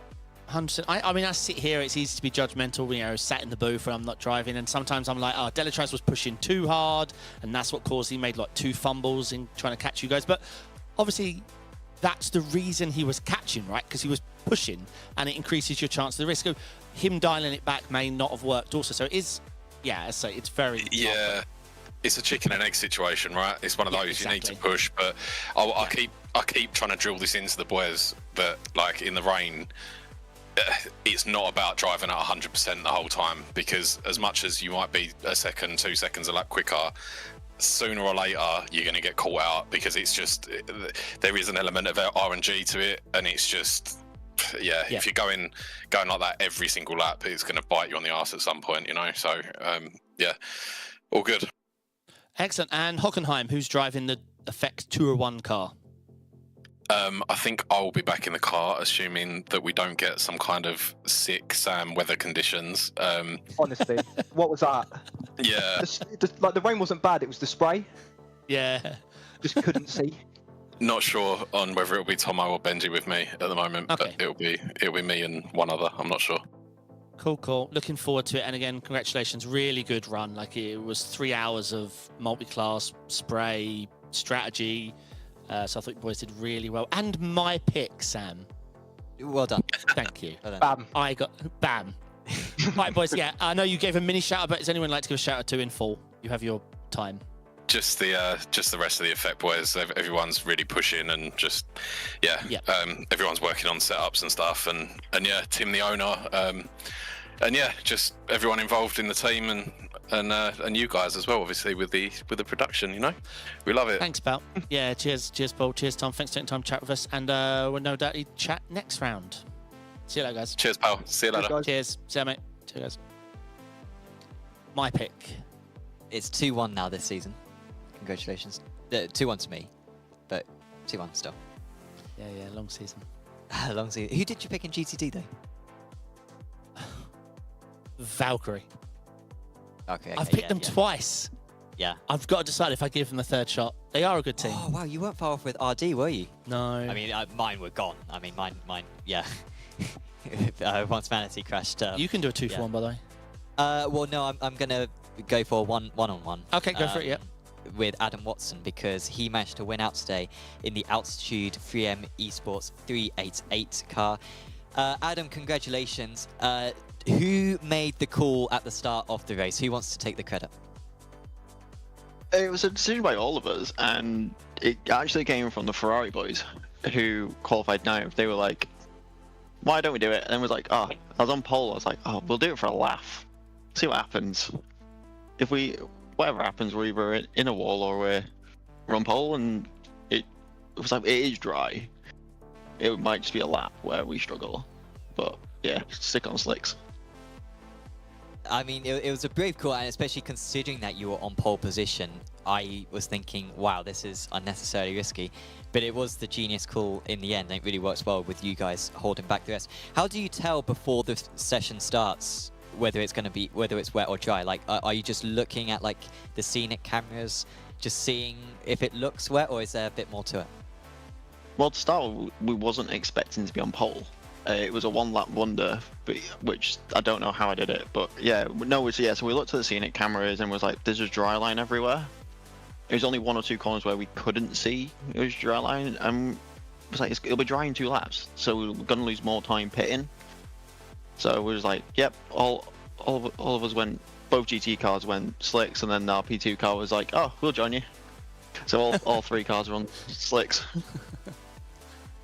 100%. I mean, I sit here, it's easy to be judgmental, you know, sat in the booth and I'm not driving, and sometimes I'm like, oh, Delatraz was pushing too hard, and that's what caused, he made like 2 fumbles in trying to catch you guys. But obviously, that's the reason he was catching, right? Because he was pushing, and it increases your chance of the risk. So him dialing it back may not have worked also. So it is, I say it's very... Yeah, it's a chicken and egg situation, right? It's one of those, exactly. You need to push, but I keep trying to drill this into the boys that, like, in the rain, it's not about driving at 100% the whole time, because as much as you might be a second, 2 seconds a lap quicker, sooner or later you're going to get caught out, because it's just, there is an element of RNG to it, and it's just, if you're going like that every single lap, it's going to bite you on the arse at some point, you know. So all good. Excellent. And Hockenheim, who's driving the Effect Tour 1 car? I think I'll be back in the car, assuming that we don't get some kind of sick Sam weather conditions. Honestly, what was that? Yeah. The rain wasn't bad, it was the spray. Yeah. Just couldn't see. Not sure on whether it'll be Tomo or Benji with me at the moment, but it'll be me and one other. I'm not sure. Cool. Looking forward to it. And again, congratulations. Really good run. Like, it was 3 hours of multi-class spray strategy. So I thought you boys did really well. And my pick, Sam. Well done. Thank you. Well done. Bam. I got bam. Right, boys. Yeah, I know you gave a mini shout out, but does anyone like to give a shout out to in full? You have your time. Just the rest of the Effect boys. Everyone's really pushing, and just everyone's working on setups and stuff, and Tim the owner, and just everyone involved in the team, and you guys as well, obviously with the production. You know, we love it. Thanks, pal. Yeah, cheers, Paul. Cheers, Tom. Thanks for taking time to chat with us, and we'll no doubt chat next round. See you later, guys. Cheers, pal. See you later. Cheers. See you, mate. Cheers, guys. My pick. It's 2-1 now this season. Congratulations. 2-1 to me, but 2-1 still. Yeah, long season. Long season. Who did you pick in GTD though? Valkyrie. Okay. I've picked them twice. Yeah. I've got to decide if I give them the third shot. They are a good team. Oh wow, you weren't far off with RD, were you? No. I mean, mine were gone. I mean, mine, yeah. Once Vanity crashed. You can do a 2-for-1, by the way. Well, no, I'm gonna go for one-on-one. Okay, go for it. Yeah. With Adam Watson, because he managed to win out today in the Altitude 3M Esports 388 car. Adam, congratulations. Who made the call at the start of the race? Who wants to take the credit? It was a decision by all of us, and it actually came from the Ferrari boys who qualified 9th. They were like, why don't we do it? And then was like, oh, I was on pole. I was like, oh, we'll do it for a laugh. See what happens. Whatever happens, we're either in a wall or we're on pole, and it was like, it is dry. It might just be a lap where we struggle. But yeah, stick on slicks. I mean, it was a brave call, and especially considering that you were on pole position, I was thinking, wow, this is unnecessarily risky. But it was the genius call in the end, and it really works well with you guys holding back the rest. How do you tell before the session starts whether it's wet or dry? Like, are you just looking at like the scenic cameras, just seeing if it looks wet, or is there a bit more to it? Well, to start with, we wasn't expecting to be on pole. It was a one-lap wonder, which I don't know how I did it, but yeah, no, so we looked at the scenic cameras and was like, there's a dry line everywhere. There was only 1 or 2 corners where we couldn't see it was dry line, and it was like, it'll be dry in 2 laps, so we're gonna lose more time pitting. So we was like, yep, all of us went, both GT cars went slicks, and then our P2 car was like, oh, we'll join you. So all 3 cars were on slicks.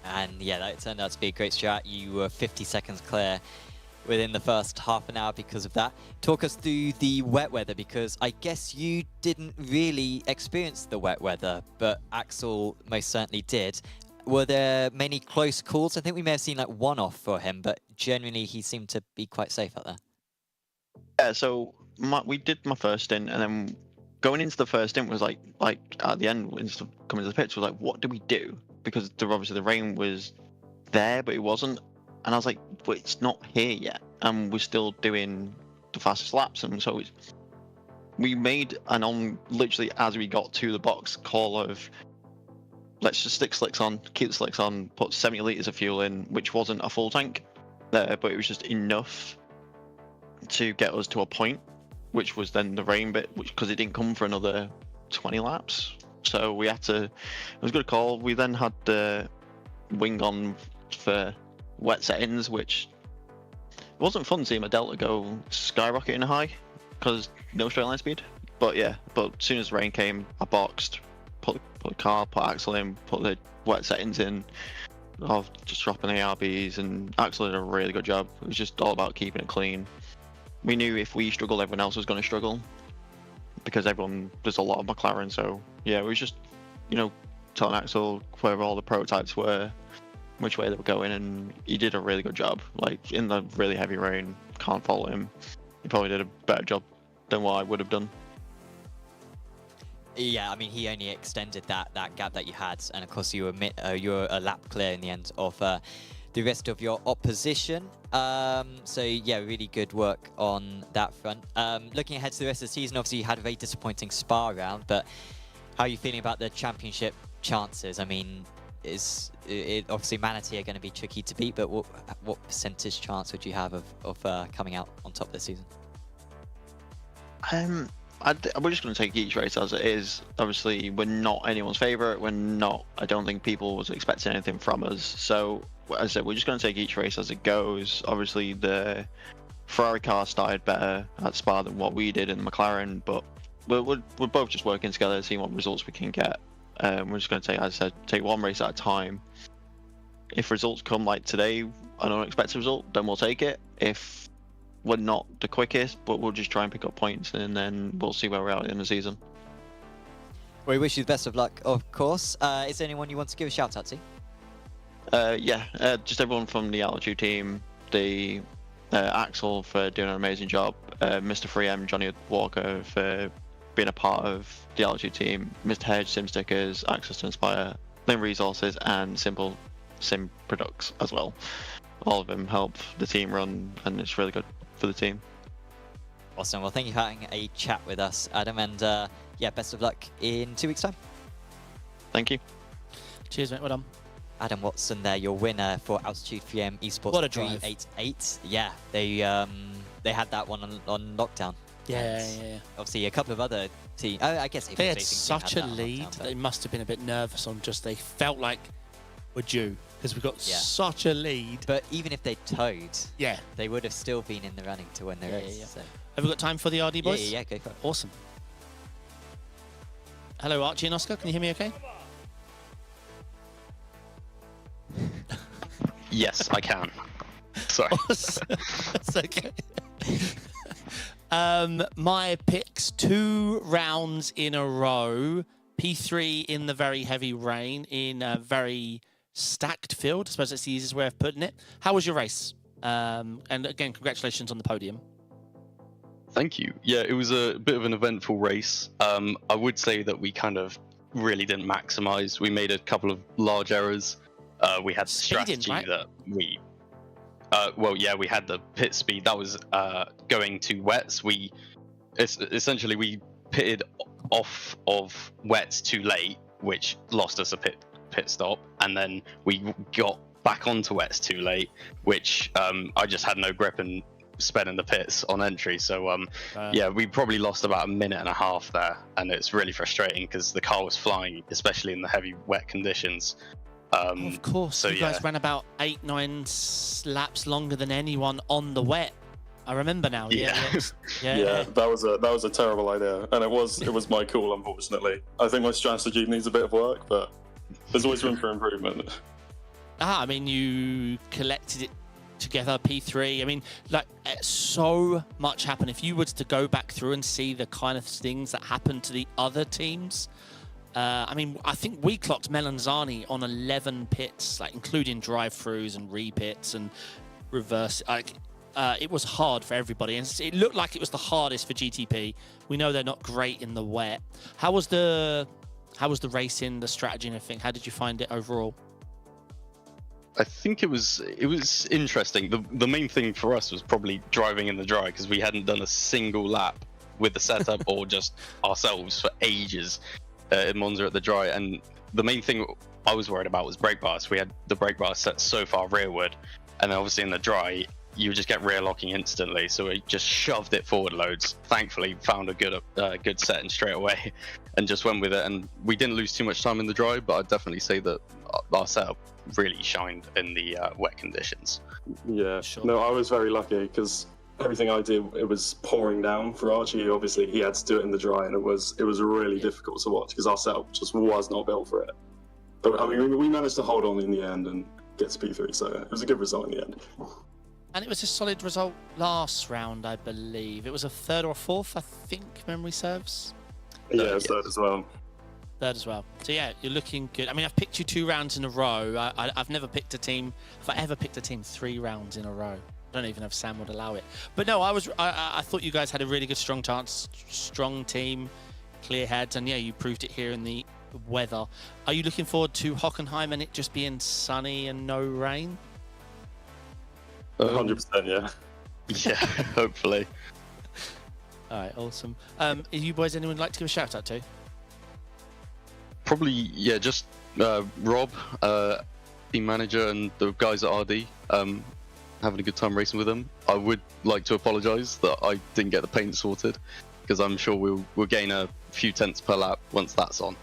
And yeah, that turned out to be a great strat. You were 50 seconds clear within the first half an hour because of that. Talk us through the wet weather, because I guess you didn't really experience the wet weather, but Axel most certainly did. Were there many close calls? I think we may have seen like one off for him, but generally he seemed to be quite safe out there. Yeah, so we did my first stint, and then going into the first stint was like at the end, coming to the pits, was like, what do we do? Because obviously the rain was there, but it wasn't. And I was like, but it's not here yet. And we're still doing the fastest laps. And so we made literally as we got to the box, call of, let's just stick slicks on, keep the slicks on, put 70 litres of fuel in, which wasn't a full tank there, but it was just enough to get us to a point, which was then the rain bit, because it didn't come for another 20 laps. So we had to, it was a good call. We then had the wing on for wet settings, which it wasn't fun seeing my Delta go skyrocketing high because no straight line speed. But yeah, but as soon as the rain came, I boxed, put the car, put Axel in, put the wet settings in, of just dropping ARBs, and Axel did a really good job. It was just all about keeping it clean. We knew if we struggled, everyone else was going to struggle, because there's a lot of McLaren, so yeah, it was just, telling Axel where all the prototypes were, which way they were going, and he did a really good job. Like, in the really heavy rain, can't fault him. He probably did a better job than what I would have done. Yeah, I mean, he only extended that gap that you had, and of course you were a lap clear in the end of the rest of your opposition. So yeah, really good work on that front. Looking ahead to the rest of the season, obviously you had a very disappointing Spa round, but how are you feeling about the championship chances? I mean, obviously Manatee are going to be tricky to beat, but what percentage chance would you have of coming out on top this season? We're just going to take each race as it is. Obviously, we're not anyone's favourite. I don't think people was expecting anything from us. So, as I said, we're just going to take each race as it goes. Obviously, the Ferrari car started better at Spa than what we did in the McLaren, but we're both just working together to see what results we can get. We're just going to take, as I said, take one race at a time. If results come like today, an unexpected result, then we'll take it. If we're not the quickest, but we'll just try and pick up points, and then we'll see where we're at in the season. Well, we wish you the best of luck, of course. Is there anyone you want to give a shout out to? Just everyone from the Altitude team. the Axel for doing an amazing job, Mr. 3M, Johnny Walker for being a part of the LG team, Mr. Hedge, Sim Stickers, Access to Inspire, Lin Resources, and Simple Sim Products as well. All of them help the team run, and it's really good for the team. Awesome. Well, thank you for having a chat with us, Adam, and yeah, best of luck in 2 weeks' time. Thank you. Cheers, mate. Well done. Adam Watson there, your winner for Altitude 3M Esports What a drive. 388. Yeah, they had that one on lockdown. Yeah, And yeah. obviously, a couple of other teams. I guess They had such a lead. They must have been a bit nervous on just. They felt like we're due because we got such a lead. But even if they towed, Yeah. they would have still been in the running to win the Yeah, race. yeah. So. Have we got time for the RD boys? Yeah, go for it. Awesome. Hello, Archie and Oscar. Can you hear me okay? Yes, I can. Sorry. That's okay. My picks 2 rounds in a row. P3 in the very heavy rain in a very stacked field. I suppose that's the easiest way of putting it. How was your race? And again, congratulations on the podium. Thank you. Yeah, it was a bit of an eventful race. I would say that we kind of really didn't maximize. We made a couple of large errors. We had strategy right? that we... well, yeah, we had the pit speed. That was going to wets. Essentially, we pitted off of wets too late, which lost us a pit stop. And then we got back onto wets too late, which I just had no grip and sped in the pits on entry. So yeah, we probably lost about a minute and a half there, and it's really frustrating because the car was flying, especially in the heavy wet conditions. Of course, so you guys ran about 8-9 laps longer than anyone on the wet. I remember now. Yeah, that was a terrible idea, and it was my call, unfortunately. I think my strategy needs a bit of work, but there's always room for improvement. I mean, you collected it together, P3. I mean, like, so much happened. If you were to go back through and see the kind of things that happened to the other teams, I mean, I think we clocked Melanzani on 11 pits, like including drive-throughs and repits and reverse. Like, it was hard for everybody, and it looked like it was the hardest for GTP. We know they're not great in the wet. How was the racing, the strategy, and everything? How did you find it overall? I think it was interesting. The main thing for us was probably driving in the dry, because we hadn't done a single lap with the setup or just ourselves for ages in Monza at the dry. And the main thing I was worried about was brake bars. We had the brake bars set so far rearward, and then obviously in the dry you would just get rear locking instantly, so we just shoved it forward loads. Thankfully found a good setting straight away and just went with it, and we didn't lose too much time in the dry. But I'd definitely say that our setup really shined in the wet conditions. Yeah, Sure. No, I was very lucky because everything I did, it was pouring down for Archie. Obviously, he had to do it in the dry, and it was really difficult to watch because our setup just was not built for it. But I mean, we managed to hold on in the end and get to P3, so it was a good result in the end. And it was a solid result last round, I believe. It was a 3rd or 4th, I think, memory serves. Yeah, third as well. 3rd as well. So yeah, you're looking good. I mean, I've picked you 2 rounds in a row. I've never picked a team. If I ever picked a team 3 rounds in a row, I don't even know if Sam would allow it. But no, I thought you guys had a really good, strong chance, strong team, clear heads, and yeah, you proved it here in the weather. Are you looking forward to Hockenheim and it just being sunny and no rain? 100%, yeah. Yeah, hopefully. All right, awesome. Are you boys anyone like to give a shout out to? Probably, yeah, just Rob, team manager, and the guys at RD. Having a good time racing with them. I would like to apologise that I didn't get the paint sorted, because I'm sure we'll gain a few tenths per lap once that's on.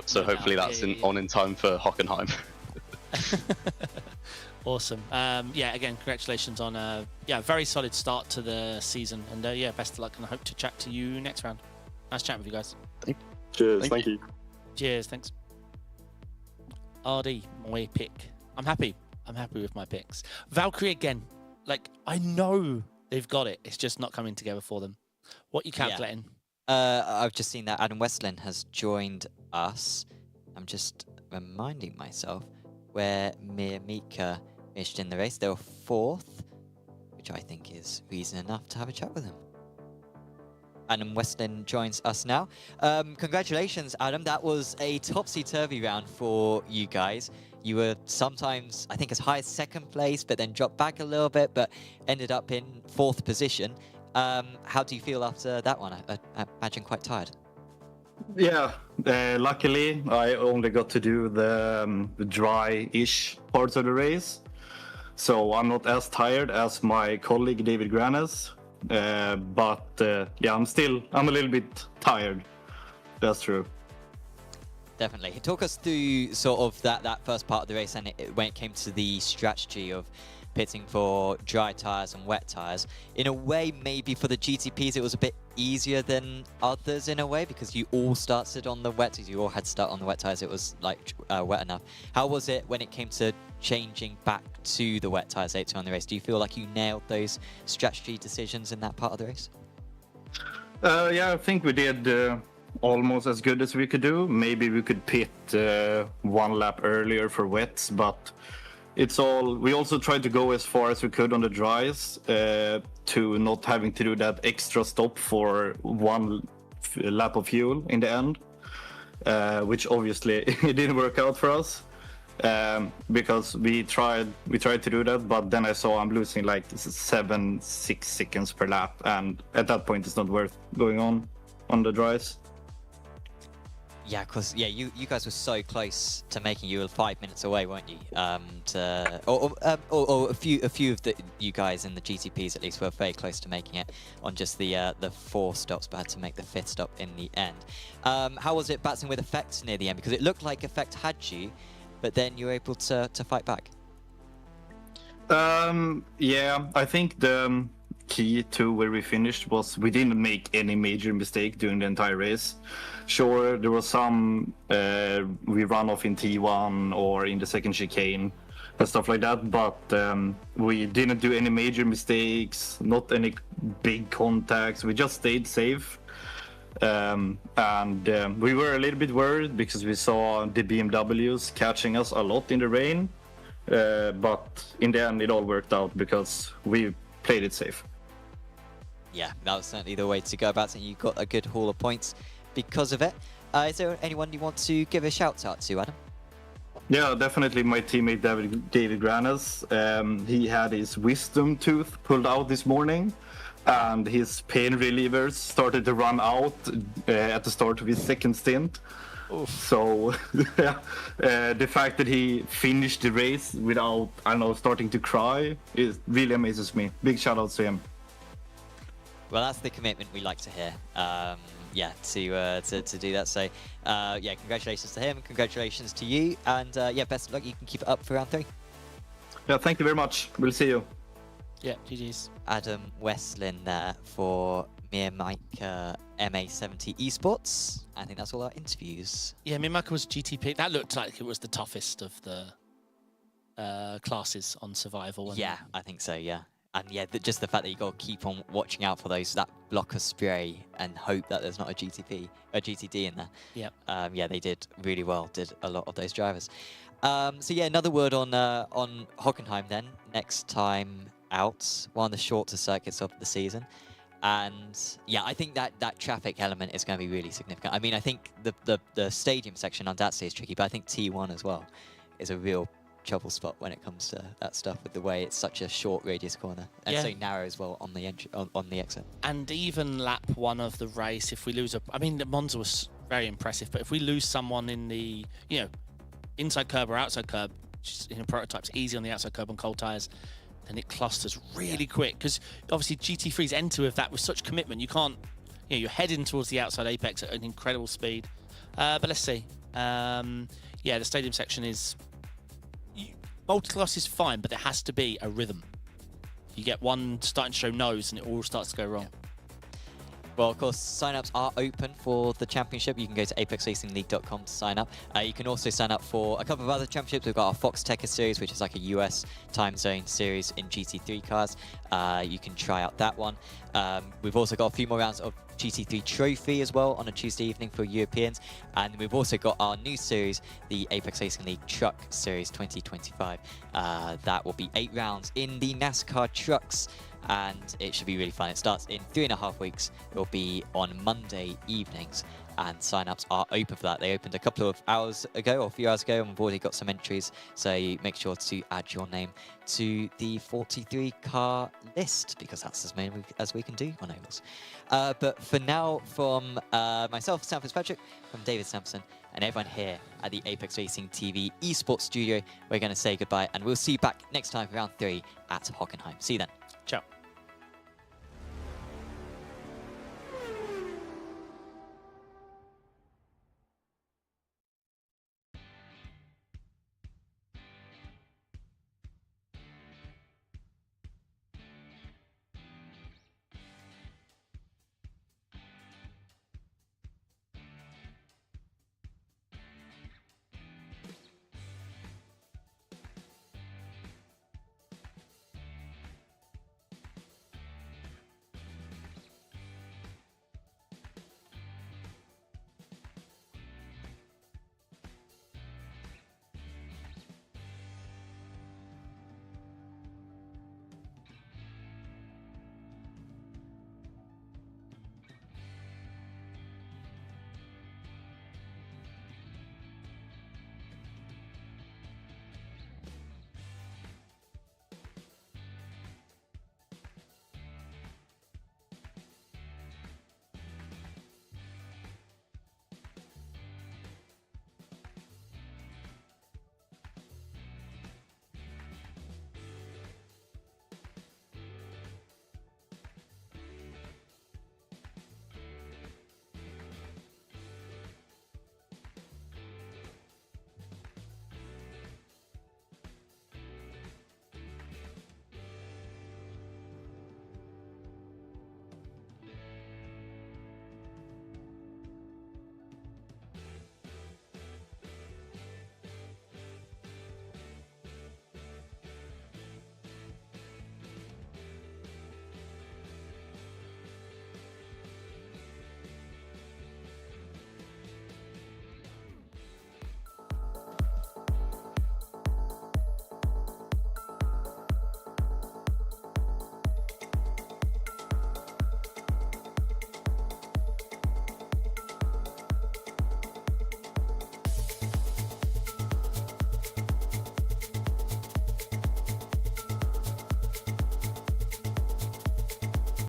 So hopefully that's on in time for Hockenheim. Awesome. Yeah, again, congratulations on a very solid start to the season, and yeah, best of luck, and I hope to chat to you next round. Nice chatting with you guys. Cheers, thank you. Cheers, thanks. RD, my pick. I'm happy with my picks. Valkyrie again. Like, I know they've got it. It's just not coming together for them. What are you calculating? I've just seen that Adam Westlin has joined us. I'm just reminding myself where Mia Mika finished in the race. They were 4th. which I think is reason enough to have a chat with him. Adam Westlin joins us now. Congratulations, Adam. That was a topsy-turvy round for you guys. You were sometimes, I think, as high as 2nd place, but then dropped back a little bit, but ended up in 4th position. How do you feel after that one? I imagine quite tired. Yeah, luckily I only got to do the dry-ish parts of the race, so I'm not as tired as my colleague David Granes. But yeah, I'm a little bit tired. That's true. Definitely. Talk us through sort of that first part of the race, and when it came to the strategy of pitting for dry tyres and wet tyres. In a way, maybe for the GTPs, it was a bit easier than others in a way, because you all started on the wet tyres. You all had to start on the wet tyres. It was like wet enough. How was it when it came to changing back to the wet tyres later on in the race? Do you feel like you nailed those strategy decisions in that part of the race? Yeah, I think we did almost as good as we could do. Maybe we could pit 1 lap earlier for wets, but we also tried to go as far as we could on the dries to not having to do that extra stop for 1 lap of fuel in the end, which obviously it didn't work out for us. Because we tried to do that, but then I saw I'm losing like 6 seconds per lap, and at that point it's not worth going on the dries. Yeah, because you guys were so close to making. You were 5 minutes away, weren't you? Or a few of you guys in the GTPs at least were very close to making it on just the 4 stops, but had to make the 5th stop in the end. How was it battling with Effect near the end? Because it looked like Effect had you, but then you were able to fight back. Yeah, I think the key to where we finished was we didn't make any major mistake during the entire race. Sure, there was some we ran off in T1 or in the second chicane and stuff like that, but we didn't do any major mistakes, not any big contacts. We just stayed safe. And we were a little bit worried because we saw the BMWs catching us a lot in the rain, but in the end it all worked out because we played it safe. Yeah, that was certainly the way to go about it. You got a good haul of points because of it. Is there anyone you want to give a shout out to, Adam? Yeah, definitely my teammate David Granes. He had his wisdom tooth pulled out this morning, and his pain relievers started to run out at the start of his 2nd stint. Oof. So the fact that he finished the race without, starting to cry, it really amazes me. Big shout out to him. Well, that's the commitment we like to hear. To do that. So, congratulations to him, congratulations to you, and best of luck. You can keep it up for round 3. Yeah, thank you very much. We'll see you. Yeah, GG's. Adam Westlin there for me and Mike, MA70 Esports. I think that's all our interviews. Yeah, me and Mike was GTP. That looked like it was the toughest of the classes on survival. Yeah, I think so, yeah. And yeah, just the fact that you got to keep on watching out for that block of spray and hope that there's not a GTD in there. Yeah. They did really well, did a lot of those drivers. Another word on Hockenheim then, next time out, one of the shorter circuits of the season. And yeah, I think that traffic element is going to be really significant. I mean, I think the stadium section on Datsy is tricky, but I think T1 as well is a real trouble spot when it comes to that stuff, with the way it's such a short radius corner and so narrow as well on the on the exit. And even lap 1 of the race, if we lose the Monza was very impressive, but if we lose someone in the inside curb or outside curb, just prototypes easy on the outside curb on cold tires, then it clusters really quick, because obviously GT3s enter with that with such commitment. You can't, you're heading towards the outside apex at an incredible speed. But let's see. The stadium section is multi-class is fine, but there has to be a rhythm. You get one starting to show nose and it all starts to go wrong. Well, of course, sign-ups are open for the championship. You can go to apexracingleague.com to sign up. You can also sign up for a couple of other championships. We've got our Fox Techer series, which is like a US time zone series in GT3 cars. You can try out that one. We've also got a few more rounds of GT3 Trophy as well on a Tuesday evening for Europeans. And we've also got our new series, the Apex Racing League Truck Series 2025. That will be 8 rounds in the NASCAR trucks and it should be really fun. It starts in 3.5 weeks. It will be on Monday evenings, and sign-ups are open for that. They opened a couple of hours ago, or a few hours ago, and we've already got some entries, so make sure to add your name to the 43 car list, because that's as many as we can do on ovals. But for now, from myself, Sam Fitzpatrick, from David Sampson, and everyone here at the Apex Racing TV esports studio, we're going to say goodbye, and we'll see you back next time for round 3 at Hockenheim. See you then. Ciao.